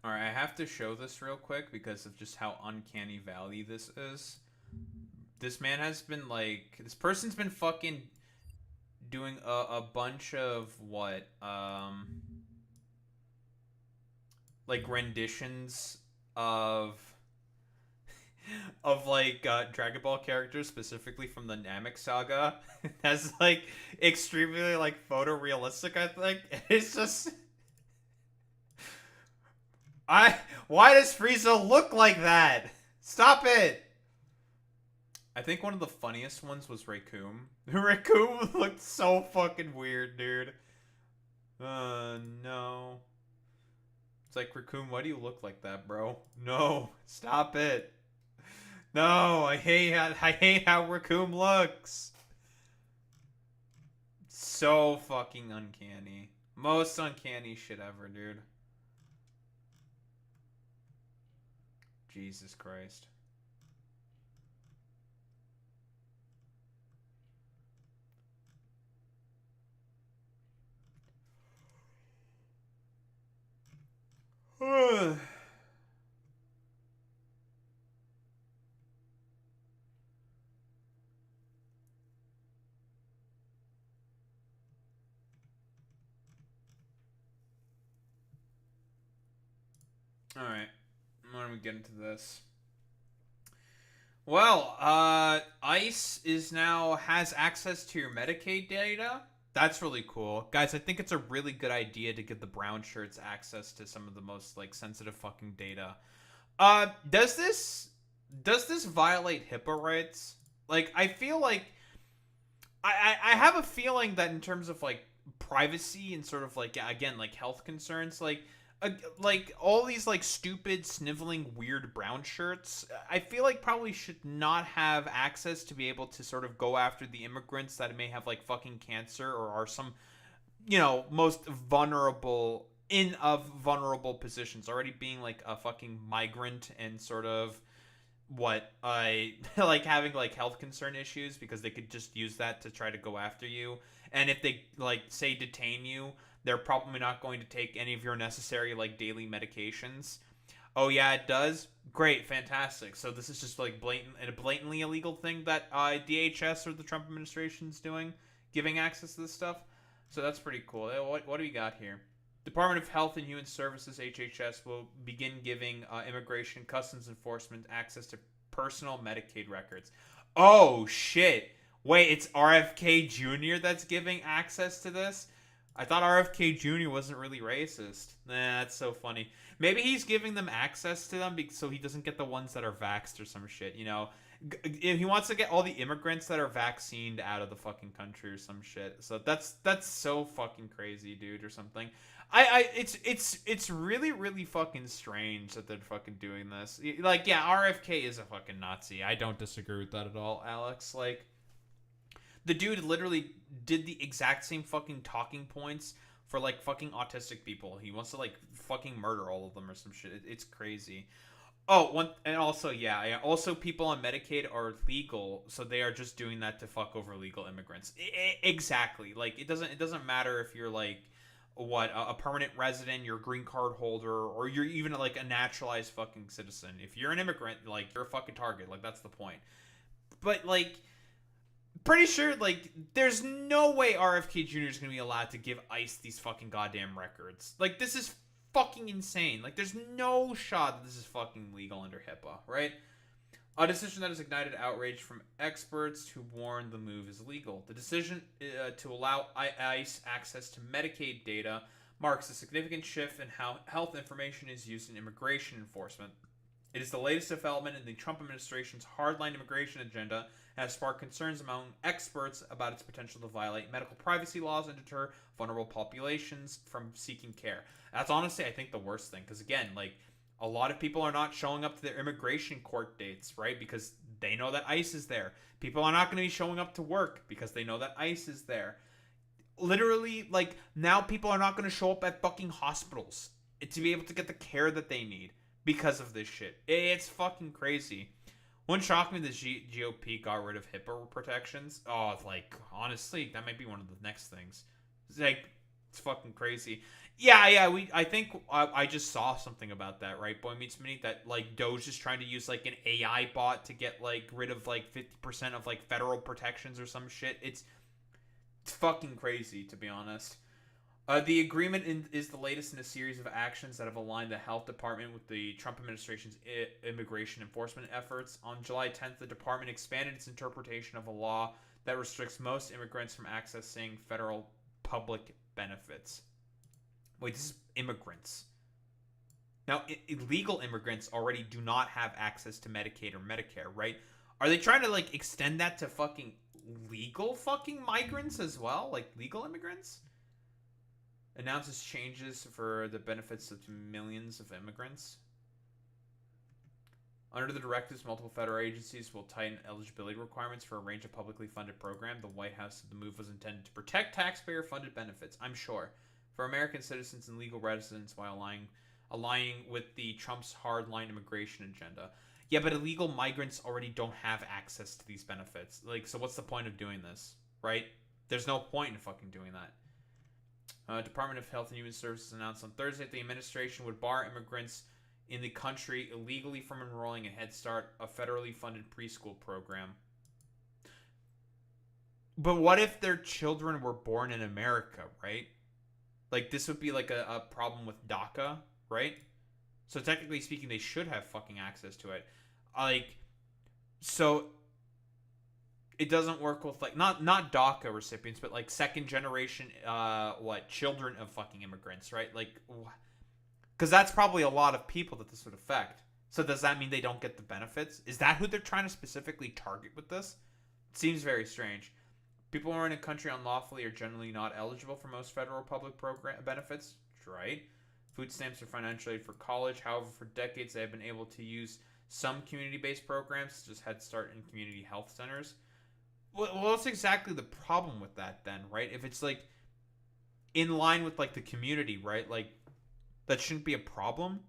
Alright, I have to show this real quick because of just how uncanny valley this is. This man has been like... This person's been fucking doing a bunch of what? Like renditions of... of like Dragon Ball characters, specifically from the Namek saga. That's like extremely like photorealistic, I think. It's just... Why does Frieza look like that? Stop it! I think one of the funniest ones was Raccoon. Raccoon looked so fucking weird, dude. No. It's like, Raccoon, why do you look like that, bro? No, stop it. No, I hate how Raccoon looks. So fucking uncanny. Most uncanny shit ever, dude. Jesus Christ. Alright. Why don't we get into this? Well, ICE has access to your Medicaid data. That's really cool. Guys, I think it's a really good idea to give the brown shirts access to some of the most like sensitive fucking data. Does this violate HIPAA rights? Like, I feel like I have a feeling that in terms of like privacy and sort of like, again, like health concerns, like all these like stupid sniveling weird brown shirts, I feel like probably should not have access to be able to sort of go after the immigrants that may have like fucking cancer or are some, most vulnerable vulnerable positions, already being like a fucking migrant and sort of what I like having like health concern issues because they could just use that to try to go after you. And if they like say detain you, they're probably not going to take any of your necessary like daily medications. Oh yeah, it does. Great, fantastic. So this is just like a blatantly illegal thing that DHS or the Trump administration's doing, giving access to this stuff. So that's pretty cool. What do we got here? Department of Health and Human Services, HHS, will begin giving Immigration Customs Enforcement access to personal Medicaid records. Oh, shit. Wait, it's RFK Jr. that's giving access to this? I thought RFK Jr. wasn't really racist. Nah, that's so funny. Maybe he's giving them access to them so he doesn't get the ones that are vaxxed or some shit, He wants to get all the immigrants that are vaccinated out of the fucking country or some shit. So that's so fucking crazy, dude, or something. It's really really fucking strange that they're fucking doing this. Like, yeah, RFK is a fucking Nazi. I don't disagree with that at all, Alex. Like, the dude literally did the exact same fucking talking points for like fucking autistic people. He wants to like fucking murder all of them or some shit. It's crazy. Oh, one, and also, yeah, also people on Medicaid are legal, so they are just doing that to fuck over legal immigrants. Exactly. Like, it doesn't matter if you're like a permanent resident, you're a green card holder, or you're even like a naturalized fucking citizen. If you're an immigrant, like, you're a fucking target. Like, that's the point. But like, pretty sure, like, there's no way RFK Jr. is gonna be allowed to give ICE these fucking goddamn records. Like, this is fucking insane. Like, there's no shot that this is fucking legal under HIPAA, right? A decision that has ignited outrage from experts who warn the move is legal. The decision to allow ICE access to Medicaid data marks a significant shift in how health information is used in immigration enforcement. It is the latest development in the Trump administration's hardline immigration agenda and has sparked concerns among experts about its potential to violate medical privacy laws and deter vulnerable populations from seeking care. That's honestly, I think, the worst thing. Because, again, like, a lot of people are not showing up to their immigration court dates, right? Because they know that ICE is there. People are not going to be showing up to work because they know that ICE is there. Literally, like, now people are not going to show up at fucking hospitals to be able to get the care that they need because of this shit. It's fucking crazy. Wouldn't shock me the GOP got rid of HIPAA protections. Oh, it's like, honestly, that might be one of the next things. It's like, it's fucking crazy. Yeah, I think I just saw something about that, right? Boy Meets Mini, that, like, Doge is trying to use, like, an AI bot to get, like, rid of, like, 50% of, like, federal protections or some shit. It's fucking crazy, to be honest. The agreement is the latest in a series of actions that have aligned the health department with the Trump administration's immigration enforcement efforts. On July 10th, the department expanded its interpretation of a law that restricts most immigrants from accessing federal public benefits. Wait, this is immigrants. Now, illegal immigrants already do not have access to Medicaid or Medicare, right? Are they trying to, like, extend that to fucking legal fucking migrants as well? Like, legal immigrants? Announces changes for the benefits of millions of immigrants. Under the directives, multiple federal agencies will tighten eligibility requirements for a range of publicly funded programs. The White House said the move was intended to protect taxpayer-funded benefits, I'm sure, for American citizens and legal residents while aligning with the Trump's hardline immigration agenda. Yeah, but illegal migrants already don't have access to these benefits. Like, so what's the point of doing this, right? There's no point in fucking doing that. Department of Health and Human Services announced on Thursday that the administration would bar immigrants in the country illegally from enrolling in Head Start, a federally funded preschool program. But what if their children were born in America, right? Like, this would be like a problem with DACA, right? So technically speaking, they should have fucking access to it. Like, so it doesn't work with, like, not DACA recipients, but like second generation children of fucking immigrants, right? Like, because that's probably a lot of people that this would affect. So does that mean they don't get the benefits? Is that who they're trying to specifically target with this? It seems very strange. People who are in a country unlawfully are generally not eligible for most federal public program benefits, right? Food stamps or financial aid for college. However, for decades they have been able to use some community-based programs, such as Head Start and community health centers. Well, what's exactly the problem with that then, right? If it's like in line with like the community, right? Like, that shouldn't be a problem.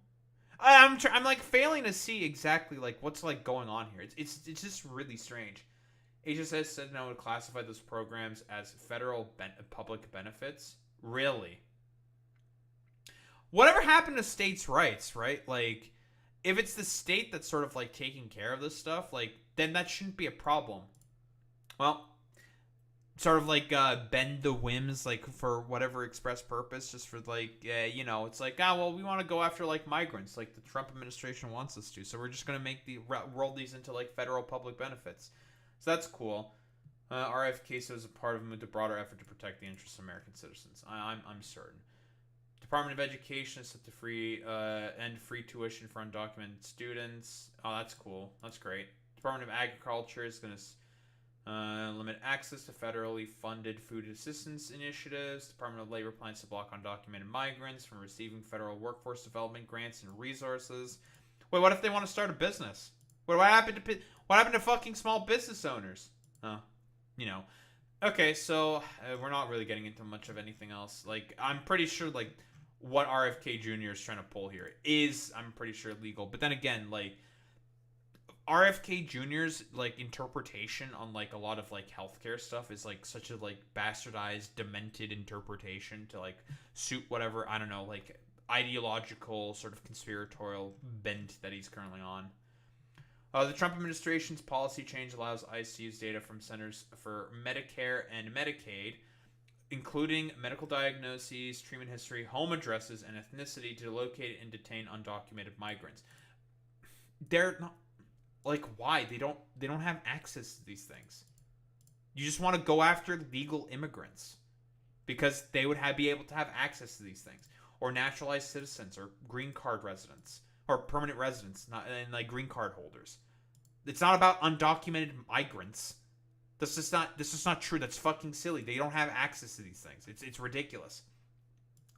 I'm like failing to see exactly like what's like going on here. It's just really strange. HSS said no, would classify those programs as federal public benefits. Really? Whatever happened to states' rights, right? Like, if it's the state that's sort of like taking care of this stuff, like, then that shouldn't be a problem. Well, sort of like bend the whims, like, for whatever express purpose, just for like, it's like, well, we want to go after like migrants, like the Trump administration wants us to, so we're just gonna make roll these into like federal public benefits. So that's cool. RFK says a part of the broader effort to protect the interests of American citizens. I'm certain. Department of Education is set to end free tuition for undocumented students. Oh, that's cool. That's great. Department of Agriculture is going to limit access to federally funded food assistance initiatives. Department of Labor plans to block undocumented migrants from receiving federal workforce development grants and resources. Wait, what if they want to start a business? What happened to fucking small business owners? You know. Okay, so we're not really getting into much of anything else. Like, I'm pretty sure, like, what RFK Jr. is trying to pull here is, I'm pretty sure, legal. But then again, like, RFK Jr.'s, like, interpretation on, like, a lot of, like, healthcare stuff is, like, such a, like, bastardized, demented interpretation to, like, suit whatever, I don't know, like, ideological sort of conspiratorial bent that he's currently on. The Trump administration's policy change allows ICE to use data from Centers for Medicare and Medicaid, including medical diagnoses, treatment history, home addresses, and ethnicity, to locate and detain undocumented migrants. They're not, like, why? They don't have access to these things. You just want to go after legal immigrants because they would be able to have access to these things, or naturalized citizens, or green card residents, or permanent residents, and like green card holders. It's not about undocumented migrants. This is not true. That's fucking silly. They don't have access to these things. It's ridiculous.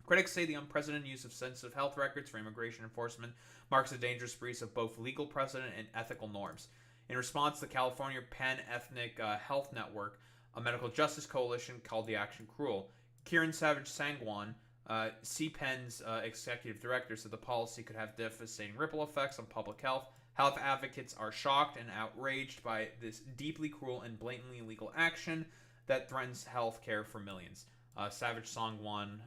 Critics say the unprecedented use of sensitive health records for immigration enforcement marks a dangerous breach of both legal precedent and ethical norms. In response, the California Pan-Ethnic Health Network, a medical justice coalition, called the action cruel. Kieran Savage Sangwan, CPEN's executive director, said the policy could have devastating ripple effects on public health. Health advocates are shocked and outraged by this deeply cruel and blatantly illegal action that threatens health care for millions. Savage Sangwan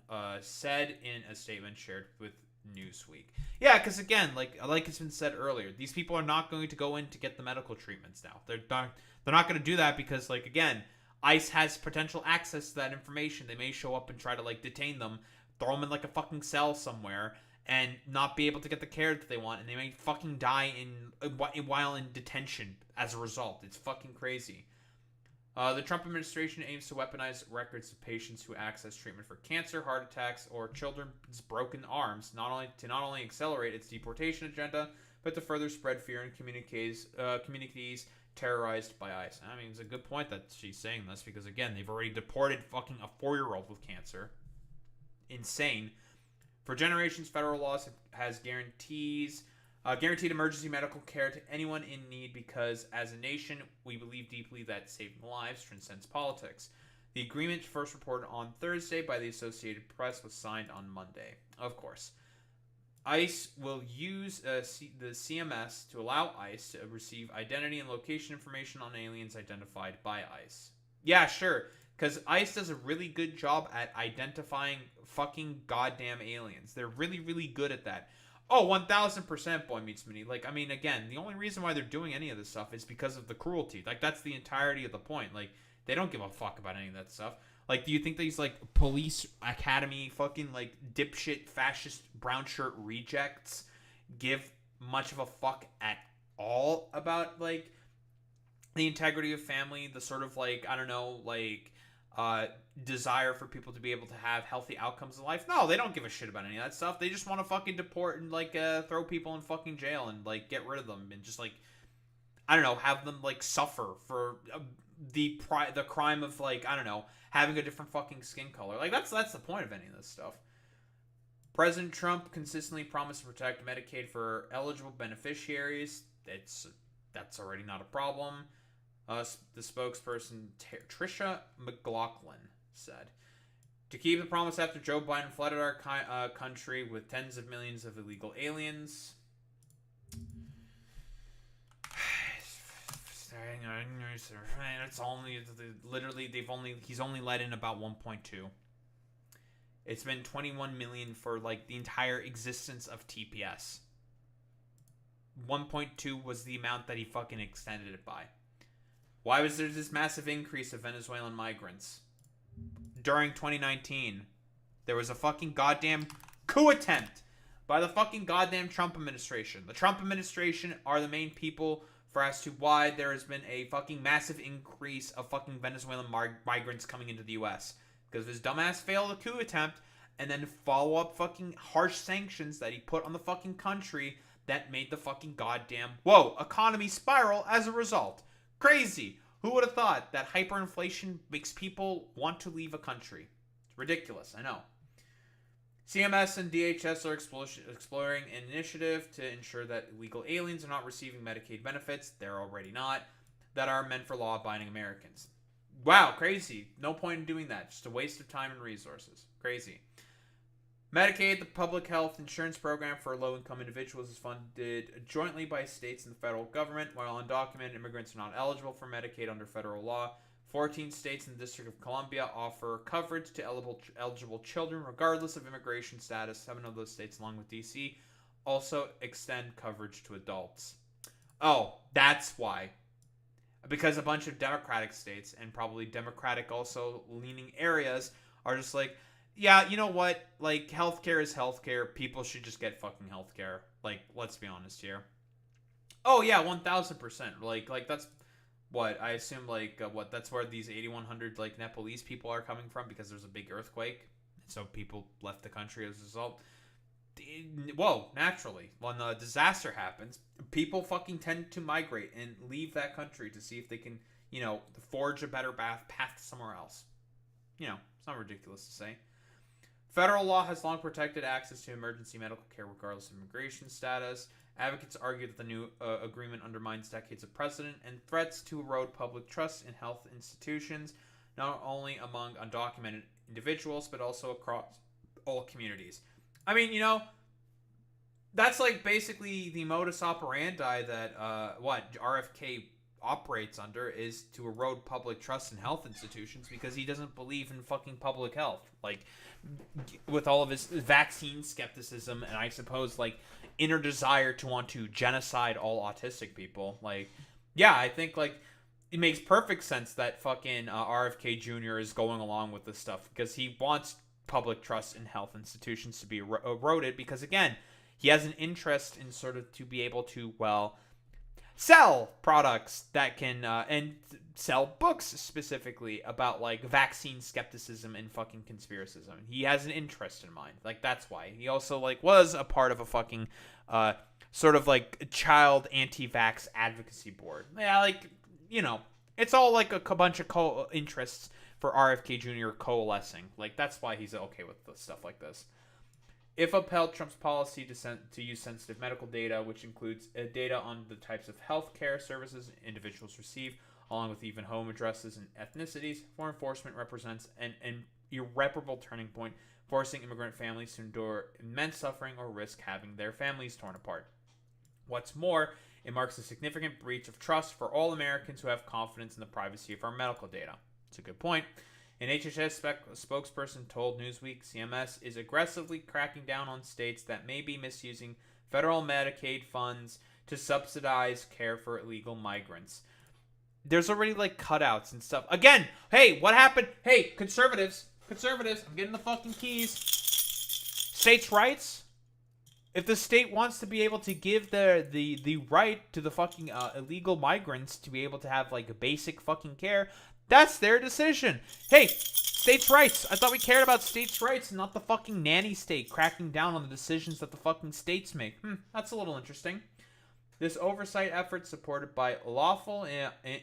said in a statement shared with Newsweek. Yeah, because again, like it's been said earlier, these people are not going to go in to get the medical treatments now. They're not going to do that because, like, again, ICE has potential access to that information. They may show up and try to, like, detain them, throw them in, like, a fucking cell somewhere, and not be able to get the care that they want, and they may fucking die while in detention as a result. It's fucking crazy. The Trump administration aims to weaponize records of patients who access treatment for cancer, heart attacks, or children's broken arms, not only accelerate its deportation agenda, but to further spread fear in communities terrorized by ICE. I mean, it's a good point that she's saying this, because again, they've already deported fucking a 4-year-old with cancer. Insane. For generations, federal laws has guaranteed emergency medical care to anyone in need because, as a nation, we believe deeply that saving lives transcends politics. The agreement, first reported on Thursday by the Associated Press, was signed on Monday. Of course. ICE will use the CMS to allow ICE to receive identity and location information on aliens identified by ICE. Yeah, sure. Because ICE does a really good job at identifying fucking goddamn aliens. They're really, really good at that. Oh, 1000%, Boy Meets Minnie. Like, I mean, again, the only reason why they're doing any of this stuff is because of the cruelty. Like, that's the entirety of the point. Like, they don't give a fuck about any of that stuff. Like, do you think these, like, police academy fucking, like, dipshit, fascist, brown shirt rejects give much of a fuck at all about, like, the integrity of family, the sort of, like, I don't know, like, desire for people to be able to have healthy outcomes in life? No, they don't give a shit about any of that stuff. They just want to fucking deport and, like, throw people in fucking jail and, like, get rid of them and just, like, I don't know, have them, like, suffer for the crime of, like, I don't know, having a different fucking skin color. Like, that's the point of any of this stuff. President Trump consistently promised to protect Medicaid for eligible beneficiaries. That's already not a problem. The spokesperson, Tricia McLaughlin, said. To keep the promise after Joe Biden flooded our country with tens of millions of illegal aliens. It's only, literally, he's only let in about 1.2. It's been 21 million for, like, the entire existence of TPS. 1.2 was the amount that he fucking extended it by. Why was there this massive increase of Venezuelan migrants? During 2019, there was a fucking goddamn coup attempt by the fucking goddamn Trump administration. The Trump administration are the main people for as to why there has been a fucking massive increase of fucking Venezuelan migrants coming into the U.S. Because his dumbass failed a coup attempt and then follow up fucking harsh sanctions that he put on the fucking country that made the fucking goddamn, whoa, economy spiral as a result. Crazy. Who would have thought that hyperinflation makes people want to leave a country? It's ridiculous, I know. CMS and DHS are exploring an initiative to ensure that illegal aliens are not receiving Medicaid benefits, they're already not, that are meant for law-abiding Americans. Wow, crazy. No point in doing that. Just a waste of time and resources. Crazy. Medicaid, the public health insurance program for low-income individuals, is funded jointly by states and the federal government. While undocumented immigrants are not eligible for Medicaid under federal law, 14 states and the District of Columbia offer coverage to eligible children regardless of immigration status. 7 of those states, along with D.C., also extend coverage to adults. Oh, that's why. Because a bunch of Democratic states and probably Democratic also leaning areas are just like, yeah, you know what? Like, healthcare is healthcare. People should just get fucking healthcare. Like, let's be honest here. Oh, yeah, 1,000%. Like that's what I assume, like, that's where these 8,100, like, Nepalese people are coming from because there's a big earthquake. So people left the country as a result. Whoa, naturally. When a disaster happens, people fucking tend to migrate and leave that country to see if they can, forge a better path somewhere else. It's not ridiculous to say. Federal law has long protected access to emergency medical care regardless of immigration status. Advocates argue that the new agreement undermines decades of precedent and threats to erode public trust in health institutions, not only among undocumented individuals, but also across all communities. I mean, that's like basically the modus operandi that RFK operates under, is to erode public trust in health institutions because he doesn't believe in fucking public health. Like, with all of his vaccine skepticism and I suppose like inner desire to want to genocide all autistic people. Like, yeah, I think like it makes perfect sense that fucking RFK Jr. is going along with this stuff because he wants public trust in health institutions to be eroded because, again, he has an interest in sort of to be able to, sell products that can, and sell books specifically about, like, vaccine skepticism and fucking conspiracism. He has an interest in mind. Like, that's why. He also, like, was a part of a fucking, sort of, like, child anti-vax advocacy board. Yeah, like, it's all, like, a bunch of interests for RFK Jr. coalescing. Like, that's why he's okay with stuff like this. If upheld, Trump's policy to use sensitive medical data, which includes data on the types of healthcare services individuals receive, along with even home addresses and ethnicities, for enforcement represents an irreparable turning point, forcing immigrant families to endure immense suffering or risk having their families torn apart. What's more, it marks a significant breach of trust for all Americans who have confidence in the privacy of our medical data. It's a good point. An HHS spokesperson told Newsweek CMS is aggressively cracking down on states that may be misusing federal Medicaid funds to subsidize care for illegal migrants. There's already, like, cutouts and stuff. Again, hey, what happened? Hey, conservatives, I'm getting the fucking keys. States' rights? If the state wants to be able to give the right to the fucking illegal migrants to be able to have, like, basic fucking care, that's their decision. Hey, states' rights. I thought we cared about states' rights and not the fucking nanny state cracking down on the decisions that the fucking states make. That's a little interesting. This oversight effort, supported by lawful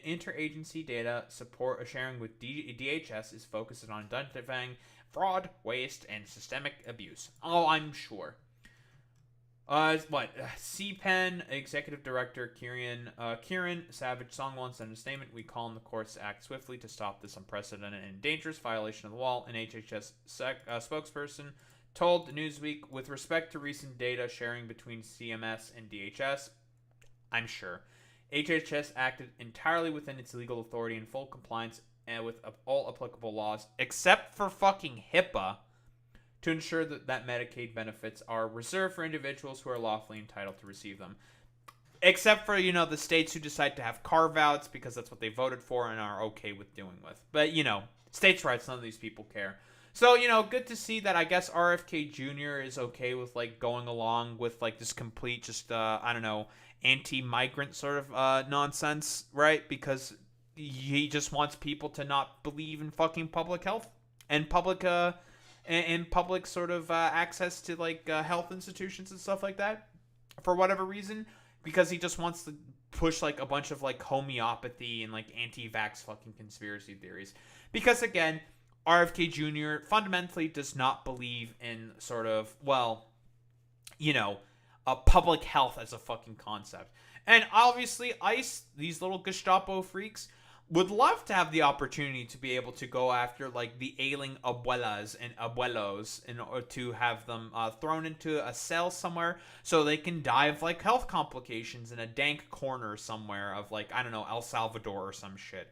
interagency data support sharing with DHS, is focused on identifying fraud, waste, and systemic abuse. Oh, I'm sure. CPEN Executive Director Kieran Savage Songwon sent a statement. We call on the courts to act swiftly to stop this unprecedented and dangerous violation of the law. An HHS spokesperson told Newsweek, with respect to recent data sharing between CMS and DHS, I'm sure HHS acted entirely within its legal authority in full compliance with all applicable laws, except for fucking HIPAA, to ensure that Medicaid benefits are reserved for individuals who are lawfully entitled to receive them. Except for, the states who decide to have carve-outs because that's what they voted for and are okay with doing with. But, states' rights, none of these people care. So, good to see that I guess RFK Jr. is okay with, like, going along with, like, this complete just, anti-migrant sort of nonsense, right? Because he just wants people to not believe in fucking public health and public sort of access to, like, health institutions and stuff like that. for whatever reason, because he just wants to push like a bunch of like homeopathy and like anti-vax fucking conspiracy theories. Because again, RFK Jr. fundamentally does not believe in sort of, well, you know, public health as a fucking concept. And obviously, ICE, these little Gestapo freaks, would love to have the opportunity to be able to go after like the ailing abuelas and abuelos in order to have them thrown into a cell somewhere so they can die of like health complications in a dank corner somewhere of like, I don't know, El Salvador or some shit.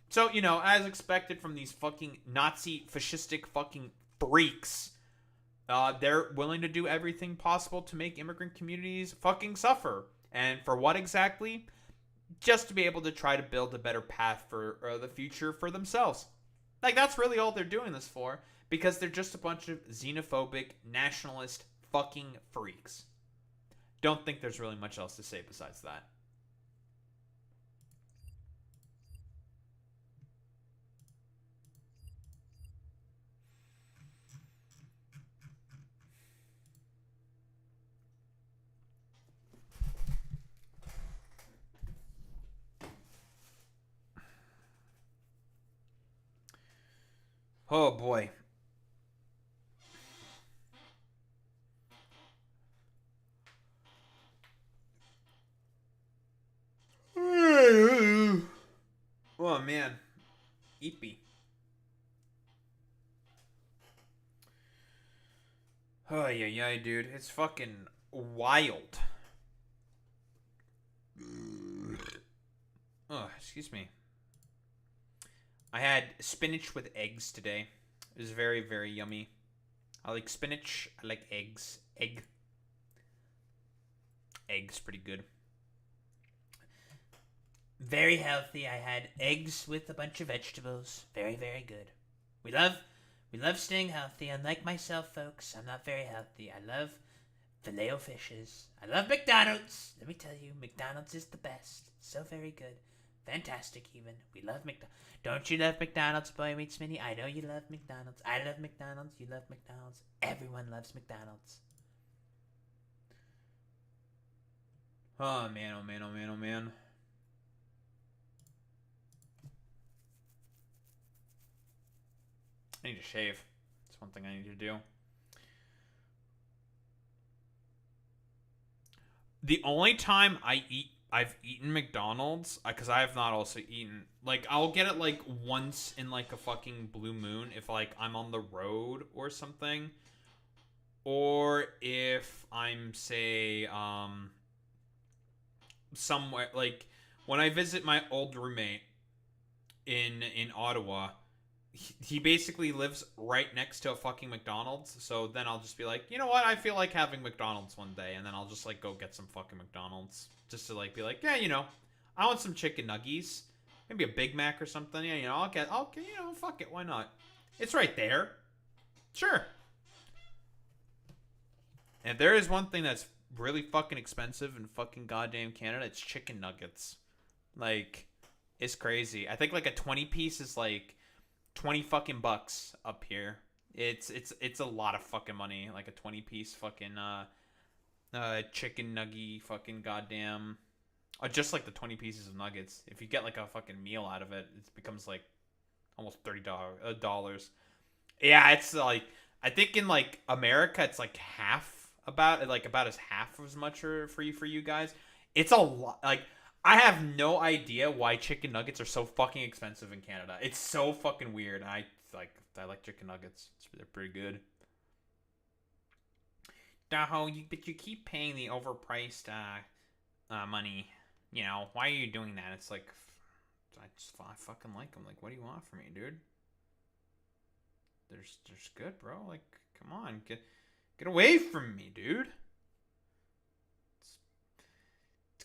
So, you know, as expected from these fucking Nazi fascistic fucking freaks, they're willing to do everything possible to make immigrant communities fucking suffer. And for what exactly? Just to be able to try to build a better path for the future for themselves. Like, that's really all they're doing this for, because they're just a bunch of xenophobic, nationalist fucking freaks. Don't think there's really much else to say besides that. Oh boy. Oh man. Eepy. Oh yeah, dude. It's fucking wild. Oh, excuse me. I had spinach with eggs today. It was very, very yummy. I like spinach. I like eggs. Eggs pretty good. Very healthy. I had eggs with a bunch of vegetables. Very, very good. We love staying healthy. Unlike myself, folks, I'm not very healthy. I love Filet-O-Fishes. I love McDonald's. Let me tell you, McDonald's is the best. So very good. Fantastic, even. We love McDonald's. Don't you love McDonald's, Boy Meets Minnie? I know you love McDonald's. I love McDonald's. You love McDonald's. Everyone loves McDonald's. Oh man, oh man, oh man, oh man. I need to shave. That's one thing I need to do. The only time I've eaten McDonald's, because I have not also eaten, like, I'll get it like once in like a fucking blue moon if like I'm on the road or something, or if I'm, say, somewhere, like when I visit my old roommate in Ottawa. He basically lives right next to a fucking McDonald's, so then I'll just be like, you know what, I feel like having McDonald's one day, and then I'll just like go get some fucking McDonald's, just to like be like, yeah, you know, I want some chicken nuggies, maybe a Big Mac or something, yeah, you know, I'll get, you know, fuck it, why not? It's right there, sure. And if there is one thing that's really fucking expensive in fucking goddamn Canada, it's chicken nuggets. Like, it's crazy. I think like a 20 piece is like 20 fucking bucks up here. It's a lot of fucking money. Like a 20 piece fucking chicken nugget fucking goddamn, just like the 20 pieces of nuggets. If you get like a fucking meal out of it, it becomes like almost $30. Yeah, it's like, I think in like America it's like about as half as much for you guys. It's a lot. Like, I have no idea why chicken nuggets are so fucking expensive in Canada. It's so fucking weird. I like chicken nuggets. They're pretty good. Daho, but you keep paying the overpriced money. You know, why are you doing that? It's like, I fucking like them. Like, what do you want from me, dude? They're good, bro. Like, come on, get away from me, dude.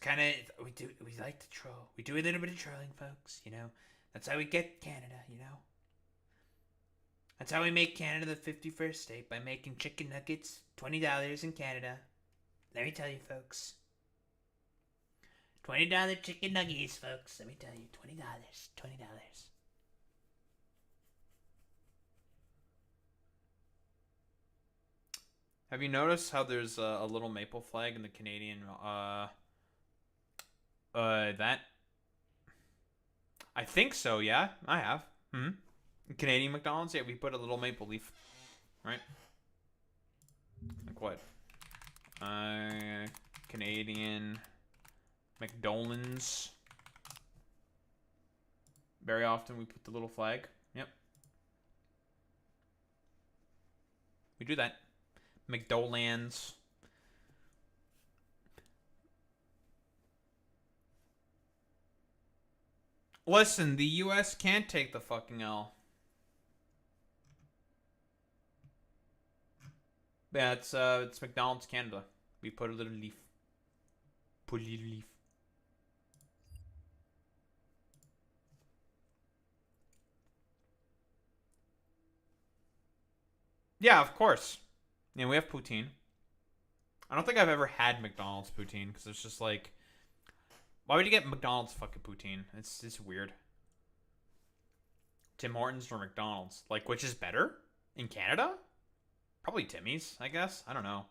Kind of, we like to troll. We do a little bit of trolling, folks, you know. That's how we get Canada, you know. That's how we make Canada the 51st state, by making chicken nuggets $20 in Canada. Let me tell you, folks. $20 chicken nuggets, folks. Let me tell you, $20. $20. Have you noticed how there's a little maple flag in the Canadian, that? I think so, yeah. I have. Canadian McDonald's, yeah, we put a little maple leaf. Right? Like what? Canadian McDonald's. Very often we put the little flag. Yep. We do that. McDonald's. Listen, the US can't take the fucking L. Yeah, it's McDonald's Canada. We put a little leaf. Put a little leaf. Yeah, of course. Yeah, we have poutine. I don't think I've ever had McDonald's poutine because it's just like, why would you get McDonald's fucking poutine? It's weird. Tim Hortons or McDonald's? Like, which is better in Canada? Probably Timmy's, I guess. I don't know.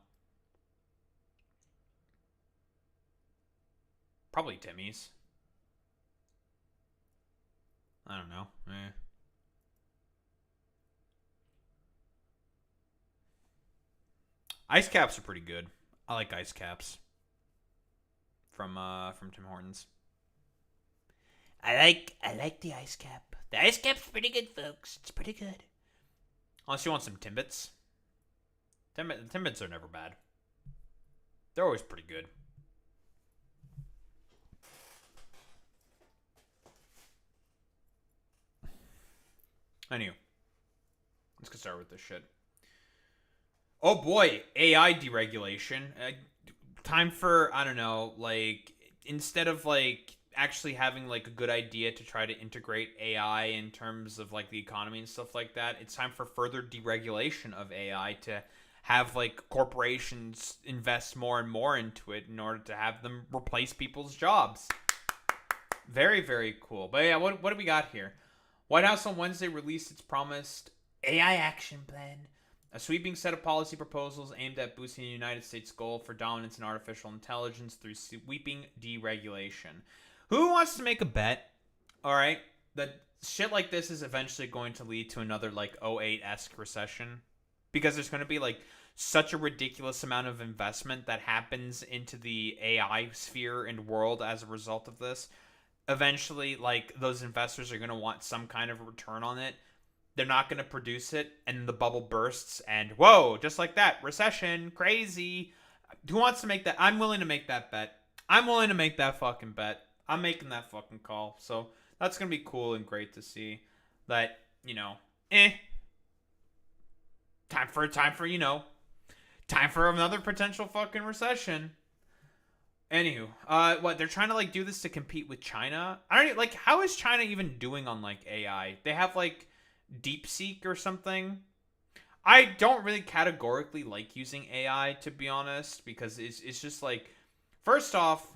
Probably Timmy's. I don't know. Ice caps are pretty good. I like ice caps from Tim Hortons. I like the ice cap. The ice cap's pretty good, folks. It's pretty good. Unless you want some Timbits. Timbits are never bad. They're always pretty good. Anyway, let's get started with this shit. Oh boy, AI deregulation. Time for, I don't know, like, instead of, like, actually having, like, a good idea to try to integrate AI in terms of, like, the economy and stuff like that, it's time for further deregulation of AI to have, like, corporations invest more and more into it in order to have them replace people's jobs. Very, very cool. But yeah, what do we got here? White House on Wednesday released its promised AI action plan. A sweeping set of policy proposals aimed at boosting the United States' goal for dominance in artificial intelligence through sweeping deregulation. Who wants to make a bet, alright, that shit like this is eventually going to lead to another, like, 08-esque recession? Because there's going to be, like, such a ridiculous amount of investment that happens into the AI sphere and world as a result of this. Eventually, like, those investors are going to want some kind of return on it. They're not going to produce it, and the bubble bursts, and whoa, just like that, recession, crazy. Who wants to make that? I'm willing to make that bet. I'm willing to make that fucking bet. I'm making that fucking call. So that's going to be cool and great to see that, you know, time for, you know, time for another potential fucking recession. Anywho, what, they're trying to, like, do this to compete with China? I don't, like, how is China even doing on, like, AI? They have, like, DeepSeek or something. I don't really categorically like using AI, to be honest, because it's just like, first off,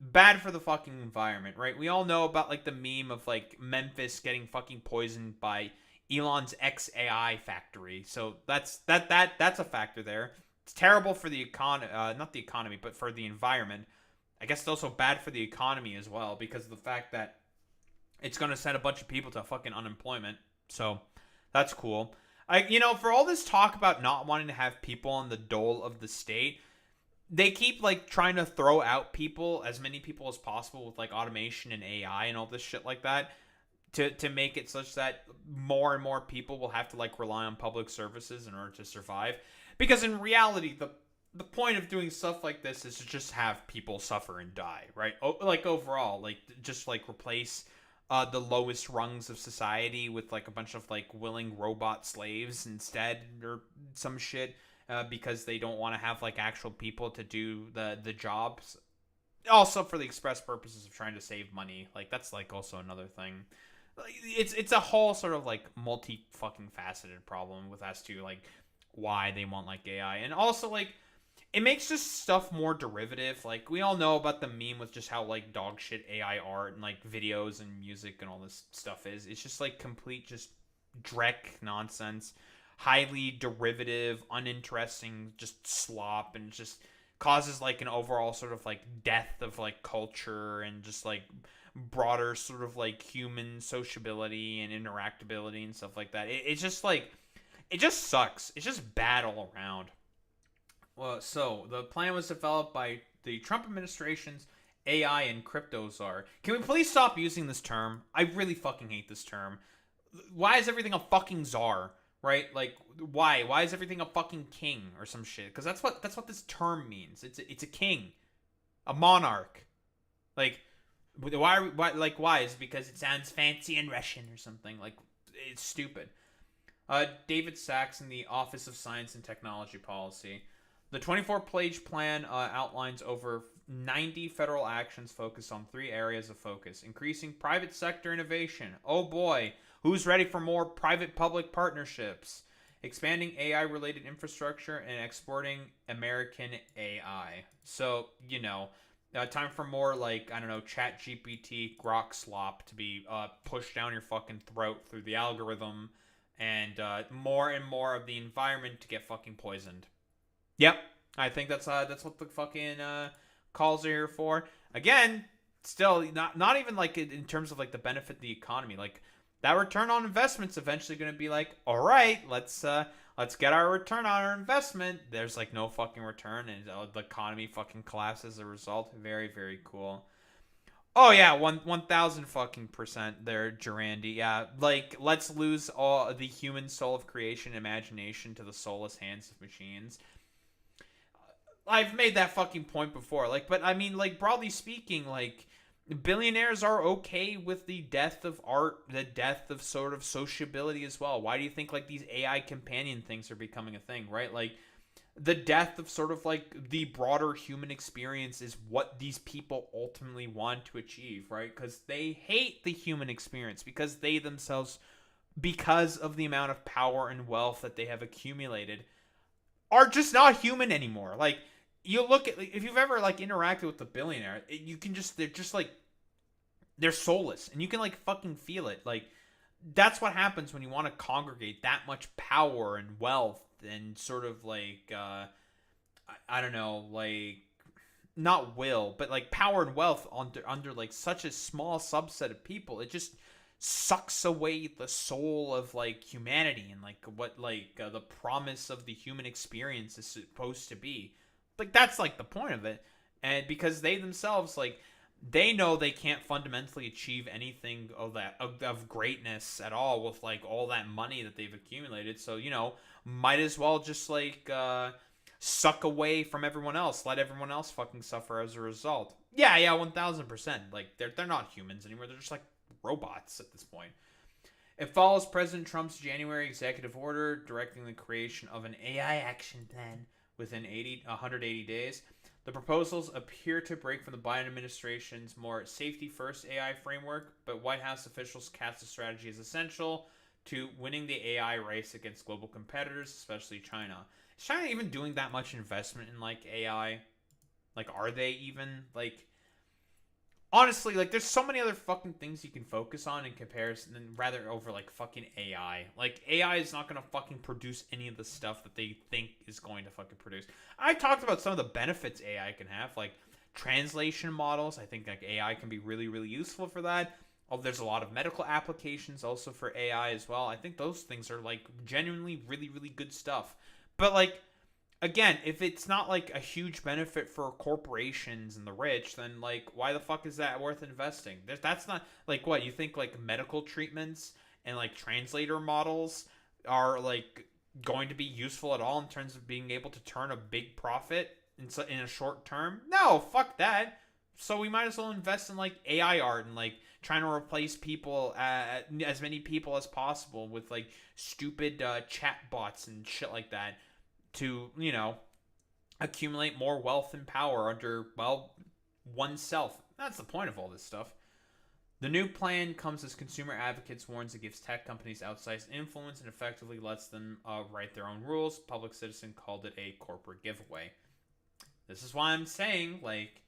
bad for the fucking environment, right? We all know about, like, the meme of, like, Memphis getting fucking poisoned by Elon's XAI factory. So that's a factor there. It's terrible for the not the economy, but for the environment. I guess it's also bad for the economy as well because of the fact that it's going to send a bunch of people to fucking unemployment. So that's cool. You know, for all this talk about not wanting to have people on the dole of the state, they keep, like, trying to throw out people, as many people as possible, with, like, automation and AI and all this shit like that, to make it such that more and more people will have to, like, rely on public services in order to survive. Because in reality, the point of doing stuff like this is to just have people suffer and die, right? Like, overall, like, just, like, replace the lowest rungs of society with, like, a bunch of, like, willing robot slaves instead, or some shit, because they don't want to have, like, actual people to do the jobs. Also for the express purposes of trying to save money. Like, that's, like, also another thing. It's a whole sort of, like, multi-fucking faceted problem with as to, like, why they want, like, AI. And also, like, it makes just stuff more derivative. Like, we all know about the meme with just how, like, dog shit AI art and, like, videos and music and all this stuff is. It's just, like, complete just dreck nonsense. highly derivative, uninteresting, just slop, and just causes like an overall sort of like death of like culture and just like broader sort of like human sociability and interactability and stuff like that. It's just like, it just sucks. It's just bad all around. Well, so the plan was developed by the Trump administration's AI and crypto czar. Can we please stop using this term? I really fucking hate this term. Why is everything a fucking czar? Right? Like, why? Why is everything a fucking king or some shit? Because that's what this term means. It's a king, a monarch. Like, why? Is it because it sounds fancy in Russian or something? Like, it's stupid. David Sachs in the Office of Science and Technology Policy. The 24-page plan outlines over 90 federal actions focused on 3 areas of focus. Increasing private sector innovation. Oh boy, who's ready for more private-public partnerships? Expanding AI-related infrastructure and exporting American AI. So, you know, time for more, like, I don't know, ChatGPT, Grok slop to be pushed down your fucking throat through the algorithm, and more and more of the environment to get fucking poisoned. Yep, I think that's what the fucking calls are here for. Again, still not even like in terms of like the benefit of the economy. Like, that return on investment's eventually going to be like, all right, let's get our return on our investment. There's like no fucking return, and the economy fucking collapses as a result. Very, very cool. Oh yeah, 1,000 fucking % there, Durandi. Yeah, like, let's lose all the human soul of creation and imagination to the soulless hands of machines. I've made that fucking point before. Like, but I mean, like, broadly speaking, like, billionaires are okay with the death of art, the death of sort of sociability as well. Why do you think like these AI companion things are becoming a thing, right? Like, the death of sort of like the broader human experience is what these people ultimately want to achieve, right? Because they hate the human experience, because they themselves, because of the amount of power and wealth that they have accumulated, are just not human anymore. Like, you look at, if you've ever like interacted with a billionaire, you can just, they're just like, they're soulless, and you can like fucking feel it. Like, that's what happens when you want to congregate that much power and wealth and sort of like I don't know, like, not will, but like power and wealth under like such a small subset of people. It just sucks away the soul of like humanity and like what like the promise of the human experience is supposed to be. Like, that's like the point of it. And because they themselves, like, they know they can't fundamentally achieve anything of that of greatness at all with like all that money that they've accumulated. So, you know, might as well just like suck away from everyone else, let everyone else fucking suffer as a result. Yeah, 1000%. Like, they're not humans anymore. They're just like robots at this point. It follows President Trump's January executive order directing the creation of an AI action plan within 180 days. The proposals appear to break from the Biden administration's more safety-first AI framework, but White House officials cast the strategy as essential to winning the AI race against global competitors, especially China. Is China even doing that much investment in, like, AI? Like, are they even? Like, honestly, like, there's so many other fucking things you can focus on in comparison than rather over, like, fucking AI. Like, AI is not going to fucking produce any of the stuff that they think is going to fucking produce. I talked about some of the benefits AI can have, like translation models. I think, like, AI can be really, really useful for that. Oh, there's a lot of medical applications also for AI as well. I think those things are, like, genuinely really, really good stuff. But, like, again, if it's not like a huge benefit for corporations and the rich, then like, why the fuck is that worth investing? That's not like, what you think, like medical treatments and like translator models are like going to be useful at all in terms of being able to turn a big profit in a short term? No, fuck that. So we might as well invest in like AI art and like trying to replace people, as many people as possible with like stupid chat bots and shit like that, to, you know, accumulate more wealth and power under, well, oneself. That's the point of all this stuff. The new plan comes as consumer advocates warns it gives tech companies outsized influence and effectively lets them write their own rules. Public Citizen called it a corporate giveaway. This is why I'm saying, like,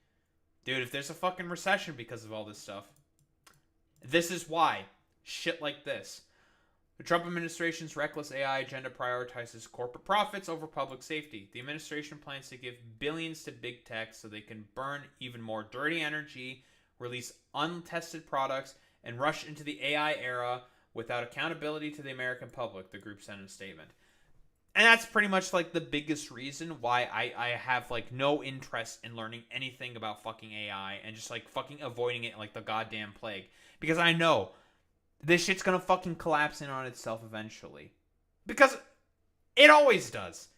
dude, if there's a fucking recession because of all this stuff, this is why. Shit like this. The Trump administration's reckless AI agenda prioritizes corporate profits over public safety. The administration plans to give billions to big tech so they can burn even more dirty energy, release untested products, and rush into the AI era without accountability to the American public, the group said in a statement. And that's pretty much like the biggest reason why I have like no interest in learning anything about fucking AI and just like fucking avoiding it like the goddamn plague. Because I know this shit's gonna fucking collapse in on itself eventually. Because it always does.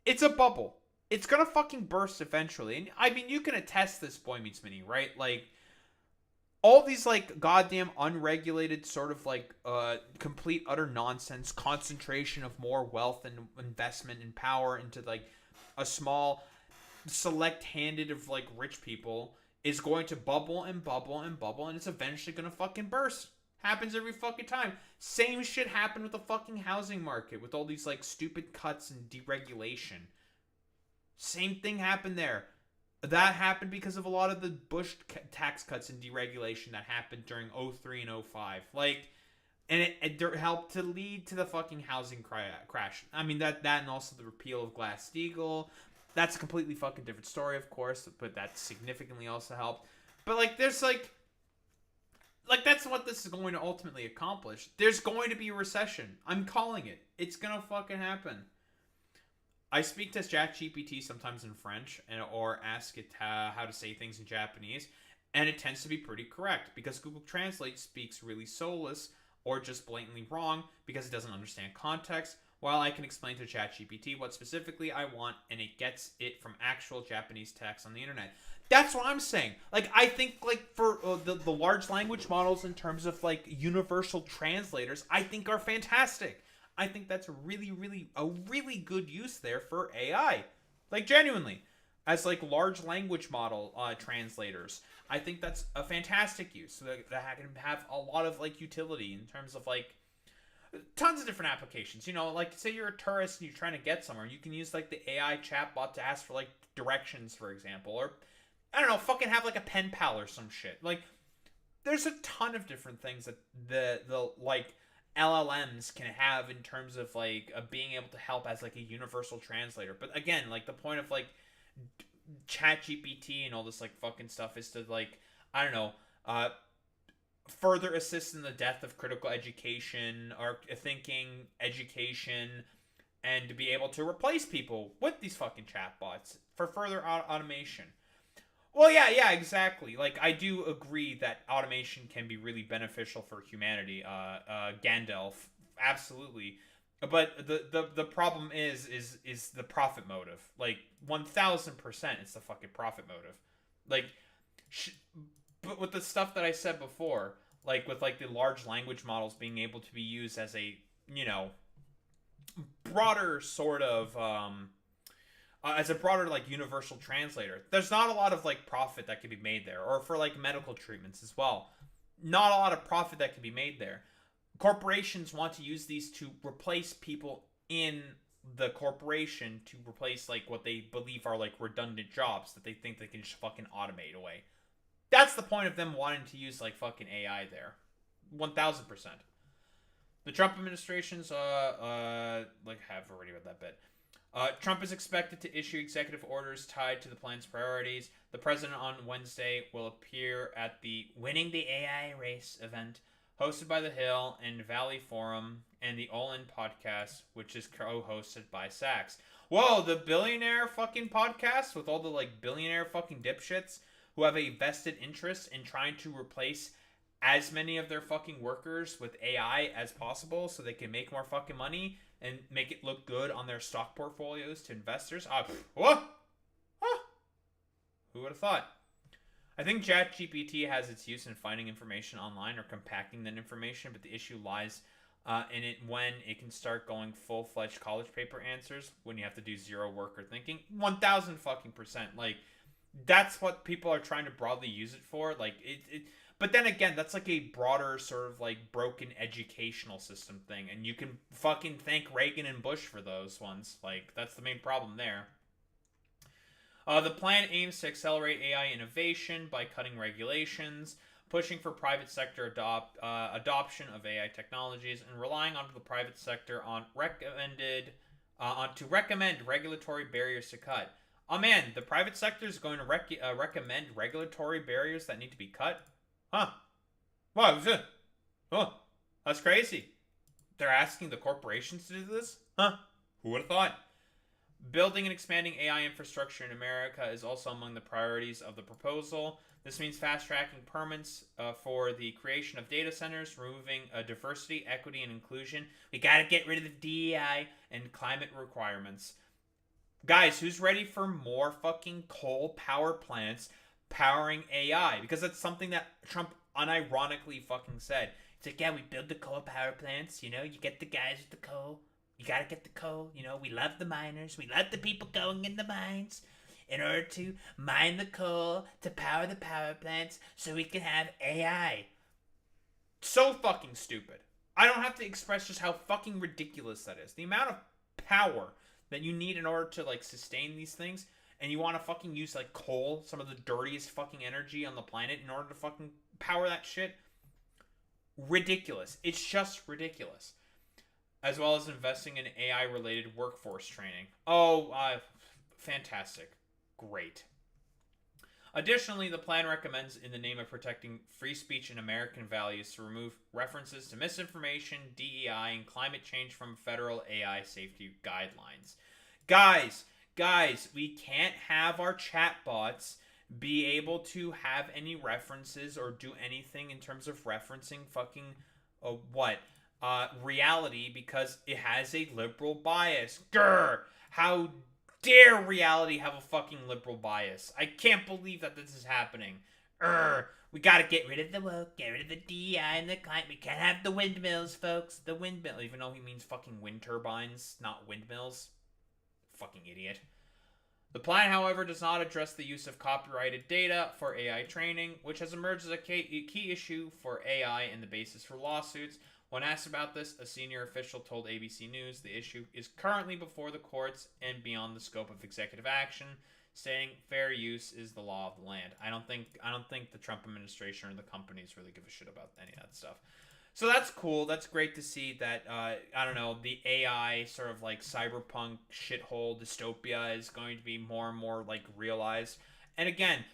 It's a bubble. It's gonna fucking burst eventually. And I mean, you can attest this, Boy Meets Mini, right? Like, all these like goddamn unregulated sort of like complete utter nonsense concentration of more wealth and investment and power into like a small select handed of like rich people is going to bubble and bubble and bubble, and it's eventually gonna fucking burst. Happens every fucking time. Same shit happened with the fucking housing market with all these like stupid cuts and deregulation. Same thing happened there. That happened because of a lot of the Bush tax cuts and deregulation that happened during 03 and 05. Like, and it helped to lead to the fucking housing crash. I mean, that and also the repeal of Glass-Steagall. That's a completely fucking different story, of course, but that significantly also helped. But, like, there's, like, that's what this is going to ultimately accomplish. There's going to be a recession. I'm calling it. It's gonna fucking happen. I speak to ChatGPT sometimes in French or ask it how to say things in Japanese, and it tends to be pretty correct because Google Translate speaks really soulless or just blatantly wrong because it doesn't understand context, while I can explain to ChatGPT what specifically I want, and it gets it from actual Japanese text on the internet. That's what I'm saying. Like, I think, like, for the large language models in terms of, like, universal translators, I think are fantastic. I think that's a really good use there for AI. Like, genuinely. As, like, large language model translators. I think that's a fantastic use. So that can have a lot of, like, utility in terms of, like, tons of different applications. You know, like, say you're a tourist and you're trying to get somewhere. You can use, like, the AI chatbot to ask for, like, directions, for example. Or, I don't know, fucking have, like, a pen pal or some shit. Like, there's a ton of different things that the like, LLMs can have in terms of like being able to help as like a universal translator. But again, like the point of like ChatGPT and all this like fucking stuff is to like, I don't know, further assist in the death of critical education or thinking education, and to be able to replace people with these fucking chatbots for further automation. Well, yeah, exactly. Like, I do agree that automation can be really beneficial for humanity. Gandalf, absolutely. But the problem is the profit motive. Like, 1000%, it's the fucking profit motive. Like, but with the stuff that I said before, like with like the large language models being able to be used as a, you know, broader sort of as a broader like universal translator, there's not a lot of like profit that can be made there. Or for like medical treatments as well, not a lot of profit that can be made there. Corporations want to use these to replace people in the corporation, to replace like what they believe are like redundant jobs that they think they can just fucking automate away. That's the point of them wanting to use like fucking AI there. 1000%. The Trump administration's like have already read that bit. Trump is expected to issue executive orders tied to the plan's priorities. The president on Wednesday will appear at the Winning the AI Race event hosted by The Hill and Valley Forum and the All In podcast, which is co-hosted by Sachs. Whoa, the billionaire fucking podcast with all the like billionaire fucking dipshits who have a vested interest in trying to replace as many of their fucking workers with AI as possible so they can make more fucking money and make it look good on their stock portfolios to investors. What? Who would have thought? I think ChatGPT has its use in finding information online or compacting that information, but the issue lies in it when it can start going full-fledged college paper answers when you have to do zero work or thinking. 1000 fucking percent. Like, that's what people are trying to broadly use it for. Like, but then again, that's like a broader sort of like broken educational system thing. And you can fucking thank Reagan and Bush for those ones. Like, that's the main problem there. The plan aims to accelerate AI innovation by cutting regulations, pushing for private sector adoption of AI technologies, and relying on the private sector to recommend regulatory barriers to cut. Oh man, the private sector is going to recommend regulatory barriers that need to be cut? Huh. Wow, oh, that's crazy. They're asking the corporations to do this? Huh. Who would have thought? Building and expanding AI infrastructure in America is also among the priorities of the proposal. This means fast-tracking permits for the creation of data centers, removing diversity, equity, and inclusion. We gotta get rid of the DEI and climate requirements. Guys, who's ready for more fucking coal power plants powering AI? Because that's something that Trump unironically fucking said. It's like, yeah, we build the coal power plants, you know, you get the guys with the coal. You gotta get the coal, you know, we love the miners. We love the people going in the mines in order to mine the coal to power the power plants so we can have AI. So fucking stupid. I don't have to express just how fucking ridiculous that is. The amount of power that you need in order to, like, sustain these things, and you want to fucking use, like, coal, some of the dirtiest fucking energy on the planet, in order to fucking power that shit. Ridiculous. It's just ridiculous. As well as investing in AI-related workforce training. Oh, fantastic. Great. Additionally, the plan recommends, in the name of protecting free speech and American values, to remove references to misinformation, DEI, and climate change from federal AI safety guidelines. Guys, we can't have our chatbots be able to have any references or do anything in terms of referencing fucking reality, because it has a liberal bias. Grr! How dare reality have a fucking liberal bias? I can't believe that this is happening. We gotta get rid of the woke, get rid of the DEI and the climate. We can't have the windmills, folks. The windmill, even though he means fucking wind turbines, not windmills. Fucking idiot. The plan, however, does not address the use of copyrighted data for AI training, which has emerged as a key issue for AI and the basis for lawsuits. When asked about this, a senior official told ABC News the issue is currently before the courts and beyond the scope of executive action, saying fair use is the law of the land. I don't think the Trump administration or the companies really give a shit about any of that stuff. So that's cool. That's great to see that, the AI sort of like cyberpunk shithole dystopia is going to be more and more like realized. And again,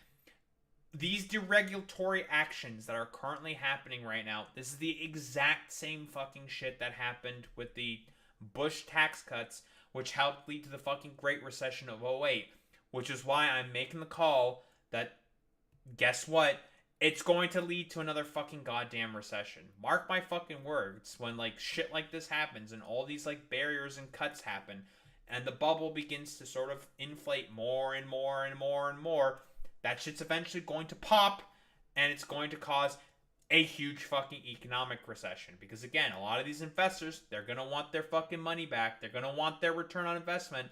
these deregulatory actions that are currently happening right now, this is the exact same fucking shit that happened with the Bush tax cuts, which helped lead to the fucking Great Recession of '08, which is why I'm making the call that, guess what? It's going to lead to another fucking goddamn recession. Mark my fucking words. When, like, shit like this happens and all these, like, barriers and cuts happen and the bubble begins to sort of inflate more and more and more and more, that shit's eventually going to pop, and it's going to cause a huge fucking economic recession. Because, again, a lot of these investors, they're going to want their fucking money back. They're going to want their return on investment.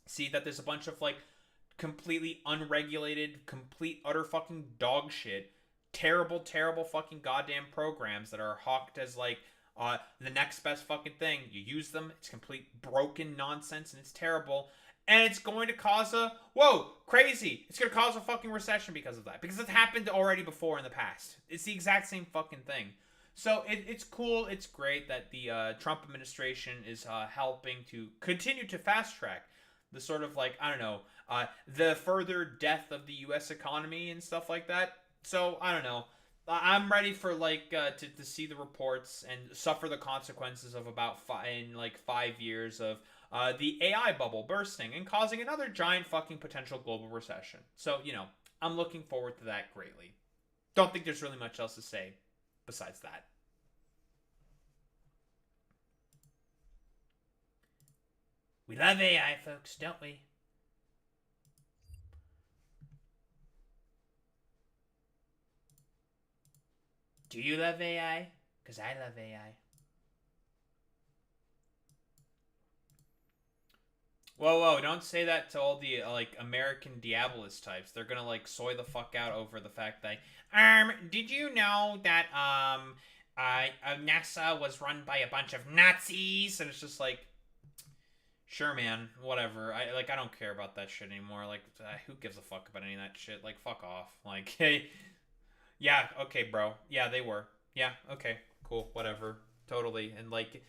See that there's a bunch of, like, completely unregulated, complete, utter fucking dog shit, terrible fucking goddamn programs that are hawked as, like, the next best fucking thing. You use them, it's complete broken nonsense, and it's terrible. And it's going to cause crazy. It's going to cause a fucking recession because of that. Because it's happened already before in the past. It's the exact same fucking thing. So it's cool. It's great that the Trump administration is helping to continue to fast track the sort of like, the further death of the U.S. economy and stuff like that. So, I don't know. I'm ready for, like, to see the reports and suffer the consequences of about 5 years of the AI bubble bursting and causing another giant fucking potential global recession. So, I'm looking forward to that greatly. Don't think there's really much else to say besides that. We love AI, folks, don't we? Do you love AI? Because I love AI. Whoa, don't say that to all the, American Diabolist types. They're gonna, soy the fuck out over the fact that, did you know that, NASA was run by a bunch of Nazis? And it's just like, sure, man, whatever. I don't care about that shit anymore. Who gives a fuck about any of that shit? Fuck off. Hey, Yeah, okay, bro. Yeah, they were. Yeah, okay, cool, whatever. Totally. And, like,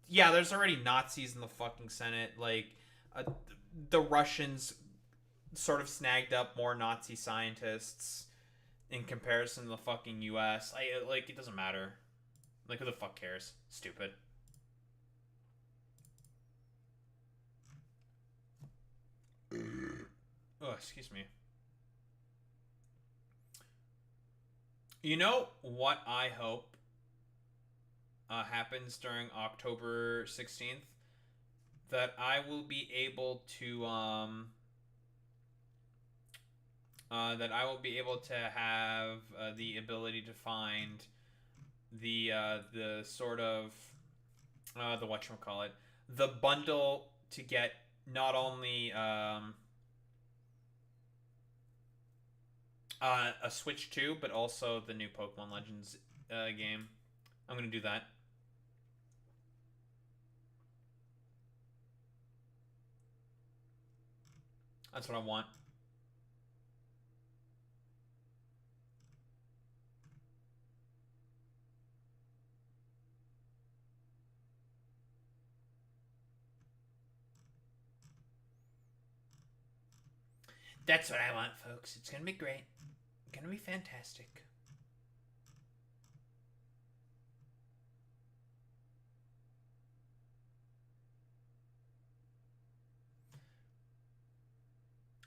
yeah, there's already Nazis in the fucking Senate. Like, uh, the Russians sort of snagged up more Nazi scientists in comparison to the fucking U.S. Like, it doesn't matter. Like, who the fuck cares? Stupid. Oh, excuse me. You know what I hope happens during October 16th? That I will be able to have the ability to find the sort of the whatchamacallit, the bundle to get not only a Switch 2 but also the new Pokemon Legends game. I'm gonna do that. That's what I want. That's what I want, folks. It's gonna be great. It's gonna be fantastic.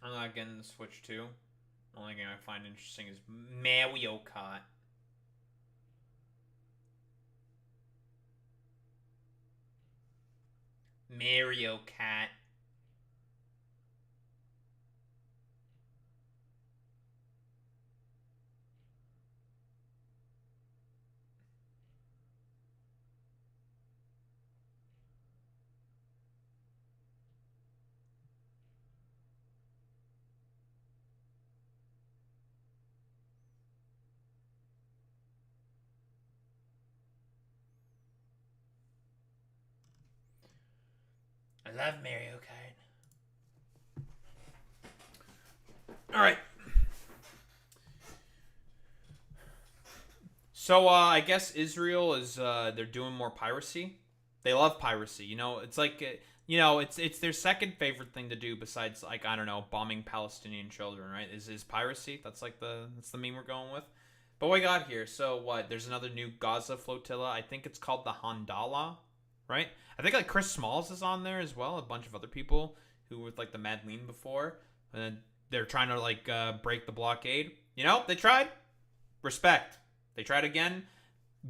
I'm not getting the Switch 2. The only game I find interesting is Mario Kart. Mario Kart. I love Mario Kart. All right. So I guess Israel is they're doing more piracy. They love piracy. You know, it's like it's their second favorite thing to do besides, like, I don't know, bombing Palestinian children, right? Is piracy. That's the meme we're going with. But what we got here? So what? There's another new Gaza flotilla. I think it's called the Handala, right? I think like Chris Smalls is on there as well. A bunch of other people who were with like the Madeleine before, and they're trying to like break the blockade. You know, they tried. Respect. They tried again.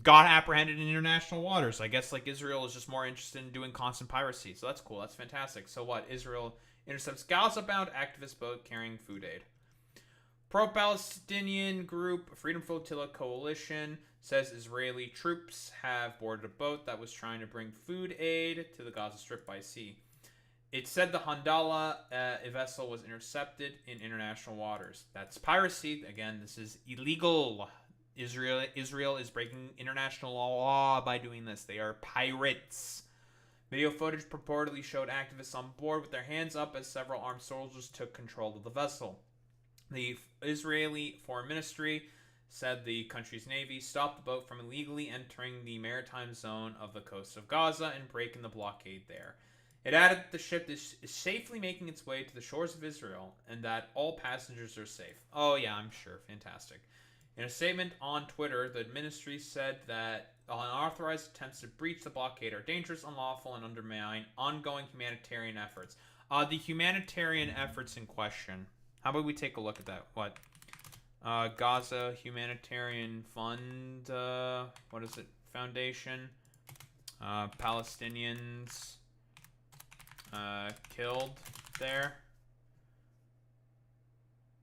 Got apprehended in international waters. I guess like Israel is just more interested in doing constant piracy. So that's cool. That's fantastic. So what? Israel intercepts Gaza-bound activist boat carrying food aid. Pro-Palestinian group Freedom Flotilla Coalition says Israeli troops have boarded a boat that was trying to bring food aid to the Gaza Strip by sea. It said the Handala vessel was intercepted in international waters. That's piracy. Again, this is illegal. Israel is breaking international law by doing this. They are pirates. Video footage purportedly showed activists on board with their hands up as several armed soldiers took control of the vessel. The Israeli Foreign Ministry said the country's navy stopped the boat from illegally entering the maritime zone of the coast of Gaza and breaking the blockade there. It added that the ship is safely making its way to the shores of Israel and that all passengers are safe. Oh yeah, I'm sure. Fantastic. In a statement on Twitter, the ministry said that unauthorized attempts to breach the blockade are dangerous, unlawful, and undermine ongoing humanitarian efforts. The humanitarian efforts in question. How about we take a look at that? What? Gaza Humanitarian Fund. What is it? Foundation. Palestinians killed there.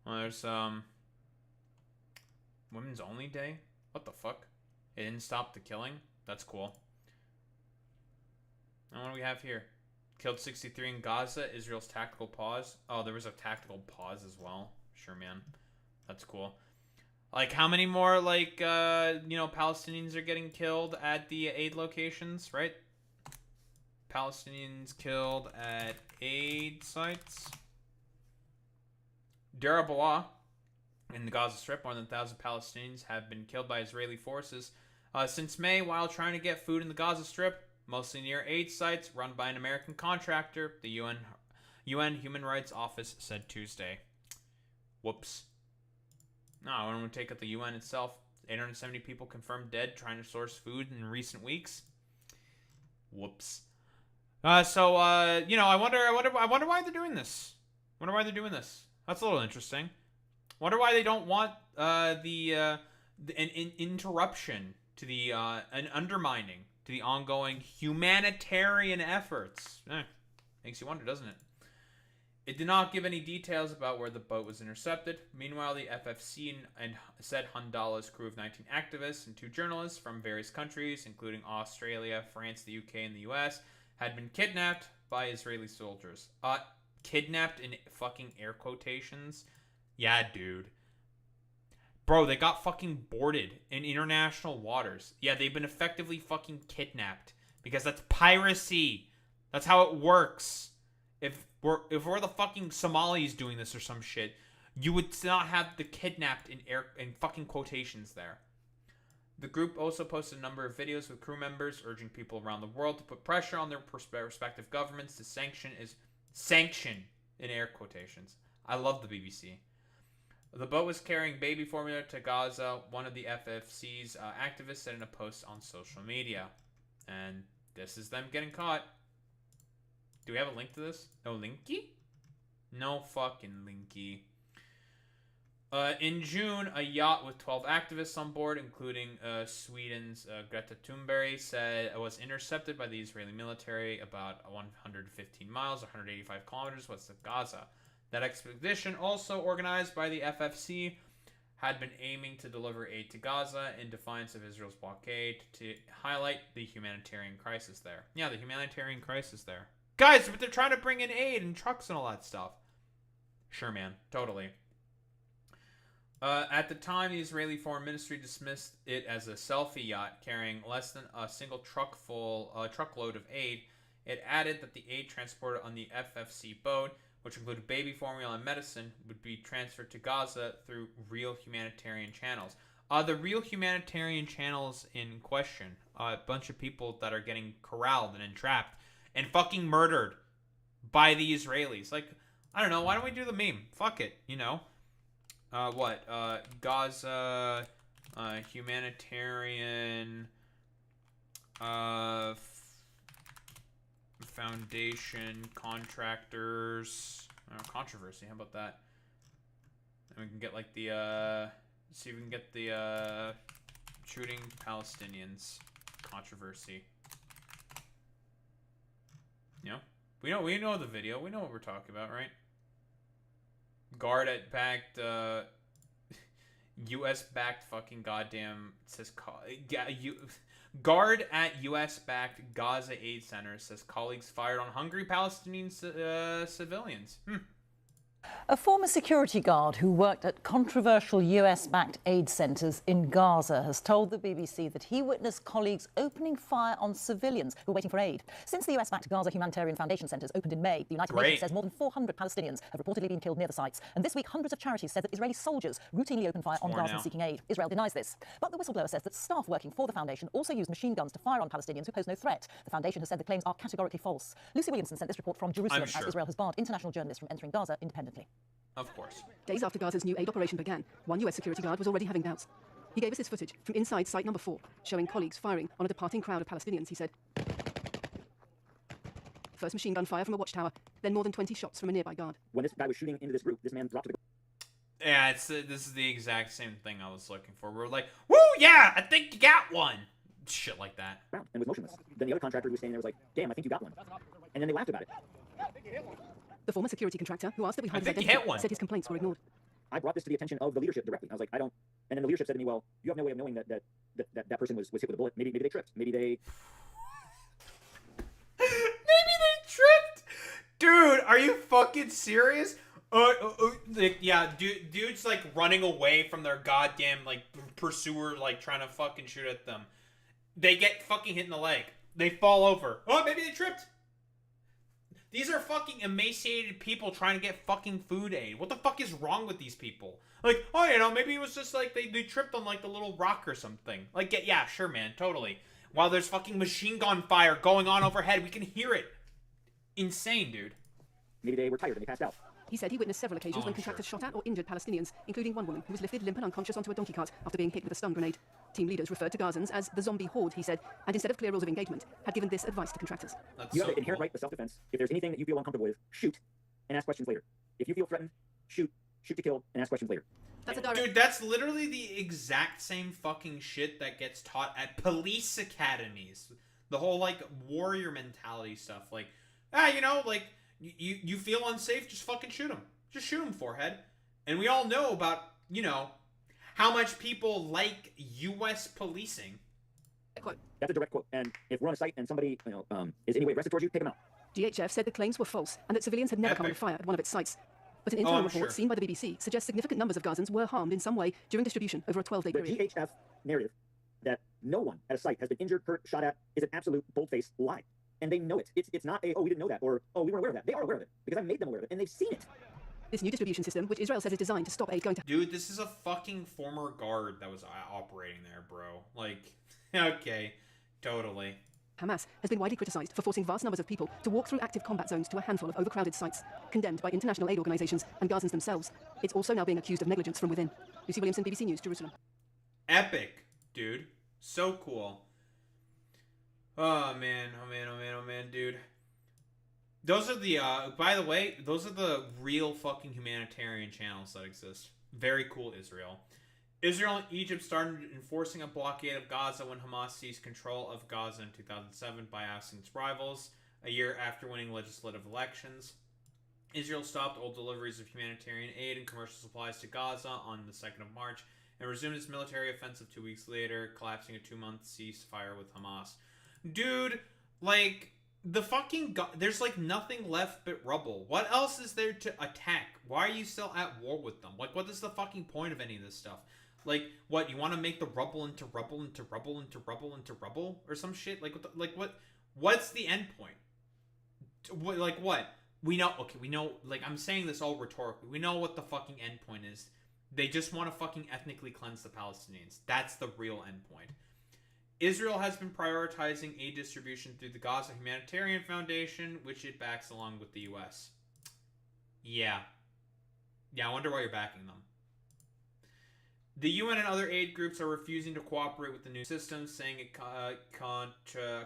Well, there's Women's Only Day? What the fuck? It didn't stop the killing? That's cool. And what do we have here? Killed 63 in Gaza. Israel's tactical pause. Oh, there was a tactical pause as well. Sure, man. That's cool. Like, how many more, like, Palestinians are getting killed at the aid locations, right? Palestinians killed at aid sites. Deregulation. In the Gaza Strip, more than 1,000 Palestinians have been killed by Israeli forces since May while trying to get food in the Gaza Strip, mostly near aid sites run by an American contractor, the UN Human Rights Office said Tuesday. Whoops. No, I want to take out the UN itself. 870 people confirmed dead trying to source food in recent weeks. Whoops. I wonder why they're doing this. Wonder why they're doing this. That's a little interesting. Wonder why they don't want an interruption to the an undermining to the ongoing humanitarian efforts. Makes you wonder, doesn't it? It did not give any details about where the boat was intercepted. Meanwhile, the FFC said Handala's crew of 19 activists and 2 journalists from various countries, including Australia, France, the UK, and the US, had been kidnapped by Israeli soldiers. Kidnapped in fucking air quotations? Yeah, dude. Bro, they got fucking boarded in international waters. Yeah, they've been effectively fucking kidnapped. Because that's piracy. That's how it works. If we're the fucking Somalis doing this or some shit, you would not have the kidnapped in fucking quotations there. The group also posted a number of videos with crew members urging people around the world to put pressure on their respective governments to sanction in air quotations. I love the BBC. The boat was carrying baby formula to Gaza, one of the FFC's activists said in a post on social media. And this is them getting caught. Do we have a link to this? No linky? No fucking linky. In June, a yacht with 12 activists on board, including Sweden's Greta Thunberg, said it was intercepted by the Israeli military about 115 miles, 185 kilometers west of Gaza. That expedition, also organized by the FFC, had been aiming to deliver aid to Gaza in defiance of Israel's blockade to highlight the humanitarian crisis there. Yeah, the humanitarian crisis there. Guys, but they're trying to bring in aid and trucks and all that stuff. Sure, man. Totally. At the time, the Israeli Foreign Ministry dismissed it as a selfie yacht carrying less than a single truckload of aid. It added that the aid transported on the FFC boat, which included baby formula and medicine, would be transferred to Gaza through real humanitarian channels. The real humanitarian channels in question, a bunch of people that are getting corralled and entrapped and fucking murdered by the Israelis. Like, I don't know, why don't we do the meme? Fuck it, you know? Gaza, humanitarian, foundation, contractors, controversy, how about that? And we can get like the, see if we can get the, shooting Palestinians controversy. You know? We know the video, we know what we're talking about, right? Guard at backed, U.S.-backed fucking goddamn, says, guard at U.S.-backed Gaza aid center says colleagues fired on hungry Palestinian civilians. A former security guard who worked at controversial US-backed aid centres in Gaza has told the BBC that he witnessed colleagues opening fire on civilians who were waiting for aid. Since the US-backed Gaza Humanitarian Foundation centres opened in May, the United Nations says more than 400 Palestinians have reportedly been killed near the sites. And this week, hundreds of charities said that Israeli soldiers routinely open fire on Gazans seeking aid. Israel denies this. But the whistleblower says that staff working for the foundation also used machine guns to fire on Palestinians who pose no threat. The foundation has said the claims are categorically false. Lucy Williamson sent this report from Jerusalem as Israel has barred international journalists from entering Gaza independently. Of course. Days after Gaza's new aid operation began, one US security guard was already having doubts. He gave us this footage from inside site number 4, showing colleagues firing on a departing crowd of Palestinians. He said, first machine gun fire from a watchtower, then more than 20 shots from a nearby guard. When this guy was shooting into this group, this man dropped to the ground. Yeah, this is the exact same thing I was looking for. We're like, woo, yeah, I think you got one. Shit like that. And was motionless. Then the other contractor who was standing there was like, damn, I think you got one. And then they laughed about it. The former security contractor, who asked that we hide his think he identity, hit one. said his complaints were ignored. I brought this to the attention of the leadership directly. I was like, I don't. And then the leadership said to me, well, you have no way of knowing that person was hit with a bullet. Maybe they tripped. Maybe they tripped. Dude, are you fucking serious? Yeah, dude's like running away from their goddamn like pursuer, like trying to fucking shoot at them. They get fucking hit in the leg. They fall over. Oh, maybe they tripped. These are fucking emaciated people trying to get fucking food aid. What the fuck is wrong with these people? Like, oh, you know, maybe it was just like they tripped on like the little rock or something. Like, yeah, sure, man, totally. While there's fucking machine gun fire going on overhead, we can hear it. Insane, dude. Maybe they were tired and they passed out. He said he witnessed several occasions when contractors shot at or injured Palestinians, including one woman who was lifted limp and unconscious onto a donkey cart after being hit with a stun grenade. Team leaders referred to Gazans as the zombie horde, he said, and instead of clear rules of engagement, had given this advice to contractors. That's You so have the inherent cool. right to self-defense. If there's anything that you feel uncomfortable with, shoot and ask questions later. If you feel threatened, shoot to kill, and ask questions later. That's a direct... Dude, that's literally the exact same fucking shit that gets taught at police academies. The whole, like, warrior mentality stuff. Like, you know, like, you feel unsafe, just fucking shoot him. Just shoot him, forehead. And we all know about, you know, how much people like U.S. policing. Quote. That's a direct quote. And if we're on a site and somebody, you know, is any way aggressive towards you, take them out. GHF said the claims were false and that civilians had never come under Epic. fire at one of its sites. But an internal I'm report sure. seen by the BBC suggests significant numbers of Gazans were harmed in some way during distribution over a 12-day The period. GHF narrative that no one at a site has been injured, hurt, shot at is an absolute bold-faced lie. And they know it. It's not a, oh, we didn't know that, or, oh, we weren't aware of that. They are aware of it, because I made them aware of it, and they've seen it. This new distribution system, which Israel says is designed to stop aid going to Dude, this is a fucking former guard that was operating there, bro. Like, okay, totally. Hamas, has been widely criticized for forcing vast numbers of people to walk through active combat zones to a handful of overcrowded sites, condemned by international aid organizations and Gazans themselves. It's also now being accused of negligence from within. Lucy Williamson, BBC News, Jerusalem. Epic, dude. So cool. Oh man, oh man, oh man, oh man, dude. Those are the, by the way, those are the real fucking humanitarian channels that exist. Very cool, Israel. Israel and Egypt started enforcing a blockade of Gaza when Hamas seized control of Gaza in 2007 by ousting its rivals, a year after winning legislative elections. Israel stopped all deliveries of humanitarian aid and commercial supplies to Gaza on the 2nd of March and resumed its military offensive 2 weeks later, collapsing a 2-month ceasefire with Hamas. Dude, like, the fucking... there's, like, nothing left but rubble. What else is there to attack? Why are you still at war with them? Like, what is the fucking point of any of this stuff? Like, what, you want to make the rubble into rubble into rubble into rubble into rubble? Or some shit? Like, what's the end point? Like, what? We know, okay, we know, like, I'm saying this all rhetorically. We know what the fucking end point is. They just want to fucking ethnically cleanse the Palestinians. That's the real end point. Israel has been prioritizing aid distribution through the Gaza Humanitarian Foundation, which it backs along with the U.S. Yeah. Yeah, I wonder why you're backing them. The UN and other aid groups are refusing to cooperate with the new system, saying it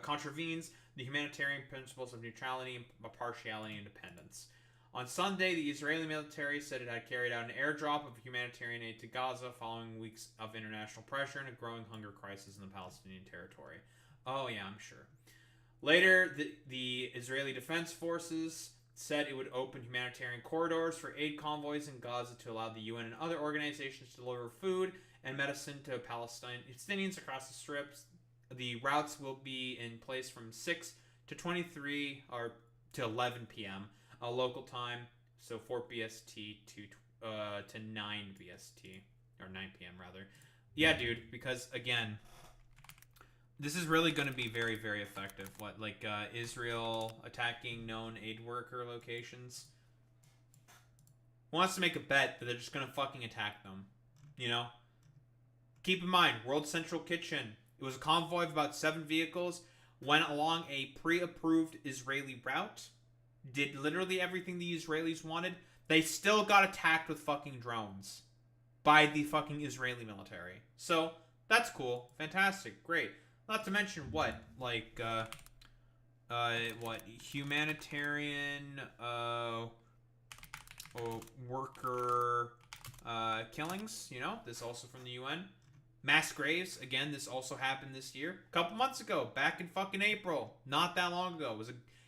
contravenes the humanitarian principles of neutrality, impartiality, and independence. On Sunday, the Israeli military said it had carried out an airdrop of humanitarian aid to Gaza following weeks of international pressure and a growing hunger crisis in the Palestinian territory. Oh yeah, I'm sure. Later, the Israeli Defense Forces said it would open humanitarian corridors for aid convoys in Gaza to allow the UN and other organizations to deliver food and medicine to Palestinians across the strips. The routes will be in place from 6 to 23 or to 11 p.m. Local time, so 4 BST to 9 BST, or 9 p.m. rather. Yeah, dude, because again, this is really going to be very, very effective. What, like, Israel attacking known aid worker locations? Who wants to make a bet that they're just going to fucking attack them? You know? Keep in mind, World Central Kitchen. It was a convoy of about 7 vehicles, went along a pre-approved Israeli route, did literally everything the Israelis wanted. They still got attacked with fucking drones by the fucking Israeli military. So, that's cool. Fantastic. Great. Not to mention what? Like, what? Humanitarian, worker, killings, you know? This also from the UN. Mass graves, again, this also happened this year. A couple months ago, back in fucking April. Not that long ago. It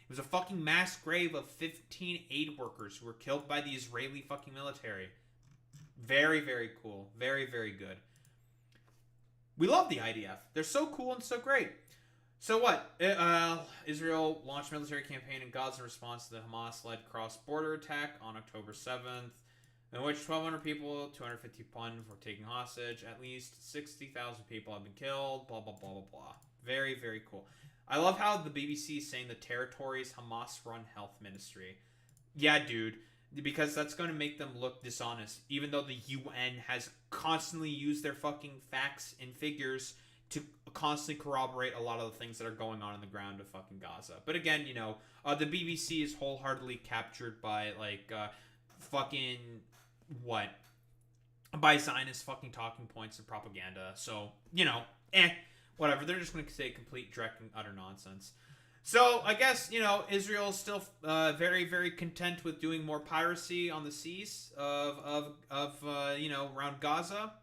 was a fucking mass grave of 15 aid workers who were killed by the Israeli fucking military. Very, very cool. Very, very good. We love the IDF. They're so cool and so great. So what? Israel launched a military campaign in Gaza in response to the Hamas-led cross-border attack on October 7th, in which 1,200 people, 251 were taken hostage. At least 60,000 people have been killed. Blah, blah, blah, blah, blah. Very, very cool. I love how the BBC is saying the territory's Hamas-run health ministry. Yeah, dude. Because that's going to make them look dishonest. Even though the UN has constantly used their fucking facts and figures to constantly corroborate a lot of the things that are going on in the ground of fucking Gaza. But again, you know, the BBC is wholeheartedly captured by, like, fucking, what? By Zionist fucking talking points and propaganda. So, you know, whatever. They're just going to say complete, direct, and utter nonsense. So, I guess, you know, Israel's still very, very content with doing more piracy on the seas of you know, around Gaza.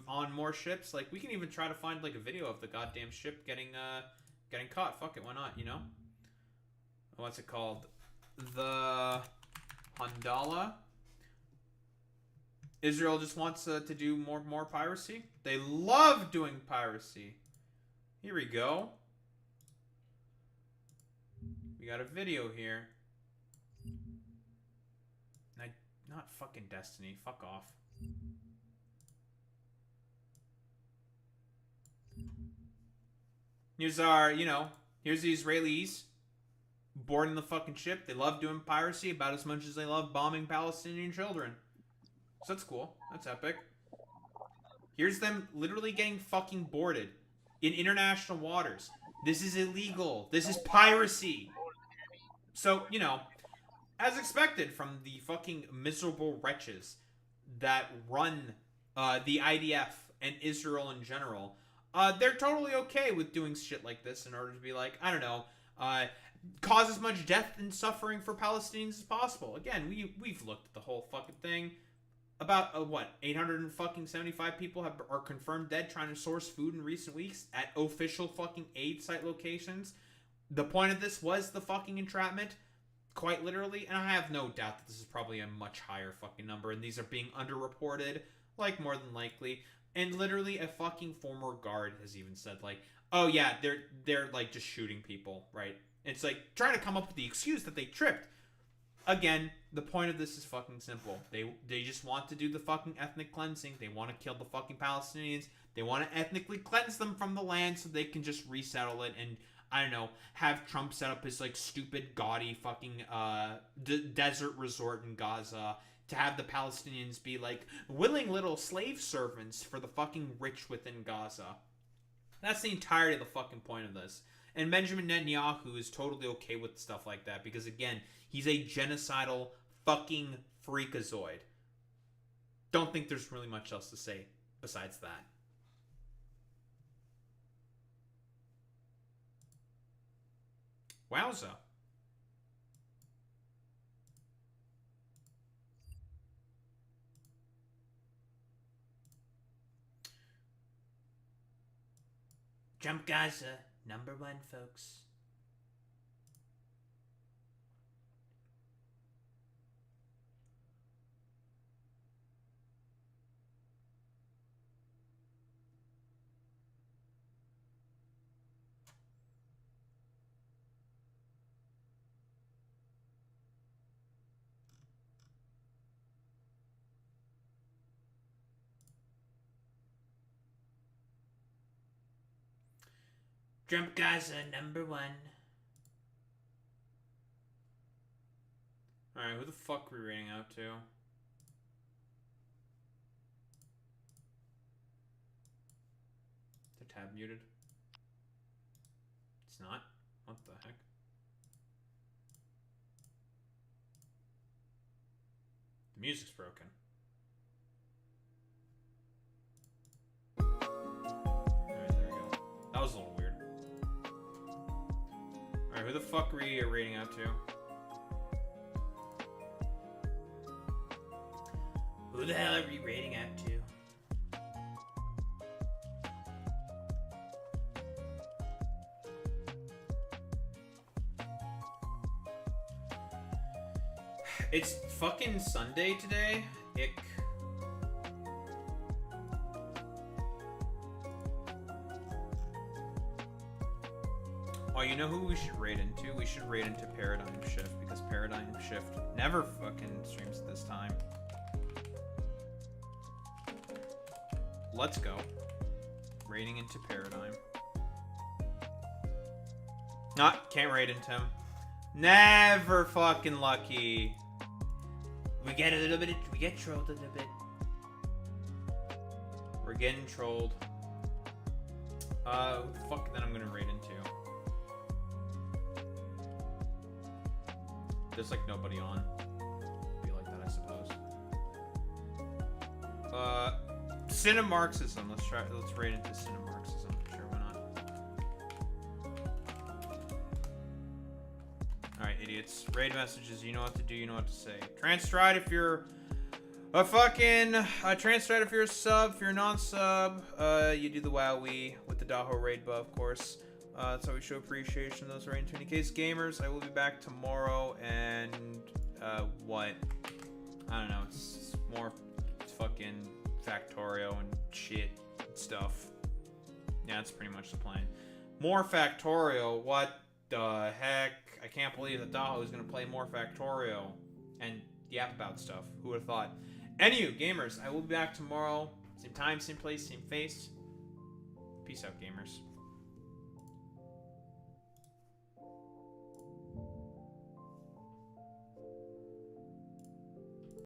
On more ships. Like, we can even try to find, like, a video of the goddamn ship getting caught. Fuck it, why not, you know? What's it called? The Handala. Israel just wants to do more piracy. They love doing piracy. Here we go. We got a video here. Not fucking Destiny. Fuck off. Here's our, you know, here's the Israelis boarding the fucking ship. They love doing piracy about as much as they love bombing Palestinian children. So that's cool. That's epic. Here's them literally getting fucking boarded in international waters. This is illegal. This is piracy. So, you know, as expected from the fucking miserable wretches that run the IDF and Israel in general, they're totally okay with doing shit like this in order to be like, I don't know, cause as much death and suffering for Palestinians as possible. Again, we've looked at the whole fucking thing. About, what, 875 people are confirmed dead trying to source food in recent weeks at official fucking aid site locations. The point of this was the fucking entrapment, quite literally, and I have no doubt that this is probably a much higher fucking number, and these are being underreported, like, more than likely. And literally a fucking former guard has even said, like, oh yeah, they're like just shooting people, right? It's like trying to come up with the excuse that they tripped. Again, the point of this is fucking simple. They just want to do the fucking ethnic cleansing. They want to kill the fucking Palestinians. They want to ethnically cleanse them from the land so they can just resettle it and, I don't know, have Trump set up his like stupid, gaudy fucking desert resort in Gaza to have the Palestinians be like willing little slave servants for the fucking rich within Gaza. That's the entirety of the fucking point of this. And Benjamin Netanyahu is totally okay with stuff like that because, again, he's a genocidal fucking freakazoid. Don't think there's really much else to say besides that. Wowza. Jump Gaza, #1, folks. Jump Gaza, #1. Alright, who the fuck are we rating out to? The tab muted? It's not? What the heck? The music's broken. Alright, there we go. That was a little weird. Alright, who the fuck are we rating out to? Who the hell are we rating out to? It's fucking Sunday today. Ick. Oh, you know who we should raid into? We should raid into Paradigm Shift, because Paradigm Shift never fucking streams at this time. Let's go. Raiding into Paradigm. Can't raid into him. Never fucking lucky. We get a little bit. We get trolled a little bit. We're getting trolled. Who the fuck then I'm gonna raid into? There's like nobody on. Be like that, I suppose. Cinemarxism. Let's raid into Cinemarxism. Sure, why not? Alright, idiots. Raid messages, you know what to do, you know what to say. Transstride if you're a fucking Transstride if you're a sub, if you're a non-sub, you do the wowee with the Daho raid buff, of course. That's how we show appreciation to those raid 20K's gamers. I will be back tomorrow, and what? I don't know. It's more fucking factorio and shit and stuff. Yeah, that's pretty much the plan. More factorio. What the heck? I can't believe that Daho is gonna play more factorio and yap about stuff. Who would have thought? Anywho, gamers, I will be back tomorrow. Same time, same place, same face. Peace out, gamers.